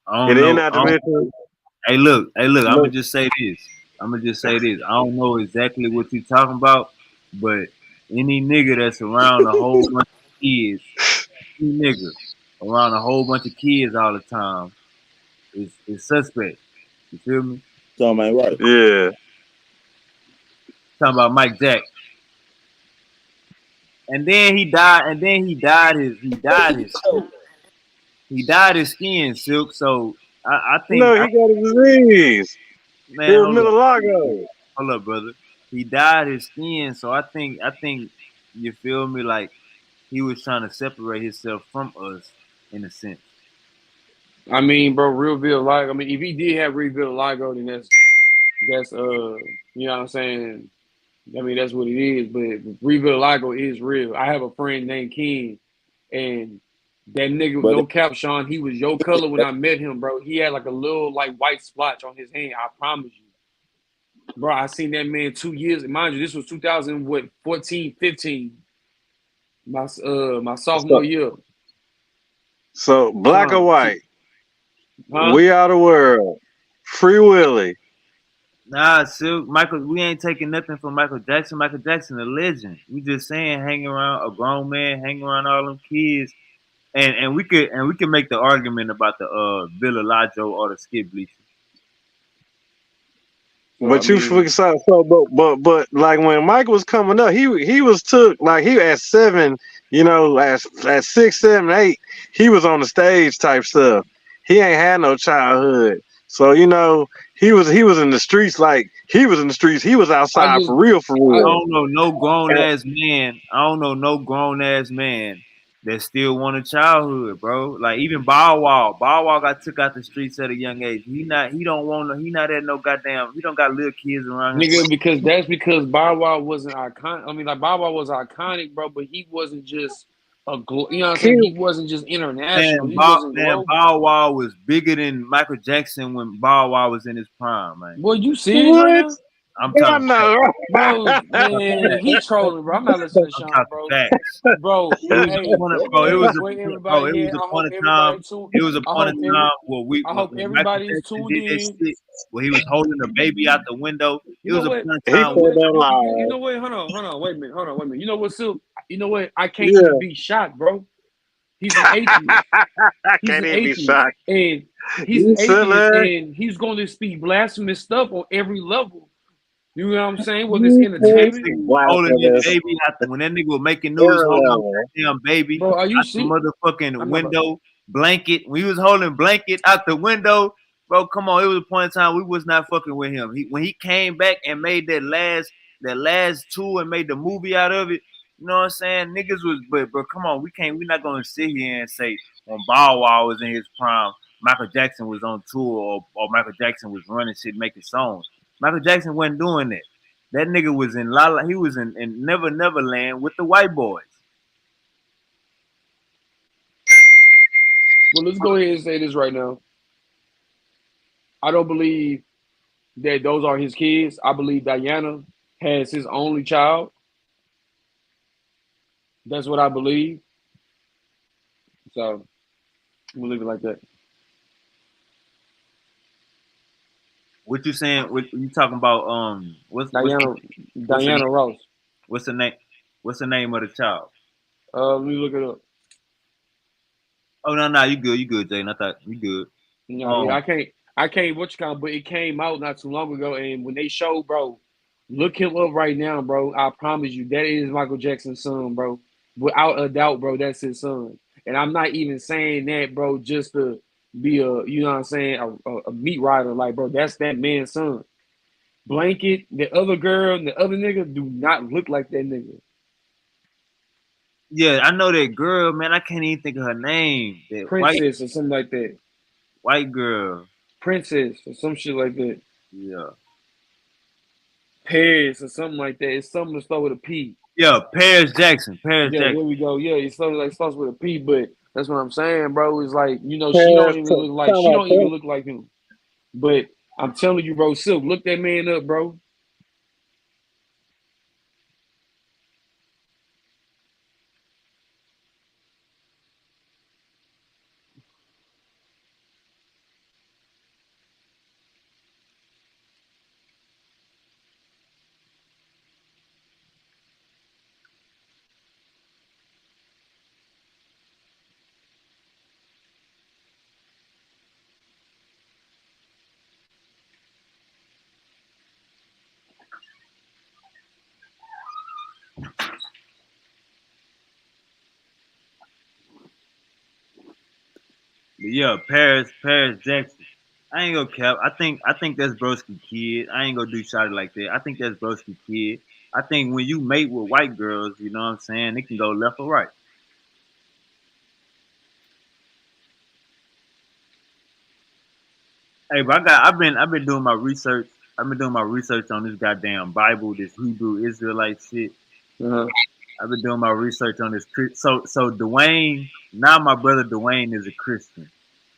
I And don't then know. not to mention, Hey, look. I'm gonna look, just say this. I'm gonna just say this. I don't know exactly what you talking about, but any nigga that's around a whole bunch of kids, any nigga around a whole bunch of kids all the time is suspect. You feel me? Something ain't right. yeah. Talking about Mike Jack, and then he died, and then he dyed his skin silk. So I think, No, he got a disease. It man, was Mililago. hold up, brother. He dyed his skin, so I think you feel me, like he was trying to separate himself from us in a sense. I mean, bro, real vitiligo. I mean, if he did have real vitiligo, then that's you know what I'm saying. I mean, that's what it is. But real vitiligo is real. I have a friend named King, and that nigga, But no cap, Sean, he was your color when I met him, bro. He had like a little like white splotch on his hand. I promise you, bro. I seen that man 2 years. Mind you, this was 2014, 15. My sophomore So, year, so black or Sean. white, Huh? we are the world. Free Willy. Nah, Silk, Michael, we ain't taking nothing from Michael Jackson. Michael Jackson, a legend. We just saying, hang around a grown man, hang around all them kids, and we could make the argument about the Villa Lajo or the Skip Bleacher. So I But you mean, forget but like when Mike was coming up, he was took like he at 7, at 6, 7, 8, he was on the stage type stuff. He ain't had no childhood, so he was in the streets, like he was in the streets. He was I outside just for real, for I real. don't know no grown And ass man. I don't know no grown ass man that still want a childhood, bro. Like even Bow Wow. Bow Wow got took out the streets at a young age. He don't want no, he not at no goddamn, he don't got little kids around him. nigga, because Bow Wow wasn't iconic. I mean, like Bow Wow was iconic, bro, but he wasn't just you know what I'm saying? he, He wasn't just international. He wasn't Man, global. Bow Wow was bigger than Michael Jackson when Bow Wow was in his prime, man. Boy, you serious right what? now? I'm I talking facts. know. Bro, I'm talking man, facts. he trolling, bro. I'm not listening to Sean, I'm talking bro. facts. Bro, It was hey, upon a, bro. It hey, was boy, bro. everybody It was here. I upon hope a time. everybody too. It was I upon a hope time I hope when Michael everybody is Jackson tuned did that in. shit, where he was holding the baby out the window. You It know was what? upon a He You time know when said what? that You live. know what? Hold on, wait a minute. Hold on, wait a minute. You know what, Silk? You know what? I can't even Yeah, be shocked, bro. He's an atheist. I He's can't an even be atheist. shocked. And he's an You atheist silly. and he's going to speak blasphemous stuff on every level. You know what I'm saying? Whether it's You this entertainment. nigga said was holding his blasphemous. baby out the, when that nigga was making news, Every holding level. his damn baby Bro, are you out the see? motherfucking I'm about window blanket. When he was holding blanket out the window, bro, come on. It was a point in time we was not fucking with him. When he came back and made that last tour and made the movie out of it, you know what I'm saying? Niggas was, but come on, we're not gonna sit here and say when Bow Wow was in his prime, Michael Jackson was on tour or Michael Jackson was running shit, making songs. Michael Jackson wasn't doing that. That nigga was in he was in Never Never Land with the white boys. well, let's go ahead and say this right now. I don't believe that those are his kids. I believe Diana has his only child. That's what I believe. So we'll leave it like that. What you saying? What you talking about? What's Diana what's the Diana Ross. what's the name? What's the name of the child? Let me look it up. Oh no, you good, Jay. I thought you good. No, yeah, Um, I can't. I can't what you call, it, but it came out not too long ago, and when they showed, bro, look him up right now, bro. I promise you, that is Michael Jackson's son, bro. Without a doubt, bro, that's his son. And I'm not even saying that, bro, just to be a, you know what I'm saying, a meat rider. Like, bro, that's that man's son. Blanket, the other girl, and the other nigga do not look like that nigga. Yeah, I know that girl, man. I can't even think of her name. That Princess or something like that. white girl. Princess or some shit like that. Yeah. Paris or something like that. It's something to start with a P. Yeah, Paris Jackson. Paris Yeah, there Jackson. we go. Yeah, it starts with a P, but that's what I'm saying, bro. It's like, you know, Paris, talking she about don't even Paris. look like him. But I'm telling you, bro, Silk, look that man up, bro. But yeah, Paris Jackson. I ain't gonna cap. I think that's broski kid. I ain't gonna do shot like that. I think that's broski kid. I think when you mate with white girls, you know what I'm saying, it can go left or right. Hey, but I've been doing my research. I've been doing my research on this goddamn Bible, this Hebrew Israelite shit. Uh-huh. I've been doing my research on this. So Dwayne, now my brother Dwayne is a Christian.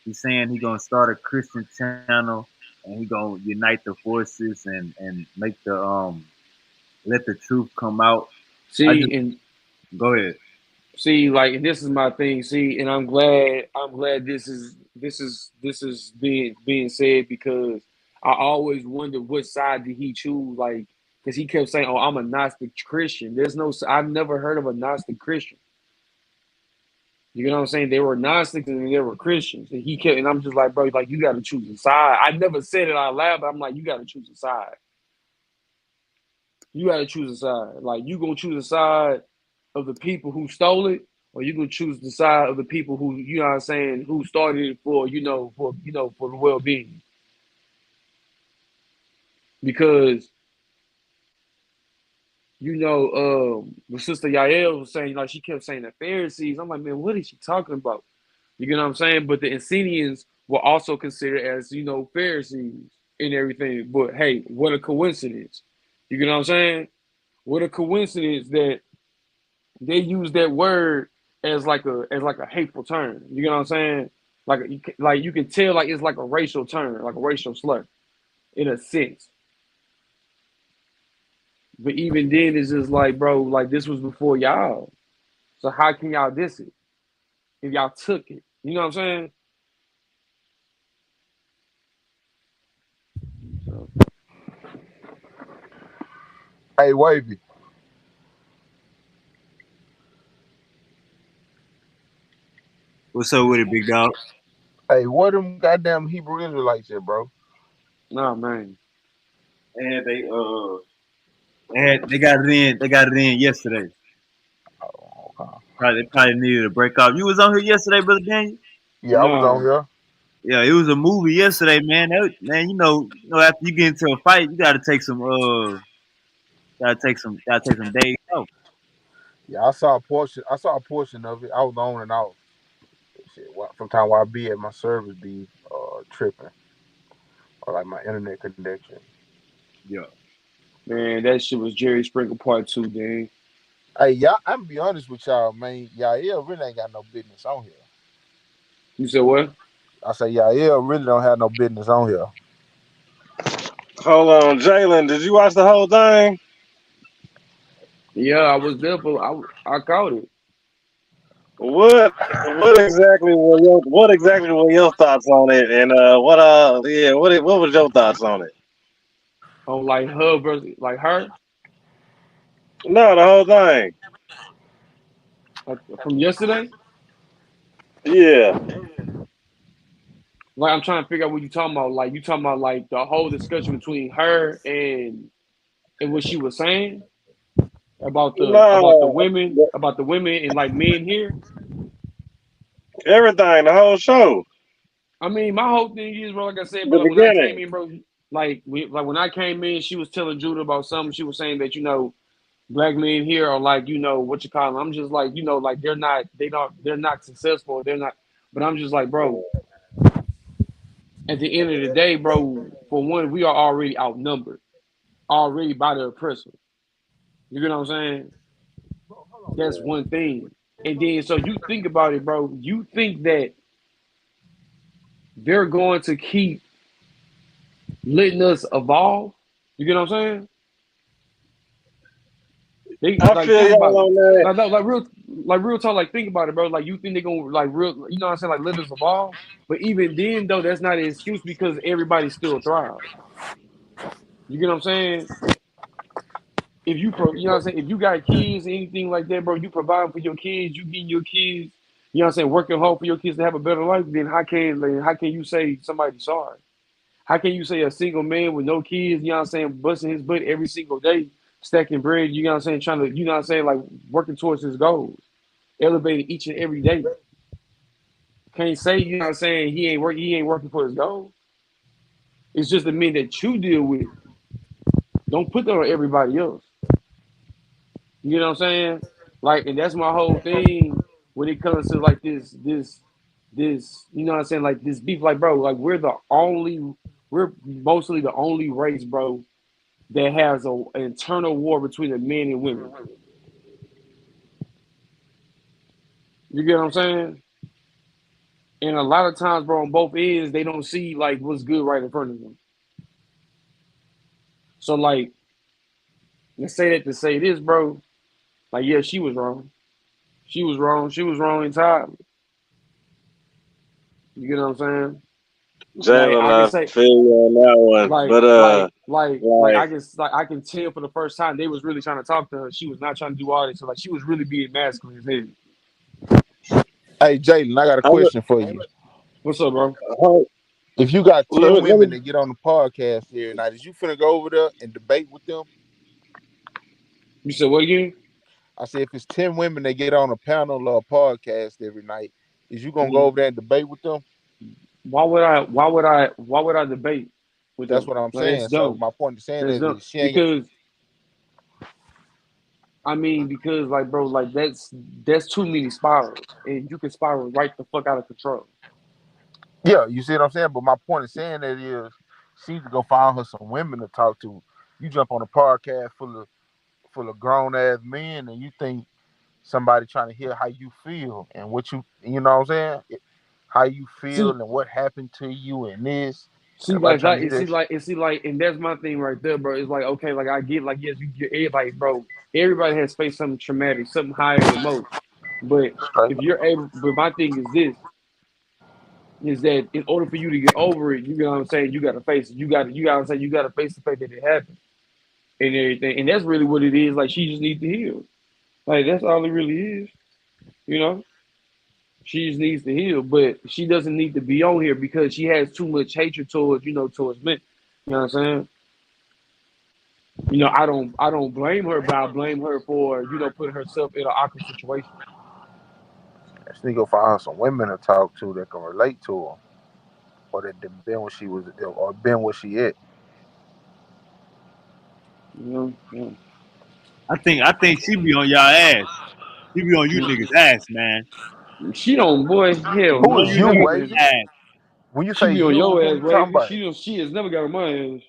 He's saying he gonna start a Christian channel and he gonna unite the forces and make the let the truth come out. I just See, and go ahead. see, like, and this is my thing. See, and I'm glad this is being said because I always wondered what side did he choose, like, because he kept saying, "Oh, I'm a Gnostic Christian." I've never heard of a Gnostic Christian. You know what I'm saying? They were Gnostics and they were Christians, and he kept, and I'm just like, bro, like you got to choose a side. I never said it out loud, but I'm like, you got to choose a side. You got to choose a side. Like you gonna choose a side of the people who stole it, or you gonna choose the side of the people who, you know what I'm saying, who started it for, for the well being. Because the sister Yael was saying, like, she kept saying the Pharisees. I'm like, man, what is she talking about? You know what I'm saying? But the Essenians were also considered as, Pharisees and everything. But hey, what a coincidence. You know what I'm saying? What a coincidence that they use that word as like a hateful term. You know what I'm saying? Like you can tell, like, it's like a racial term, like a racial slur in a sense. But even then, it's just like, bro, like this was before y'all. So how can y'all diss it if y'all took it? You know what I'm saying? So, Hey, Wavy. What's up with it, big dog? Hey, what them goddamn Hebrew Israelites at, bro? nah, man. And they got it in. They got it in yesterday. Oh, okay. Probably needed a break off. You was on here yesterday, brother Daniel. Yeah, I was on No. here. Yeah, it was a movie yesterday, man. Man, after you get into a fight, you gotta take some days off. Yeah, I saw a portion. I saw a portion of it. I was on and off. Shit, from time while I be at my service be tripping or like my internet connection. Yeah. Man, that shit was Jerry Sprinkle Part 2, dang. Hey, y'all, I'm gonna be honest with y'all, man. Y'all really ain't got no business on here. You said what? I say y'all really don't have no business on here. Hold on, Jalen. Did you watch the whole thing? Yeah, I was there for I caught it. What exactly were your thoughts on it? And what was your thoughts on it? On like her versus like her No, the whole thing. from yesterday. Yeah. Like I'm trying to figure out what you talking about. Like you talking about like the whole discussion between her and what she was saying No, about the women and like men here. everything, the whole show, I mean, my whole thing is, bro. Like I said, bro. the Like when I came beginning. in, bro. Like when I came in, she was telling Judah about something. She was saying that black men here are like what you call them. I'm just like like they're not successful. They're not. But I'm just like, bro. At the end of the day, bro. For one, we are already outnumbered, already by the oppressor. You get what I'm saying? That's one thing. And then so you think about it, bro. You think that they're going to keep letting us evolve? You get what I'm saying? They I like feel think about y'all it. on that. Like real talk, like think about it, bro. Like you think they're gonna like real what I'm saying, like let us evolve. But even then though, that's not an excuse because everybody still thrives. You get what I'm saying? If you know what I'm saying, if you got kids, anything like that, bro, you provide for your kids, you getting your kids, you know what I'm saying, working hard for your kids to have a better life, then how can you say somebody's sorry? How can you say a single man with no kids, you know what I'm saying, busting his butt every single day, stacking bread, you know what I'm saying, trying to, you know what I'm saying, like working towards his goals, elevating each and every day. Can't say, you know what I'm saying, he ain't working for his goals. It's just the men that you deal with. Don't put that on everybody else. You know what I'm saying? Like, and that's my whole thing when it comes to like this, you know what I'm saying? Like this beef, like, bro, like we're mostly the only race, bro, that has an internal war between the men and women. You get what I'm saying? And a lot of times, bro, on both ends, they don't see like what's good right in front of them. So like, let's say that to say this, bro. Like, yeah, she was wrong. She was wrong. She was wrong entirely. You get what I'm saying? Like Jalen, I can I say, feel you on that one. like But like I can tell for the first time they was really trying to talk to her. She was not trying to do all this. So like she was really being masculine as hell. Hey, Jalen, I got a I would, question for you. What's up, bro? If you got 10 let women me that get on the podcast here now, is you finna go over there and debate with them? You said what again? I said, if it's 10 women that get on a panel or a podcast every night, is you gonna go Mhm. over there and debate with them? Why would I debate with That's them? what I'm Like that's saying. So dumb. my point of saying That's that dumb. is she ain't. Because I mean, because like bro, like that's too many spirals. And you can spiral right the fuck out of control. Yeah, you see what I'm saying. But my point of saying that is, she need to go find her some women to talk to. You jump on a podcast full of grown ass men, and you think somebody trying to hear how you feel and what you know what I'm saying, how you feel See, and what happened to you and this. See, Nobody like trying that, to hear that and see, like, and that's my thing right there, bro. It's like, okay, like I get, like, yes, you get everybody, bro. Everybody has faced something traumatic, something higher than most. But straight. if you're able, but my thing is this: is that in order for you to get over it, you know what I'm saying, you got to face it. You got to say, you got to face the fact that it happened and everything. And that's really what it is. Like, she just needs to heal. Like, that's all it really is. You know, she just needs to heal, but she doesn't need to be on here because she has too much hatred towards, towards men. You know what I'm saying? I don't blame her, but I blame her for, putting herself in an awkward situation. She need to go find her some women to talk to that can relate to her, or that done been where she was, or been where she at. Yeah. I think she be on y'all ass. She be on you niggas ass, man. She don't, boy, hell Who On no. is you She you, never niggas been. Wavy? ass. When you She say be on you, your who ass, you talking baby. about? She has never got on my ass.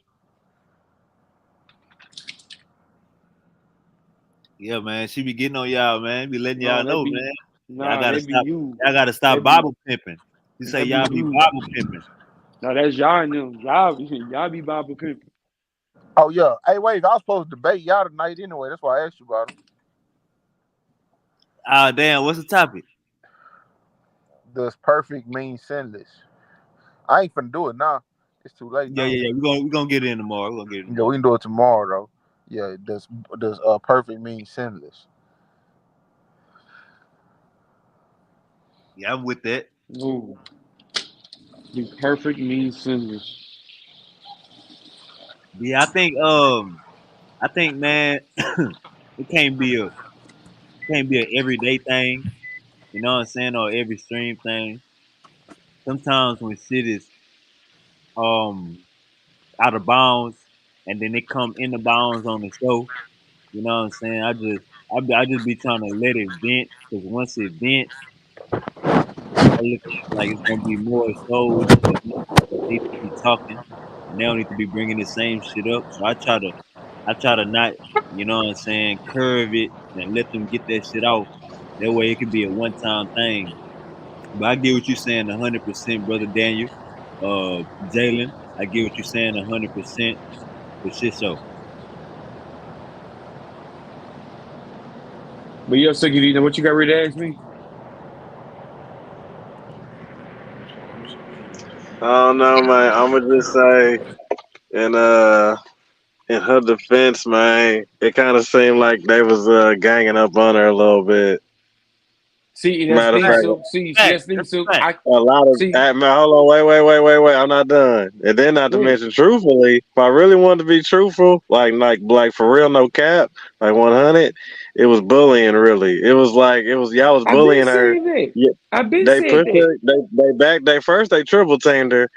Yeah, man. She be getting on y'all, man. Be letting No, y'all know, man. Y'all gotta that be stop. you. Y'all gotta stop That be Bible pimping. You say that be y'all be you. Bible pimping. No, that's y'all and them. Y'all be Bible pimping. Oh yeah. Hey, Wave, I was supposed to debate y'all tonight anyway. That's why I asked you about them. Ah, damn. What's the topic? Does perfect mean sinless? I ain't finna do it now. It's too late Yeah, now. yeah, yeah. We gonna get in tomorrow. We gonna get in Yeah, we tomorrow. can do it tomorrow though. Yeah, does perfect mean sinless? Yeah, I'm with that. Ooh. The perfect means sinless. Yeah, I think man, it can't be a everyday thing. You know what I'm saying, or every stream thing. Sometimes when shit is um out of bounds, and then they come in the bounds on the show. You know what I'm saying? I just be trying to let it vent because once it vents, I look at it like it's gonna be more exposed because motherfuckers need to be talking and they don't need to be bringing the same shit up. So I try to not, you know what I'm saying, curve it and let them get that shit off. That way it could be a one time thing. But I get what you're saying 100%, brother Daniel. Jalen, I get what you're saying 100% for shit show. But yo, so you know what you got ready to ask me? I don't know, man. I'ma just say, in in her defense, man, it kind of seemed like they was ganging up on her a little bit. See, that's the Matter of thing. Fact, fact, So see, fact, that's the thing. that's So a fact. I a lot of see. man, hold on, wait. I'm not done. And then not to Go ahead. mention, truthfully, if I really wanted to be truthful, like for real, no cap, like 100, it was bullying. Really, it was like it was y'all was I've been bullying her. saying that. Yeah, I've been they saying pushed that. her. They back. They first they triple teamed her.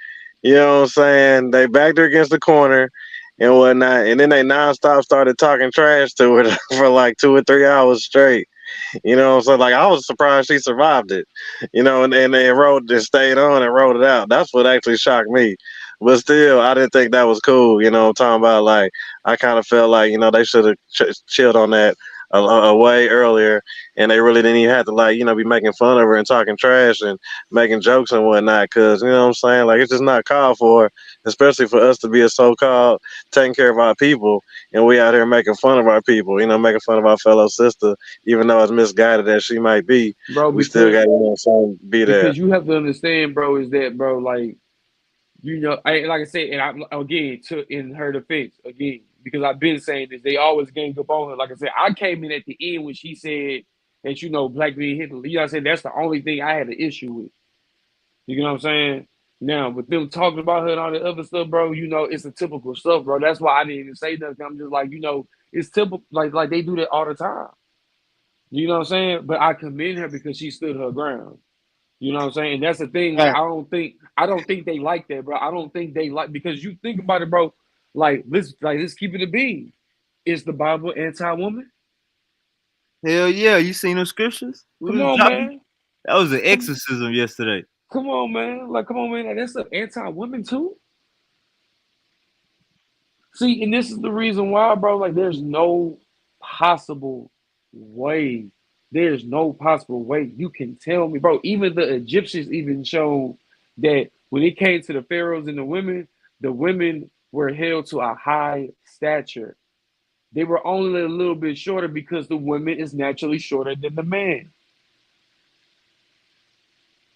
You know what I'm saying? They backed her against the corner and whatnot, and then they nonstop started talking trash to her for like 2 or 3 hours straight. You know, so like I was surprised she survived it. You know, and they wrote and stayed on and wrote it out. That's what actually shocked me. But still, I didn't think that was cool. You know, I'm talking about like I kind of felt like they should have chilled on that a way earlier, and they really didn't even have to like be making fun of her and talking trash and making jokes and whatnot. Because you know what I'm saying, like it's just not called for, especially for us to be a so-called taking care of our people, and we out here making fun of our people. You know, making fun of our fellow sister even though as misguided as she might be, Bro, we still got to be there. because you have to understand, bro, is that, bro, like, like I said, and I again to in her defense again, because I've been saying this, they always gang up on her. Like I said, I came in at the end when she said that black men hit, you know what I'm saying? That's the only thing I had an issue with. You know what I'm saying? Now, with them talking about her and all the other stuff, bro, it's a typical stuff, bro. That's why I didn't even say nothing. I'm just like, it's typical, like they do that all the time. You know what I'm saying? But I commend her because she stood her ground. You know what I'm saying? And that's the thing. Like, Fact. I don't think they like that, bro. I don't think they like because you think about it, bro. Let's keep it a bean. Is the Bible anti-woman? Hell yeah, you seen those scriptures? We Come was on, dropping. man. That was an Come, exorcism yesterday. come on, man. Like, come on, man. Like, that's an anti-woman too. See, and this is the reason why, bro. Like, there's no possible way. There's no possible way you can tell me, bro. Even the Egyptians even showed that when it came to the pharaohs and the women were held to a high stature. They were only a little bit shorter because the woman is naturally shorter than the man.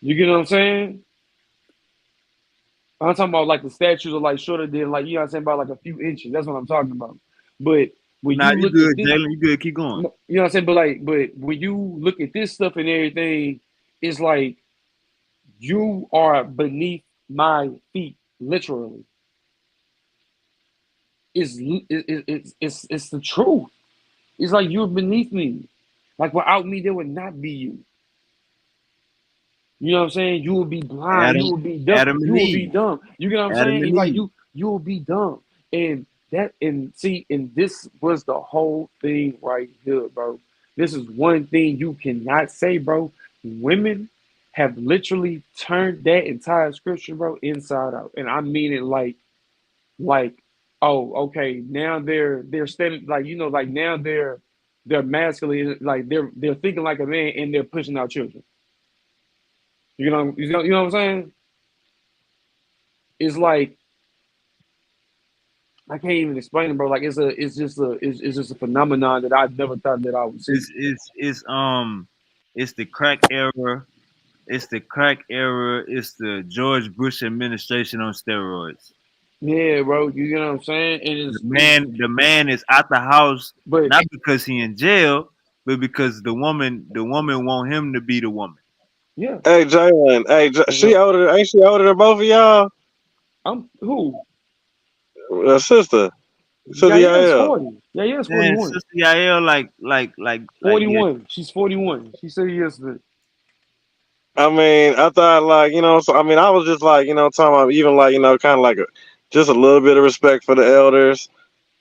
You get what I'm saying? I'm talking about like the statues are like shorter than like what I'm saying, about like a few inches. That's what I'm talking about. But when Nah, you you look at good, this, Jalen. You good. Keep going. you know what I'm saying? But when you look at this stuff and everything, it's like you are beneath my feet, literally. It's the truth. It's like you're beneath me. Like without me, there would not be you. You know what I'm saying? You will be blind. Adam, You will be dumb. Adam You and will be Eve. dumb. You get what I'm Adam saying? and It's like Eve. you will be dumb. And this was the whole thing right here, bro. This is one thing you cannot say, bro. Women have literally turned that entire scripture, bro, inside out. And I mean it like, oh, okay, now they're standing like like now they're masculine, like they're thinking like a man and they're pushing out children. You know what I'm saying? It's like I can't even explain it, bro. Like it's just a phenomenon that I never thought that I would see. It's the crack era. It's the crack era. It's the George Bush administration on steroids. Yeah, bro. You know what I'm saying? And The man is out the house but not because he in jail, but because the woman want him to be the woman. Yeah. Hey Jalen, hey, What's she up? older. Ain't she older than both of y'all? I'm who? Sister, sister Yael's Yael. 40. Yael's Man, 41. Sister Yael, like yeah. 41. She's 41. She said yesterday. I mean, I thought like so I mean, I was just like talking about even like kind of like just a little bit of respect for the elders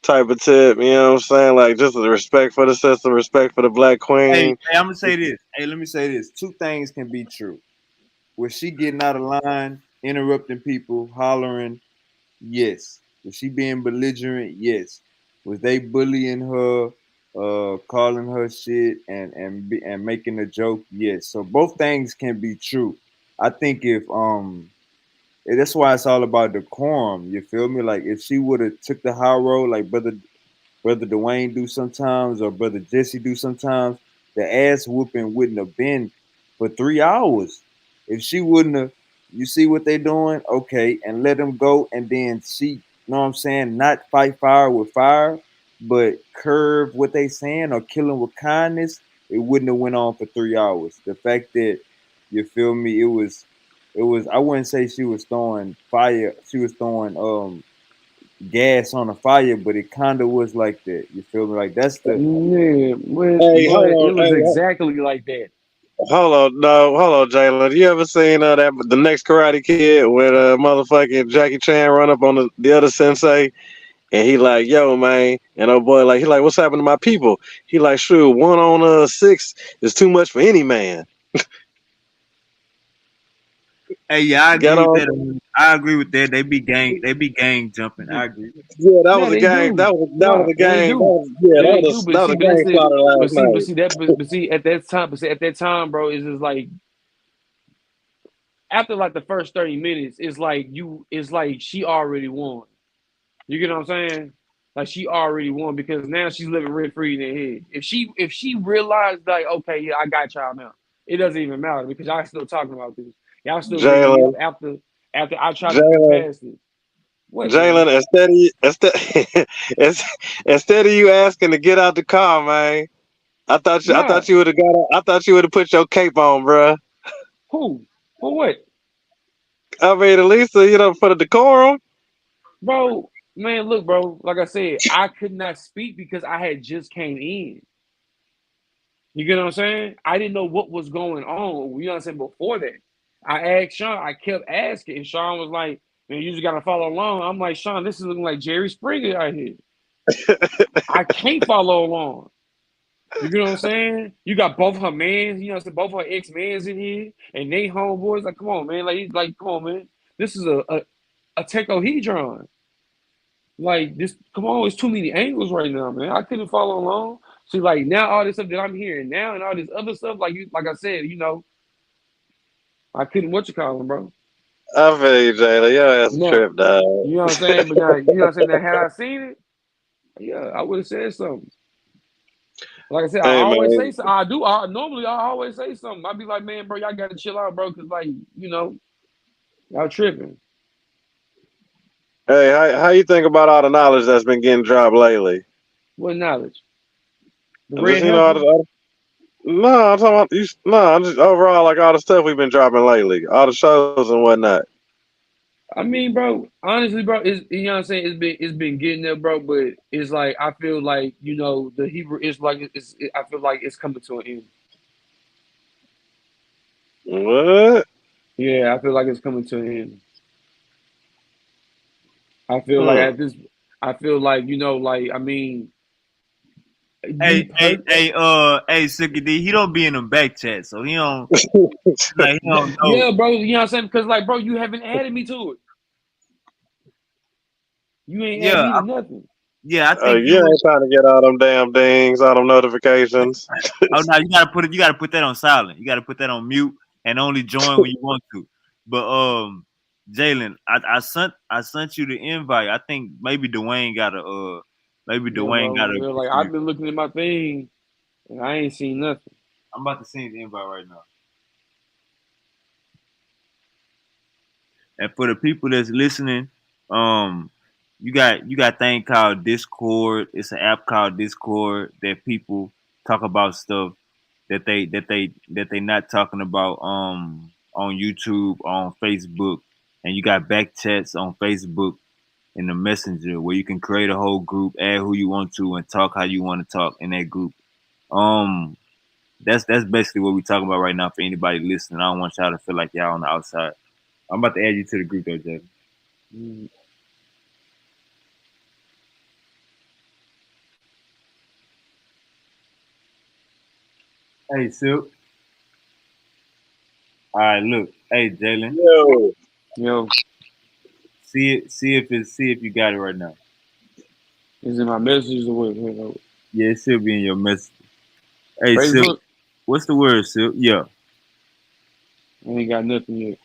type of tip. You know what I'm saying? Like just the respect for the sister, respect for the Black Hey, Queen. I'm gonna say this. Hey, let me say this. Two things can be true. Was she getting out of line, interrupting people, hollering? Yes. Was she being belligerent? Yes. Was they bullying her, calling her shit and making a joke? Yes. So both things can be true. I think if that's why it's all about decorum. You feel me? Like if she would have took the high road, like brother Dwayne do sometimes or brother Jesse do sometimes, the ass whooping wouldn't have been for 3 hours. If she wouldn't have, you see what they doing? Okay, and let them go, and then she, you know what I'm saying, not fight fire with fire, but curve what they saying or kill them with kindness. It wouldn't have went on for 3 hours. The fact that you feel me, it was. I wouldn't say she was throwing fire. She was throwing gas on a fire, but it kind of was like that. You feel me? Like that's the Yeah, Hey, but it hold on. was Hey, exactly like that. hold on. No, hold on, Jalen. You ever seen that the next Karate Kid where motherfucking Jackie Chan run up on the other sensei and he like, yo, man, and oh boy, like he like, what's happened to my people? He like, sure, 1 on 6 is too much for any man. hey, yeah, I Got agree with on. that. I agree with that. They be gang jumping. I agree. Yeah, that Yeah, was a they game. do. That was No, a they game. That do. was yeah. They do. But That was see, a but that's game it. started last night. But see, at that time, bro, is just like after like the first 30 minutes, it's like she already won. You get what I'm saying? Like she already won because now she's living rent free in their head. If she realized like, okay, yeah, I got y'all now, it doesn't even matter because y'all still talking about this. Y'all still bringing me up Jalen, after I try to move Jalen, past it. What, man? Jalen. Instead of you asking to get out the car, man. I Nah. thought you would have got. I thought you would have put your cape on, bruh. Who? For what? I mean, at least for the decorum. Bro, man, look, bro. Like I said, I could not speak because I had just came in. You get what I'm saying? I didn't know what was going on. You know what I'm saying? Before that, I asked Sean. I kept asking, and Sean was like, "Man, you just gotta follow along." I'm like, Sean, this is looking like Jerry Springer out here. I can't follow along. You get what I'm saying? You got both her mans, you know what I'm saying? Both her ex-mans in here, and they homeboys. Like, come on, man. Like, come on, man. This is a techohedron. Like this, come on, it's too many angles right now, man. I couldn't follow along. See, like now all this stuff that I'm hearing now and all this other stuff, like I said, I couldn't what you call them, bro. I feel you, Jalen. Your ass a Now, trip, dog. you know what I'm saying? But now, you know what I'm saying? Now, had I seen it, yeah, I would have said something. Like I said, I Hey, always say man. something. I do. I always say something. I'd be like, man, bro, y'all gotta chill out, bro, because y'all tripping. Hey, how you think about all the knowledge that's been getting dropped lately? What knowledge? The Just red heifer? no, I'm talking about you. No, I'm just overall like all the stuff we've been dropping lately, all the shows and whatnot. I mean, bro, honestly, bro, it's you know what I'm saying. It's been getting there, bro. But it's like I feel like the Hebrew is like I feel like it's coming to an end. What? Yeah, I feel like it's coming to an end. I feel like Hmm. at this, I feel like like I mean, me per Hey, Suki D, he don't be in them back chat, so he don't know. yeah, bro. You know what I'm saying? Because like, bro, you haven't added me to it. You ain't add Yeah, me to nothing. yeah, I Oh, think you you. ain't trying to get all them damn dings, all them notifications. Oh no, you gotta put that on silent. You gotta put that on mute and only join when you want to. But Jalen, I sent you the invite. I think Yeah, Dwayne bro. got to Yeah, like agree. I've been looking at my thing and I ain't seen nothing. I'm about to send the invite right now. And for the people that's listening, um, you got a thing called Discord. It's an app called Discord that people talk about stuff that they not talking about on YouTube, on Facebook, and you got back chats on Facebook in the messenger where you can create a whole group, add who you want to, and talk how you want to talk in that group. Um, that's basically what we talking about right now for anybody listening. I don't want y'all to feel like y'all on the outside. I'm about to add you to the group though, Jay. Mm. Hey, Silk. All right, look. Hey, Jalen. Yo, Yo, See if you got it right now. is it my messages or what? What? Yeah, it should be in your message. Hey, Silk. Facebook? What's the word, Silk? Yeah. I ain't got nothing yet.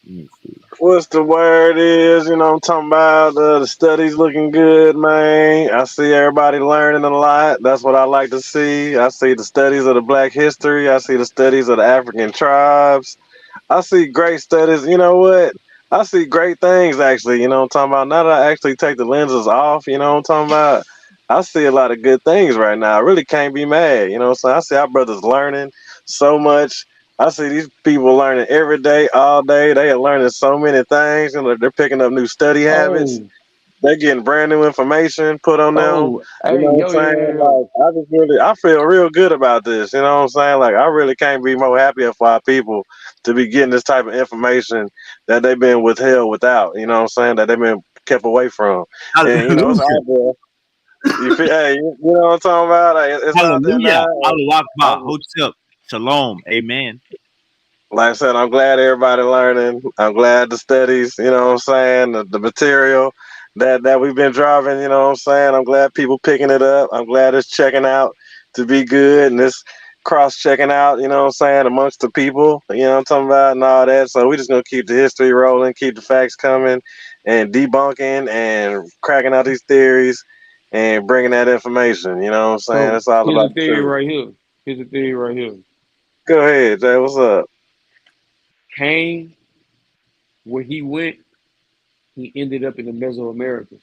Let me see. what's the word is? You know, I'm talking about the studies looking good, man. I see everybody learning a lot. That's what I like to see. I see the studies of the Black history. I see the studies of the African tribes. I see great studies. You know what? I see great things actually. You know what I'm talking about? Now that I actually take the lenses off, you know what I'm talking about? I see a lot of good things right now. I really can't be mad. You know what I'm saying? I see our brothers learning so much. I see these people learning every day, all day. They are learning so many things. You know, they're picking up new study habits. Oh, They're getting brand new information put on them. oh, You hey, know yo, what I'm yo, yo, saying? yo. Like, I feel real good about this. You know what I'm saying? Like, I really can't be more happier for our people to be getting this type of information that they've been withheld without. You know what I'm saying? That they've been kept away from. And, you know, it's Hallelujah. out there. You feel, hey, you know what I'm talking about? Like, it's out there Hallelujah. now. Allah Akbar. I'm, Hotep. Shalom. Amen. like I said, I'm glad everybody learning. I'm glad the studies, you know what I'm saying, the material that we've been driving, you know what I'm saying. I'm glad people picking it up. I'm glad it's checking out to be good and it's cross checking out, you know what I'm saying, amongst the people, you know what I'm talking about, and all that. So we're just gonna keep the history rolling, keep the facts coming, and debunking and cracking out these theories and bringing that information. You know what I'm saying? So It's all here's about the the theory truth. right here. Here's the theory right here. Go ahead, Jay. What's up? Cain, where he went, he ended up in the Mesoamericas.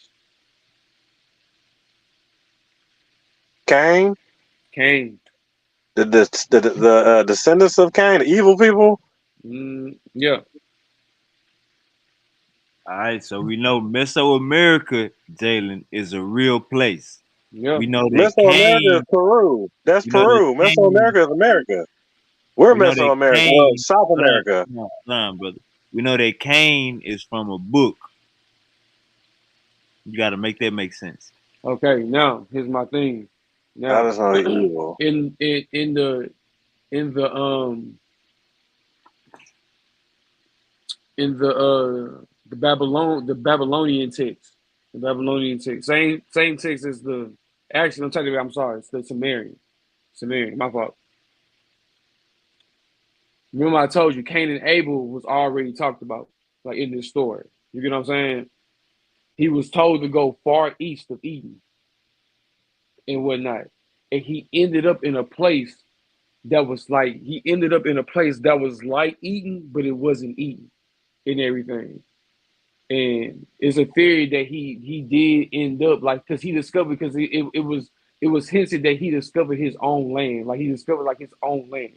Cain? Cain. The descendants of Cain, the evil people. Yeah, All right, so we know Mesoamerica, Jalen, is a real place. yeah. We know that Mesoamerica is Cain, Peru. That's we know that Peru. Cain, Mesoamerica is America. We're we know that Mesoamerica. Well, Cain, South hold on, America. hold on, brother. We know that Cain is from a book. You got to make that make sense. Okay, now here's my thing. I Now, just know he's evil. in the in the Babylonian text, same text as the actually I'm telling you, I'm sorry, it's the Sumerian, my fault. Remember I told you Cain and Abel was already talked about, like in this story. You get what I'm saying? He was told to go far east of Eden and whatnot. And he ended up in a place that was like Eden, but it wasn't Eden and everything. And it's a theory that he did end up like because he discovered because it was hinted that he discovered his own land, like he discovered like his own land,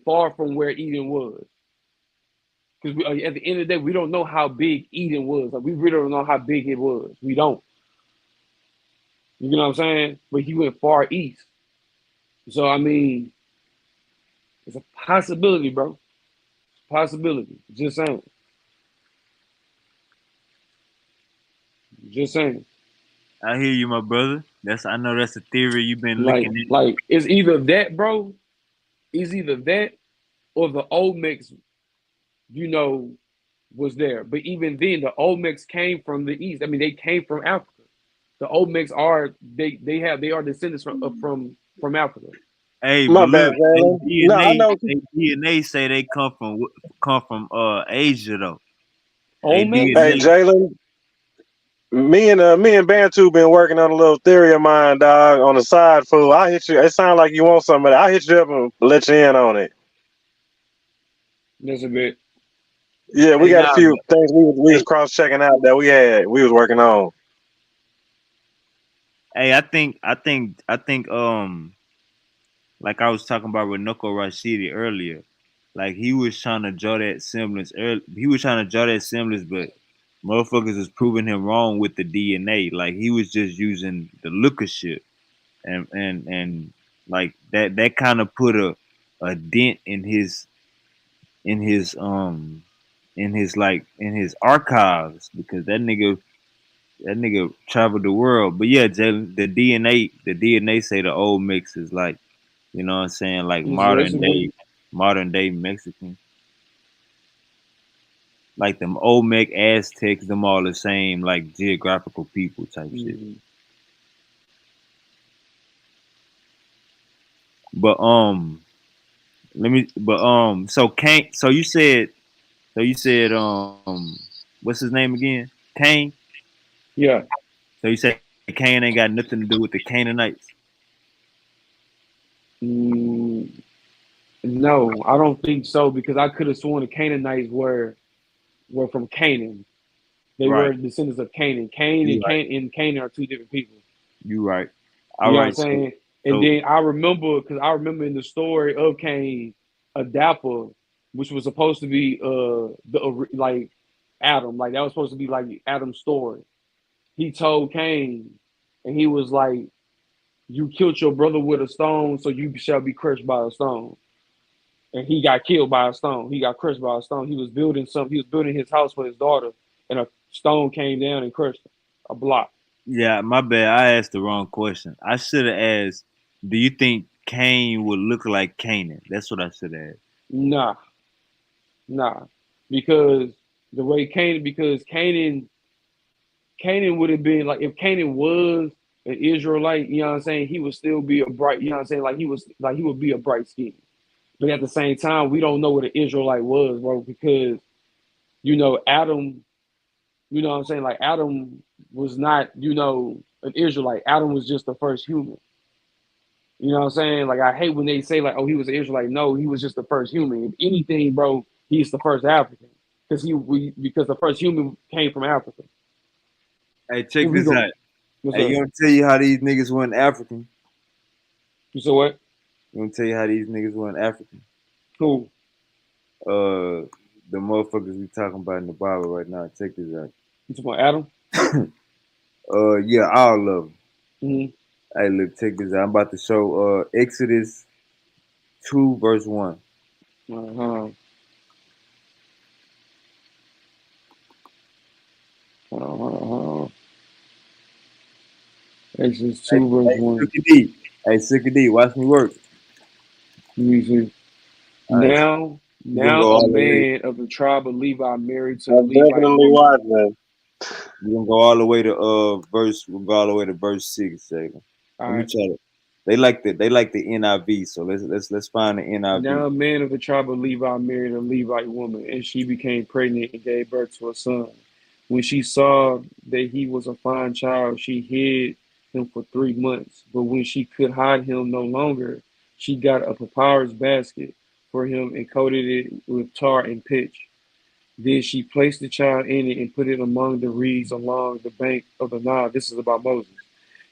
far from where Eden was. Because at the end of the day, we don't know how big Eden was. Like we really don't know how big it was. We don't. You know what I'm saying? But he went far east. So I mean, it's a possibility, bro. Possibility. Just saying. Just saying. I hear you, my brother. I know that's a theory you've been Like, looking at. like it's either that, bro. It's either that or the Olmecs, you know, was there. But even then, the Olmecs came from the east. I mean, they came from Africa. The Olmecs are they are descendants from Africa. Hey, My but bad, look, Jalen. No, I know. They DNA say they come from Asia though. They Olmecs? Hey, DNA. Jalen. Me and Bantu been working on a little theory of mine, dog, on the side. Fool, I hit you. It sounds like you want somebody. I hit you up and let you in on it. That's a bit. Yeah, we Hey, got a now, few things we was hey, cross checking out that we was working on. Hey, I think like I was talking about Renoko Rashidi earlier. Like he was trying to draw that semblance early. He was trying to draw that semblance, but motherfuckers is proving him wrong with the DNA. Like he was just using the look of shit, and like that kind of put a dent in his in his archives because that nigga traveled the world. But yeah, Jalen, the DNA say the old mix is like, you know what I'm saying, like It's racist. modern day Mexican. Like them Olmec Aztecs, them all the same, like geographical people type shit. Mm-hmm. But let me but so Kane so you said what's his name again? Cain? Yeah. So you said Cain ain't got nothing to do with the Canaanites? Mm, no, I don't think so because I could have sworn the Canaanites were from Canaan. They Right. were descendants of Canaan. Cain You and right. Canaan are two different people. You right. You All know what I'm right. So saying? And so then I remember because I remember in the story of Cain, a dapper, which was supposed to be like Adam, like that was supposed to be like Adam's story. He told Cain, and he was like, "You killed your brother with a stone, so you shall be crushed by a stone." And he got killed by a stone. He got crushed by a stone. He was building something. He was building his house for his daughter, and a stone came down and crushed him. A block. yeah, my bad. I asked the wrong question. I should have asked, do you think Cain would look like Canaan? That's what I should have asked. Nah, nah, because the way because Canaan would have been like if Canaan was an Israelite, you know what I'm saying, he would still be a bright, you know what I'm saying, he would be a bright skin. But at the same time, we don't know what an Israelite was, bro, because Adam, you know what I'm saying, like Adam was not, an Israelite. Adam was just the first human. You know what I'm saying? Like I hate when they say like, "Oh, he was an Israelite." No, he was just the first human. If anything, bro, he's the first African because the first human came from Africa. Hey, check If we this go, out. what's Hey, you up? gonna tell you how these niggas weren't African? You said what? You gonna tell you how these niggas weren't African? Cool. The motherfuckers we talking about in the Bible right now. Check this out. You talking about Adam? Yeah, all of them. Mm-hmm. Hey, look, check this out. I'm about to show Exodus 2 verse 1. Uh-huh. Uh-huh. Exodus Hey, 2 verse hey, 1. Silky D. Hey, Silky D, watch me work. Let me see. All right, so Now, we're gonna now go a all the way. man of the tribe of Levi married to a I'm Levite definitely woman. watching. We're gonna go all the way to verse. We'll go all the way to verse 6. Second. All Let me right. try to. They like the NIV. So let's find the NIV. Now a man of the tribe of Levi married a Levite woman, and she became pregnant and gave birth to a son. When she saw that he was a fine child, she hid him for 3 months. But when she could hide him no longer, she got a papyrus basket for him and coated it with tar and pitch. Then she placed the child in it and put it among the reeds along the bank of the Nile. This is about Moses.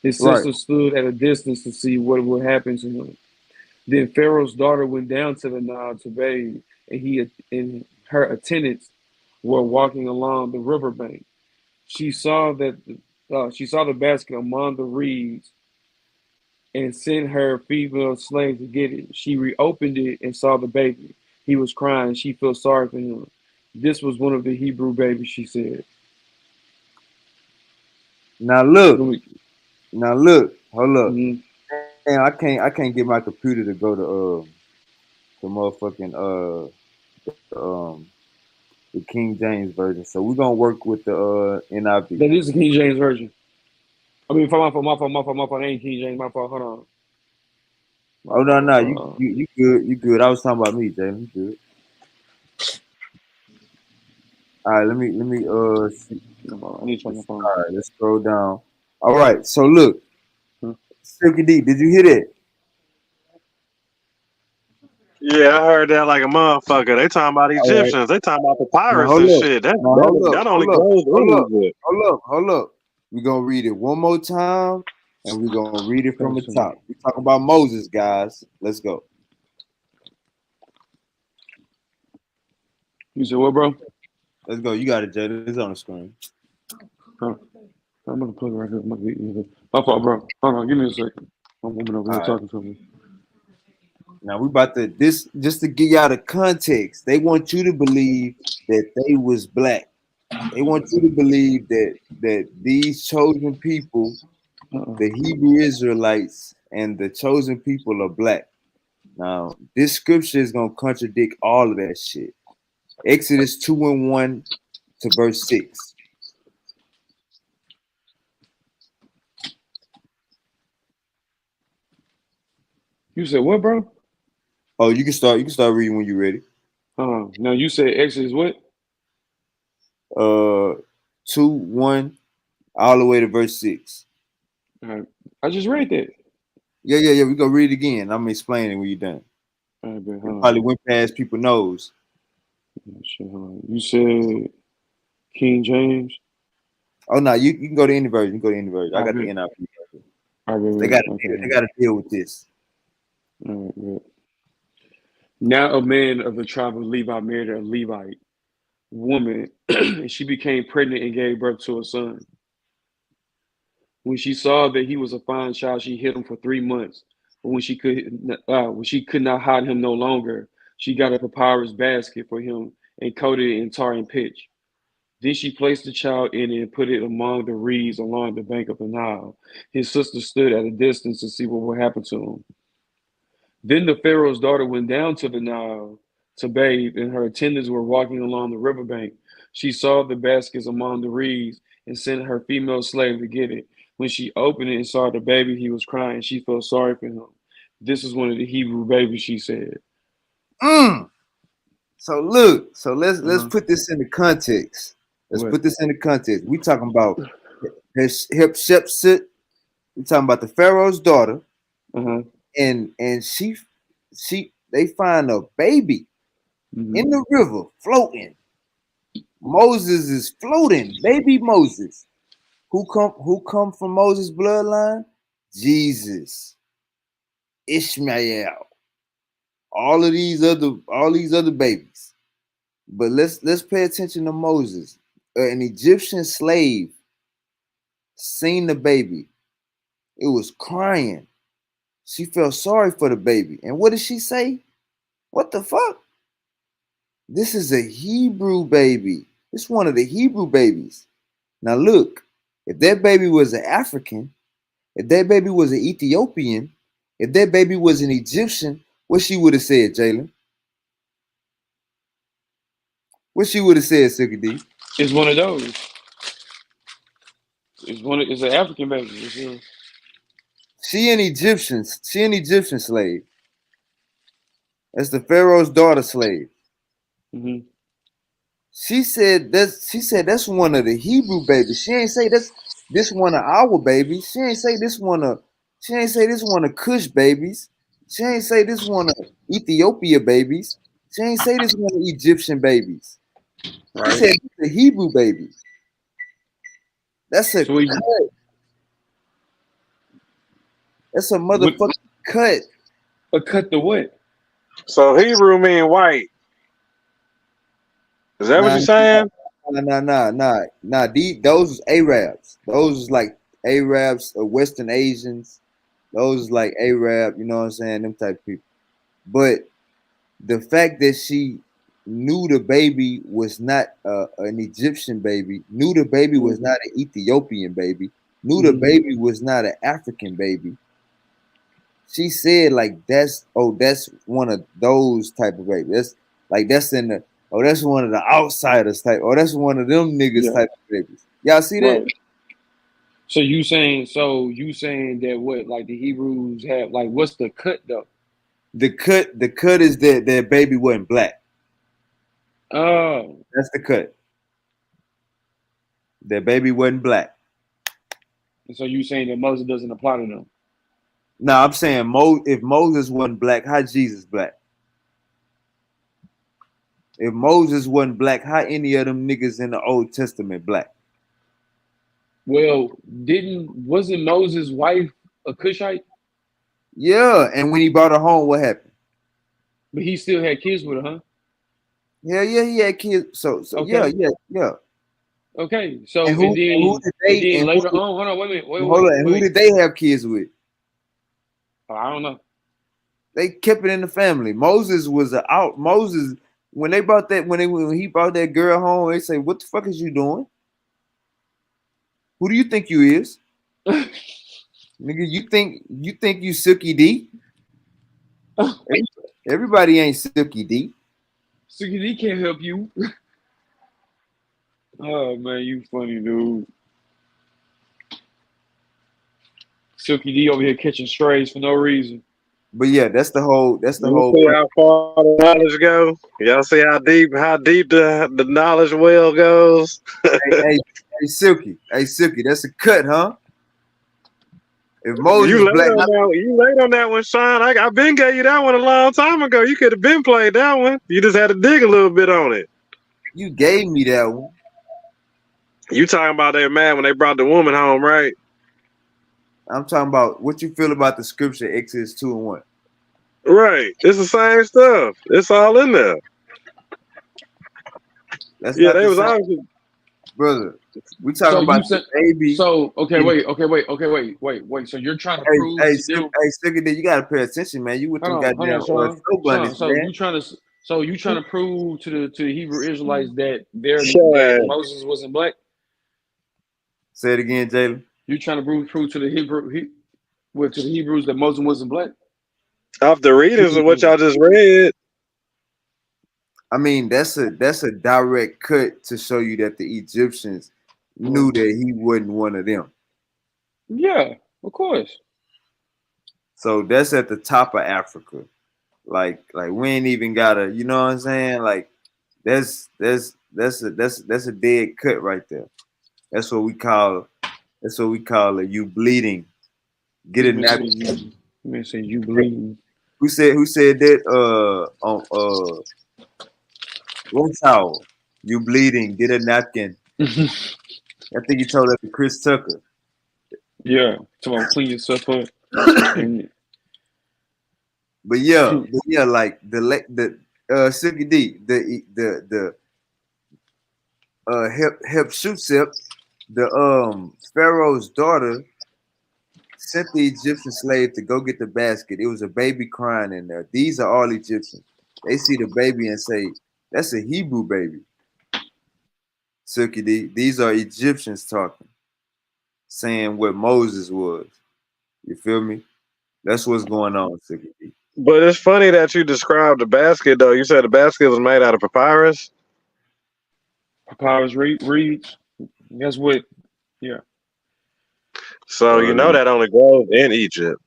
His Right. sister stood at a distance to see what would happen to him. Then Pharaoh's daughter went down to the Nile to bathe, and he and her attendants were walking along the riverbank. She saw the basket among the reeds and sent her female slave to get it. She reopened it and saw the baby. He was crying. She felt sorry for him. This was one of the Hebrew babies, she said. Now look. Mhm. Now look. Hold up. Damn, I can't get my computer to go to motherfucking the King James version. So we're gonna work with the NIV. That is the King James version. I mean, my fault, my fault, my fault, my fault. That ain't King James. My fault. Hold on. My Oh no, fault. no, Hold you on. you you good, you good. I was talking about me, Jalen. You good. All right, let me see. I need to check my phone. All right, let's scroll down. All right, so look, Huh? Silky D, did you hear that? Yeah, I heard that like a motherfucker. They talking about All right, Egyptians. They talking about now papyrus hold and up, shit. now hold up, That only hold up, goes hold in up, Egypt. hold up, hold up. We're gonna read it one more time and we're gonna read it from the Gotcha. top. We talking about Moses, guys. Let's go. You said what, bro? Let's go. You got it, Jay. It's on the screen. Huh. I'm gonna plug it right here. I'm gonna get you. My fault, bro. Hold on, give me a second. My woman over All here right. talking to me. Now we about to this just to give y'all the context. They want you to believe that they was black. They want you to believe that these chosen people, Uh-uh. the Hebrew Israelites, and the chosen people are black. Now, this scripture is gonna contradict all of that shit. Exodus 2:1 to verse 6. You said what, bro? Oh, you can start reading when you're ready. Now you said Exodus what? 2:1 all the way to verse 6. All right. I just read that. Yeah. We gonna read it again. I'm explaining when you're done. All right, but It hold probably on. went past people's nose. Shit, hold on. You said King James. Oh no, you can go to any version. You can go to any version. I I got the bet. NIV. I bet. They Okay. gotta deal with this. All right, bet. Now a man of the tribe of Levi married a Levite woman, and she became pregnant and gave birth to a son. When she saw that he was a fine child, she hid him for 3 months. But when she could not hide him no longer, she got a papyrus basket for him and coated it in tar and pitch. Then she placed the child in it and put it among the reeds along the bank of the Nile. His sister stood at a distance to see what would happen to him. Then the Pharaoh's daughter went down to the Nile to bathe, and her attendants were walking along the riverbank. She saw the baskets among the reeds and sent her female slave to get it. When she opened it and saw the baby, he was crying. She felt sorry for him. This is one of the Hebrew babies, she said. So look, so let's Uh-huh. put this into context. Let's What? put this into context. We talking about Hatshepsut. We talking about the Pharaoh's daughter, Uh-huh. and she they find a baby Mm-hmm. in the river floating. Moses is floating, baby Moses. Who come from Moses' bloodline? Jesus, Ishmael, all these other babies. But let's pay attention to Moses. An Egyptian slave seen the baby. It was crying. She felt sorry for the baby. And what did she say? What the fuck? This is a Hebrew baby. It's one of the Hebrew babies. Now look, if that baby was an African, if that baby was an Ethiopian, if that baby was an Egyptian, what she would have said, Jalen? What she would have said, Sugar D? It's one of those. It's an African baby. She an Egyptian slave. That's the Pharaoh's daughter slave. Mm-hmm. She said that's one of the Hebrew babies. She ain't say this one of our babies. She ain't say this one of Cush babies. She ain't say this one of Ethiopia babies. She ain't say this one of Egyptian babies. She Right. said the Hebrew baby. That's a So he cut. That's a what motherfucking cut. cut the what? So Hebrew mean white. Is that what Nah, you're saying? nah. Those was Arabs. Those was like Arabs or Western Asians. Those is like Arab, you know what I'm saying? Them type of people. But the fact that she knew the baby was not an Egyptian baby, knew the baby was Mm-hmm. not an Ethiopian baby, knew the Mm-hmm. baby was not an African baby. She said like that's one of those type of babies. That's in the that's one of the outsiders type. That's one of them niggas Yeah. type of babies. Y'all see that? Right. So you saying that what like the Hebrews have like what's the cut though? The cut is that their baby wasn't black. Oh, That's the cut. Their baby wasn't black. and so you saying that Moses doesn't apply to them? Now I'm saying if Moses wasn't black, how Jesus black? If Moses wasn't black, how any of them niggas in the Old Testament black? Well, wasn't Moses' wife a Cushite? Yeah, and when he brought her home, what happened? But he still had kids with her, huh? Yeah, he had kids. So yeah, Okay. yeah. Okay. And So who did they later on, hold on, wait a minute, hold on, and who did they have kids with? I don't know. They kept it in the family. Moses was Moses when they brought that when he brought that girl home, they say, "What the fuck is you doing? Who do you think you is, nigga? You think you Silky D? Everybody ain't Silky D. Suki D can't help you. Oh man, you funny dude. Silky D over here catching strays for no reason. But yeah, that's the whole. That's the You whole. see how far the knowledge go? Y'all see how deep the knowledge well goes? Hey, Silky, that's a cut, huh? If You Moses late black, on that. You late on that one, Sean. I been gave you that one a long time ago. You could have been played that one. You just had to dig a little bit on it. you gave me that one. You talking about they were mad when they brought the woman home, right? I'm talking about what you feel about the scripture Exodus 2:1. Right. It's the same stuff. It's all in there. That's Yeah, not they the was same, obviously. brother. We So talking you about the said baby. so okay, wait. So you're trying to prove to them. Silky, you gotta pay attention, man. You with them Hold on, goddamn Sean. snow bunnies, So man. you trying to prove to the Hebrew Israelites that Show that ass. Moses wasn't black? Say it again, Jalen. You trying to prove to the to the Hebrews that Moses wasn't black? Off the readings of what y'all just read. I mean, that's a direct cut to show you that the Egyptians knew that he wasn't one of them. Yeah, of course. So that's at the top of Africa. Like we ain't even gotta, you know what I'm saying? Like that's a dead cut right there. That's what we call it. You bleeding. Get This it man now. say you. This man say you bleeding. Who said that on one towel? You bleeding, get a napkin. I think he told that to Chris Tucker. Yeah, to clean yourself up and But yeah, like the Silky D, the help Shutep, the Pharaoh's daughter sent the Egyptian slave to go get the basket. It was a baby crying in there. These are all Egyptians. They see the baby and say, "That's a Hebrew baby." Silky D. These are Egyptians talking, saying what Moses was. You feel me? That's what's going on, Silky D. But it's funny that you described the basket though. You said the basket was made out of papyrus. papyrus reeds. That's what. Yeah. So you know that only grows in Egypt.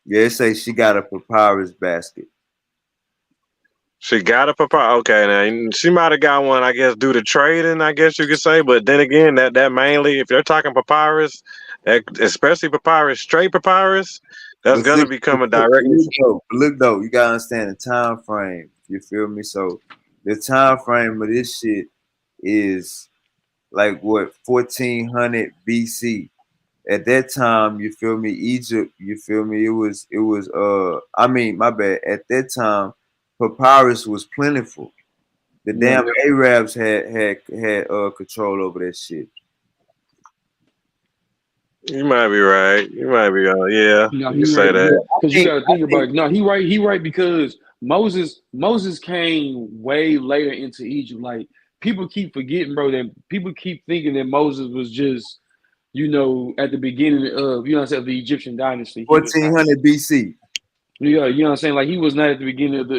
Yeah, it say she got a papyrus basket. She got a papyrus. Okay, now she might have got one, I guess, due to trading, I guess you could say. But then again, that mainly, if you're talking papyrus, especially papyrus, straight papyrus, that's But gonna become a direct. look though, you gotta understand the time frame. You feel me? So the time frame of this shit is like what 1400 BC. At that time, you feel me, Egypt, you feel me, it was I mean, my bad. At that time, papyrus was plentiful. The Yeah. damn Arabs had control over that shit. You might be right. You might be yeah. No, You he say right. that. Because you got to think about it. No, he right. He right because Moses came way later into Egypt. Like people keep forgetting, bro. That people keep thinking that Moses was just, at the beginning of, the Egyptian dynasty. He was not. 1400 BC. Yeah, you know what I'm saying? Like he was not at the beginning of the,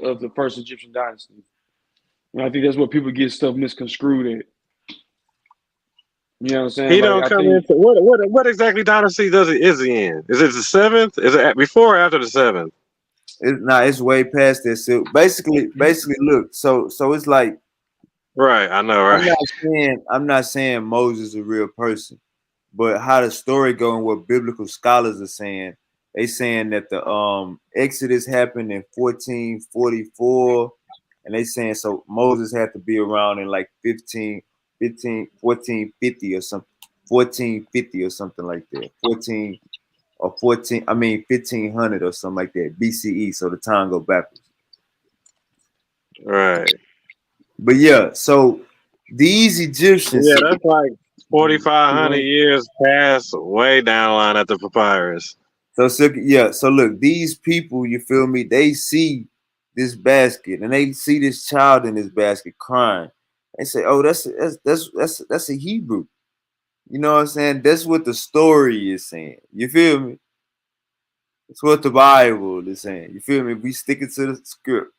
of the first Egyptian dynasty. And I think that's what people get stuff misconstrued at. You know what I'm saying? He Like don't I come think into what exactly dynasty is he in? Is it the seventh? Is it before or after the seventh? It's way past that. So basically, look. So it's like Right, I know, right? I'm not saying Moses is a real person, but how the story going, what biblical scholars are saying, they saying that the Exodus happened in 1444, and they saying so Moses had to be around in like 1450 or something. 1450 or something like that. 14 or 14, I mean 1500 or something like that, BCE. So the time go backwards. Right. But yeah, so these Egyptians, Yeah, so, that's like 4,500 years past, way down the line at the papyrus. so look, these people, you feel me? They see this basket and they see this child in this basket crying. They say, "Oh, that's a Hebrew." You know what I'm saying? That's what the story is saying. You feel me? It's what the Bible is saying. You feel me? We stick it to the script.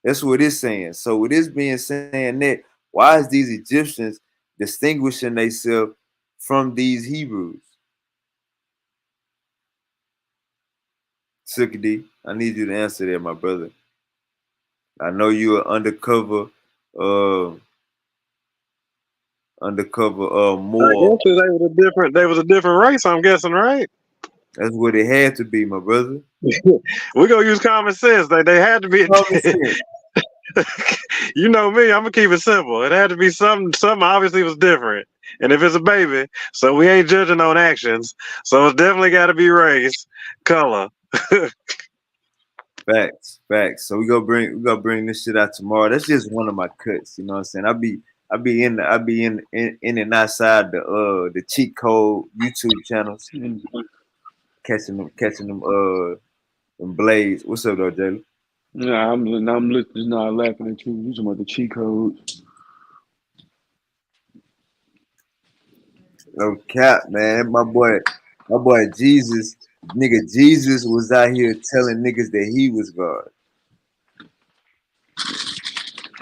That's what it's saying. So with this being saying that, why is these Egyptians distinguishing themselves from these Hebrews? Sukkadi, I need you to answer that, my brother. I know you are uh I more. guess they was a different race, I'm guessing, right? That's what it had to be, my brother. We're gonna use common sense. They had to be Common sense. you know me, I'm gonna keep it simple. It had to be something obviously was different. And if it's a baby, so we ain't judging on actions. So it's definitely gotta be race, color. Facts. So we gonna bring this shit out tomorrow. That's just one of my cuts. You know what I'm saying? I be in and outside the cheat code YouTube channels, catching them blades. What's up though, Jalen? Yeah, I'm just not laughing at you. You talking about the cheat codes? No cap, man. My boy Jesus, nigga Jesus was out here telling niggas that he was God.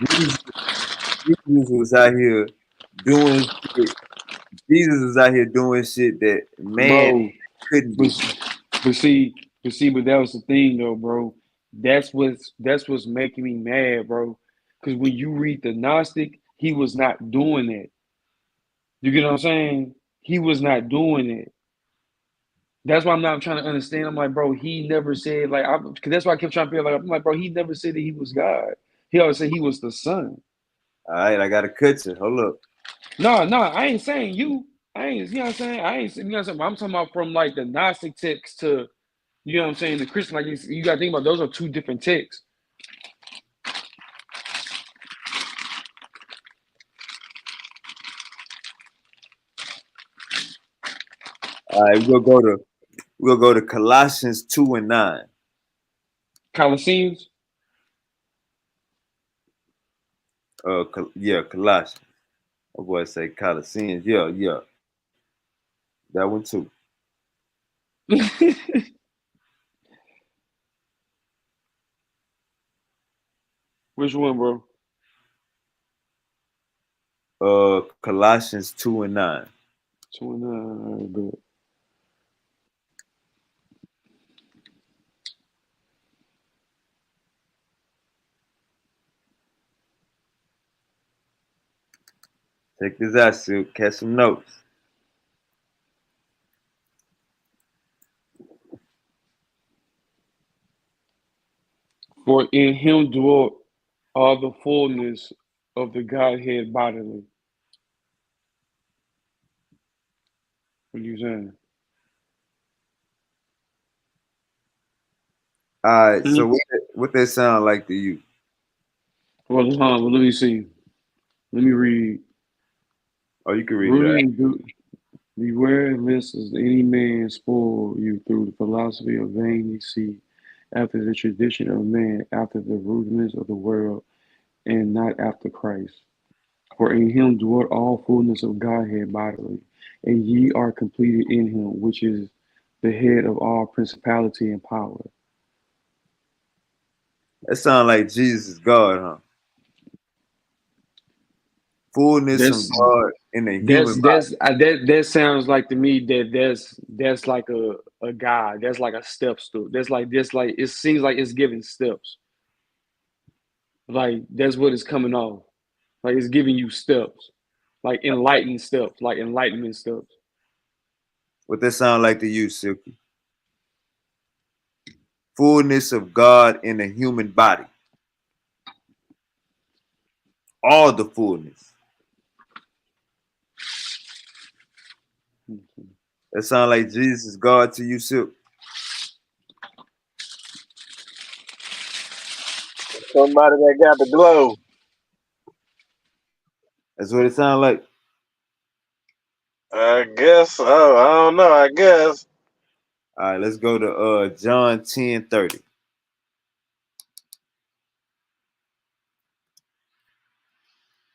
Jesus, Jesus was out here doing shit. Jesus was out here doing shit that man Bro, couldn't but do. but that was the thing though, bro. That's what's making me mad, bro. Because when you read the Gnostic, he was not doing it. You get what I'm saying? He was not doing it. That's why I'm not trying to understand. I'm like, bro, he never said like, because that's why I kept trying to feel like, I'm like, bro, he never said that he was God. He always said he was the Son. All right, I got a cut you. Hold up. No, I ain't saying you. I ain't, you know what I'm saying? I ain't, you know what I'm saying? I'm talking about from like the Gnostic text to, you know what I'm saying, the Christian. Like you got to think about those are two different texts. All right, we'll go to Colossians 2:9. Colosseums. Yeah, Colossians. My boy say Colossians. Yeah, that one too. Which one, bro? Colossians 2:9. 29. But Check this out, Silk. Catch some notes. for in him dwelt all the fullness of the Godhead bodily. What are you saying? All right, Hmm? so what that sound like to you? Well, well, let me see. Let me read. Oh, you can read it Rooted out. in beware lest as any man spoil you through the philosophy of vain deceit, after the tradition of man, after the rudiments of the world, and not after Christ. For in him dwelt all fullness of Godhead bodily, and ye are completed in him, which is the head of all principality and power. That sound like Jesus is God, huh? Fullness of That's God in a human body. that sounds like to me that that's like a guide. That's like a step stool. That's like it seems like it's giving steps. Like that's what it's coming off. Like it's giving you steps, like enlightened steps, like enlightenment steps. What that sound like to you, Silky? Fullness of God in a human body. All the fullness. That sound like Jesus is God to you, Silk. Somebody that got the glow. That's what it sound like. I guess. Oh, I don't know. I guess. All right, let's go to John 10:30.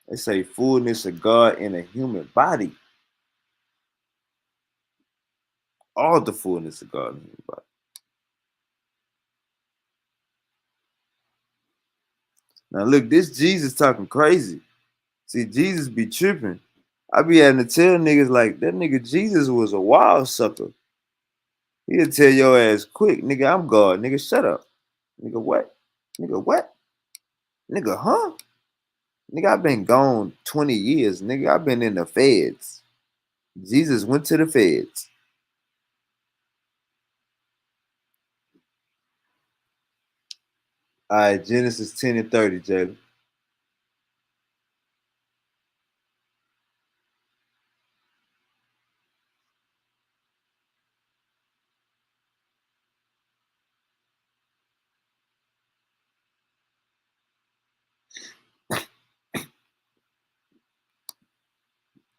They say fullness of God in a human body. All the fullness of God in a human body. Now look, this Jesus talking crazy. See, Jesus be tripping. I be having to tell niggas like that nigga Jesus was a wild sucker. He'll tell your ass quick, nigga, I'm God. Nigga, shut up. Nigga, what? Nigga, what? Nigga, huh? Nigga, I've been gone 20 years. Nigga, I've been in the feds. Jesus went to the feds. All right, Genesis 10:30, Jalen.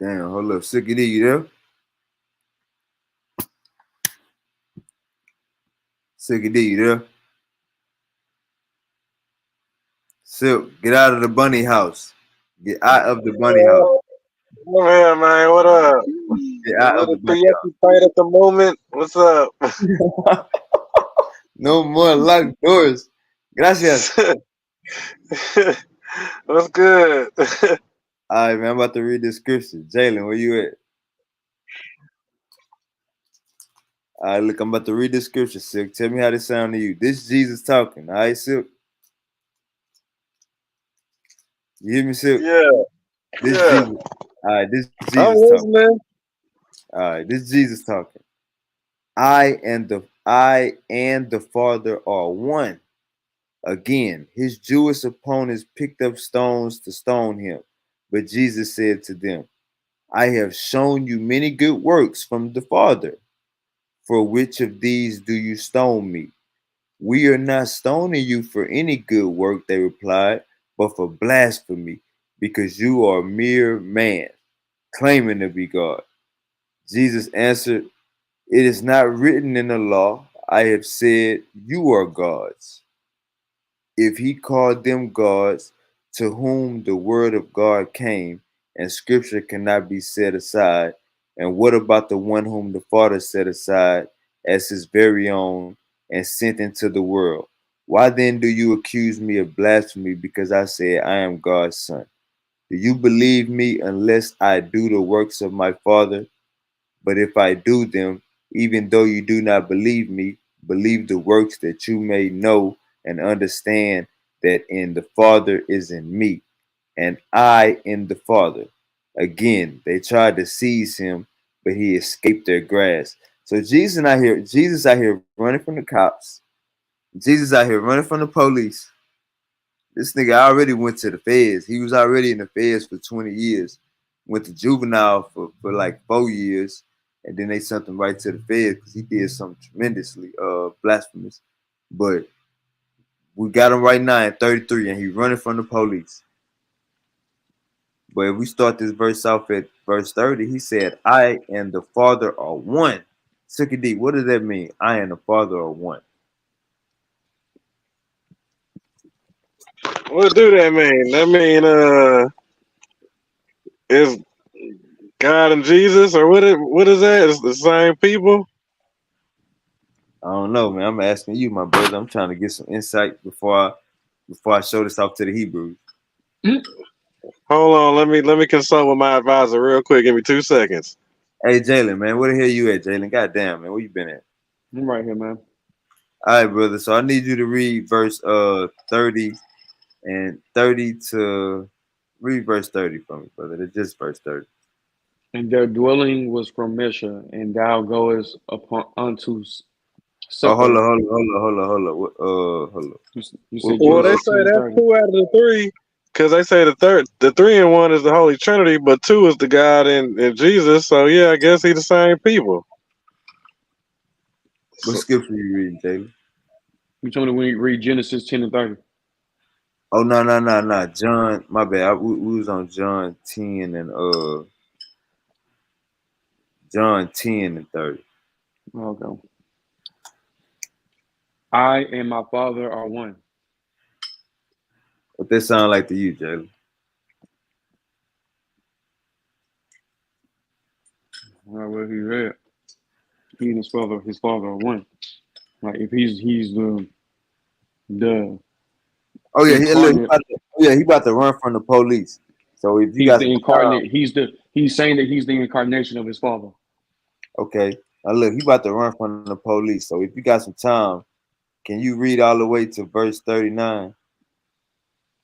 Damn, hold up. Sicky D, you there? Sicky D, you there? Silk, get out of the bunny house. Get out of the bunny house. Come here, man. What up? Get A out of the little bunny preoccupied at the moment. What's up? house. No more locked doors. Gracias. What's good? All right, man, I'm about to read this scripture. Jalen, where you at? All right, look, I'm about to read this scripture, Silk. Tell me how this sound to you. This Jesus talking. All right, Silk? You hear me, Silk? Yeah, This yeah. Jesus. All right, this I'm Jesus talking. listening. All right, this Jesus talking. I and the Father are one. Again, his Jewish opponents picked up stones to stone him. But Jesus said to them, I have shown you many good works from the Father. For which of these do you stone me? We are not stoning you for any good work, they replied, but for blasphemy, because you are mere man, claiming to be God. Jesus answered, It is not written in the law, I have said, you are gods. If he called them gods to whom the word of God came, and scripture cannot be set aside, and what about the one whom the Father set aside as his very own and sent into the world? Why then do you accuse me of blasphemy because I said I am God's son? Do you believe me unless I do the works of my Father? But if I do them, even though you do not believe me, believe the works that you may know and understand that in the Father is in me, and I in the Father. Again, they tried to seize him, but he escaped their grasp. So Jesus out here running from the cops. Jesus out here running from the police. This nigga already went to the feds. He was already in the feds for 20 years. Went to juvenile for like 4 years. And then they sent him right to the feds because he did something tremendously blasphemous. But we got him right now at 33 and he's running from the police. But if we start this verse off at verse 30, he said, I and the Father are one. Suki D, what does that mean? I and the Father are one. What do that mean? That mean is God and Jesus, or what is that? It's the same people. I don't know, man. I'm asking you, my brother. I'm trying to get some insight before I show this off to the Hebrews. Hold on, let me consult with my advisor real quick. Give me 2 seconds. Hey, Jalen, man, where the hell you at, Jalen? Goddamn, man, where you been at? I'm right here, man. All right, brother. So I need you to read verse 30 and 30 to read verse 30 for me, brother. It's just verse 30. And their dwelling was from Mesha, and thou goest upon unto Oh, hold Sephar. on, hold on, hold on, hold on, hold on. Hold on. You What, said Well, they Genesis say ten that's thirty. 2 out of the 3, because they say the 3 and 1 is the Holy Trinity, but 2 is the God and Jesus. So yeah, I guess he the same people. What scripture you reading, Jalen? You told me when you read Genesis 10 and 30. Oh no. John, my bad. We was on John 10 and John 10 and 30. Okay. I and my Father are one. What that sound like to you, Jalen? Where he read. He and his father are one. Like if he's the Oh yeah, look, incarnate, he about to run from the police. So if you he's got the some time, incarnate, he's saying that he's the incarnation of his father. okay. Now look, he about to run from the police. So if you got some time, can you read all the way to verse 39?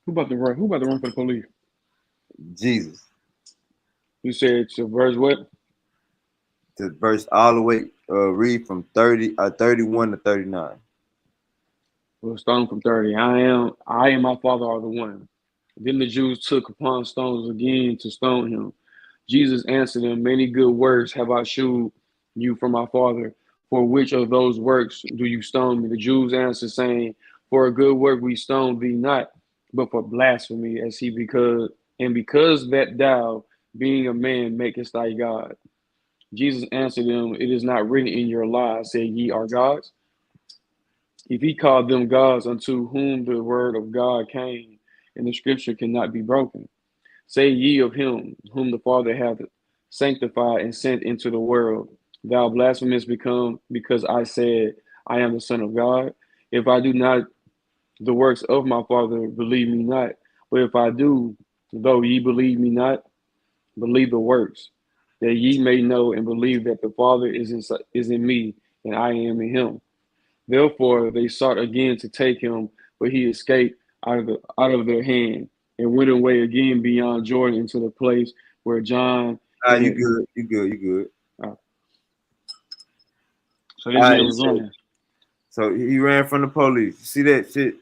Who about to run? Who about to run for the police? Jesus. You said to verse what? To verse all the way, read from 31 to 39. Well, starting from 30. I and my father are the one. Then the Jews took upon stones again to stone him. Jesus answered them, many good works have I shewed you from my father. For which of those works do you stone me? The Jews answered, saying, for a good work we stone thee not, but for blasphemy, because that thou, being a man, makest thy God. Jesus answered them, it is not written in your law, say ye are gods. If he called them gods unto whom the word of God came, and the scripture cannot be broken. Say ye of him whom the Father hath sanctified and sent into the world, thou blasphemous become, because I said, I am the Son of God. If I do not the works of my Father, believe me not. But if I do, though ye believe me not, believe the works, that ye may know and believe that the Father is in me, and I am in him. Therefore they sought again to take him, but he escaped out of their hand and went away again beyond Jordan into the place where John Ah, and you it. good, you good, you good. So All this man right, was running. so he ran from the police. You see that shit?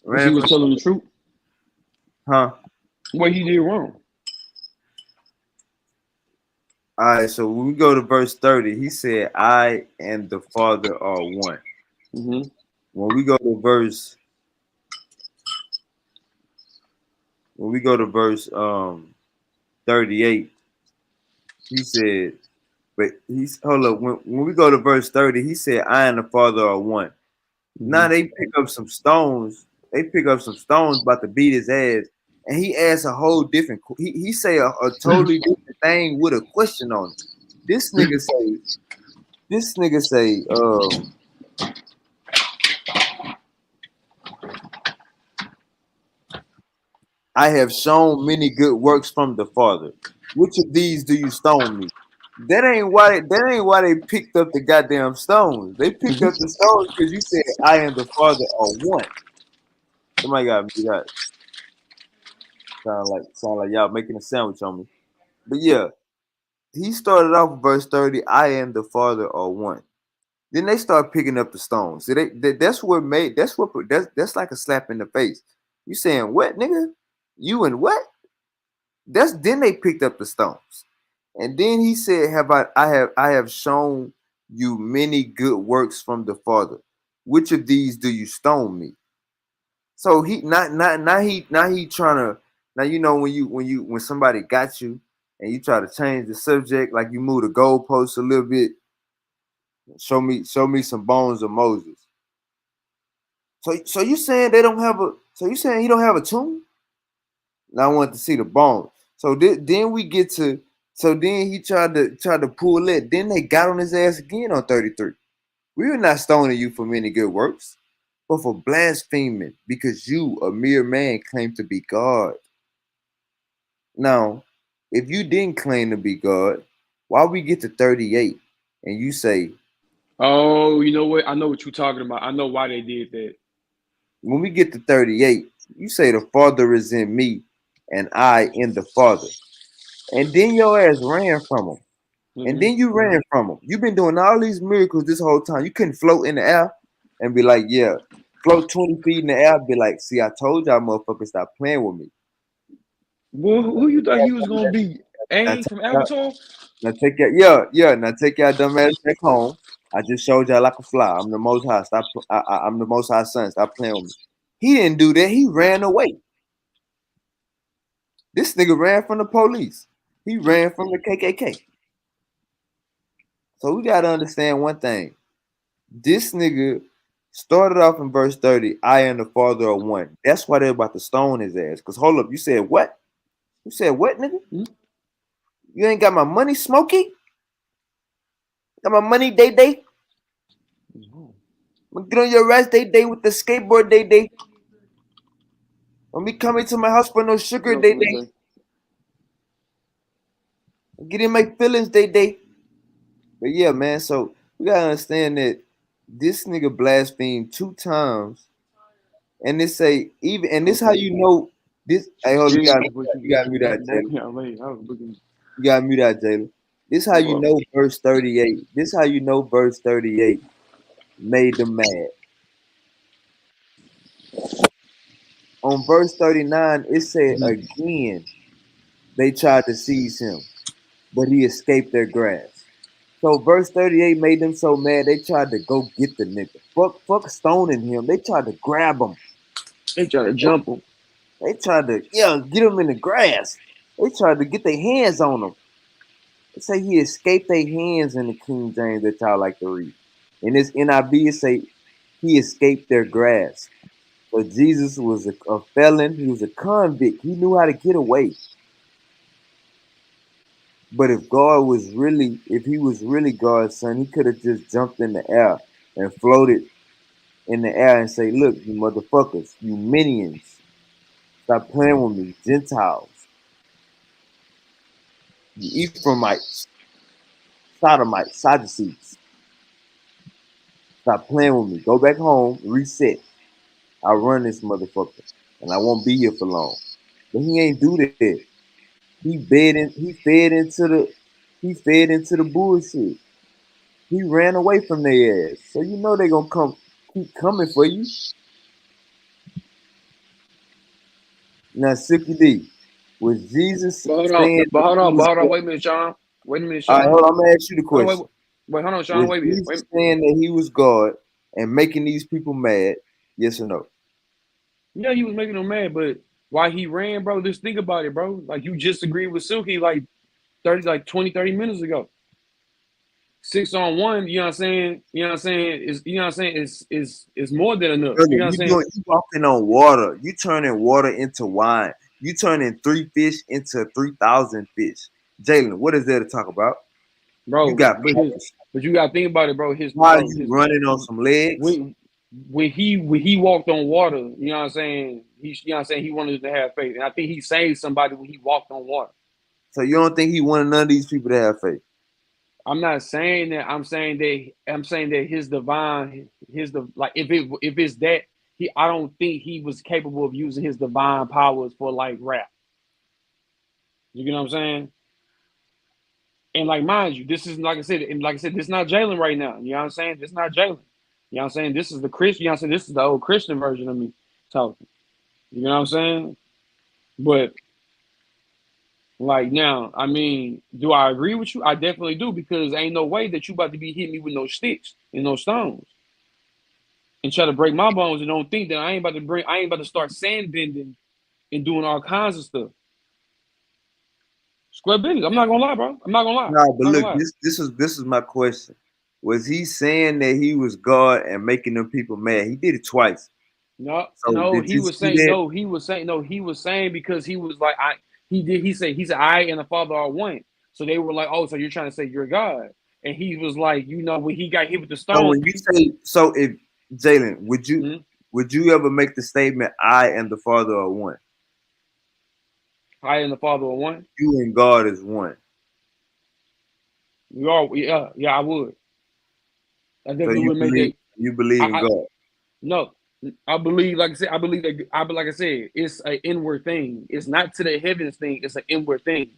Because he Ran was from, telling the truth. huh? What he did wrong. All right, so when we go to verse 30, he said, I and the Father are one. Mm-hmm. When we go to verse, when we go to verse 38, he said, but he's hold up. When we go to verse 30, he said, I and the Father are one. Now Mm-hmm. they pick up some stones. They pick up some stones about to beat his ass. And he asks a whole different, he say a totally different thing with a question on it. This nigga say, this nigga say, I have shown many good works from the Father. Which of these do you stone me? That ain't why they picked up the goddamn stones. They picked up the stones because you said I and the Father are one. Somebody got me that. Sound like y'all making a sandwich on me. But yeah, he started off with verse 30, I and the Father are one. Then they start picking up the stones. So that's like a slap in the face. You saying what, nigga? You and what? That's then they picked up the stones. And then he said, I have shown you many good works from the Father. Which of these do you stone me? So he not now he trying to now when somebody got you and you try to change the subject, like you move the goalposts a little bit, show me some bones of Moses. So you saying they don't have a so you saying he don't have a tomb? Now I want to see the bones. So then we get to so then he tried to pull it. Then they got on his ass again on 33. We are not stoning you for many good works, but for blaspheming, because you, a mere man, claim to be God. Now, if you didn't claim to be God, why we get to 38 and you say, Oh, you know what? I know what you're talking about. I know why they did that. when we get to 38, you say the Father is in me and I in the Father. And then your ass ran from him. And Mm-hmm. then you ran from him. You've been doing all these miracles this whole time. You couldn't float in the air and be like, yeah, float 20 feet in the air, be like, see, I told y'all motherfuckers stop playing with me. Well, who you thought he was gonna be? Aang from Avatar. Now take now take y'all dumb ass back home. I just showed y'all like a fly. I'm the most high. Stop. I'm the most high son. Stop playing with me. He didn't do that. He ran away. This nigga ran from the police. He ran from the KKK. So we gotta understand one thing. This nigga started off in verse 30. I am the father of one. That's why they're about to stone his ass. Cause hold up, you said what? You said what, nigga? You ain't got my money, Smokey? Got my money, Day? I'm gonna get on your ass, Day, with the skateboard, Day. When me coming to my house for no sugar, No, Day. Felipe. Get in my feelings, Day. But yeah, man, so we gotta understand that this nigga blasphemed 2 times. And they say even and this how Okay. you know this hey hold on, Yeah, but you gotta mute that, that Jalen. yeah, late. I was looking. You gotta mute that, Jalen. This how you Well, know verse 38. This how you know verse 38 made them mad. On verse 39, it said again they tried to seize him, but he escaped their grasp. So verse 38 made them so mad they tried to go get the nigga. Fuck stoning him. They tried to grab him. they trying to jump him. They tried to get him in the grass. They tried to get their hands on him. They say he escaped their hands in the King James that y'all like to read. In this NIV, it say he escaped their grasp. But Jesus was a felon. He was a convict. He knew how to get away. But if he was really God's son, he could have just jumped in the air and floated in the air and say, look, you motherfuckers, you minions, stop playing with me, Gentiles, you Ephraimites, Sodomites, Sadducees, stop playing with me. Go back home, reset. I'll run this motherfucker, and I won't be here for long. But he ain't do that. He fed into the bullshit. He ran away from their ass. So you know they gonna keep coming for you. Now, Silky D, was Jesus But hold on, saying that he was but hold on. God? Wait a minute, Sean. Wait a minute, All right, Sean. hold on, I'm gonna ask you the Hold on, question. hold on, Sean. Was Wait a minute. Jesus saying that he was God and making these people mad? Yes or no? Yeah, he was making them mad, but why he ran, bro? Just think about it, bro. Like you just agreed with Silky like 30 minutes ago. 6-on-1, you know what I'm saying? You know what I'm saying? Is more than enough. Brother, You know what I'm saying? you walking on water. You turning water into wine. You turning 3 fish into 3,000 fish. Jalen, what is there to talk about? You Bro, got but you gotta think about it, bro. why are you running on some legs? When he walked on water, you know what I'm saying? He wanted to have faith. And I think he saved somebody when he walked on water. So you don't think he wanted none of these people to have faith? I'm not saying that. I'm saying that like if it's that I don't think he was capable of using his divine powers for like rap. You know what I'm saying? And like mind you, this is like I said, this is not Jalen right now. You know what I'm saying? This is not Jalen. You know what I'm saying? This is the Christian, you know what I'm saying? This is the old Christian version of me talking. You know what I'm saying? But like now, I mean, do I agree with you? I definitely do, because ain't no way that you about to be hitting me with no sticks and no stones and try to break my bones, and don't think that I ain't about to start sand bending and doing all kinds of stuff. Square business. I'm not gonna lie, bro. I'm not gonna lie. No, but I'm not look, gonna lie. this is my question. Was he saying that he was God and making them people mad? He did it twice. No, So did he you was see saying that? no. He was saying because he was like he said I and the Father are one. So they were like, oh, so you're trying to say you're God? And he was like, when he got hit with the So stone, when you say if Jalen, would you ever make the statement I and the Father are one? I and the Father are one. You and God is one. We are, I would. I So definitely would make that. you believe in I God. No, I believe, like I said, like I said, it's an inward thing. It's not to the heavens thing. It's an inward thing.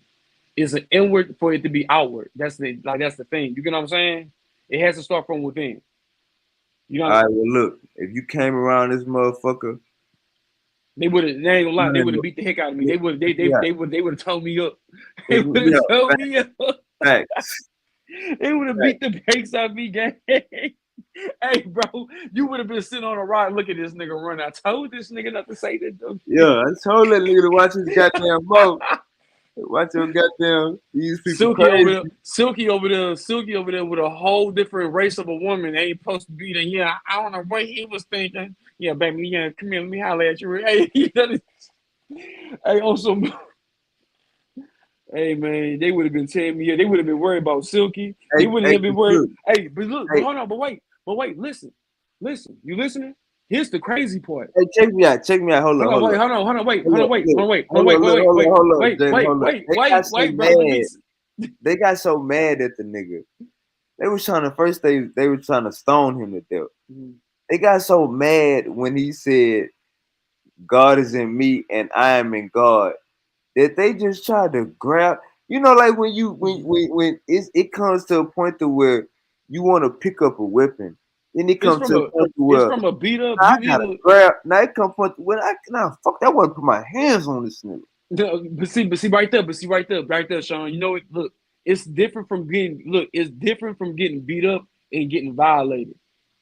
It's an inward for it to be outward. That's the thing. You get what I'm saying? It has to start from within. You All know, right, well look, if you came around this motherfucker They would have. They ain't gonna lie. They would Man, have beat the heck out of me. yeah, They would. They yeah, they would. They would have towed me up. They would yeah, have towed me up. facts. They would have beat the brakes out of me, gang. Hey, bro, you would have been sitting on a ride. Look at this nigga run. I told this nigga not to say that dumb shit. Yeah, I told that nigga to watch his goddamn mouth. Watch your goddamn these people Silky over there, crazy. Silky over there with a whole different race of a woman. They ain't supposed to be there. Yeah, I don't know what he was thinking. Yeah, baby, yeah, come here, let me holler at you. Hey, hey, on some. Hey man, they would have been telling me. They would have been worried about Silky. They Hey, wouldn't hey, have been worried. look, Hey, but look, but hey, hold on, but wait, listen. You listening? Here's the crazy part. hey, check me out, Hold up, Hold on, hold wait, up, hold on, wait, hold up, look, hold up, look, hold up, Jalen, hold up. They got so bro. Let me. mad. They got so mad at the nigga. They was trying to first. They were trying to stone him to death. They got so mad when he said, "God is in me and I am in God," that they just tried to grab. You know, like when it comes to a point to where you want to pick up a weapon, then it It's comes to from a a. point to It's where from a beat up. I You gotta either. grab. Now it comes point to where fuck that. I want to put my hands on this nigga. But see right there, Sean. You know what? Look, it's different from getting. Look, it's different from getting beat up and getting violated.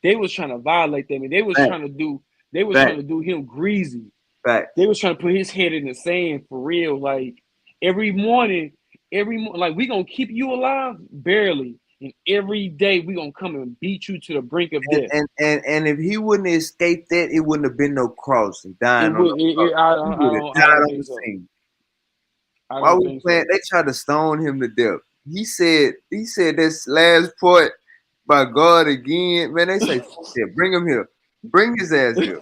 They was trying to violate them, and they was Fact, trying to do. They was trying fact, to do him greasy. fact. They was trying to put his head in the sand for real. Like every morning, like we gonna keep you alive barely, and every day we gonna come and beat you to the brink of death. And if he wouldn't have escaped that, it wouldn't have been no cross and It dying on would. the cross. He would have I died don't on think the so. scene. I Why don't we think playing? so. They tried to stone him to death. He said this last part by God again. Man, they say, fuck that. Bring him here. Bring his ass here.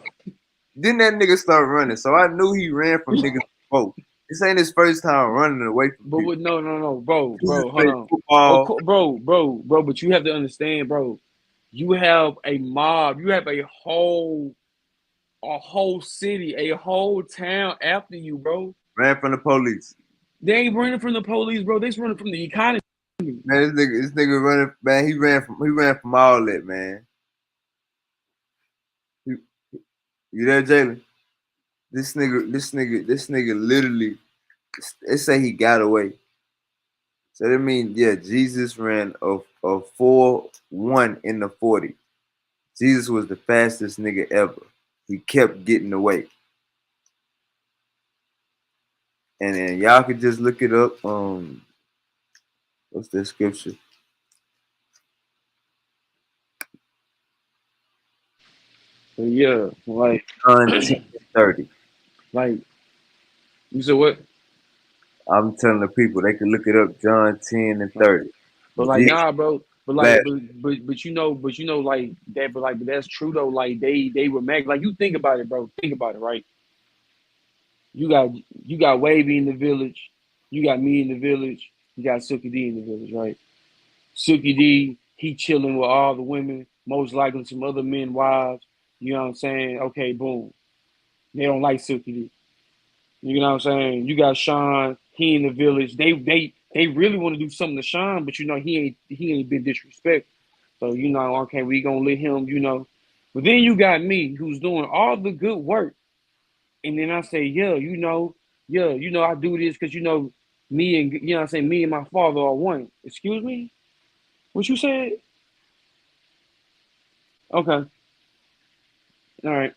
Then that nigga start running. So I knew he ran from niggas before. This ain't his first time running away from But people. what? No, bro, Jesus hold played on. Of football. course, bro. But you have to understand, bro. You have a mob. You have a whole city, a whole town after you, bro. Ran from the police. They ain't running from the police, bro. They running from the economy. Man, this nigga running, man, he ran from all that, man. You, you there, Jalen? This nigga literally, they say he got away. So that means, yeah, Jesus ran a 4-1 in the 40. Jesus was the fastest nigga ever. He kept getting away. And then y'all could just look it up. What's that scripture? But yeah, like, John 10:30. like you said what? I'm telling the people they can look it up. John 10 and 30. But like, Jesus nah, bro. But like, fast. but you know, like that. But that's true though. Like they were mad. Like you think about it, bro. Think about it, right? You got Wavy in the village. You got me in the village. You got Silky D in the village, right? Silky D, he chilling with all the women, most likely some other men wives. You know what I'm saying? Okay, boom. They don't like Silky D. You know what I'm saying? You got Sean, he in the village. They really want to do something to Sean, but you know he ain't been disrespectful. So you know, okay, we gonna let him, you know. But then you got me who's doing all the good work. And then I say, I do this because me and you know what I'm saying, me and my father are one. Excuse me? What you said? Okay. All right.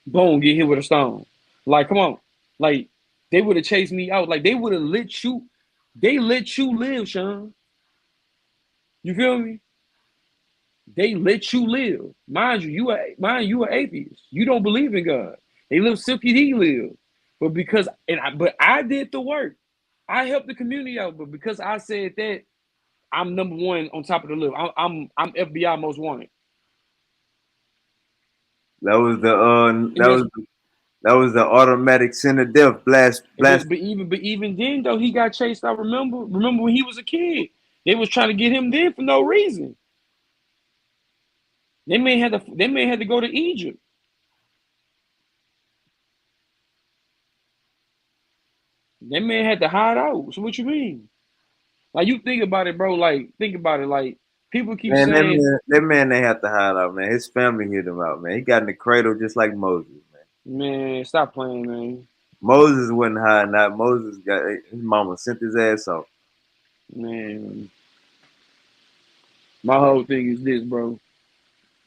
Boom, get hit with a stone. Like, come on. Like, they would have chased me out. Like, they let you live, Sean. You feel me? They let you live. Mind you, you are atheist. You don't believe in God. They live Silky D live. But I did the work. I helped the community out, but because I said that, I'm number one on top of the list. I'm FBI most wanted. That was the And that's that was the automatic sin of death blast. but even then though he got chased. I remember when he was a kid, they was trying to get him there for no reason. They may have to go to Egypt. They may have to hide out. So what you mean? Like you think about it, bro. Like think about it. Like people keep Man, saying, that man they have to hide out, man. His family hid him out, man. He got in the cradle just like Moses, man. Man, stop playing, man. Moses wasn't hiding out. Moses got his mama sent his ass off. Man, my whole thing is this, bro.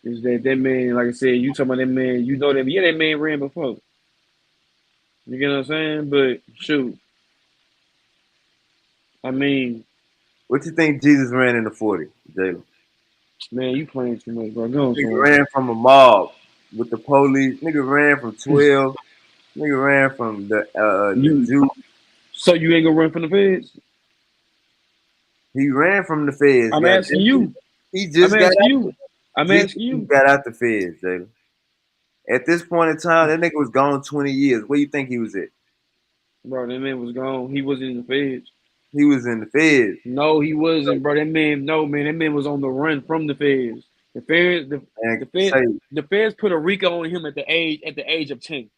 Is that man, like I said, you talking about that man, you know that, yeah, that man ran before. You get what I'm saying? But shoot, I mean, What you think Jesus ran in the 40, Jalen? man, you playing too much, bro. Go on, Nigga son. ran from a mob with the police. Nigga ran from 12. Nigga ran from the You Jew. so you ain't gonna run from the feds? He ran from the feds. I'm asking Goddamn. you. He I'm just got asking out. you. I'm Jesus asking just you, got out the feds, Jalen. At this point in time, that nigga was gone 20 years. Where you think he was at? bro. That man was gone. He wasn't in the feds. He was in the feds. No, he wasn't, bro. That man, no, man. That man was on the run from the feds. The feds, And the feds, say, the feds put a RICO on him at the age of 10.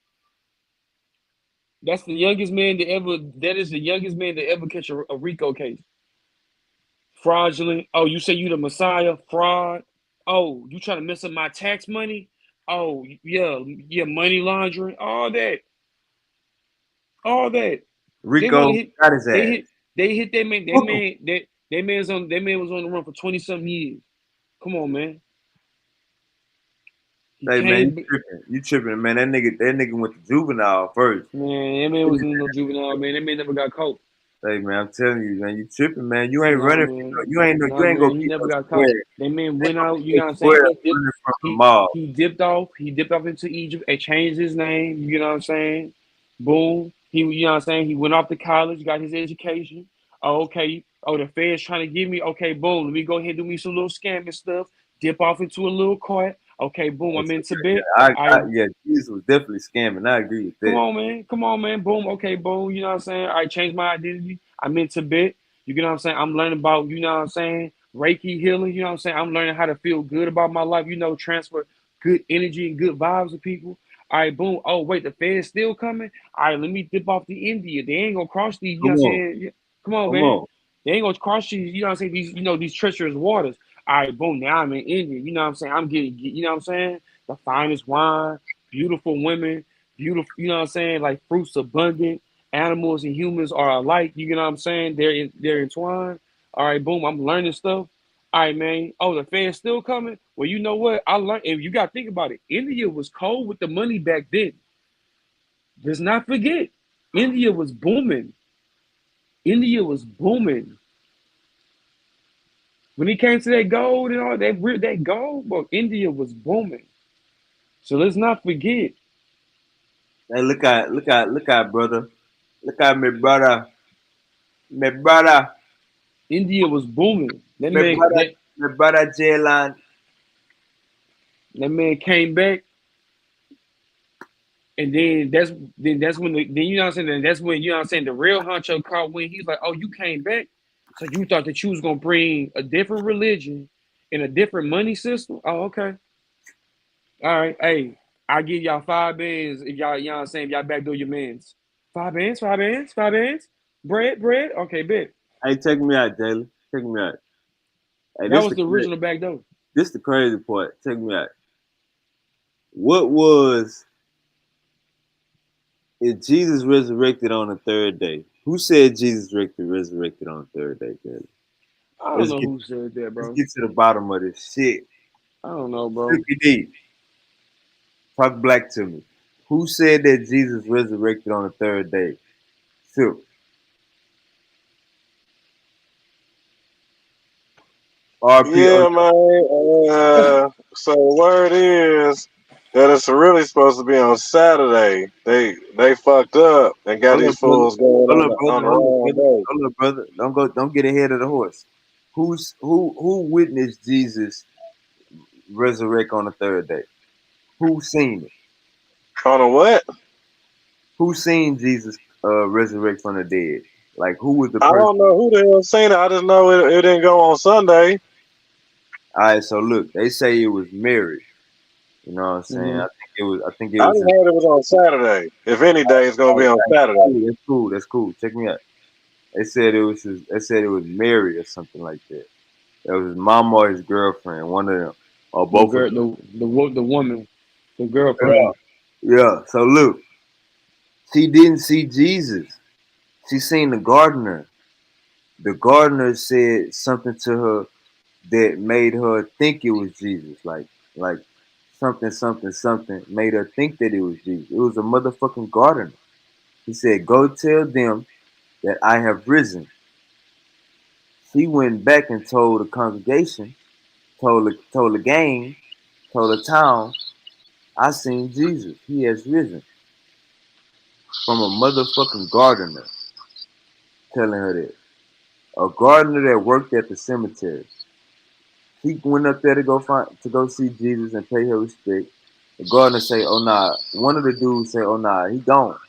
That's the youngest man to ever. That is the youngest man to ever catch a RICO case. Fraudulent. Oh, you say you the Messiah? Fraud. Oh, you trying to mess up my tax money? Oh, yeah, yeah, money laundering. All that. All that. They want to Rico hit. got his They ass. hit. They hit that man. Book him. That man was on the run for 20 something years. Come on, man. He Hey man, you came. tripping. You tripping, man. That nigga went to juvenile first. Man, that man wasn't no juvenile, man. That man never got caught. Hey man, I'm telling you, man, you tripping, man. You ain't Nah, running. man. You ain't Nah, gonna man. He get never no got caught. square. That man Ain't went gonna out. get You no know what I'm saying? square He dipped. running from the He mob. he dipped off. He dipped off into Egypt and changed his name. You know what I'm saying? Boom. He, you know what I'm saying? He went off to college, got his education. Oh, okay. Oh, the Fed's trying to give me. Okay, boom. Let me go ahead and do me some little scamming stuff. Dip off into a little cart. Okay, boom. I'm in Tibet. Yeah, Jesus was definitely scamming. I agree with Come that. on, man. Come on, man. Boom. Okay, boom. You know what I'm saying? I changed my identity. I'm in Tibet. You know what I'm saying? I'm learning about, you know what I'm saying? Reiki healing. You know what I'm saying? I'm learning how to feel good about my life. Transfer good energy and good vibes to people. All right, boom. Oh, wait, the Fed's still coming? All right, let me dip off to India. They ain't gonna cross these, you know Come what I'm on, saying? Come on, come man. on. They ain't gonna cross these, you know what I'm saying? These treacherous waters. All right, boom. Now I'm in India. You know what I'm saying? I'm getting, you know what I'm saying? The finest wine, beautiful women, beautiful, you know what I'm saying? Like fruits abundant, animals and humans are alike. You know what I'm saying? They're entwined. All right, boom. I'm learning stuff. All right, man. Oh, the fans still coming? Well, you know what? I learned, and you got to think about it. India was cold with the money back then. Let's not forget, India was booming. India was booming. When it came to that gold and all that gold, bro, India was booming. So let's not forget, Hey, look out, brother. Look out, my brother, India was booming. That my man, brother, that my brother, Jalen. that man came back. And then that's when then you know what I'm saying. Then that's when you know what I'm saying. The real honcho caught when he's like, "Oh, you came back, so you thought that you was gonna bring a different religion and a different money system? Oh, okay, all right. Hey, I give y'all 5 bands if y'all, you know what I'm saying. If y'all backdoor your mans, 5 bands, 5 bands, 5 bands, bread. Okay, bet. Hey, check me out, Jalen. Check me out. Hey, That was the original backdoor. this the crazy part. Check me out. What was if Jesus resurrected on the third day? Who said Jesus resurrected on the third day, Jalen? I don't Let's know get who said that, let's bro. get to the bottom of this shit. I don't know, bro. Trippy D, talk black to me. Who said that Jesus resurrected on the third day? Silk. RP. Yeah, man. So word is that it's really supposed to be on Saturday. They fucked up and got Hold up, these brother. fools going Hold up, on brother. the Hold up, wrong brother. day. Hold up, brother. Don't get ahead of the horse. Who witnessed Jesus resurrect on the third day? Who seen it? On a what? Who seen Jesus resurrect from the dead? Like who was the I person? don't know who the hell seen it. I just know it didn't go on Sunday. All right, so look, they say it was Mary. You know what I'm saying? Hmm. I think it I was just his. heard it was on Saturday. If any day, it's gonna All be on right, Saturday. that's cool. That's cool. Check me out. They said it was his. They said it was Mary or something like that. It was his mom or his girlfriend, one of them, or The both of girl, them. the woman, the Yeah, girlfriend. Yeah. So look, she didn't see Jesus. She seen the gardener. The gardener said something to her that made her think it was Jesus. Like something, something, something made her think that it was Jesus. It was a motherfucking gardener. He said, "Go tell them that I have risen." She went back and told the congregation, told the gang, told the town, "I seen Jesus. He has risen." From a motherfucking gardener telling her that. A gardener that worked at the cemetery. She went up there to go see Jesus and pay her respect. The gardener say, "Oh nah." One of the dudes say, "Oh nah, he gone."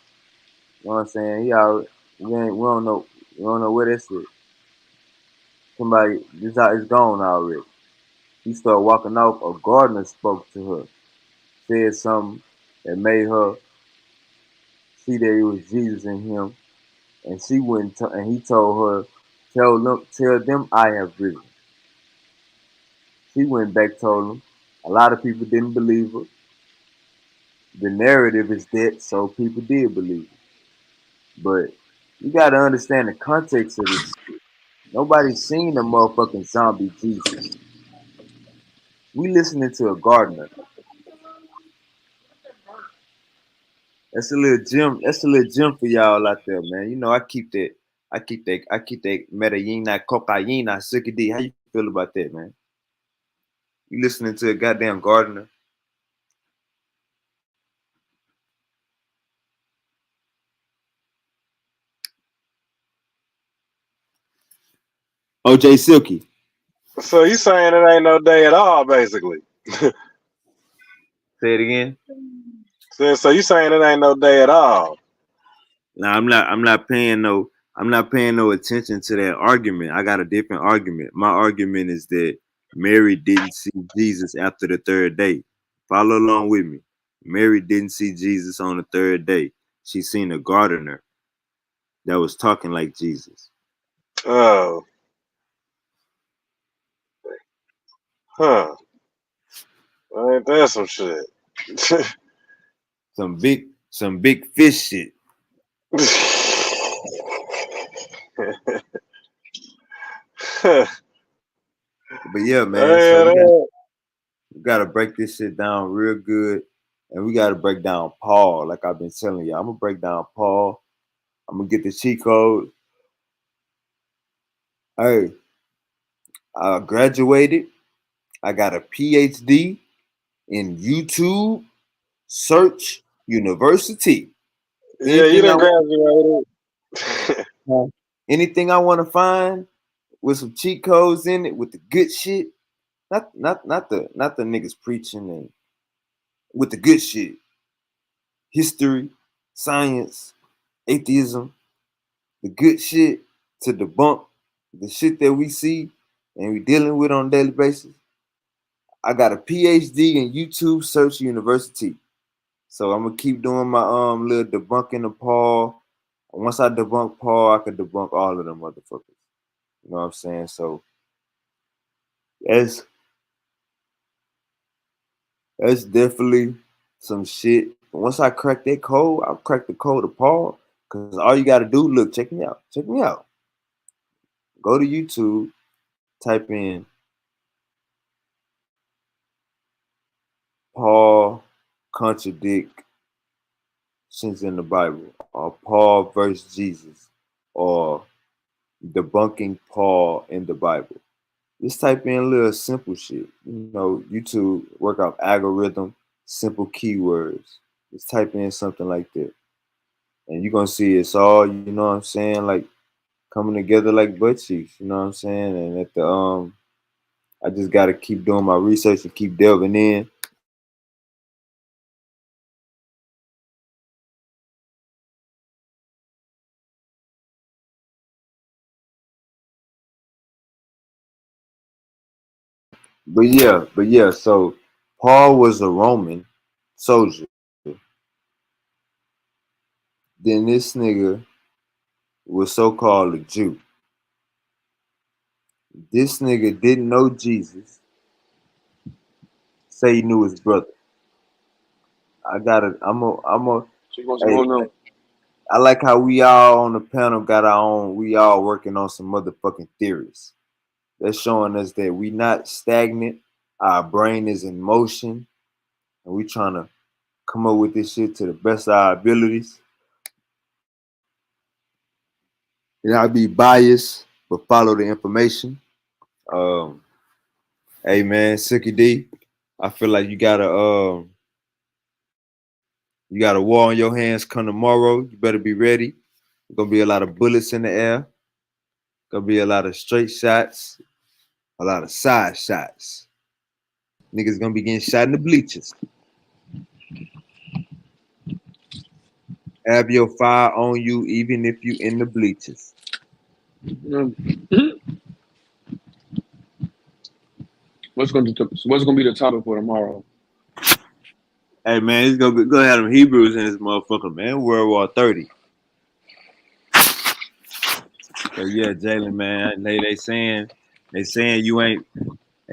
You know what I'm saying? He out. We don't know. We don't know where that's at. Somebody, this out is gone already. He started walking off. A gardener spoke to her, said something that made her see that it was Jesus in him, and she went and he told her, tell them I have risen." She went back, told him. A lot of people didn't believe her. The narrative is that, so people did believe it. But you gotta understand the context of this shit. Nobody's seen a motherfucking zombie Jesus. We listening to a gardener. That's a little gem. That's a little gem for y'all out there, man. You know, I keep that. I keep that Medellin, cocaine, Suki D. How you feel about that, man? You listening to a goddamn gardener? OJ Silky. So you saying it ain't no day at all, basically? Say it again. So you saying it ain't no day at all? Now I'm not paying no attention to that argument. I got a different argument. My argument is that Mary didn't see Jesus after the third day. Follow along with me. Mary didn't see Jesus on the third day. She seen a gardener that was talking like Jesus. Oh, huh. Ain't that some shit? Some big fish shit. But yeah, man. So Man, we gotta break this shit down real good. And we gotta break down Paul, like I've been telling you. I'm gonna break down Paul. I'm gonna get the cheat code. Hey, I graduated. I got a PhD in YouTube Search University. yeah, you Anything I done graduated. want, anything I want to find with some cheat codes in it, with the good shit. Not the niggas preaching and with the good shit. History, science, atheism, the good shit to debunk the shit that we see and we dealing with on a daily basis. I got a PhD in YouTube Search University. So I'm gonna keep doing my little debunking of Paul. Once I debunk Paul, I can debunk all of them motherfuckers. You know what I'm saying? So that's that's definitely some shit. Once I crack that code, I'll crack the code of Paul. Cause all you gotta do, look, check me out. Check me out. Go to YouTube, type in Paul contradictions in the Bible, or Paul versus Jesus, or debunking Paul in the Bible. Just type in a little simple shit. You know, YouTube workout algorithm, simple keywords. Just type in something like that. And you're gonna see it's all, you know what I'm saying, like coming together like butt cheeks, you know what I'm saying? And at the I just gotta keep doing my research and keep delving in. But yeah, so Paul was a Roman soldier. Then this nigga was so called a Jew. This nigga didn't know Jesus. Say he knew his brother. She wants Hey, going on. I like how we all on the panel got our own. We all working on some motherfucking theories. That's showing us that we not stagnant. Our brain is in motion, and we trying to come up with this shit to the best of our abilities. And I be biased, but follow the information. Um, hey man, Sicky D, I feel like you got a war on your hands come tomorrow. You better be ready. There's gonna be a lot of bullets in the air. Gonna be a lot of straight shots, a lot of side shots. Niggas gonna be getting shot in the bleachers. Have your fire on you even if you in the bleachers. Um, what's going to be the topic for tomorrow? Hey man, it's gonna have them Hebrews in this motherfucker, man. World War 30. So yeah, Jalen, man, they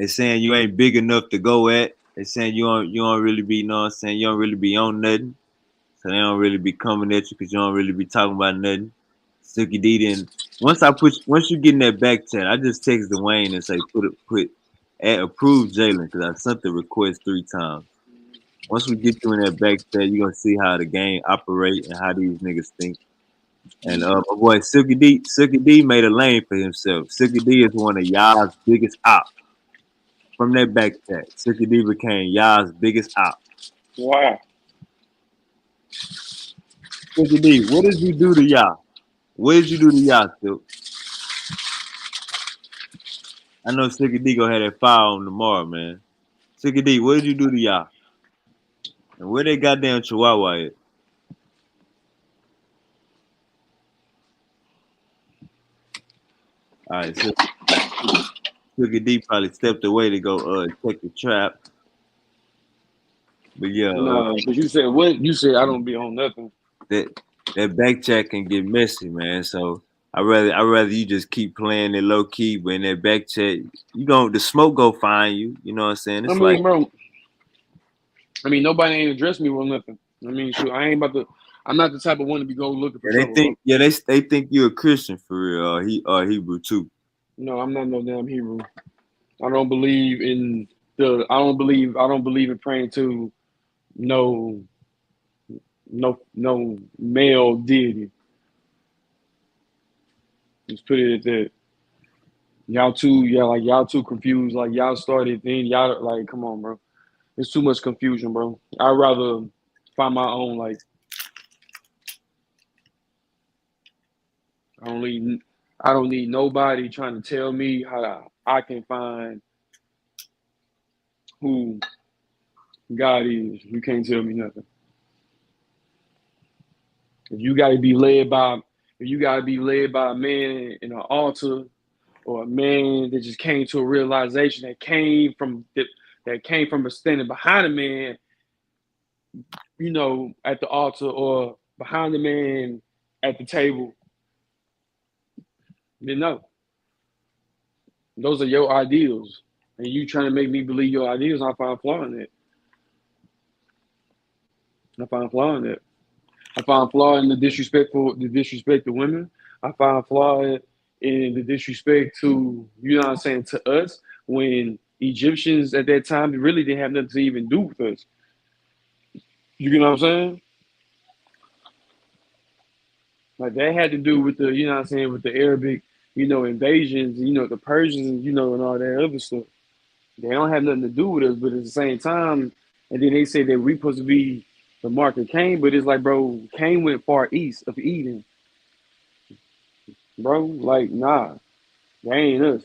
saying you ain't big enough to go at. They saying you don't really be, you know what I'm saying, you don't really be on nothing. So they don't really be coming at you because you don't really be talking about nothing. Suki D didn't. Once you get in that back chat, I just text Dwayne and say approve Jalen because I sent the request 3 times. Once we get you in that back chat, you're gonna see how the game operate and how these niggas think. And my boy Silky D made a lane for himself. Silky D is one of y'all's biggest ops. From that back chat, Silky D became y'all's biggest op. Wow. Silky D, what did you do to y'all? What did you do to y'all, Silk? I know Silky D gonna have that fire on tomorrow, man. Silky D, what did you do to y'all? And where they goddamn Chihuahua at? All right, so Silky D probably stepped away to go check the trap. But yeah, No, because you said what? You said I don't be on nothing. that that back chat can get messy, man. So I rather you just keep playing it low key, but in that back chat, the smoke go find you. You know what I'm saying? I It's like mean, bro. I mean, nobody ain't addressed me with nothing. I mean, shoot, I ain't about to. I'm not the type of one to be going looking for trouble, bro. they think you're a Christian for real, or Hebrew too. No, I'm not no damn Hebrew. I don't believe in I don't believe in praying to no no male deity. Just put it at that. Y'all too confused. Like y'all started, then y'all like, come on, bro. It's too much confusion, bro. I'd rather find my own. Like I don't need I don't need nobody trying to tell me how I can find who God is. You can't tell me nothing. If you got to be led by, if you got to be led by a man in an altar or a man that just came to a realization that came from a standing behind a man, at the altar or behind the man at the table, then no, those are your ideals, and you trying to make me believe your ideals. I find flaw in it. I find flaw in it. I find flaw in the disrespect to women. I find flaw in the disrespect to, what I'm saying, to us when Egyptians at that time really didn't have nothing to even do with us. You get what I'm saying? Like that had to do with what I'm saying, with the Arabic, invasions, the Persians, and all that other stuff. They don't have nothing to do with us, but at the same time, and then they say that we supposed to be the mark of Cain, but it's like, bro, Cain went far east of Eden, bro. Like, nah, they ain't us.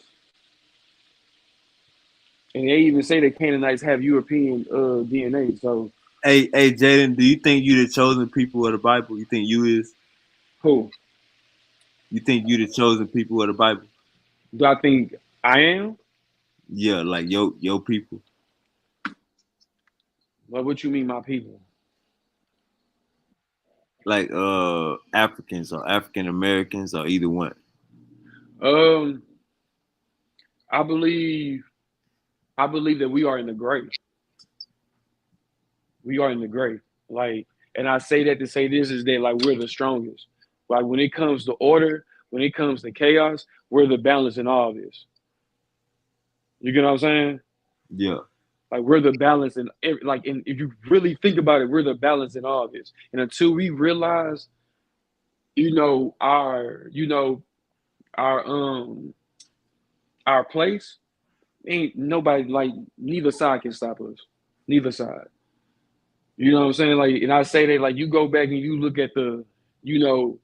And they even say that Canaanites have European DNA. So Hey, Jaden, do you think you the chosen people of the Bible? You think you is? who You think you the chosen people of the Bible? do I think I am? Yeah, like your people. Like, what you mean, my people? Like Africans or African Americans or either one. Um, I believe that we are in the gray. We are in the gray. Like, and I say that to say this is that like we're the strongest. Like when it comes to order, when it comes to chaos, we're the balance in all of this. You get what I'm saying? Yeah. Like we're the balance in like, and if you really think about it, we're the balance in all of this. And until we realize, our our place, ain't nobody like neither side can stop us. Neither side. You know what I'm saying? Like, and I say that like you go back and you look at you know,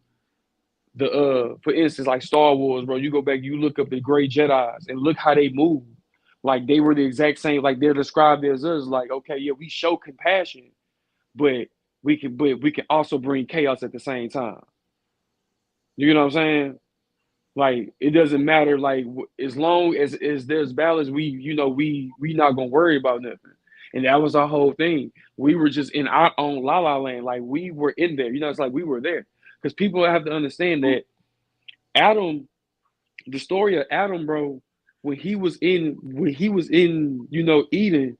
for instance, like Star Wars, bro. You go back, you look up the Gray Jedi's and look how they move. Like they were the exact same. Like they're described as us. Like, okay, yeah, we show compassion, but we can also bring chaos at the same time. You know what I'm saying? Like it doesn't matter. Like as long as there's balance, we not gonna worry about nothing. And that was our whole thing. We were just in our own la la land. Like we were in there. It's like we were there. Because people have to understand that Adam, the story of Adam, bro, when he was in Eden,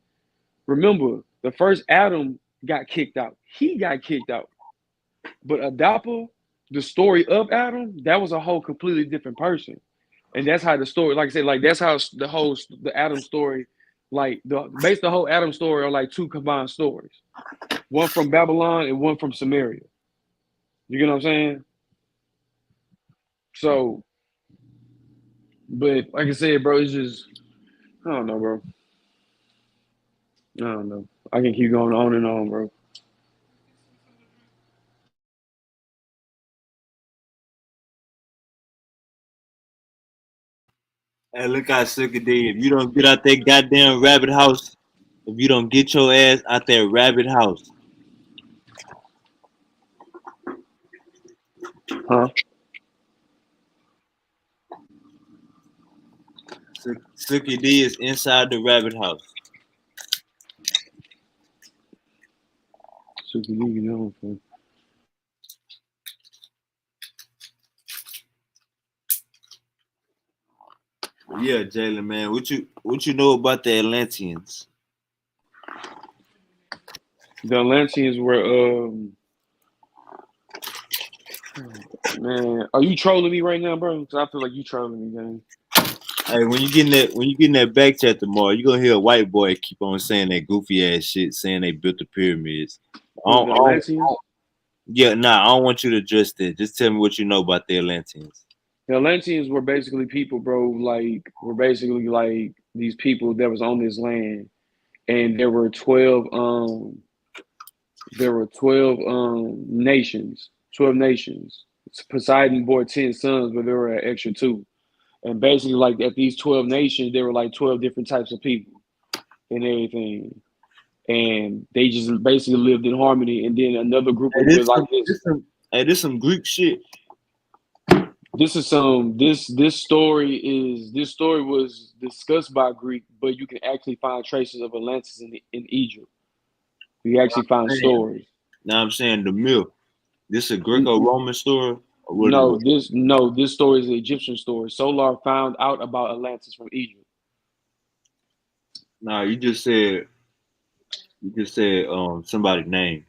remember the first Adam got kicked out. He got kicked out. But Adapa, the story of Adam, that was a whole completely different person. And that's how the story, like I said, like that's how the Adam story, like the whole Adam story are like two combined stories. One from Babylon and one from Samaria. You get what I'm saying? So, but like I said, bro, it's just I don't know, bro. I don't know. I can keep going on and on, bro. Hey, look how sick it is. If you don't get out that goddamn rabbit house, if you don't get your ass out that rabbit house, Huh? sick it is inside the rabbit house. So you know, bro. Yeah, Jalen, man. What you know about the Atlanteans? The Atlanteans were man, are you trolling me right now, bro? Because I feel like you trolling me, man. Hey, when you get in that back chat tomorrow, you gonna hear a white boy keep on saying that goofy ass shit, saying they built the pyramids. Who, the Atlanteans? Yeah, nah, I don't want you to address that. Just tell me what you know about the Atlanteans. The Atlanteans were basically people, bro. Like, were basically like these people that was on this land, and there were 12 nations. 12 nations. Poseidon bore 10 sons, but there were an extra two. And basically, like at these 12 nations, there were like 12 different types of people and everything. And they just basically lived in harmony. And then another group Hey, of this like some, this some, hey, this some Greek shit. This story was discussed by Greek, but you can actually find traces of Atlantis in Egypt. You actually find stories. Now I'm saying the myth. This a Greco-Roman story? Or what is No, it? this story is an Egyptian story. Solar found out about Atlantis from Egypt. Nah, you just said somebody's name.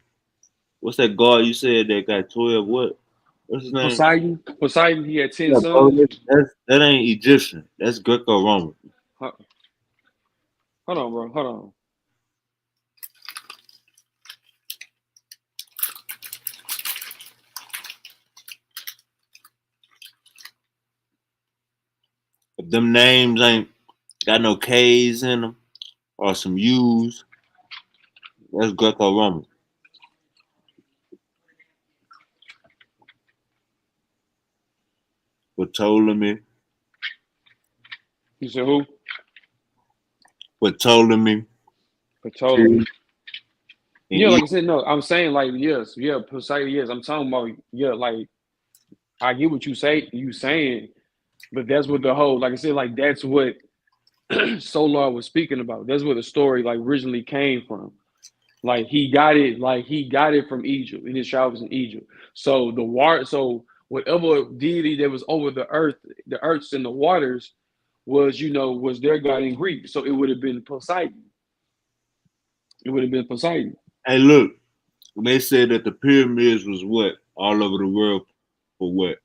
What's that god you said that got 12? What's his name? Poseidon, he had 10 Yeah, bro, sons. that ain't Egyptian. That's Greco-Roman. Hold on, bro. Hold on. If them names ain't got no K's in them or some U's, that's Greco-Roman. Ptolemy, You said who? Ptolemy, Ptolemy. and Yeah, like I said, no, I'm saying like yes, yeah, Poseidon, yes. I'm talking about like I get what you saying, but that's what the whole, like I said, like that's what Solar was speaking about. That's where the story like originally came from. Like he got it from Egypt in his travels in Egypt. So the water, so whatever deity that was over the earths and the waters was their god in Greek. So it would have been Poseidon. It would have been Poseidon. hey, look, They said that the pyramids was what all over the world for what?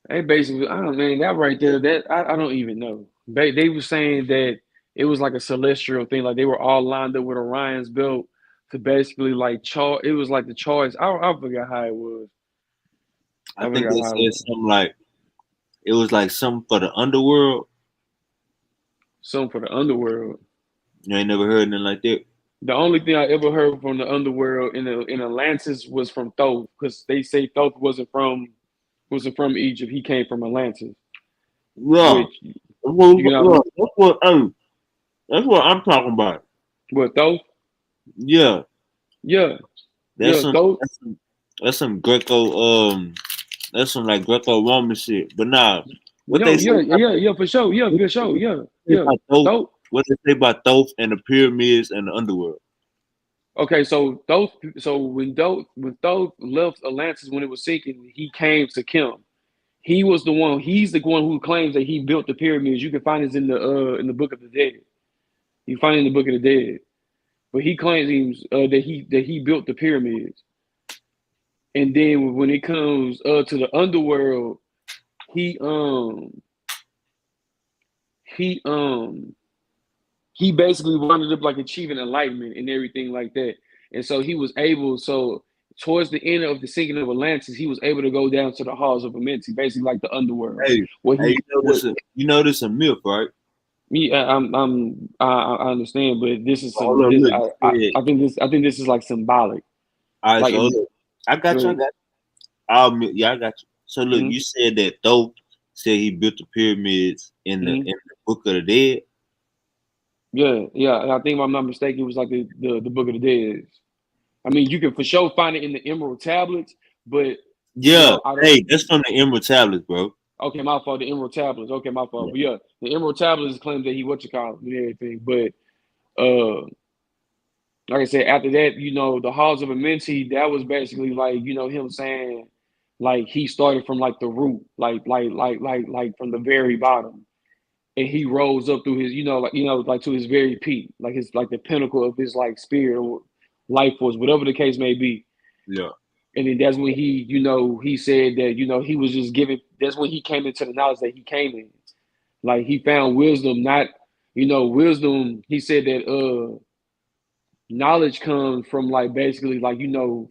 They basically, I don't mean that right there. That I don't even know. They were saying that it was like a celestial thing. Like they were all lined up with Orion's belt to basically like chart. It was like the choice. I forgot how it was. I I think forgot they how it said was. something like it was like something for the underworld. Something for the underworld. You ain't never heard nothing like that. The only thing I ever heard from the underworld in Atlantis was from Thoth, because they say Thoth wasn't from Egypt. He came from Atlantis, Yeah, which you know that's what I'm talking about. what Thoth. Yeah, Yeah, that's yeah, some Thoth. that's some that's some like Greco Roman shit. But nah, what they No, say yeah, about yeah, yeah, for sure. Yeah, for sure. Yeah, yeah. Thoth, Thoth. what they say about Thoth and the pyramids and the underworld. Okay, so Thoth. So when Thoth left Atlantis when it was sinking, he came to Kim. He was the one. He's the one who claims that he built the pyramids. You can find this in the Book of the Dead. You find it in the Book of the Dead. But he claims that he built the pyramids. And then when it comes to the underworld, he um he um he basically wound up like achieving enlightenment and everything like that. And so he was able, so towards the end of the sinking of Atlantis, he was able to go down to the halls of Amenti, basically like the underworld. Hey, What hey, he what you know this a myth, right? me I understand, but this is Hold some on, this look, you said, I think this is like symbolic. all right, Like so if look, I got you, I good. got you. Yeah, I got you. So look, Mm-hmm, you said that Thoth said he built the pyramids mm-hmm. in the Book of the Dead. Yeah, yeah. And I think if I'm not mistaken, it was like the Book of the Dead. I mean, you can for sure find it in the Emerald Tablets, but Yeah, I don't. hey, that's from the Emerald Tablets, bro. Okay, my fault. The Emerald Tablets. Okay, my fault. Yeah. But yeah, the Emerald Tablets claim that he what you call it and everything. But uh, like I said, after that, the Halls of Amenti, that was basically like him saying like he started from like the root, like from the very bottom, and he rose up through his like to his very peak, like his like the pinnacle of his like spirit or life force, whatever the case may be. Yeah. And then that's when he said that he was just giving. That's when he came into the knowledge that he came in. Like he found wisdom, not wisdom. He said that knowledge comes from like basically like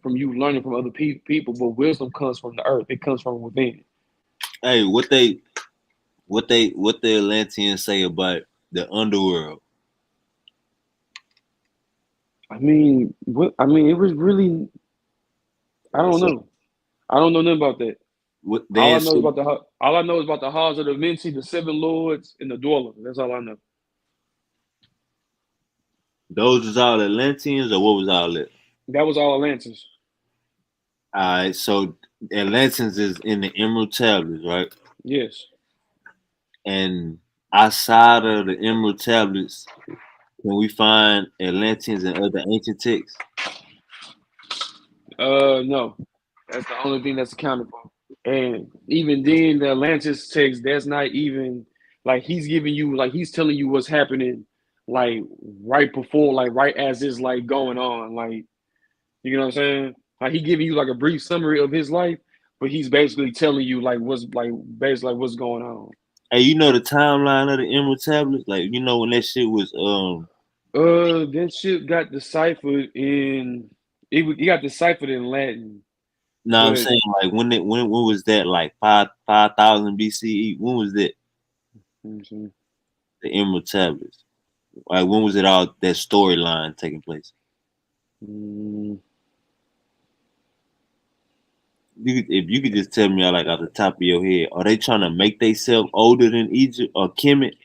from you learning from other people, but wisdom comes from the earth. It comes from within. Hey, what the Atlanteans say about the underworld? It was really. I don't So know. I don't know nothing about that. what All they I know is say, about all I know is about the halls of the Vinci, the seven lords, and the dweller. That's all I know. those is all Atlanteans, or what was all that? That was all Atlantis. All right, so Atlanteans is in the Emerald Tablets, right? Yes. And outside of the Emerald Tablets, can we find Atlanteans and other ancient texts? No. That's the only thing that's accounted for. And even then, the Atlantis text, that's not even like he's giving you, like he's telling you what's happening, like right before, like right as it's like going on. Like, you know what I'm saying? Like he giving you like a brief summary of his life, but he's basically telling you like what's like basically like what's going on. Hey, you know the timeline of the Emerald Tablets? Like, you know when that shit was That shit got deciphered in it got deciphered in Latin, no, I'm but saying like when was that? Like 5,000 BCE? When was that? let me see. The Emerald Tablets. Like when was it all that storyline taking place? Mm, If you could just tell me like off the top of your head, are they trying to make themselves older than Egypt or Kemet?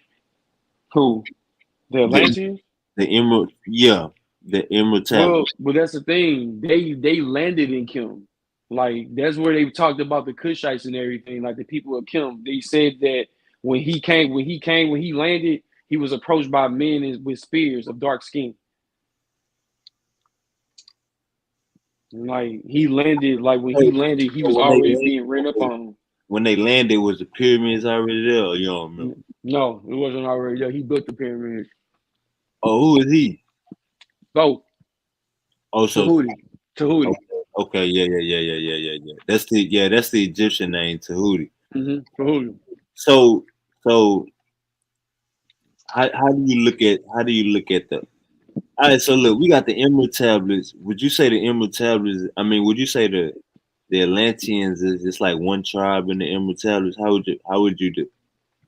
who? The The Atlanteans? the Emerald, yeah, the Emerald Well, Tablets. but that's the thing. They landed in Kim. Like that's where they talked about the Kushites and everything. Like the people of Kim. They said that when he landed, he was approached by men with spears of dark skin. Like he landed, like when he So landed, he was when they already landed, being ran up on. when they landed, was the pyramids already there? Or you don't remember? No, it wasn't already. Yeah, he built the pyramid. Oh, who is he? Both. Oh, so Tahuti. Tahuti. okay, yeah. That's the Egyptian name, Tahuti. Tahuti. So how do you look at the all right, so look, we got the Emerald tablets. Would you say the Emerald tablets? I mean, would you say the Atlanteans is just like one tribe in the Emerald tablets? How would you The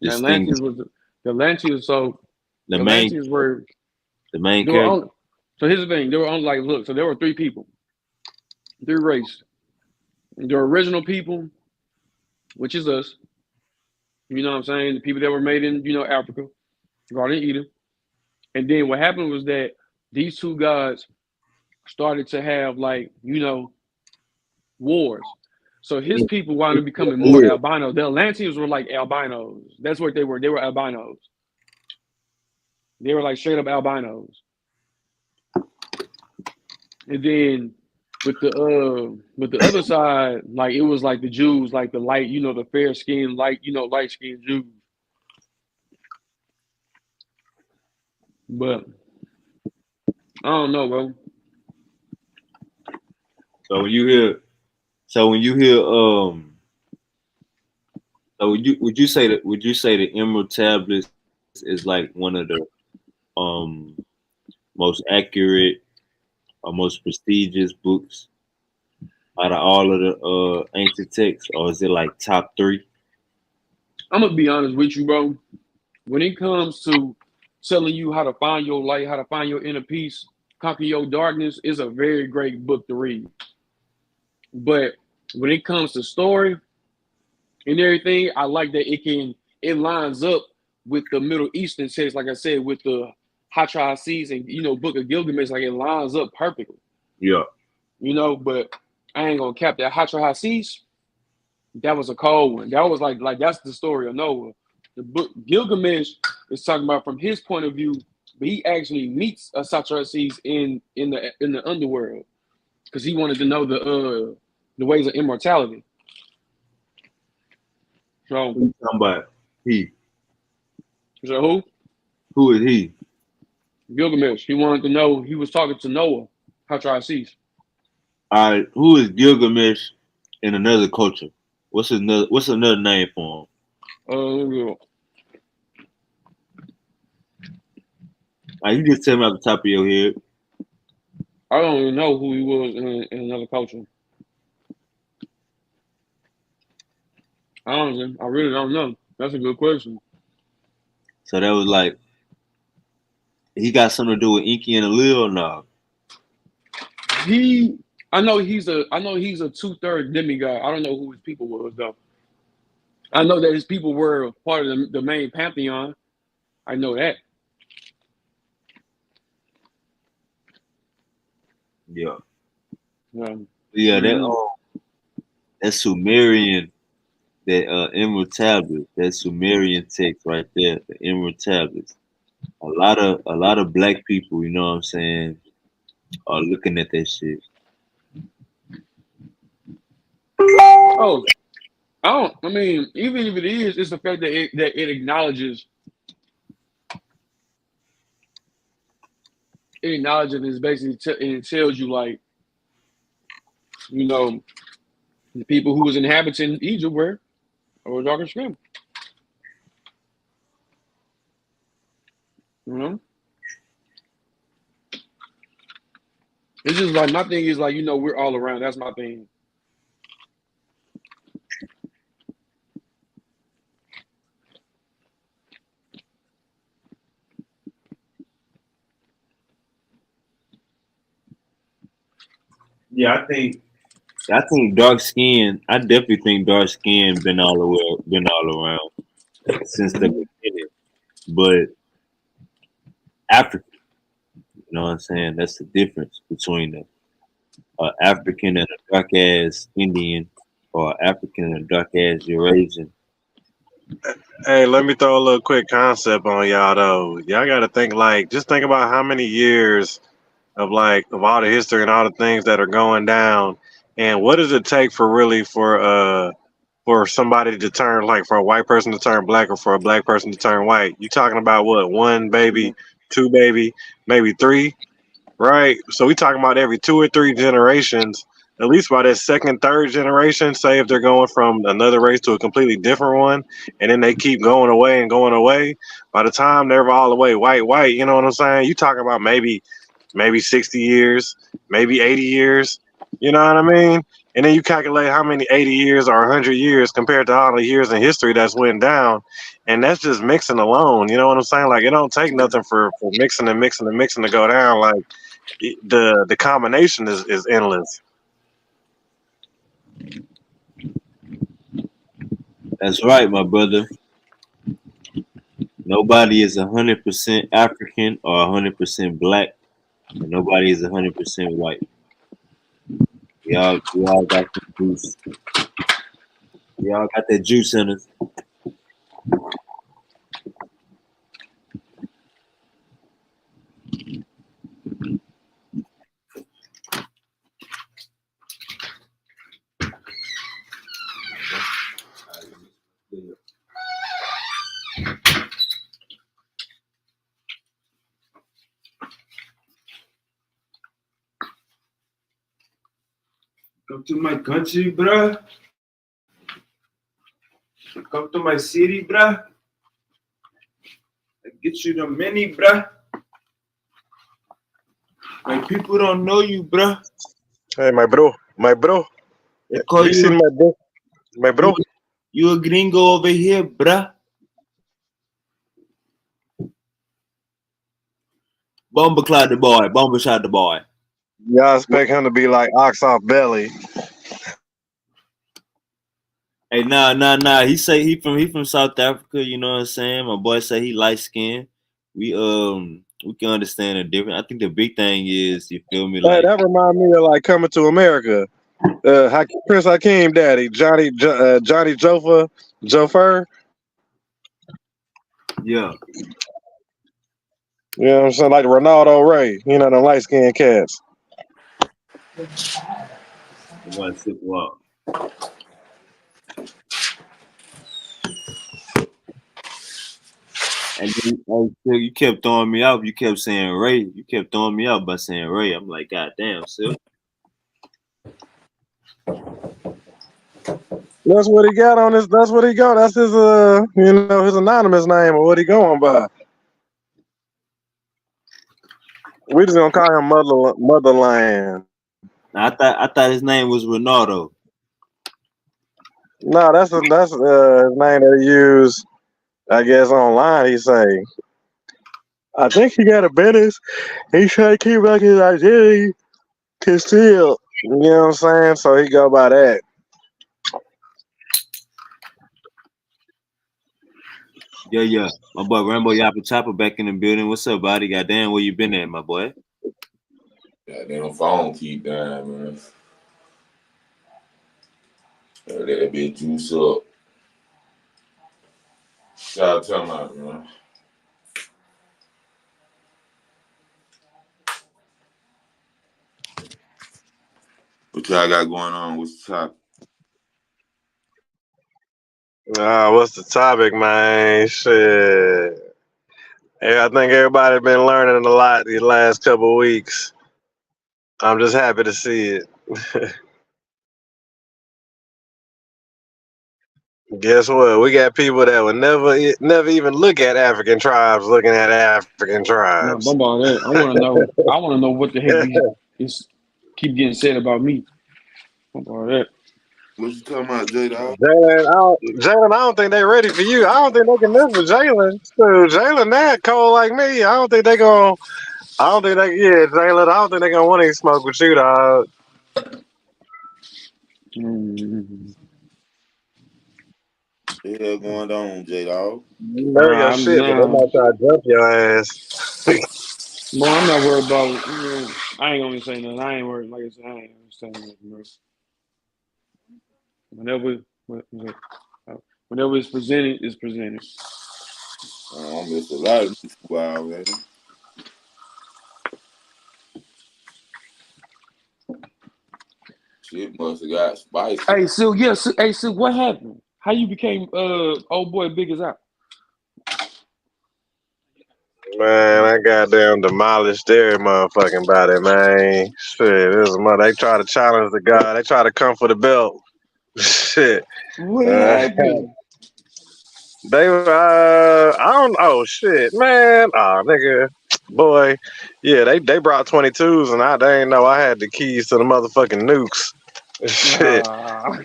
distinguish Atlanteans was the Atlanteans. So the the main Atlanteans were the main they were character? on. So here's the thing: they were on like look. So there were three people, three races. The original people, which is us. You know what I'm saying? The people that were made in Africa, Garden of Eden. And then what happened was that these two gods started to have like wars. So his people wound up becoming more Yeah. albino. The Atlanteans were like albinos. That's what they were. They were albinos. They were like straight up albinos. And then with the other side, like it was like the Jews, like the light, the fair skinned, light skinned Jews. But I don't know, bro. So when you hear so would you say the Emerald tablets is like one of the um most accurate or most prestigious books out of all of the ancient texts, or is it like top three? I'm gonna be honest with you, bro. When it comes to telling you how to find your light, how to find your inner peace, conquer your darkness, is a very great book to read. But when it comes to story and everything, I like that it lines up with the Middle Eastern text, like I said, with the Hatrahasis and Book of Gilgamesh, like it lines up perfectly. Yeah. But I ain't gonna cap that Hatrahasis. That was a cold one. That was like that's the story of Noah. The book Gilgamesh is talking about from his point of view, but he actually meets a Satrasis in the underworld because he wanted to know the ways of immortality. So, Who you talking about? He. so who? Who is he? Gilgamesh. He wanted to know. He was talking to Noah, Hatrasis. All right. Who is Gilgamesh in another culture? What's another name for him? You just tell me off the top of your head. I don't even know who he was in another culture. Honestly, I really don't know. That's a good question. So that was like he got something to do with Inky and Lil or no? I know he's a 2/3 demigod. I don't know who his people was though. I know that his people were part of the main pantheon. I know that. Yeah. Mm-hmm. That Sumerian, that Emerald tablet, that Sumerian text right there, the Emerald tablets. A lot of black people, you know what I'm saying, are looking at that shit. Oh, I mean, even if it is, it's the fact that it acknowledges. It acknowledges and it's basically it tells you like, the people who was inhabiting Egypt were darker skin. It's just like my thing is like we're all around. That's my thing. Yeah, I think dark skin. I definitely think dark skin been all around since the beginning. But Africa, you know what I'm saying? That's the difference between a African and a dark ass Indian, or African and a dark ass Eurasian. Hey, let me throw a little quick concept on y'all though. Y'all got to think like, just think about how many years of all the history and all the things that are going down, and what does it take for somebody to turn, like for a white person to turn black or for a black person to turn white? You talking about what, one baby, two baby, maybe three? right? So we talking about every 2 or 3 generations. At least by that second, third generation, say if they're going from another race to a completely different one, and then they keep going away and going away. By the time they're all the way white, you know what I'm saying? You talking about maybe 60 years, maybe 80 years. You know what I mean? And then you calculate how many 80 years or 100 years compared to all the years in history that's went down. And that's just mixing alone. You know what I'm saying? Like, it don't take nothing for mixing and mixing and mixing to go down. Like, the combination is endless. That's right, my brother. Nobody is 100% African or 100% black, and nobody is 100% white. We all got the juice. We all got that juice in us. Come to my country, bruh. Come to my city, bruh. I get you the mini, bruh. My people don't know you, bruh. Hey, my bro. They Have call you seen you my bro? you a gringo over here, bruh. Bomba cloud the boy. Bomba shot the boy. Y'all expect him to be like ox off belly. Hey, nah. He say he from South Africa. You know what I'm saying? My boy say he light skinned. We can understand the difference. I think the big thing is you feel me Hey, like that remind me of like Coming to America. Prince Hakeem daddy, Johnny Jofer. yeah. You know what I'm saying? Like Ronaldo Ray. You know, them light skinned cats. I want to sit walk. And then, you kept throwing me out. You kept saying Ray. You kept throwing me out by saying Ray. I'm like, God damn, Sil. That's what he got on his. That's what he got. That's his. His anonymous name or what he going by. We just gonna call him Motherland. I thought his name was Ronaldo. No, that's his name that he used. I guess online. He say. I think he got a business. He trying to keep back his identity concealed. You know what I'm saying? So he go by that. Yeah. My boy Rambo Yappa Chopper back in the building. What's up, buddy? Goddamn, where you been at, my boy? Goddamn phone keep dying, man. Let that bitch juice up. Y'all talking about, man. What y'all got going on? What's the top? What's the topic, man? Shit. Yeah, I think everybody been learning a lot these last couple of weeks. I'm just happy to see it. Guess what? We got people that would never even look at African tribes looking at African No, tribes. bump all that. I want to know. I want to know what the heck is keep getting said about me. Bump all that. What you talking about, J-Dog? Jalen, I don't think they ready for you. I don't think they can mess with Jalen. Jalen that cold like me. I don't think they gonna. I don't think they. Yeah, Jalen. I don't think they gonna want to smoke with you, dog. Mm-hmm. What the hell going on, J-Dog? You know your I'm shit, but they now. might try to jump your ass. Well, I'm not worried about. I ain't gonna say nothing. I ain't worried. Like I said, I ain't gonna say nothing, bro. Whenever, whenever it's presented, it's presented. I missed a lot of new football, man. Shit must have got spicy. Hey, Sue. Yeah, Sue, hey, Sue. What happened? How you became old boy big as out? Man, I goddamn demolished every motherfucking body, man. Shit, this is mother. They try to challenge the guy. They try to come for the belt. Shit. What Uh, happened? I don't. Oh shit, man. Oh nigga, boy. Yeah, they brought 22s, and they ain't know I had the keys to the motherfucking nukes. Shit. Ah,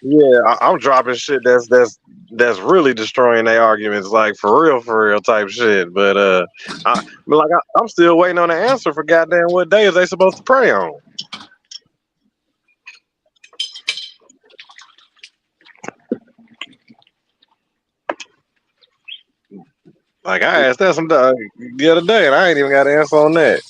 Yeah, I'm dropping shit that's really destroying their arguments, like for real type shit. But I'm still waiting on the answer for goddamn what day is they supposed to pray on. Like I asked that the other day, and I ain't even got an answer on that.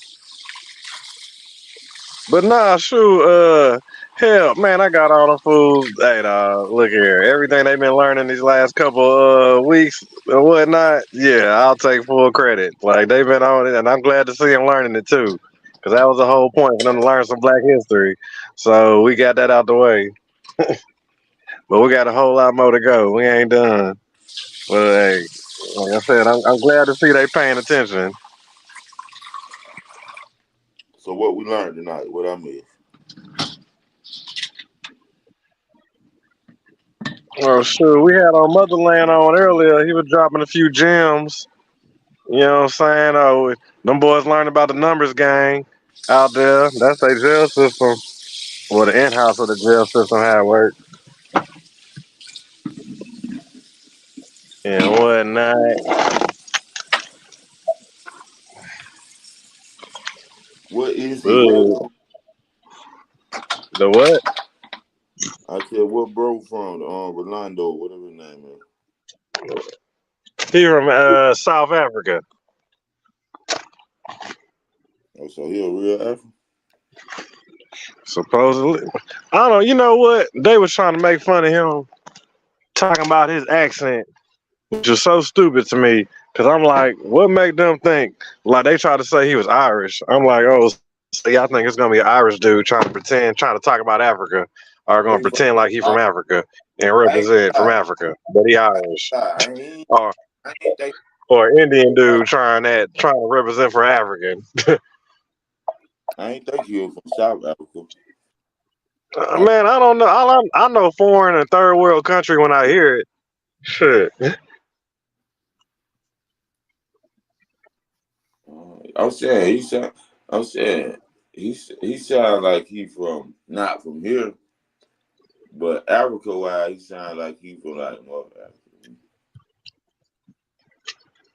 But nah, shoot, hell, man, I got all the fools. Hey, look here, everything they've been learning these last couple weeks and whatnot. Yeah, I'll take full credit. Like they've been on it, and I'm glad to see them learning it too, because that was the whole point for them to learn some Black history. So we got that out the way, but we got a whole lot more to go. We ain't done. But hey, like I said, I'm glad to see they paying attention. So what we learned tonight? What I missed? Oh shoot, we had on Motherland on earlier. He was dropping a few gems. You know what I'm saying? Oh, them boys learned about the numbers gang out there. That's their jail system. Or the in-house of the jail system, how it works. And whatnot. What is he, bro? Ugh. The what? I said, what bro from? Rolando, whatever his name is. He from South Africa. Oh, so he a real African? Supposedly. I don't know. You know what? They was trying to make fun of him, talking about his accent, which was so stupid to me. Cause I'm like, what make them think? Like they try to say he was Irish. I'm like, oh, so y'all think it's gonna be an Irish dude trying to pretend, trying to talk about Africa, or Where gonna he from? pretend like he I, from Africa and I ain't represent from lie. Africa, but he Irish, I ain't, or I ain't think. Indian dude trying to represent for African. I ain't think he was from South Africa. Man, I don't know. I know foreign and third world country when I hear it. Shit. I'm saying he sound. I'm saying he sound like he from not from here, but Africa wise, he sound like he from like North Africa.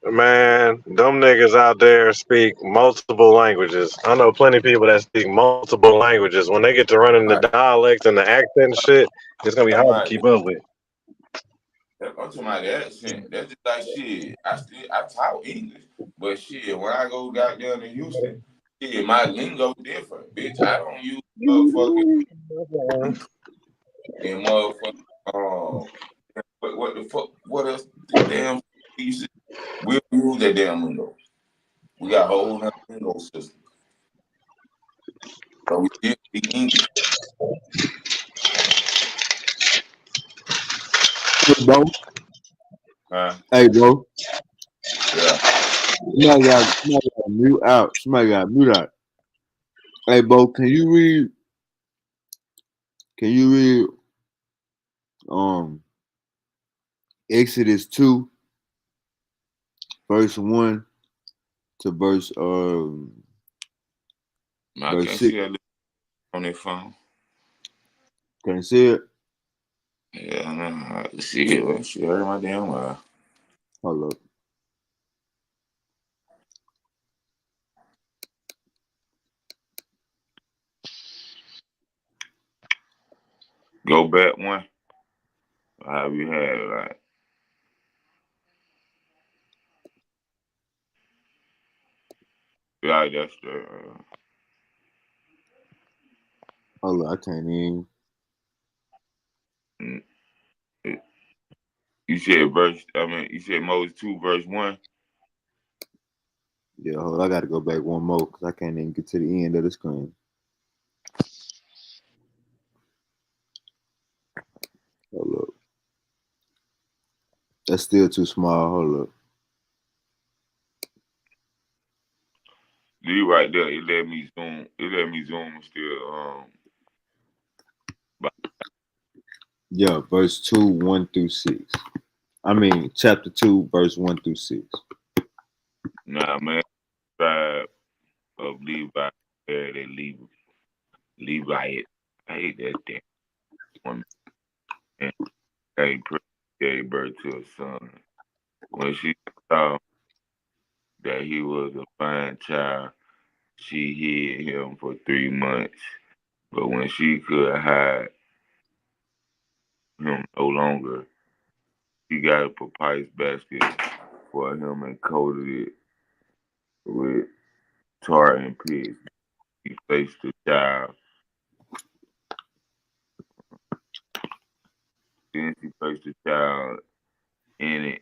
Man, them niggas out there speak multiple languages. I know plenty of people that speak multiple languages. When they get to running the Like, dialects and the accent and shit, it's gonna be I'm hard to like, keep up with. I'm talking about the accent. That's just like shit. I talk English, but shit, when I go down to Houston, shit, my lingo different, bitch. I don't use motherfucking and motherfucking what the fuck what else the damn pieces we use that damn lingo. We got a whole nother lingo system. So we did speak English. Hey, bro. Huh? Hey, bro. Yeah. Somebody got mute out. Somebody got mute out. Hey, bro. Can you read um Exodus 2, verse 1 to Man, I verse can't 6? see that on their phone. Can you see it? Yeah, I can see it. Well, shit, hurt my damn well. Hold up. Go back one. How you had it like? Yeah, that's the Hold up. I can't even. mm, you said verse you said Moses 2 verse 1. Yeah, hold on. I got to go back one more because I can't even get to the end of the screen. Hold up. That's still too small. Hold up. right there. It let me zoom. It let me zoom still. Yeah, verse 2, 1 through 6. I mean, chapter 2, verse 1 through 6. Nah, man, tribe of Levi, they Levi. I hate that damn woman. And gave birth to a son. When she saw that he was a fine child, she hid him for 3 months. But when she could hide him no longer, she got a papyrus basket for him and coated it with tar and pigs. She placed the child. Then she placed the child in it,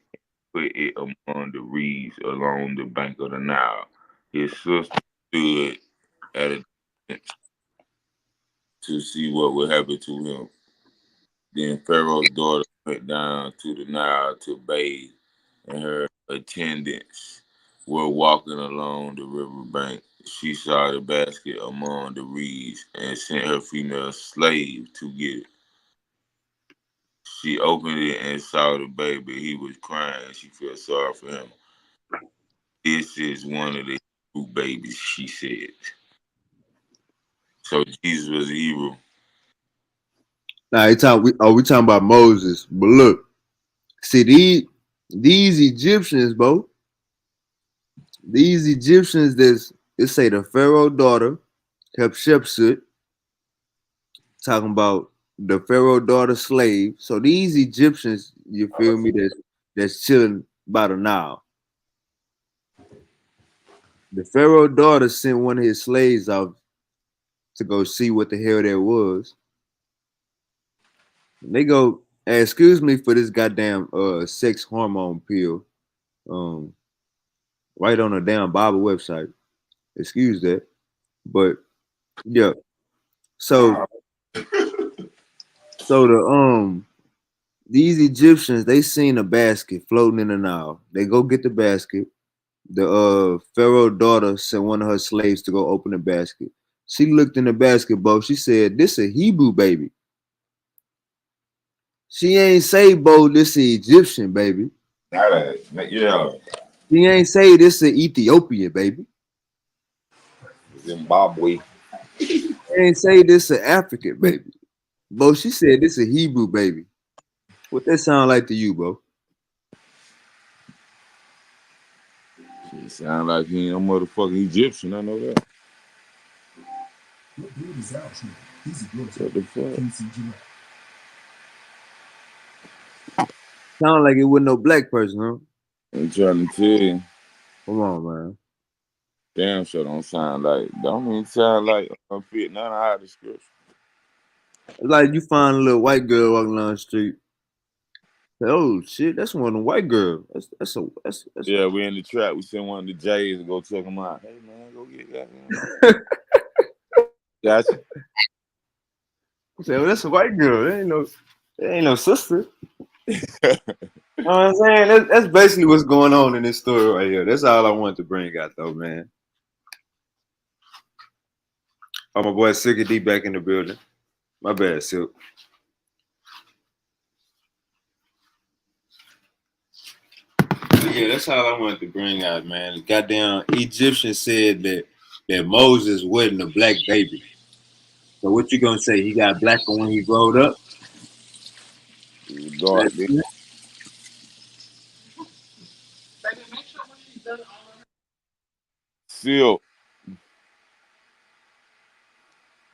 put it among the reeds along the bank of the Nile. His sister stood at a distance to see what would happen to him. Then Pharaoh's daughter went down to the Nile to bathe, and her attendants were walking along the riverbank. She saw the basket among the reeds and sent her female slave to get it. She opened it and saw the baby. He was crying. She felt sorry for him. This is one of the Hebrew babies, she said. So Jesus was a Hebrew. Now, we talking about Moses. But look, see, these Egyptians, bro, these Egyptians, they say the Pharaoh daughter, Hatshepsut, talking about the Pharaoh daughter slave. So these Egyptians, you feel me, that's chilling by the Nile. The Pharaoh daughter sent one of his slaves out to go see what the hell that was. And they go, hey, excuse me for this goddamn sex hormone pill. Right on the damn Bible website. Excuse that. But yeah. So the these Egyptians, they seen a basket floating in the Nile. They go get the basket. The Pharaoh daughter sent one of her slaves to go open the basket. She looked in the basket, Bo. She said, "This a Hebrew baby." She ain't say, "Bo, this a Egyptian baby." Yeah. She ain't say this a Ethiopian baby. Zimbabwe. She ain't say this a African baby. Bo, she said this a Hebrew baby. What that sound like to you, Bo? She sound like he ain't no motherfucking Egyptian. I know that. What the fuck? Sound like it wasn't no black person, huh? I'm trying to tell you. Come on, man. Damn sure don't even sound like fit none of our description. It's like you find a little white girl walking down the street. Say, oh shit, that's one of the white girls. That's Yeah, we in the trap. We send one of the J's to go check them out. Hey man, go get that. Gotcha. Say, oh, that's a white girl. That ain't no sister. You know what I'm saying? That's basically what's going on in this story right here. That's all I wanted to bring out, though, man. Oh, my boy Silky D back in the building. My bad, Silk. Yeah, that's all I wanted to bring out, man. The goddamn Egyptian said that Moses wasn't a black baby. So what you gonna say? He got blacker when he growed up? Dark, Seal.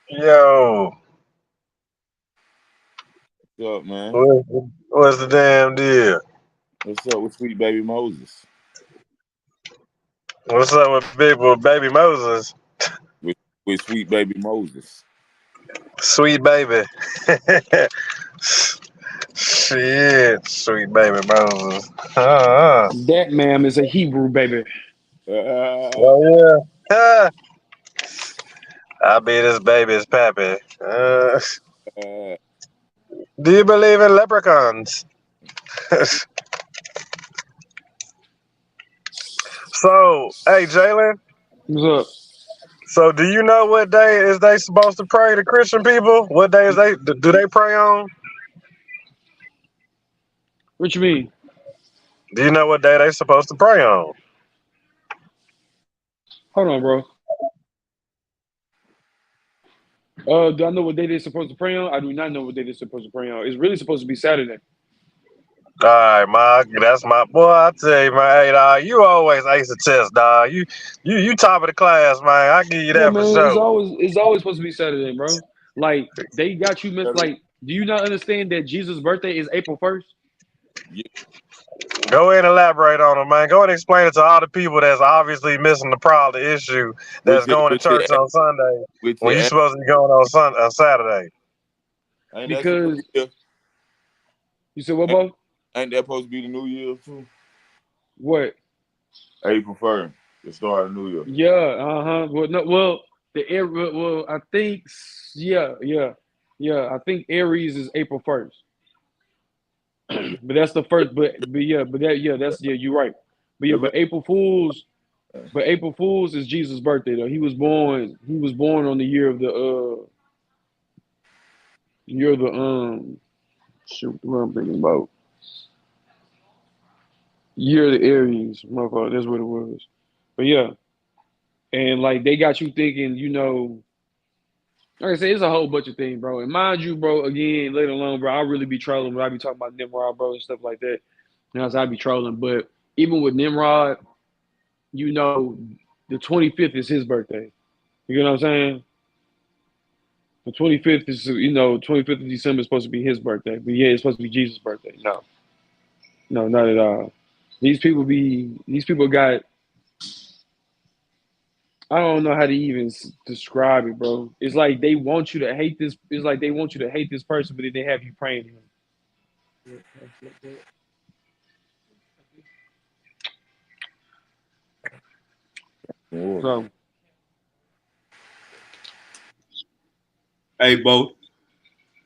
Yo, What's up, man? what's the damn deal? What's up with sweet baby Moses? What's up with baby Moses? With sweet baby Moses. Sweet baby. Shit, sweet baby Moses. That ma'am is a Hebrew baby. Oh yeah. I be this baby's pappy. Do you believe in leprechauns? So, hey Jalen, What's up? So do you know what day is they supposed to pray to Christian people? What day is they do they pray on? What you mean? Do you know what day they supposed to pray on? Hold on, bro. Do I know what day they're supposed to pray on? I do not know what day they're supposed to pray on. It's really supposed to be Saturday. All right, Mark, that's my boy. I tell you, man, hey, dog, you always ace the test, dog. You top of the class, man. I give you Yeah, that for man. It's sure. always supposed to be Saturday, bro. Like they got you missed. Saturday. Like, do you not understand that Jesus' birthday is April 1st? Yeah, Go ahead and elaborate on it, man. Go ahead and explain it to all the people that's obviously missing the problem, the issue with that's your going to with your church on Sunday with when your you supposed to be going on Saturday. ain't that the new Because year? you said what, Ain't, bro? ain't that supposed to be the new year too? What? April 1st, the start of the new year. Yeah. Well, no. Well, the air. Well, I think. Yeah. I think Aries is April 1st. Yeah. But that's the first. But you're right. But yeah, The but rest, April Fools. But April Fools is Jesus' birthday though. He was born. He was born on the year of the shoot. What I'm thinking about. Year of the Aries, motherfucker. That's what it was. But yeah, and like they got you thinking, like I said, it's a whole bunch of things, bro. And mind you, bro, again, later on, bro, I'll really be trolling when I be talking about Nimrod, bro, and stuff like that. So I be trolling. But even with Nimrod, you know, the 25th is his birthday. You know what I'm saying? The 25th is, 25th of December is supposed to be his birthday. But yeah, it's supposed to be Jesus' birthday. No, no, not at all. These people got, I don't know how to even describe it, bro. It's like they want you to hate this. It's like they want you to hate this person, but then they have you praying to him. yeah. So Hey, Bo,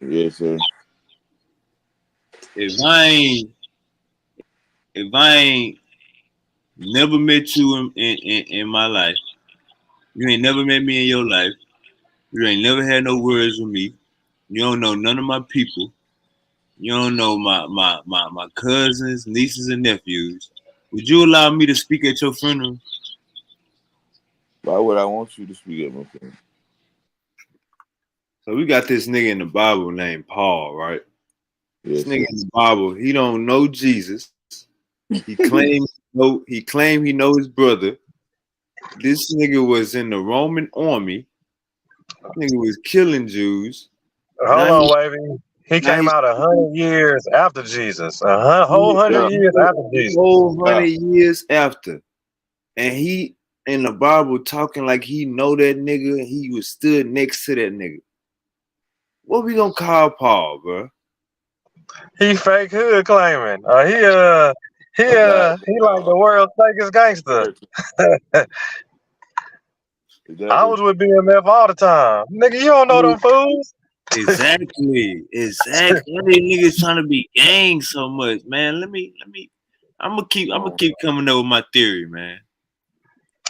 Yes, sir. if I ain't if I ain't never met you in my life, you ain't never met me in your life, you ain't never had no words with me, you don't know none of my people, you don't know my cousins, nieces, and nephews, would you allow me to speak at your funeral? Why would I want you to speak at my friend? So we got this nigga in the Bible named Paul, right? This Yes, nigga sir. in the Bible, he don't know Jesus. He claimed he know his brother. This nigga was in the Roman army. This nigga was killing Jews. Hold Now on, he Wavy. He now came he's out 100 years after Jesus. Whole he, hundred Stop. years after a Jesus. whole Stop. 100 years after, and he in the Bible talking like he know that nigga. And he was stood next to that nigga. What we gonna call Paul, bro? He fake hood claiming. A guy. He like the world's fakest gangster. I Exactly. was with BMF all the time. Nigga, you don't know them fools. Exactly. Why these niggas trying to be gang so much, man? I'm gonna Um, keep coming up with my theory, man.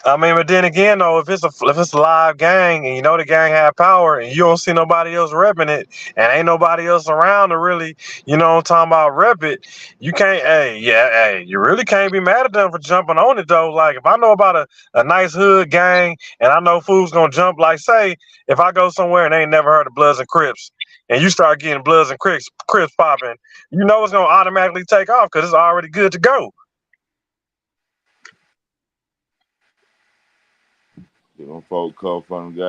I mean, but then again, though, if it's a live gang and you know the gang have power and you don't see nobody else repping it and ain't nobody else around to really, you know what I'm talking about, rep it, you can't, you really can't be mad at them for jumping on it, though. Like, if I know about a nice hood gang and I know fools gonna jump, like, say, if I go somewhere and they ain't never heard of Bloods and Crips and you start getting Bloods and Crips popping, you know it's gonna automatically take off because it's already good to go. them folk come from the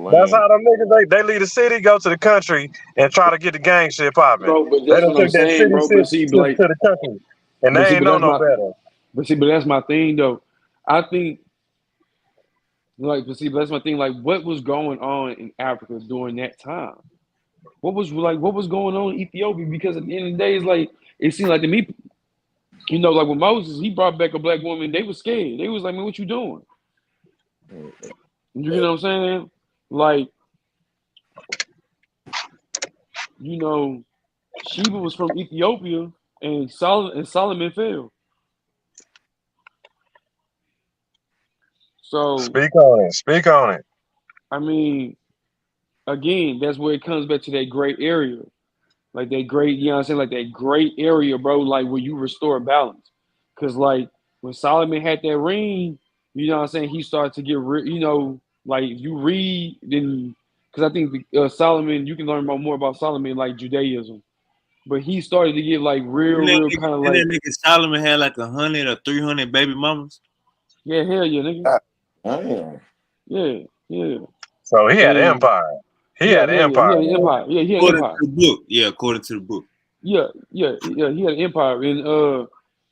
That's land. how them niggas they leave the city, go to the country, and try to get the gang shit popping. bro, but They that's done what I'm took that saying, city bro. shit to the country, and they ain't But know that's no my, better. but that's my thing though. I think, but that's my thing. Like, what was going on in Africa during that time? What was going on in Ethiopia? Because at the end of the day, it's like it seemed like to me, like with Moses, he brought back a black woman. They was scared. They was like, man, what you doing? You know what I'm saying? Like, you know, Sheba was from Ethiopia, and Solomon fell. So Speak on it. Speak on it. I mean, again, that's where it comes back to that gray area. Like that great, you know what I'm saying? Like that great area, bro, like where you restore balance. Cause like when Solomon had that ring, you know what I'm saying, he started to get like if you read then because I think Solomon, you can learn more about Solomon like Judaism. But he started to get like real kind of Didn't like, that nigga Solomon had like 100 or 300 baby mamas? yeah, hell yeah, nigga. Damn. Yeah. So he had an And empire. He yeah, had an hell yeah, he empire. had an empire. Yeah, he had an According to empire. the book. Yeah, according to the book. Yeah, he had an empire,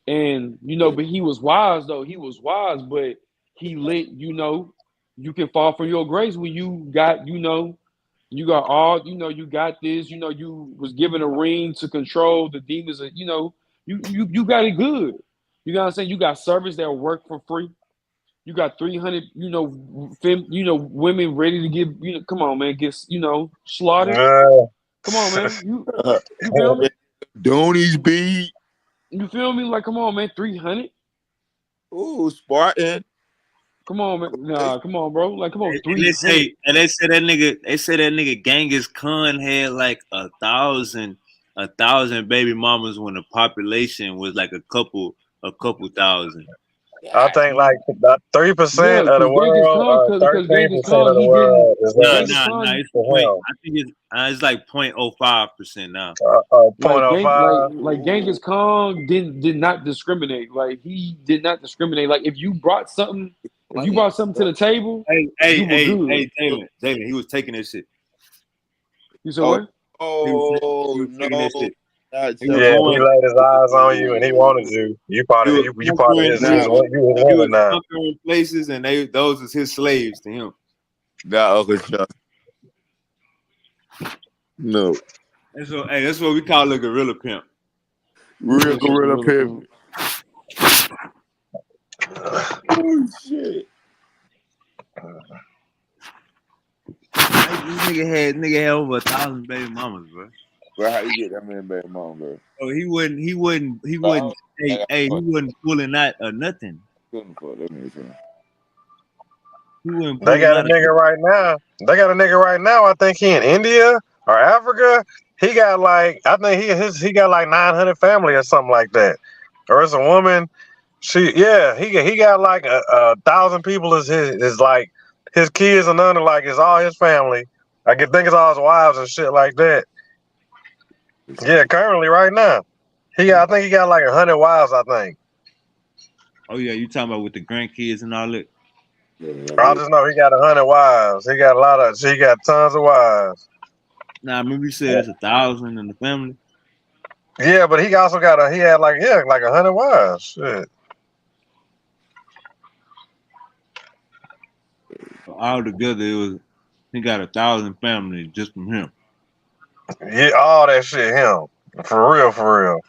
and but he was wise though. He was wise, but he let you can fall from your grace when you got you got all you got this. You was given a ring to control the demons. You got it good. You know what I'm saying? You got servants that work for free. You got 300 women ready to give come on man, get slaughtered. Yeah. Come on man, you feel me? Donnie's beat. You feel me? Like, come on, man, 300. Ooh, Spartan. Come on, man. Nah, come on, bro. Like, come on, And they 300. say they say that nigga Genghis Khan had like 1,000 baby mamas when the population was like a couple thousand. I think like 3% Yeah, of the because Genghis world Khan, or because 13% Genghis of Khan, the he didn't. world is Genghis Nah, Khan, it's for point. him. I think it's like 0.05% now. like Gang, 0.05. like Genghis Khan did not discriminate. Like he did not discriminate. Like if you brought something to the table, you were good. Taylor, he was taking that shit. You said Oh, what? He oh was taking no, that shit. not He was Yeah, Taylor. if he going. laid his eyes on you and he wanted you, you part He of was you part of conquering. his Nah, you was He woman was now. conquering places, and those is his slaves to him. not Uncle Chuck. No, That's what we call a gorilla pimp. real That's just a gorilla real pimp. thing. Oh shit. Like, this nigga had over 1,000 baby mamas, bro. Bro, how you get that man back mom, bro? So he wouldn't. Oh, I got He fucked. wasn't pulling out or nothing. Couldn't fuck that man, son. He wasn't They pulling got a out. nigga right now. They got a nigga right now. I think he in India or Africa. He got like I think he got like 900 family or something like that. Or it's a woman. He got like a thousand people is like his kids and none of like it's all his family. I can think it's all his wives and shit like that. Yeah, currently right now. I think he got like 100 wives, I think. Oh yeah, you talking about with the grandkids and all that? I just know he got 100 wives. He got tons of wives. Nah, I remember you said it's 1,000 in the family. Yeah, but he also he had like 100 wives. Shit. So all together, he got 1,000 families just from him. Yeah, all that shit him. For real, for real.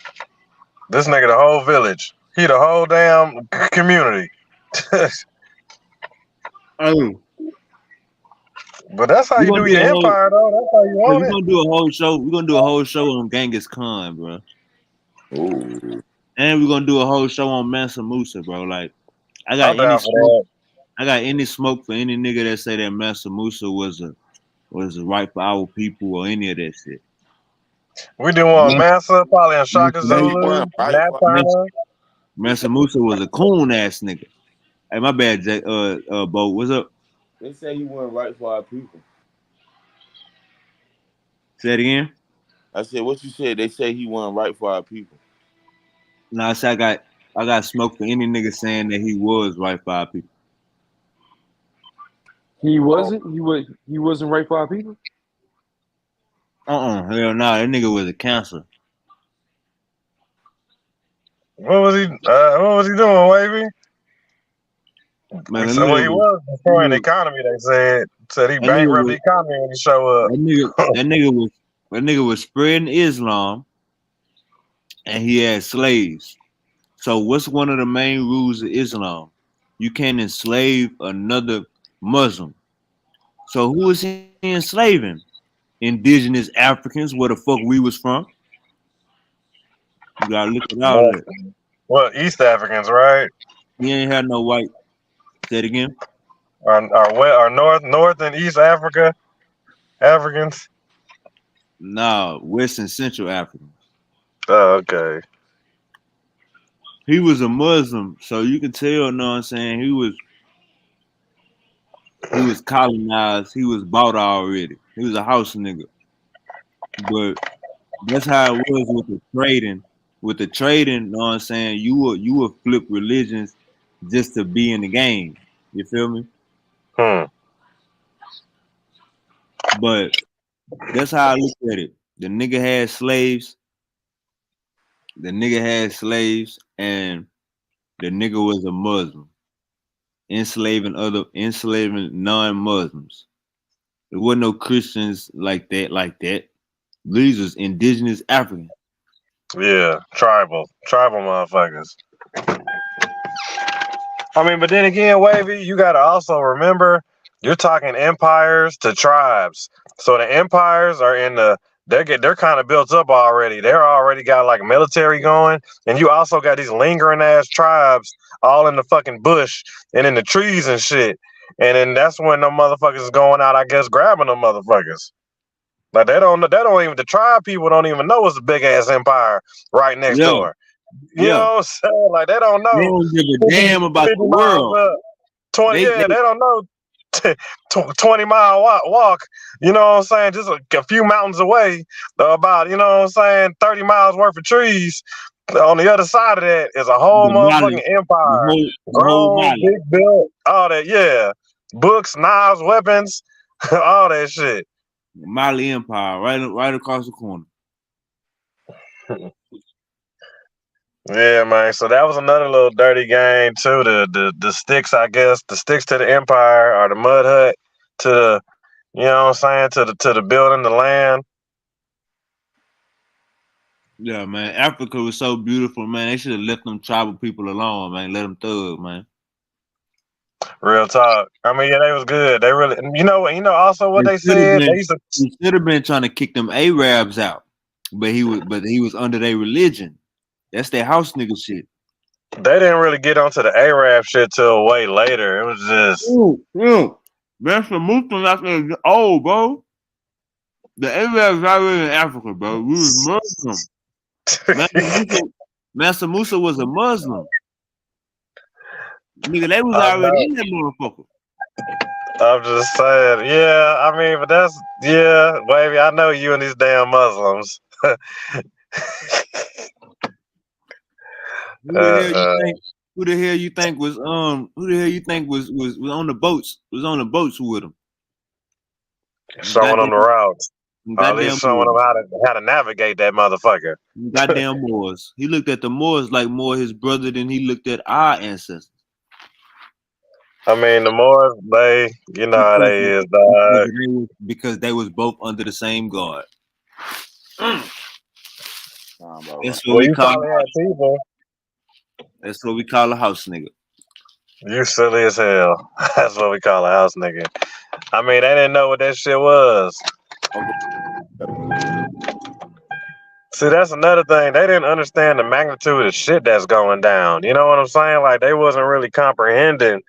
This nigga the whole village. He the whole damn community. Oh, But that's how we're you gonna do do your a whole. empire though. That's how you Hey, own we're it. gonna do a whole show. We're gonna do a whole show on Genghis Khan, bro. Ooh. And we're gonna do a whole show on Mansa Musa, bro. Like, I got I'm any down for smoke. that. I got any smoke for any nigga that say that Mansa Musa was a right for our people or any of that shit. We do one Massa, probably in Shaka Mansa Say he Musa, Zulu, wasn't right Nat for Turner. Mansa Musa was a coon ass nigga. Hey, my bad, Jay, Bo. What's up? They say he wasn't right for our people. Say it again. I said, what you said? They say he wasn't right for our people. No, I said I got smoke for any nigga saying that he was right for our people. He wasn't. He wasn't right for our people. Hell no, that nigga was a cancer. What was he doing, Wavy? Man, So what he was destroying the economy, they said he that nigga bankrupt the was economy when he show up. that nigga was spreading Islam and he had slaves. So what's one of the main rules of Islam? You can't enslave another Muslim. So who is he enslaving? Indigenous Africans, where the fuck we was from. You gotta look at all that. Well, East Africans, right? He ain't had no white. Say it again. Or North and East Africans. No, West and Central Africa. Oh, okay. He was a Muslim, so you can tell, know what I'm saying, he was colonized, he was bought already. He was a house nigga. But that's how it was with the trading. With the trading, know what I'm saying, you would flip religions just to be in the game. You feel me? But that's how I look at it. The nigga had slaves. The nigga had slaves, and the nigga was a Muslim, enslaving non-Muslims. There wasn't no Christians like that. These was indigenous African. Yeah, tribal motherfuckers. I mean, but then again, Wavy, you got to also remember you're talking empires to tribes. So the empires are they're kind of built up already. They're already got like military going, and you also got these lingering ass tribes all in the fucking bush and in the trees and shit. And then that's when the motherfuckers is going out, I guess, grabbing them motherfuckers. Like the tribe people don't even know it's a big ass empire right next Yeah, door. You yeah. know what I'm saying? Like they don't They know don't give a damn about 50 the miles world. up. 20, They yeah, they don't know 20-mile walk, you know what I'm saying? Just a few mountains away, about, you know what I'm saying, 30 miles worth of trees. On the other side of that is a whole the Mali, motherfucking empire. the whole Grown, Mali. big built, all that, yeah. Books, knives, weapons, all that shit. Mali Empire, right across the corner. Yeah, man. So that was another little dirty game too. The sticks, I guess, the sticks to the empire or the mud hut to the, you know what I'm saying, to the building, the land. Yeah, man. Africa was so beautiful, man. They should have left them tribal people alone, man. Let them thug, man. Real talk. I mean, yeah, they was good. They really, also what they said. They used to. He should have been trying to kick them Arabs out, but he was under their religion. That's their house nigga shit. They didn't really get onto the Arab shit till way later. It was just. That's the Muslims out there. Oh, bro. The Arabs already in Africa, bro. We was Muslim. Master Musa was a Muslim. Nigga, they was already in that motherfucker. I'm just saying, yeah. I mean, but baby. I know you and these damn Muslims. Who the hell you think was on the boats? Was on the boats with them? Showing them the routes. Or at Goddamn least showing them how to navigate that motherfucker. Goddamn Moors. He looked at the Moors like more his brother than he looked at our ancestors. I mean, the Moors, you know how they is, dog. Because they was both under the same guard. That's what we call people. That's what we call a house nigga. You silly as hell. That's what we call a house nigga. I mean, they didn't know what that shit was. See, that's another thing. They didn't understand the magnitude of shit that's going down. You know what I'm saying? Like, they wasn't really comprehending,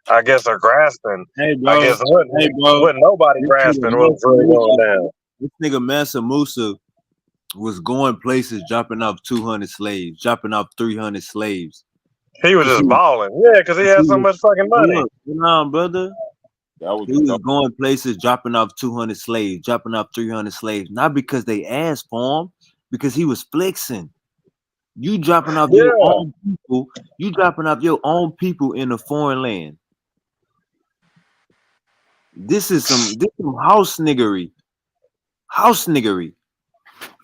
I guess, or grasping. Hey, bro. I guess wasn't nobody grasping what was really going down. This nigga Mansa Musa was going places, dropping off 200 slaves, dropping off 300 slaves. He was just balling. Yeah, because he had so much fucking money. Brother. He was going places, dropping off 200 slaves, dropping off 300 slaves. Not because they asked for him, because he was flexing. You dropping off your own people. You dropping off your own people in a foreign land. This is some house niggery. House niggery.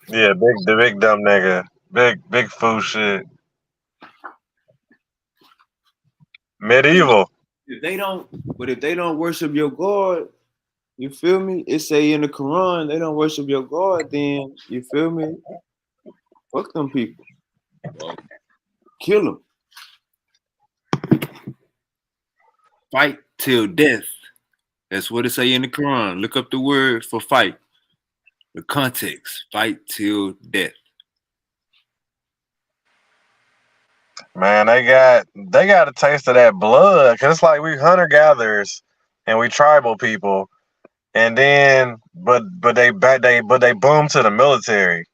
Yeah, the big dumb nigga. Big fool shit. Medieval. If they don't worship your God, you feel me? It say in the Quran they don't worship your God, then you feel me? Fuck them people. Kill them. Fight till death. That's what it say in the Quran. Look up the word for fight. The context. Fight till death. Man, they got a taste of that blood. Cause it's like we hunter gatherers. and we tribal people, and then but they boom to the military.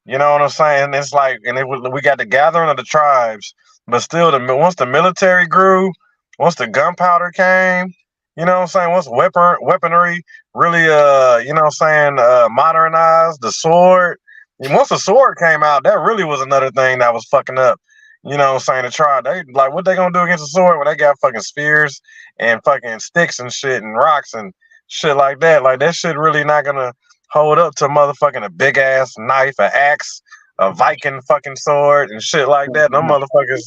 You know what I'm saying? It's like, and we got the gathering of the tribes, but still, once the military grew, once the gunpowder came, you know what I'm saying? Once weaponry really, you know what I'm saying, modernized the sword. And once the sword came out, that really was another thing that was fucking up. You know what I'm saying? The tribe, they like, what they gonna do against the sword when they got fucking spears and fucking sticks and shit and rocks and shit like that? Like that shit really not gonna hold up to motherfucking a big ass knife, an axe, a Viking fucking sword, and shit like that. Them motherfuckers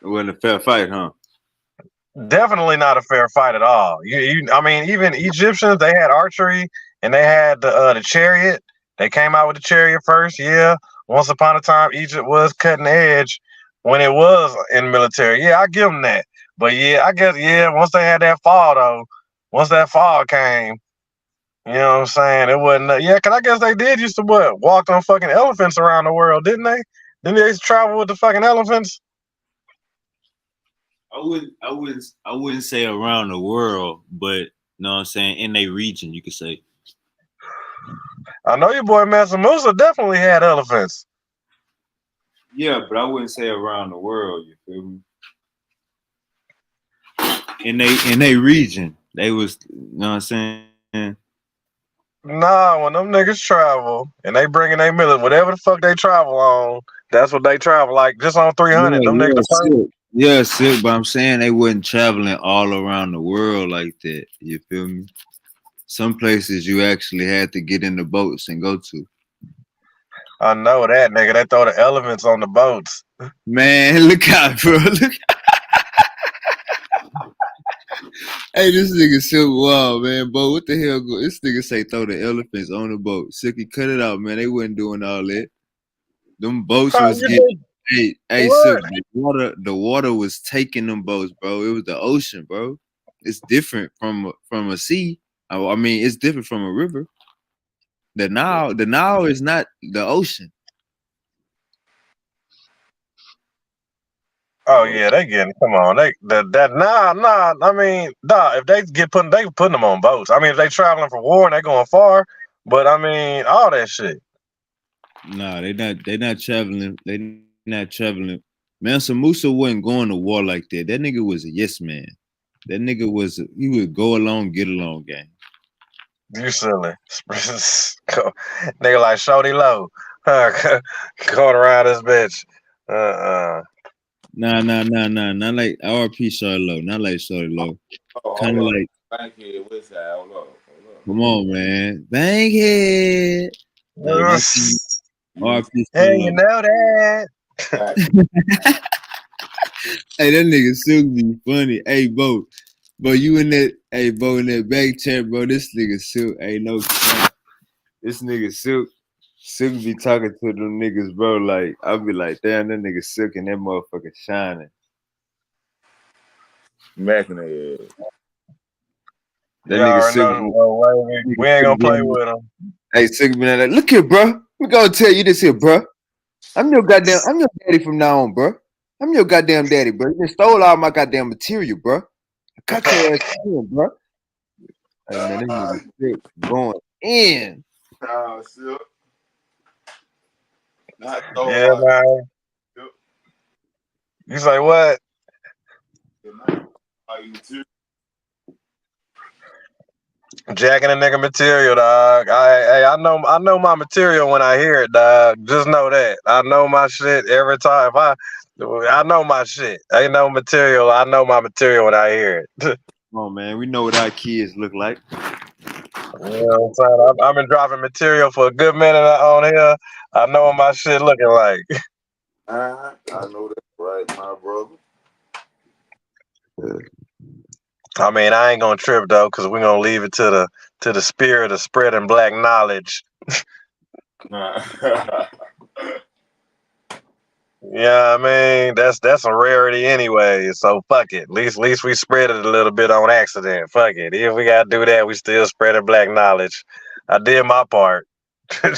It wasn't a fair fight, huh? definitely not a fair fight at all. I mean, even Egyptians, they had archery and they had the chariot. They came out with the chariot first. Yeah, once upon a time, Egypt was cutting edge when it was in military. Yeah, I give them that. But yeah, I guess once they had that fall though, once that fall came. You know what I'm saying? It wasn't. Cause I guess they did used to walk on fucking elephants around the world, didn't they? Didn't they used to travel with the fucking elephants? I wouldn't say around the world, but you know what I'm saying, in a region, you could say. I know your boy Mansa Musa definitely had elephants. Yeah, but I wouldn't say around the world. You feel me? In a region, they was, you know what I'm saying. Nah, when them niggas travel and they bringing their millet, whatever the fuck they travel on, that's what they travel like. Just on 300, them niggas. Yeah, sick. But I'm saying they wasn't traveling all around the world like that. You feel me? Some places you actually had to get in the boats and go to. I know that, nigga. They throw the elephants on the boats. Man, look out, bro. Look. Hey, this nigga Silk Wild, man. Bo, what the hell? This nigga say throw the elephants on the boat. Silky, cut it out, man. They wasn't doing all that. Them boats was getting. Hey, Silk, the water was taking them boats, bro. It was the ocean, bro. It's different from a sea. I mean, it's different from a river. The Nile is not the ocean. Oh yeah, they getting. Come on, nah. I mean, if they putting them on boats. I mean, if they traveling for war and they going far, but I mean, all that shit. Nah, they not traveling. They not traveling. Mansa Musa wasn't going to war like that. That nigga was a yes man. That nigga he would go along, get along gang. You silly. Nigga like Shorty Low. Going around this bitch. Nah. Not like RP Shorty Low. Not like Shorty Low. Kind of like. Come on, man. Bankhead. Nah, RP hey, you know that. Hey, that nigga Silk be funny. Hey, Bo, you in that? Hey, Bo, in that back chat, bro. This nigga Silk ain't no crap. This nigga Silk be talking to them niggas, bro. Like I be like, damn, that nigga Silk and that motherfucker shining. Macking their ass. That nigga Silk. We ain't gonna play with him. Hey, Silk be like, look here, bro. We gonna tell you this here, bro. I'm your daddy from now on, bro. I'm your goddamn daddy, bro. You stole all my goddamn material, bro. I cut your ass in, bro. Hey, man, this nigga going in. Oh, shit. Yeah, man. You say what? Jacking a nigga material, dog. I know my material when I hear it, dog. Just know that. I know my shit every time. I know my shit. Ain't no material. I know my material when I hear it. Come on, man. We know what our kids look like. You know what I'm saying? I've been dropping material for a good minute on here. I know what my shit looking like. I know that's right, my brother. I mean, I ain't gonna trip though, because we're gonna leave it to the spirit of spreading black knowledge. Yeah, I mean, that's a rarity anyway. So fuck it. At least we spread it a little bit on accident. Fuck it. If we gotta do that, we still spreading black knowledge. I did my part. God,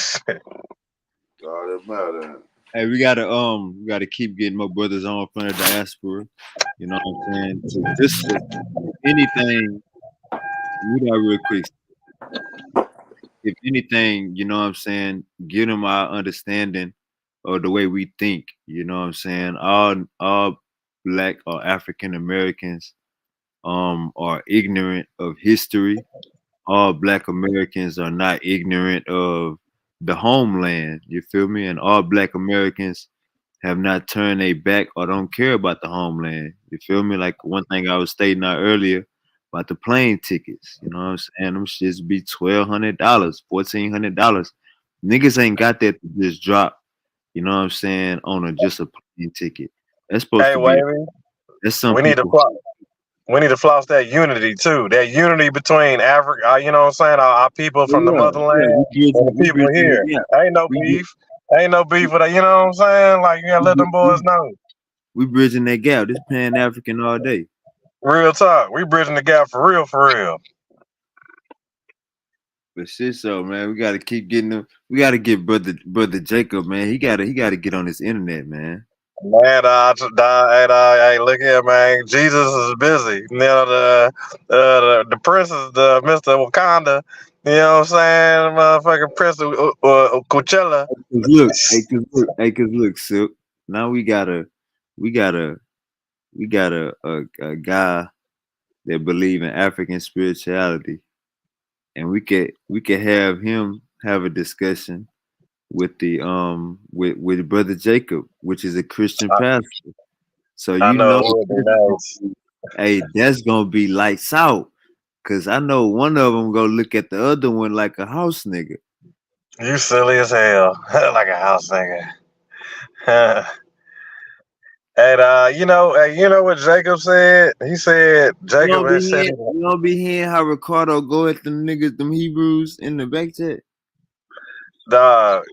that matter. Hey, we gotta keep getting more brothers on from the diaspora. You know what I'm saying? So just to, if anything, you know, real quick. If anything, you know what I'm saying, give them our understanding of the way we think. You know what I'm saying? All black or African Americans are ignorant of history. All black Americans are not ignorant of the homeland. You feel me? And all black Americans have not turned their back or don't care about the homeland. You feel me? Like one thing I was stating out earlier about the plane tickets. You know what I'm saying? Them shits be $1,200, $1,400. Niggas ain't got that to just drop. You know what I'm saying? On just a plane ticket. That's supposed Hey, to be. Wavy, That's some we need to people. flo- we need to floss that unity too. That unity between Africa, you know what I'm saying, our people Oh from the yeah, yeah. motherland and the We people bridging the here. gap. Ain't no We beef. Ain't no beef with that. You know what I'm saying? Like you gotta let them boys we, know. we bridging that gap. This Pan African all day. Real talk. We bridging the gap for real, for real. But shit, so man, we gotta keep getting them. We gotta get brother Jacob, man. He gotta get on this internet, man. Man, hey, look here, man. Jesus is busy. You know the prince is the Mr. Wakanda. You know what I'm saying? Motherfucking Prince of Coachella. 'Cause look, cause look, Silk. Now we got a, we got a guy that believe in African spirituality, and we could have him have a discussion with the with brother Jacob, which is a Christian I, pastor. So I you know know, it would be nice. hey, that's gonna be lights out. Cause I know one of them go look at the other one like a house nigga. You silly as hell, like a house nigga. And you know what Jacob said? He said You Jacob don't be had said hearing, you don't be hearing how Ricardo go at them niggas, them Hebrews in the back chat. dog.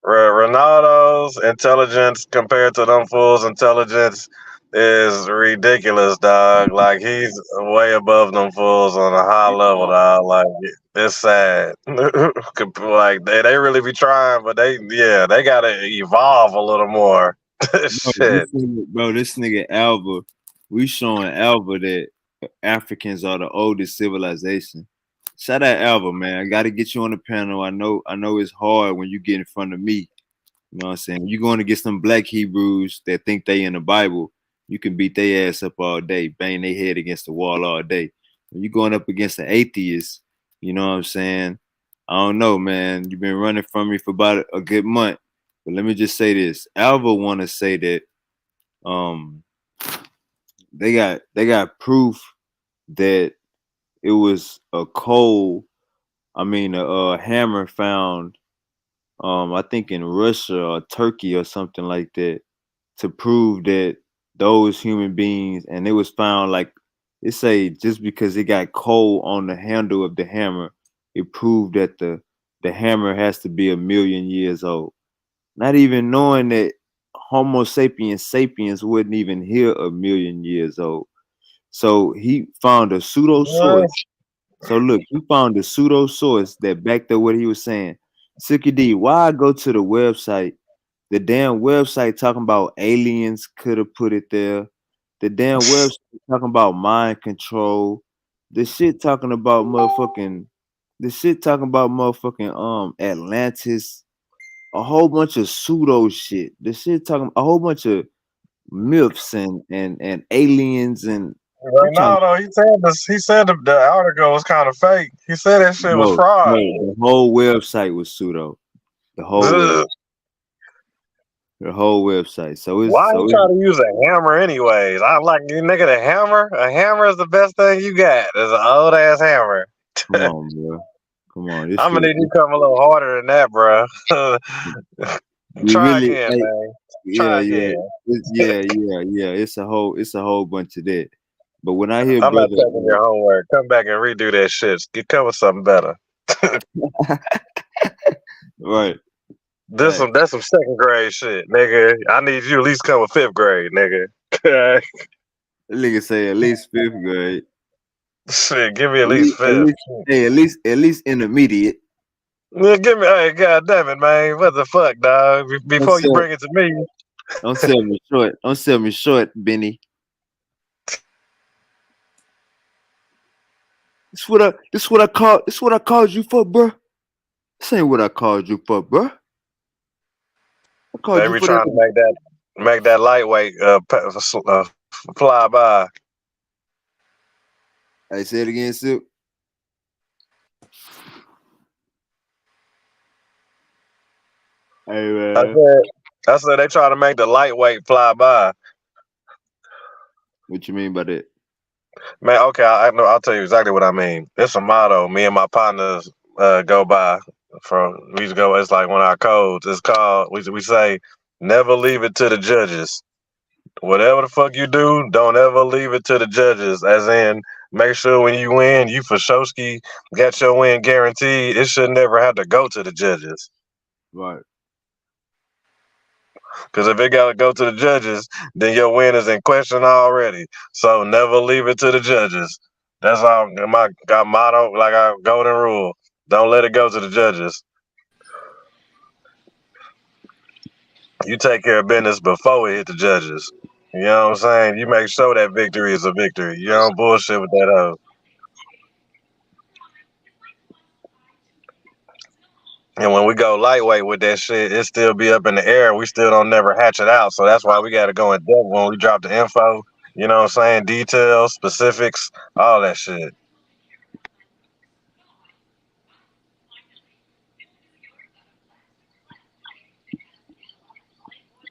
Ronaldo's intelligence compared to them fools' intelligence is ridiculous, dog. Like he's way above them fools on a high level, dog. Like it's sad. Like they really be trying, but they gotta evolve a little more. Shit. This nigga Alva, we showing Alva that Africans are the oldest civilization. Shout out Alva, man. I gotta get you on the panel. I know it's hard when you get in front of me. You know what I'm saying? You're going to get some black Hebrews that think they in the Bible. You can beat their ass up all day, bang their head against the wall all day. When you're going up against an atheist, you know what I'm saying? I don't know, man. You've been running from me for about a good month. But let me just say this. Alva want to say that um they got proof that it was a a hammer found I think in Russia or Turkey or something like that to prove that those human beings, and it was found like it say just because it got coal on the handle of the hammer, it proved that the hammer has to be 1,000,000 years old. Not even knowing that Homo sapiens sapiens wouldn't even hear 1,000,000 years old. So he found a pseudo source. So look, he found a pseudo source that backed up what he was saying. Silky D, why I go to the website? The damn website talking about aliens could have put it there. The damn website talking about mind control. The shit talking about motherfucking. The shit talking about motherfucking Atlantis. A whole bunch of pseudo shit. The shit talking a whole bunch of myths and aliens and I'm trying to Ronaldo, he said this. He said the article was kind of fake. He said that shit was no, fraud. the whole website was pseudo. The whole web, Ugh. the whole website. Why he try to use a hammer anyways? I like you nigga the hammer. A hammer is the best thing you got. It's an old ass hammer. come on, bro. Come on. This I'm gonna shit. need you to come a little harder than that, bro. We Try really again, hey, man. yeah, Try yeah. again. Yeah. It's a whole bunch of that. But when I hear I'm not brother taking your homework. Come back and redo that shit. Come with something better. right, This right. some that's some second grade shit, nigga. I need you at least come with fifth grade, nigga. That nigga say at least fifth grade. Shit, give me at At least least, at fifth. least, hey, at least intermediate. Yeah, give me, hey, god damn it, man. What the fuck, dog? Don't Before you sell, bring it to me, don't sell me short. Don't sell me short, Benny. This what I called you for, bro. This ain't what I called you for, bro. I called they you be for that. trying to make that lightweight fly by. Hey, say it again, Silk. Hey I man, said, I said they try to make the lightweight fly by. what you mean by that? Man, okay, I know. I'll tell you exactly what I mean. It's a motto me and my partners go by. We used to go. It's like one of our codes. It's called. We say, never leave it to the judges. Whatever the fuck you do, don't ever leave it to the judges. As in, make sure when you win, you for Showski got your win guaranteed. It should never have to go to the judges. Right. Because if it got to go to the judges, then your win is in question already. So never leave it to the judges. That's all my got motto, like our golden rule. Don't let it go to the judges. You take care of business before it hit the judges. You know what I'm saying? You make sure that victory is a victory. You don't bullshit with that hoe. And when we go lightweight with that shit, it still be up in the air. We still don't never hatch it out. So that's why we got to go in depth when we drop the info. You know what I'm saying? Details, specifics, all that shit.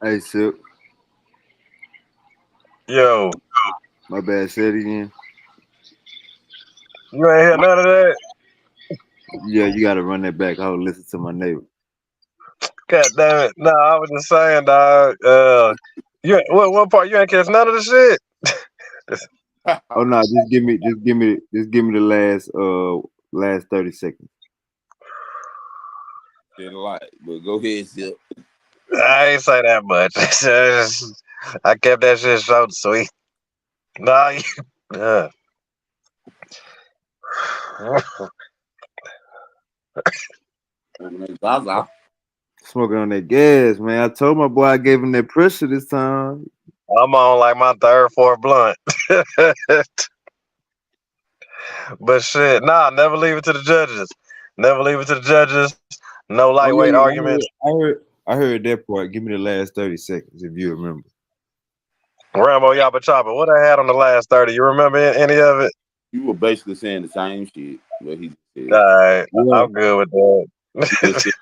Hey, Silk. Yo, My bad. Say it again. you ain't hear none of that? Yeah, you gotta run that back. I would listen to my neighbor. God damn it. No, I was just saying, dog. What part? You ain't catch none of the shit? Oh no, just give me the last 30 seconds. Did a lot, but go ahead, Silk. I ain't say that much. I kept that shit short and sweet. Nah, yeah. Zaza. Smoking on that gas, man. I told my boy I gave him that pressure this time. I'm on like my third, fourth blunt. But shit, nah, never leave it to the judges. Never leave it to the judges. No Oh yeah, lightweight yeah. arguments. I heard that part. Give me the last 30 seconds if you remember. Rambo Yappa Chopper. What I had on the last 30? You remember any of it? You were basically saying the same shit, what he All said. right, Yeah. I'm good with that. You just said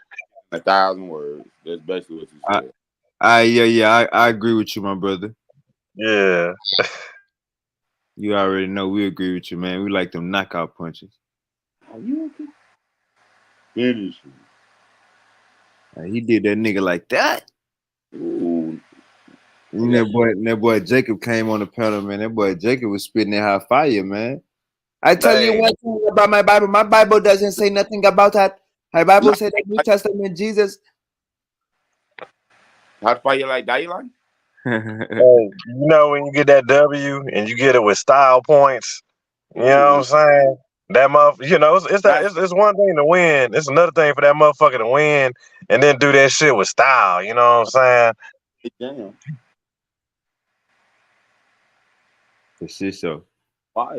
1,000 words. That's basically what you said. I agree with you, my brother. Yeah. You already know we agree with you, man. We like them knockout punches. Are you okay? Finish him. He did that nigga like that. Ooh. And that boy Jacob came on the panel, man. That boy Jacob was spitting that hot fire, man. I tell you Hey, one thing about my Bible. My Bible doesn't say nothing about that. My Bible said that New Testament Jesus. How to fight you like that, Eli? you know when you get that W and you get it with style points, you know what I'm saying? That it's one thing to win. It's another thing for that motherfucker to win and then do that shit with style. You know what I'm saying? Damn. For shit show. Fire.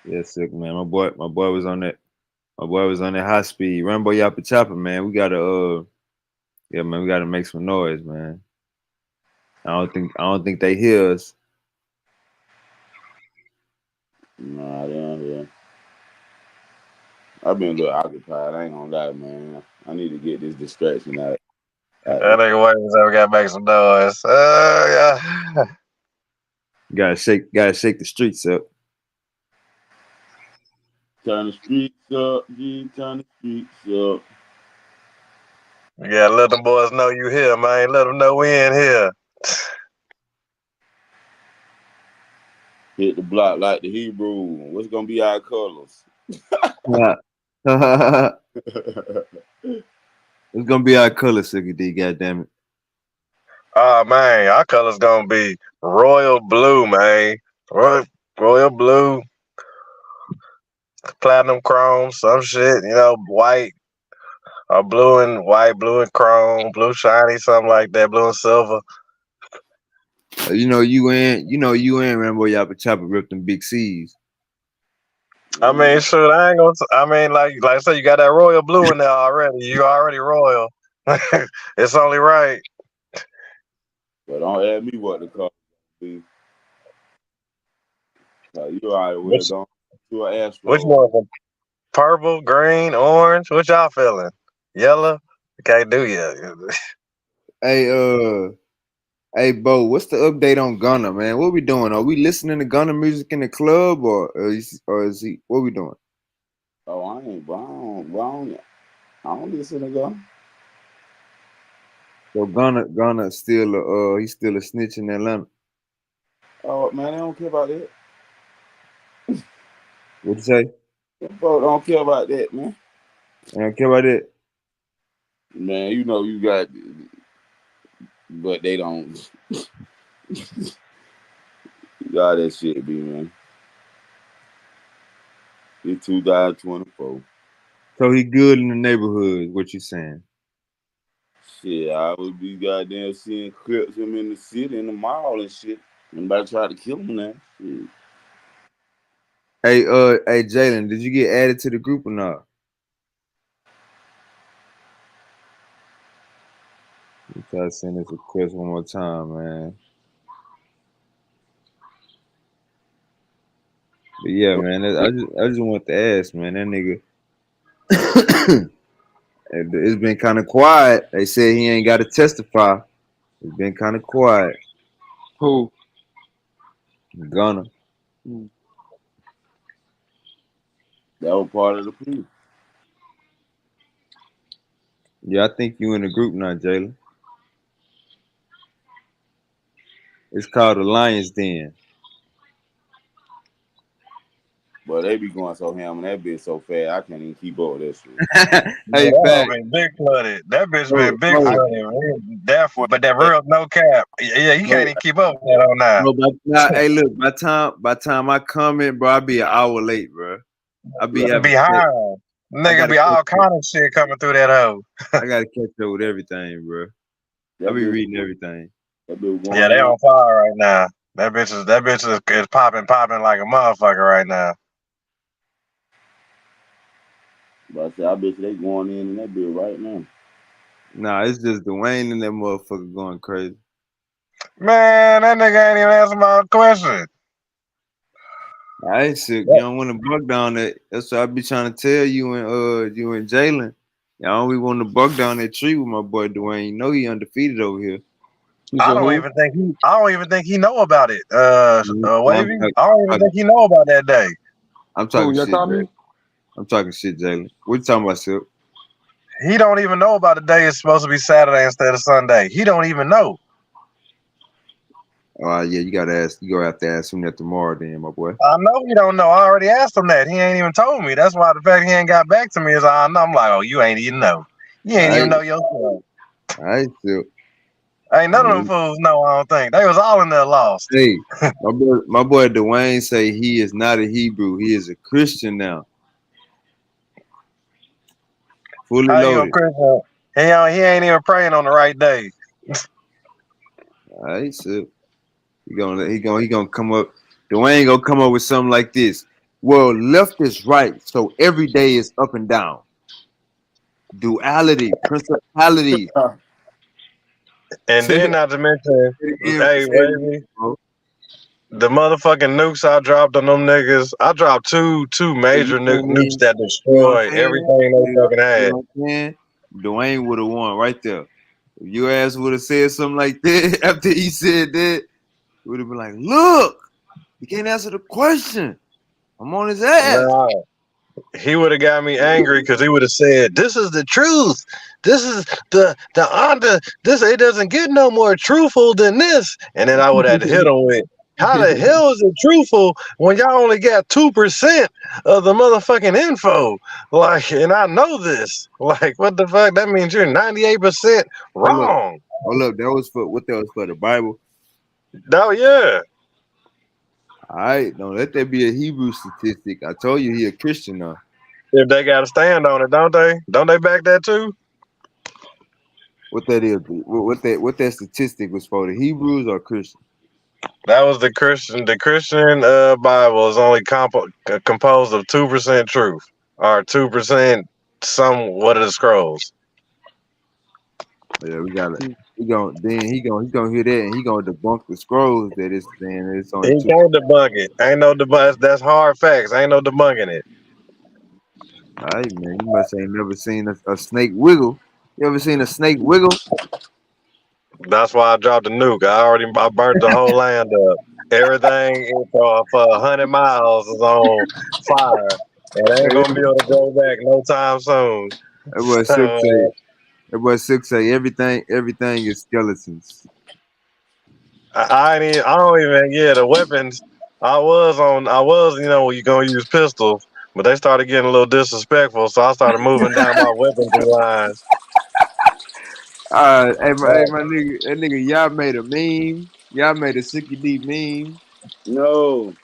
Yeah, sick man. My boy was on that. My boy was on that high speed. Rambo Yappa Chopper, man. We gotta yeah, man, we gotta make some noise, man. I don't think they hear us. Nah, down here. I've been a little occupied. I ain't gonna lie, man. I need to get this distraction out. That nigga Wayne said we gotta make some noise. Yeah. Gotta shake the streets up. Turn the streets up, G. Turn the streets up. You gotta let them boys know you here, man. Let them know we in here. Hit the block like the Hebrew. What's gonna be our colors? It's gonna be our color, Sugar D, goddamn it. Oh man, our color's gonna be royal blue, man. Royal blue. platinum chrome, some shit, white or blue and white, blue and chrome, blue shiny, something like that, blue and silver. You and Rambo Yappa Chopper ripped them big C's. I mean, shoot, I ain't gonna. I mean, like I said, you got that royal blue in there already. You already royal. It's only right. But don't ask me what the color be. You already Which, well gone. You an which Astro. one? Purple, green, orange. What y'all feeling? Yellow? Can't do yet. Hey, hey, Bo, what's the update on Gunna, man? What we doing? Are we listening to Gunna music in the club, or is he? What we doing? Oh, I ain't. I don't listen to them. So Gunna still he's still a snitch in Atlanta. Oh man, I don't care about that. What you say? Them folks don't care about that, man. I don't care about it. Man, you got, but they don't. Got that shit, be man. It's 2024. So he good in the neighborhood. What you saying? Shit, I would be goddamn seeing clips of him in the city, in the mall and shit. Anybody try to kill him now? Shit. Hey, Jalen, did you get added to the group or not? Let me try to send this request one more time, man. But yeah, man, I just want to ask, man, that nigga. It's been kind of quiet. They said he ain't got to testify. It's been kind of quiet. Who? Gunna. Mm. That was part of the plea. Yeah, I think you in the group now, Jalen. It's called the Lions Den. But they be going so ham and that bitch so fast, I can't even keep up with that shit. Hey, That hoe fact. been big flooded. That bitch Bro, been big bro, flooded. But that real no cap. Yeah, you can't bro, even keep up with that on now. hey, look, by time I comment, bro, I be an hour late, bro. I be having, Behind. I Nigga gotta be catch all up. kind of shit coming through that hoe. I gotta catch up with everything, bro. I That be bitch, reading everything. that bitch Yeah, going they in. on fire right now. That bitch is popping like a motherfucker right now. But I said, I bet you they going in that bitch right now. Nah, it's just Dwayne and that motherfucker going crazy. Man, that nigga ain't even answer my question. I ain't sick. You don't want to buck down that. That's what I be trying to tell you and Jalen. Y'all only want to buck down that tree with my boy Dwayne. You know he undefeated over here. You I said don't who? even think he know about it. I'm Wavy. I don't even think he know about that day. Who? talking Y'all shit, call Jalen. me? I'm talking shit, Jalen. What you talking about, Silk? He don't even know about the day it's supposed to be Saturday instead of Sunday. He don't even know. Yeah, you gotta ask. You gonna have to ask him that tomorrow, then, my boy. I know he don't know. I already asked him that. He ain't even told me. That's why the fact he ain't got back to me is I know. I'm like, oh, you ain't even know. You ain't I even know yourself. Silk. Ain't none of them fools know. I don't think they was all in there lost. Hey, my boy Dwayne say he is not a Hebrew. He is a Christian now, fully How you a loaded. Christian? He ain't even praying on the right day. All right, so he gonna come up. Dwayne gonna come up with something like this. Well, left is right, so every day is up and down. Duality, principalities. And Say then not to mention, hey, it again, baby, bro. the motherfucking nukes I dropped on them niggas. I dropped two You major know what I nukes mean? that You know what destroyed I'm saying? everything they fucking You had. know what I'm saying? Dwayne would have won right there. If your ass would have said something like that after he said that, would have been like, look, he can't answer the question. I'm on his ass. Nah, he would have got me angry because he would have said, "This is the truth. This is the honor. This it doesn't get no more truthful than this." And then I would have hit him with, "How the hell is it truthful when y'all only got 2% of the motherfucking info? Like, and I know this. Like, what the fuck? That means you're 98% Hold up. wrong." Hold up. That was for what that was for the Bible. Oh yeah. All right, don't let that be a Hebrew statistic. I told you he a Christian now. If they got to stand on it, don't they? Don't they back that too? What that is? What that statistic was for? The Hebrews or Christians? That was the Christian. The Christian Bible is only composed of 2% truth, or 2% some what are the scrolls. Yeah, we got it. He gonna hear that and he gonna debunk the scrolls that it's saying that it's He only two. can't debunk it. Ain't no debunk. That's hard facts. Ain't no debunking it. All right, man. You must ain't never seen a snake wiggle. You ever seen a snake wiggle? That's why I dropped the nuke. I burnt the whole land up. Everything for 100 miles is on fire, and ain't Hey, gonna be able to go back no time soon. that boy Silk So say. That boy Silk say everything is skeletons. I don't even the weapons. I was you gonna use pistols, but they started getting a little disrespectful, so I started moving down my weaponry lines. That nigga, y'all made a meme. Y'all made a Sicky D meme. No.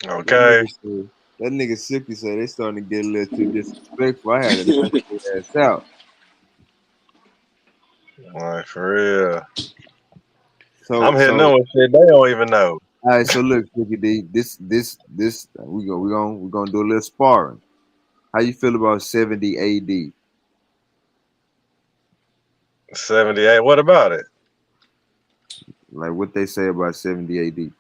That Okay, nigga said, that nigga Sicky said they starting to get a little too disrespectful. I had to knock their ass out. like for real. So I'm hitting them so with shit they don't even know. all right, so look, Sicky D, this we gonna do a little sparring. How you feel about 70 AD? 78. What about it? Like what they say about 70 AD?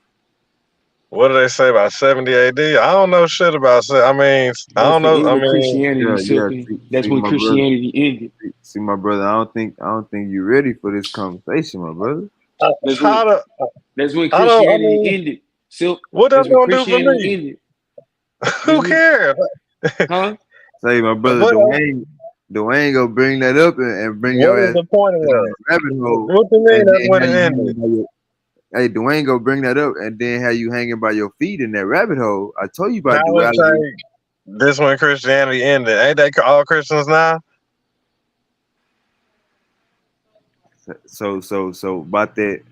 What do they say about 70 AD? I don't know shit about. I mean, I That's don't the know. end I of mean, Christianity, Yeah. Silky. That's See when my brother. Christianity ended. See my brother. I don't think you're ready for this conversation, my brother. That's when how to? that's when I don't. I Christianity mean, ended. Silk. what that's That's when gonna do for Christianity me? ended. That's Who when, cares? huh? Say my brother What? Dwayne go bring that up and bring What your is ass the point of down that? the rabbit hole, What you mean and that's then when how it you ended? hanging by your hey Dwayne go bring that up and then how you hanging by your feet in that rabbit hole. I told you about How would duality. say this when Christianity ended? Ain't they all Christians now? So about that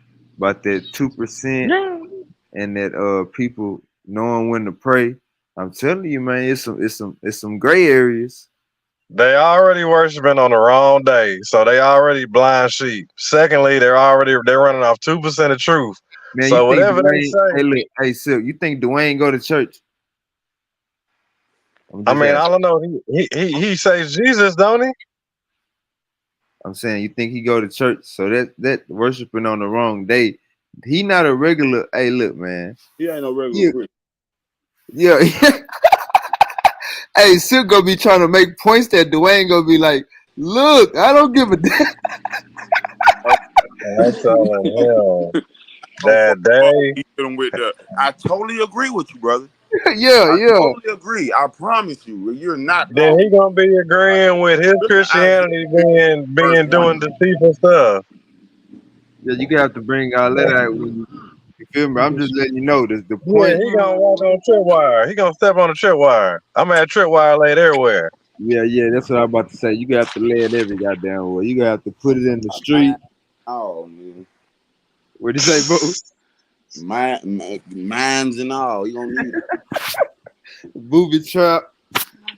2% Yeah. and that people knowing when to pray. I'm telling you, man, it's some gray areas. They already worshiping on the wrong day, so they already blind sheep. Secondly, they're running off 2% of truth. Man, you So think whatever they Dwayne? say, Hey, look, hey, Silk, you think Dwayne go to church? I'm I just mean, I asking. don't know. He says Jesus, don't he? I'm saying you think he go to church, so that worshiping on the wrong day. He not a regular. Hey, look, man. He ain't no regular Yeah, Christian. yeah. Hey, Silk gonna be trying to make points that Dwayne gonna be like, look, I don't give a damn. I'm telling him Go for that day. he hit him with the. I totally agree with you, brother. Yeah, I yeah. totally agree. I promise you, you're not Then wrong. he gonna be agreeing with his Isaiah Christianity 50, verse being 1. doing deceitful stuff. Yeah, you gotta have to bring all that out when you feel me. I'm just letting you know this the Yeah, point. he gonna walk on tripwire. He gonna step on a tripwire. I'm at tripwire laid everywhere. Yeah, that's what I'm about to say. You got to lay it every goddamn way. You got to put it in the Man, street. oh man, What'd you say, bro? mines and all. You gonna need that. Booby trap.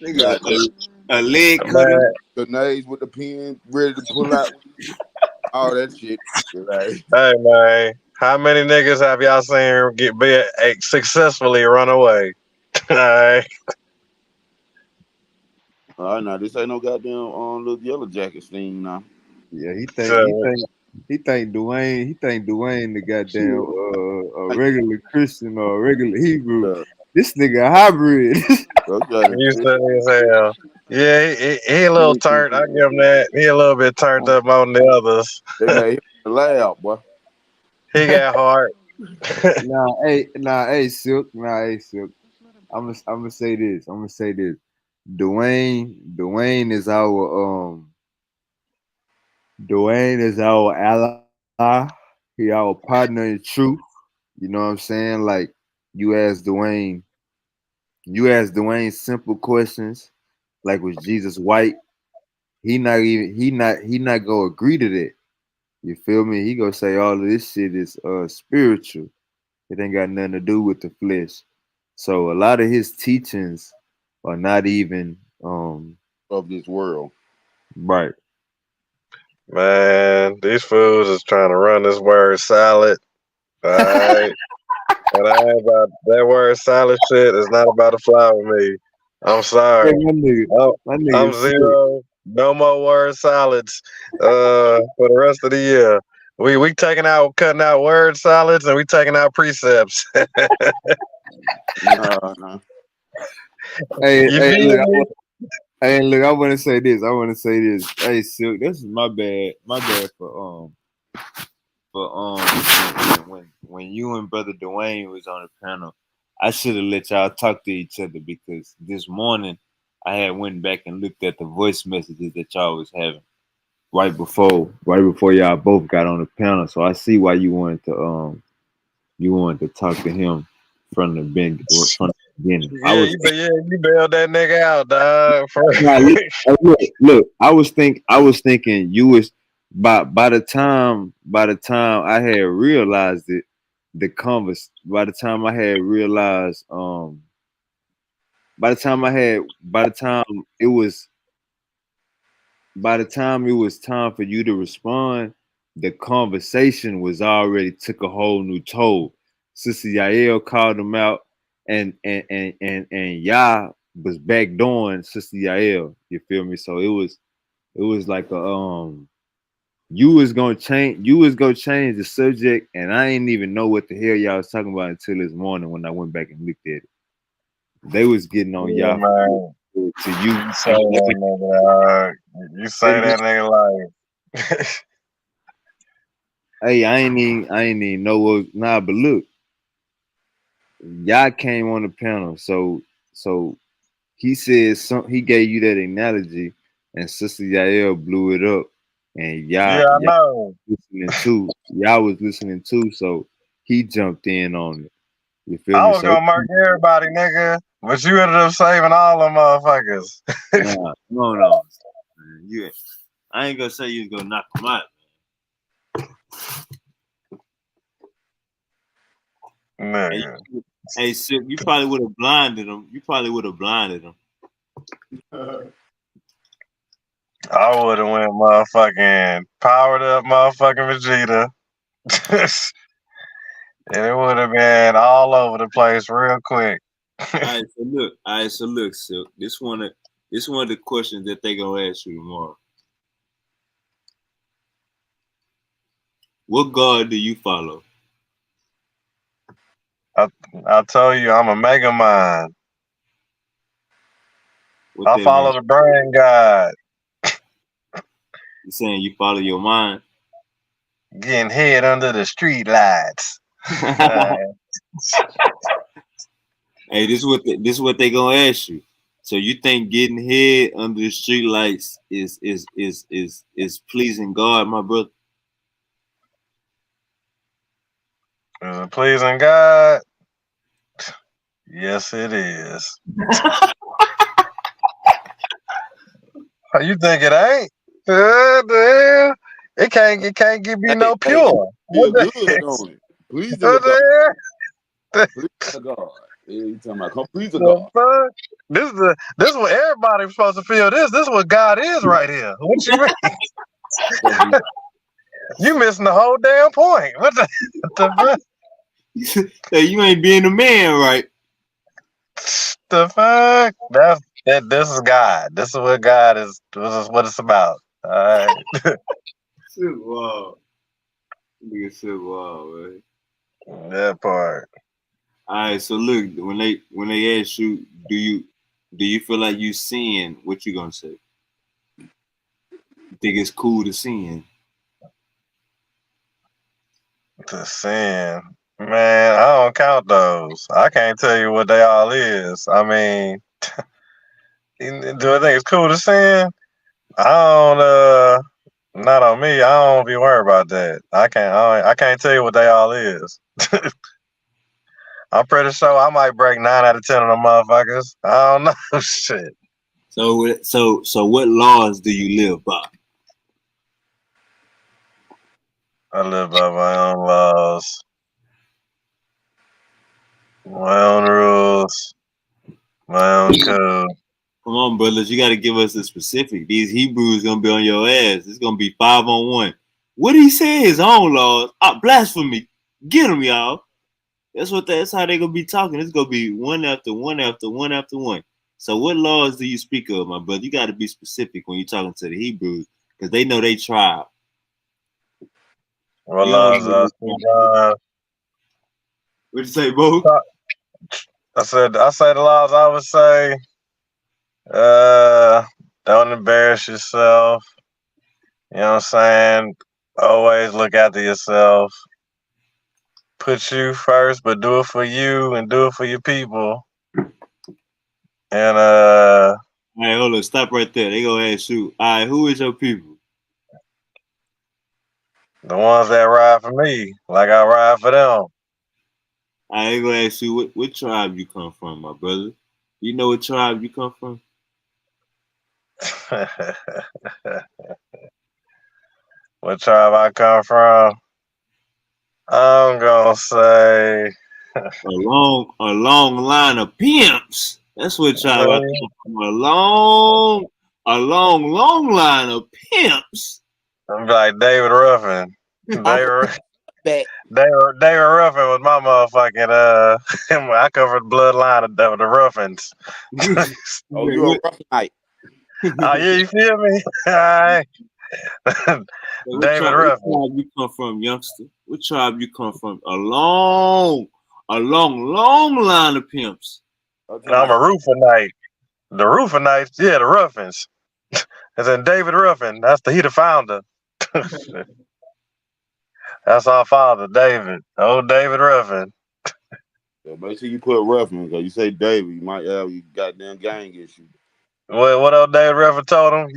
Nigga, Got the a leg cutter. Man, grenades with the pen ready to pull out. All that shit. Like, hey man, how many niggas have y'all seen successfully run away? Alright. all right, now this ain't no goddamn little yellow jacket thing now. Yeah, So he think Dwayne the goddamn Shit. a regular Christian or a regular Hebrew. Yeah, This nigga a hybrid. okay. you silly as hell. Yeah, he a little turned. I give him that. He a little bit turned up on the others. They made him in the lab, boy. He got heart. Silk. Silk. I'm gonna say this. Dwayne is our ally. He our partner in truth. You know what I'm saying? Like you ask Dwayne, simple questions, like was Jesus white? He not gonna agree to that. You feel me? He gonna say all of this shit is spiritual. It ain't got nothing to do with the flesh. So a lot of his teachings are not even of this world. right. Man, these fools is trying to run this word salad. All right. And I ain't about that word salad shit is not about to fly with me. I'm sorry. Hey, my I'm nigga sick. zero. No more word salads for the rest of the year. We cutting out word salads and we taking out precepts. Nah. You Hey, feel me? look, I want to say this. Hey, Silk, this is my bad. My bad for when you and brother Dwayne was on the panel. I should have let y'all talk to each other because this morning I had went back and looked at the voice messages that y'all was having right before y'all both got on the panel. So I see why you wanted to talk to him from the beginning. Yeah, you bailed that nigga out, dog. Nah, look, I was thinking you was by the time I had realized it, by the time I had realized by the time it was time for you to respond, the conversation was already took a whole new toll. Sister Yael called him out, and Yah was backdooring Sister Yael. You feel me? So it was like a you was gonna change the subject, and I didn't even know what the hell y'all was talking about until this morning when I went back and looked at it. They was getting on Yeah, Yah man. to You say that nigga, you say that nigga like Hey, I ain't even know what. Nah, but look, y'all came on the panel, so he said he gave you that analogy, and Sister Yael blew it up, and yeah, I know. y'all was listening too, so he jumped in on it. You feel I me? was So gonna mark everybody, nigga, but you ended up saving all them motherfuckers. nah, no, man. I ain't gonna say you was gonna knock him out. Nigga. Hey, Sip, you probably would have blinded him. I would have went motherfucking powered up motherfucking Vegeta. And it would have been all over the place real quick. All right, so look, Silk. This one of the questions that they gonna ask you tomorrow. What God do you follow? I told you I'm a mega mind. What I that follow mean? the brain god. You saying you follow your mind? Getting head under the street lights. Hey, this is what they gonna ask you. So you think getting head under the street lights is pleasing God, my brother? Is it pleasing God? Yes, it is. You think it ain't? Damn. It can't be no Hey, pure. feel What the good on it. Pleasing to what God. the hell? Pleasing to God. Yeah, you talking about come please to The God. fuck? This is what everybody's supposed to feel. This is what God is right here. What you mean? Supposed to be You missing the whole damn point. What the fuck? Hey, you ain't being a man, right? The fuck? This is God. This is what God is. This is what it's about. All right. Wow. Nigga said, wow, man. That part. All right, so look, when they ask you, do you feel like you seeing what you gonna say? You think it's cool to sin? To sin. Man, I don't count those. I can't tell you what they all is. I mean, do I think it's cool to sin? I don't. Not on me. I don't be worried about that. I can't tell you what they all is. I'm pretty sure I might break 9 out of 10 of them motherfuckers. I don't know. Shit. So what laws do you live by? I live by my own laws. My own rules, my own code. Come on, brothers, you got to give us the specific. These Hebrews gonna be on your ass. It's gonna be 5-on-1. What did he say? His own laws? Blasphemy. Get them, y'all. That's how they gonna be talking. It's gonna be one after one after one after one. So what laws do you speak of, my brother? You got to be specific when you're talking to the Hebrews because they know they tribe. What You don't laws know I speak? what you say, Bo? I say the laws I would say, don't embarrass yourself. You know what I'm saying? Always look after yourself. Put you first, but do it for you and do it for your people. And All right, hold on, stop right there. They gonna ask you, all right, who is your people? the ones that ride for me, like I ride for them. I ain't gonna ask you what tribe you come from, my brother. You know what tribe you come from? What tribe I come from? I'm gonna say a long line of pimps. That's what tribe I come from. A long line of pimps. I'm like David Ruffin. David Ruffin was my motherfucking I covered the bloodline of the Ruffins. Oh, you a Ruffinite. Oh yeah, you feel me? All right. David Ruffin. What tribe you come from, youngster? What tribe you come from? A long line of pimps. I'm a Ruffinite. The Ruffinites, yeah, the Ruffins. And then David Ruffin, he the founder. That's our father, David. Old David Ruffin. So make sure you put Ruffin, because you say David, you might have you goddamn gang issue. What old David Ruffin told him?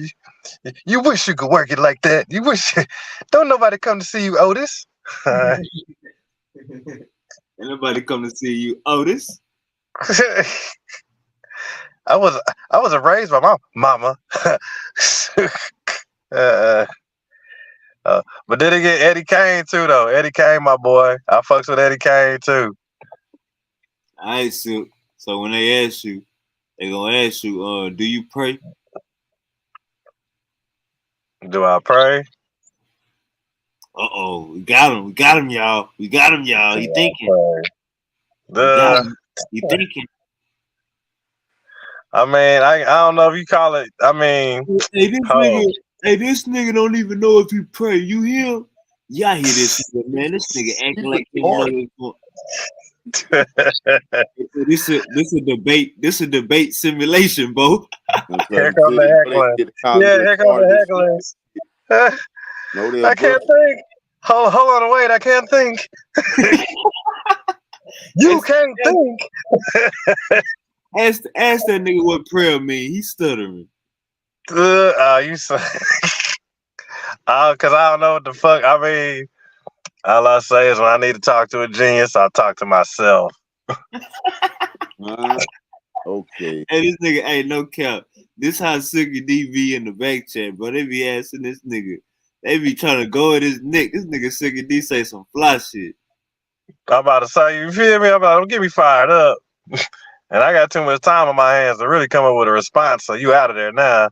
You wish you could work it like that. You wish don't nobody come to see you, Otis. Ain't nobody come to see you, Otis. I wasn't raised by my mama. But then again, Eddie Kane too, though. Eddie Kane, my boy. I fucks with Eddie Kane too. All right, so when they ask you, they gonna ask you, do you pray? Do I pray? We got him, y'all. He thinking. He thinking. I mean, I don't know if you call it. I mean, this nigga don't even know if he pray. You hear? Y'all hear this nigga, man? This nigga acting like he don't know. This a debate. This a debate simulation, Bo. Here come the hecklers. Yeah, here come the hecklers. I can't think. Hold on, wait. I can't think. You can't think. Ask that nigga what prayer mean. He's stuttering. You say? Cause I don't know what the fuck. I mean, all I say is when I need to talk to a genius, I talk to myself. Okay. Hey, this nigga, hey, no cap. This how Suki D in the back chat, bro. They be asking this nigga. They be trying to go at his neck. This nigga Suki D say some fly shit. I'm about to say, you feel me? Don't get me fired up. And I got too much time on my hands to really come up with a response. So you out of there now.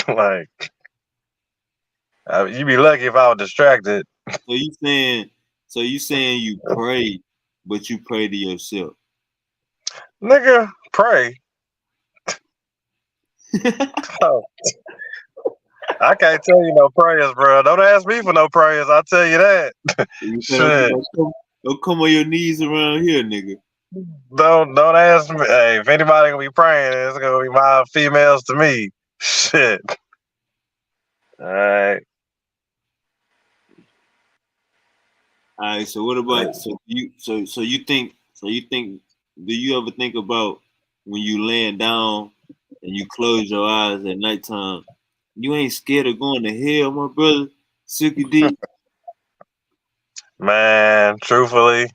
Like, you be lucky if I was distracted. So you saying you pray, but you pray to yourself. Nigga, pray. Oh. I can't tell you no prayers, bro. Don't ask me for no prayers. I'll tell you that. Shit. Don't come on your knees around here, nigga. Don't ask me. Hey, if anybody gonna be praying, it's gonna be my females to me. Shit. All right. All right. So what about you think do you ever think about when you laying down and you close your eyes at nighttime? You ain't scared of going to hell, my brother? Suki D. Man, truthfully,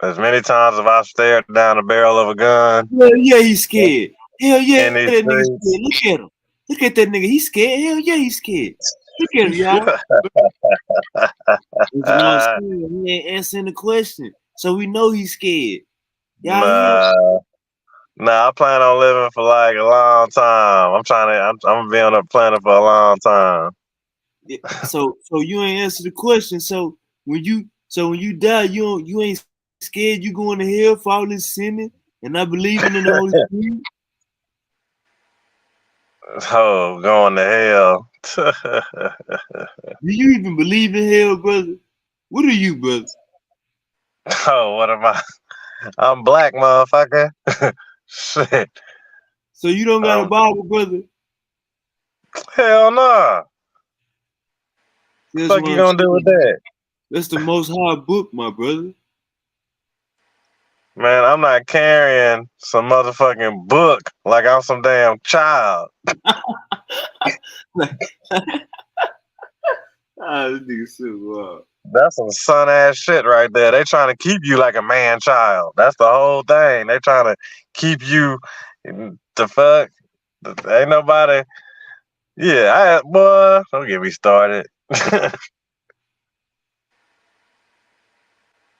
as many times as I've stared down the barrel of a gun. Hell yeah, he's scared. Hell yeah, that nigga's scared. Look at him. Look at that nigga. He's scared. Hell yeah, he's scared. Look at him, y'all. He ain't answering the question. So we know he's scared. Y'all here? Nah, I plan on living for like a long time. I'm gonna be on a planet for a long time. So you ain't answer the question. So when you die, you ain't scared you going to hell for all this sinning and not believing in the Holy Spirit? Oh, going to hell. Do you even believe in hell, brother? What are you, brother? Oh, what am I? I'm black, motherfucker. Shit. So you don't got a Bible, brother? Hell no. That's Fuck what you I'm gonna do with saying. that? That's the most high book, my brother. Man, I'm not carrying some motherfucking book like I'm some damn child. This nigga so wild. That's some son ass shit right there. They trying to keep you like a man child. That's the whole thing. They trying to keep you the fuck. Ain't nobody. Yeah, boy, don't get me started.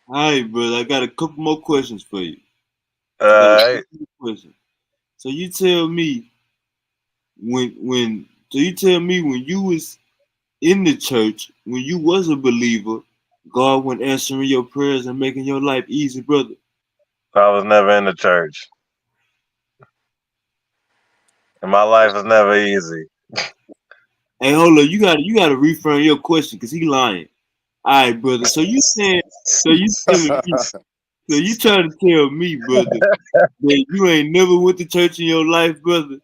All right, brother. I got a couple more questions for you. Alright. So you tell me when you was in the church, when you was a believer, God went answering your prayers and making your life easy, brother. I was never in the church. And my life is never easy. Hey, hold up, you gotta reframe your question because he lying. All right, brother. So you telling me, so you trying to tell me, brother, that you ain't never went to church in your life, brother?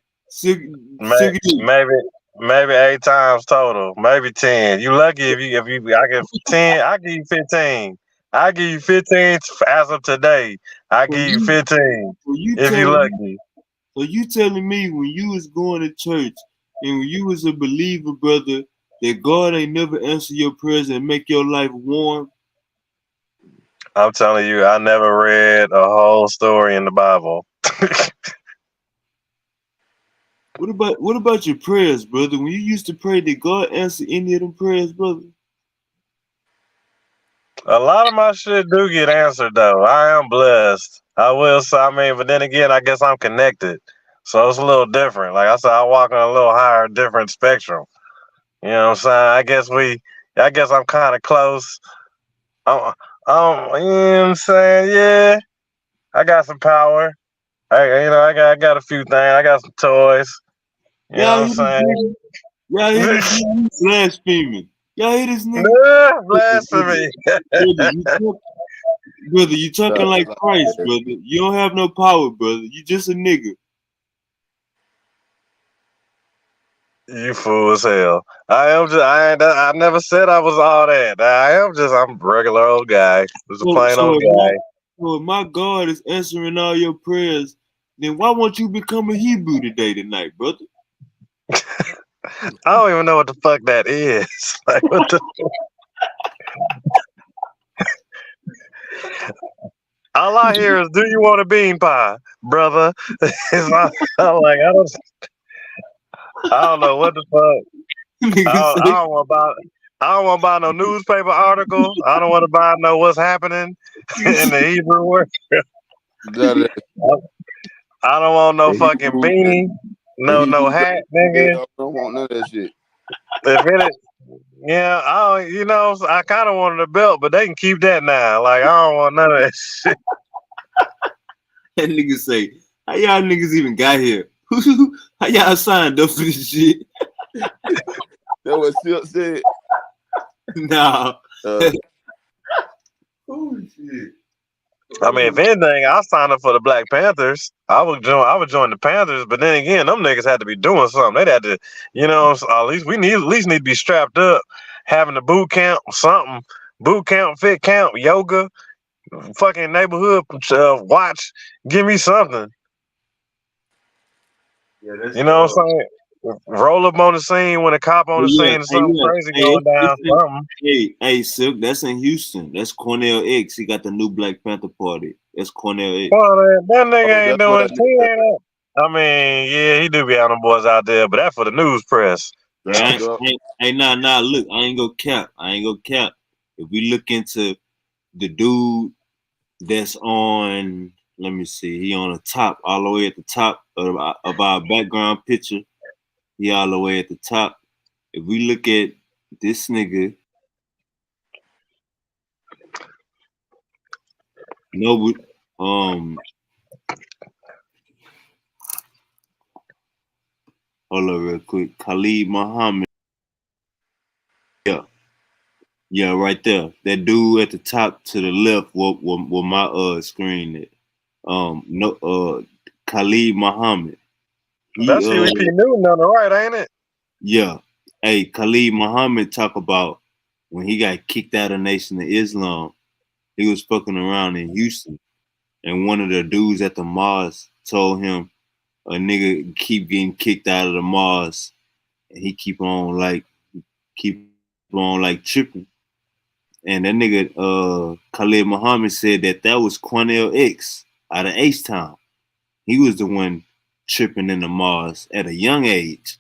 Maybe 8 times total, maybe 10. You lucky if you I give 10, I give you 15. I give you 15 as of today. I give you 15 if you lucky. So you telling me when you was going to church and when you was a believer, brother, that God ain't never answer your prayers and make your life warm? I'm telling you, I never read a whole story in the Bible. What about your prayers, brother? When you used to pray, did God answer any of them prayers, brother? A lot of my shit do get answered though. I am blessed. I will say, I mean, but then again, I guess I'm connected. So it's a little different. Like I said, I walk on a little higher, different spectrum. You know what I'm saying? I guess I'm kind of close. I'm, you know what I'm saying? Yeah, I got some power. I got a few things. I got some toys. You know what I'm saying? Y'all hear this nigga blaspheming. Y'all hear this nigga? Yeah, blasphemy. Brother, you talking like Christ, brother. You don't have no power, brother. You just a nigga. You fool as hell. I never said I was all that. I'm a regular old guy. Just a plain old guy. So if my God is answering all your prayers, then why won't you become a Hebrew tonight, brother? I don't even know what the fuck that is. Like what the all I hear is, "Do you want a bean pie, brother?" It's not, I don't know what the fuck. I don't want to buy no newspaper article. I don't want to buy no what's happening in the Hebrew world. I don't want no fucking beanie, no hat, nigga. I don't want none of that shit. If it is, yeah, I kind of wanted a belt, but they can keep that now. Like I don't want none of that shit. That nigga say, how y'all niggas even got here? How y'all signed up for this shit? That what Silk said. Nah. Oh shit. I mean, if anything, I signed up for the Black Panthers. I would join the Panthers, but then again, them niggas had to be doing something. They'd had to, at least need to be strapped up, having a boot camp, something, boot camp, fit camp, yoga, fucking neighborhood watch. Give me something. Yeah, that's You know what I'm saying? Roll up on the scene when a cop on the scene and something crazy going down. Something. Hey, Silk, that's in Houston. That's Cornell X. He got the new Black Panther Party. That's Cornel X. Well, that nigga ain't doing shit. I mean, yeah, he do be having them boys out there, but that's for the news press. Yeah, nah, look, I ain't gonna cap. If we look into the dude that's on Let me see. He on the top, all the way at the top of our background picture. He all the way at the top. If we look at this nigga, no, hold on real quick. Khalid Muhammad. Yeah. Yeah, right there. That dude at the top to the left with my screen at. No Khalid Muhammad. He That's CVP Newton on the right, ain't it? yeah. Hey, Khalid Muhammad talk about when he got kicked out of Nation of Islam, he was fucking around in Houston. And one of the dudes at the mosque told him a nigga keep getting kicked out of the mosque and he keep on like tripping. And that nigga Khalid Muhammad said that was Cornell X out of H-Town. He was the one tripping in the mosque at a young age.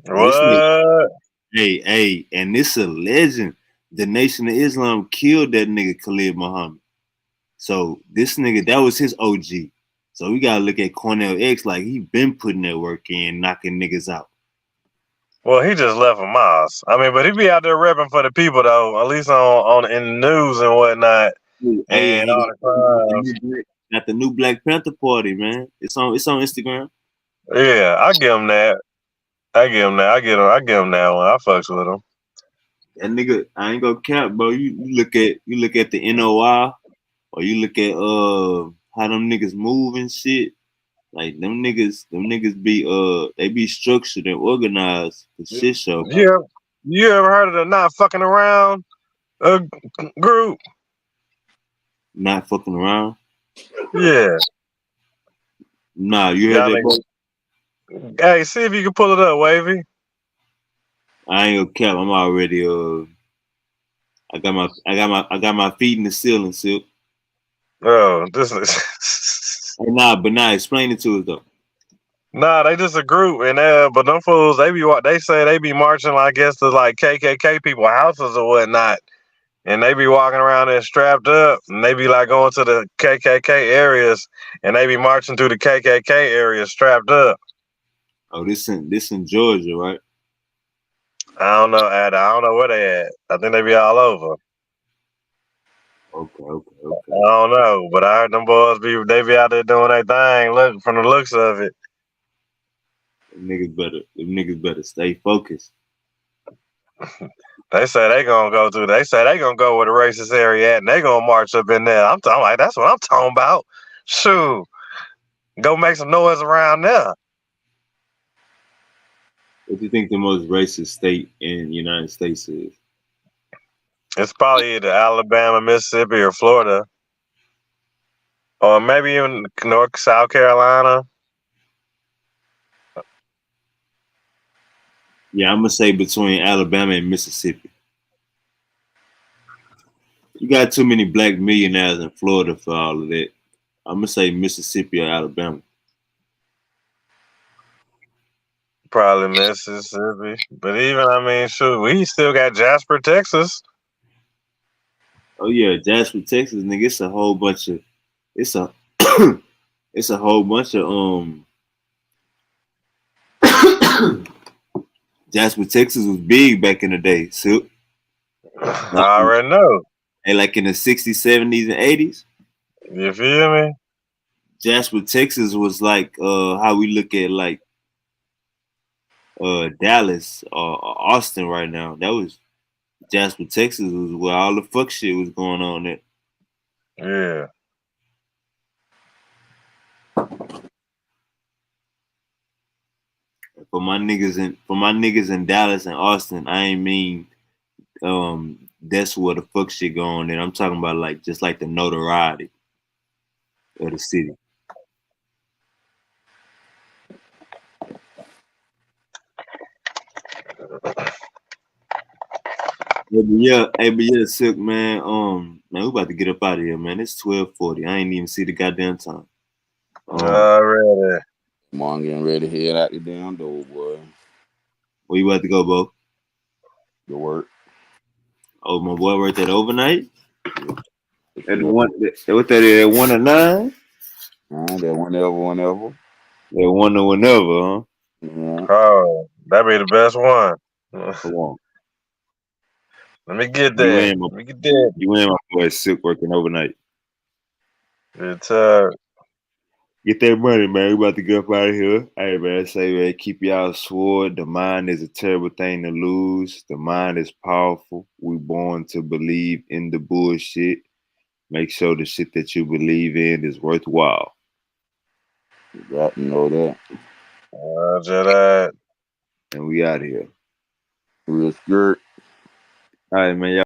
This nigga, What? hey, and this a legend. The Nation of Islam killed that nigga Khalid Muhammad. So this nigga, that was his OG. So we gotta look at Cornell X like he been putting that work in, knocking niggas out. Well, he just left a mosque. I mean, but he be out there repping for the people though, at least on in the news and whatnot. Hey, And all the crimes. got the new Black Panther Party, man. It's on Instagram. Yeah, I give him that. I give him that one. I fucks with him. That nigga, I ain't gonna cap, bro. You look at the NOI or you look at how them niggas move and shit. Like them niggas be they be structured and organized for shit show. You ever heard of the not fucking around group? Not fucking around? Yeah. Nah, you heard that? Hey, see if you can pull it up, Wavy. I ain't gonna cap. I'm already I got my feet in the ceiling, Silk. Oh, this is Nah, explain it to us though. Nah, they just a group, and but them fools, they say they be marching, I guess, to like KKK people houses or whatnot, and they be walking around there strapped up, and they be like going to the KKK areas, and they be marching through the KKK areas strapped up. Oh, this in Georgia, right? I don't know, I don't know where they at. I think they be all over. Okay. I don't know, but I heard them boys they be out there doing their thing. Look from the looks of it. Them niggas better stay focused. They say they gonna go where the racist area at, and they gonna march up in there. I'm like, that's what I'm talking about. Shoot, go make some noise around there. What do you think the most racist state in the United States is? It's probably either Alabama, Mississippi, or Florida, or maybe even South Carolina. Yeah, I'm gonna say between Alabama and Mississippi. You got too many black millionaires in Florida for all of that. I'm gonna say Mississippi or Alabama. Probably Mississippi, but even shoot, we still got Jasper, Texas. Oh yeah, Jasper, Texas, nigga. It's a whole bunch of Jasper, Texas was big back in the day. So I already know. And like in the 60s, 70s, and 80s. You feel me? Jasper, Texas was like how we look at like Dallas or Austin right now. That was Jasper, Texas was where all the fuck shit was going on there. Yeah. For my niggas in Dallas and Austin, I ain't mean that's where the fuck shit going on. I'm talking about like just like the notoriety of the city. But yeah, Silk, man. Man, we about to get up out of here, man. It's 12:40. I ain't even see the goddamn time. Already. Come on, getting ready to head out the damn door, boy. Where you about to go, Bo? To work. Oh, my boy worked at overnight? At 1 to 9? That whenever. They wonder whenever, huh? Yeah. Oh, that be the best one. Come on. Let me get You that. ain't my Let me get that. you ain't my boy Silk working overnight. It's Get that money, man. We about to get up out of here. Hey, man, say, man, keep y'all sword. The mind is a terrible thing to lose. The mind is powerful. We born to believe in the bullshit. Make sure the shit that you believe in is worthwhile. You got to know that. Roger that. And we out of here. Real skirt. All right, man. Y'all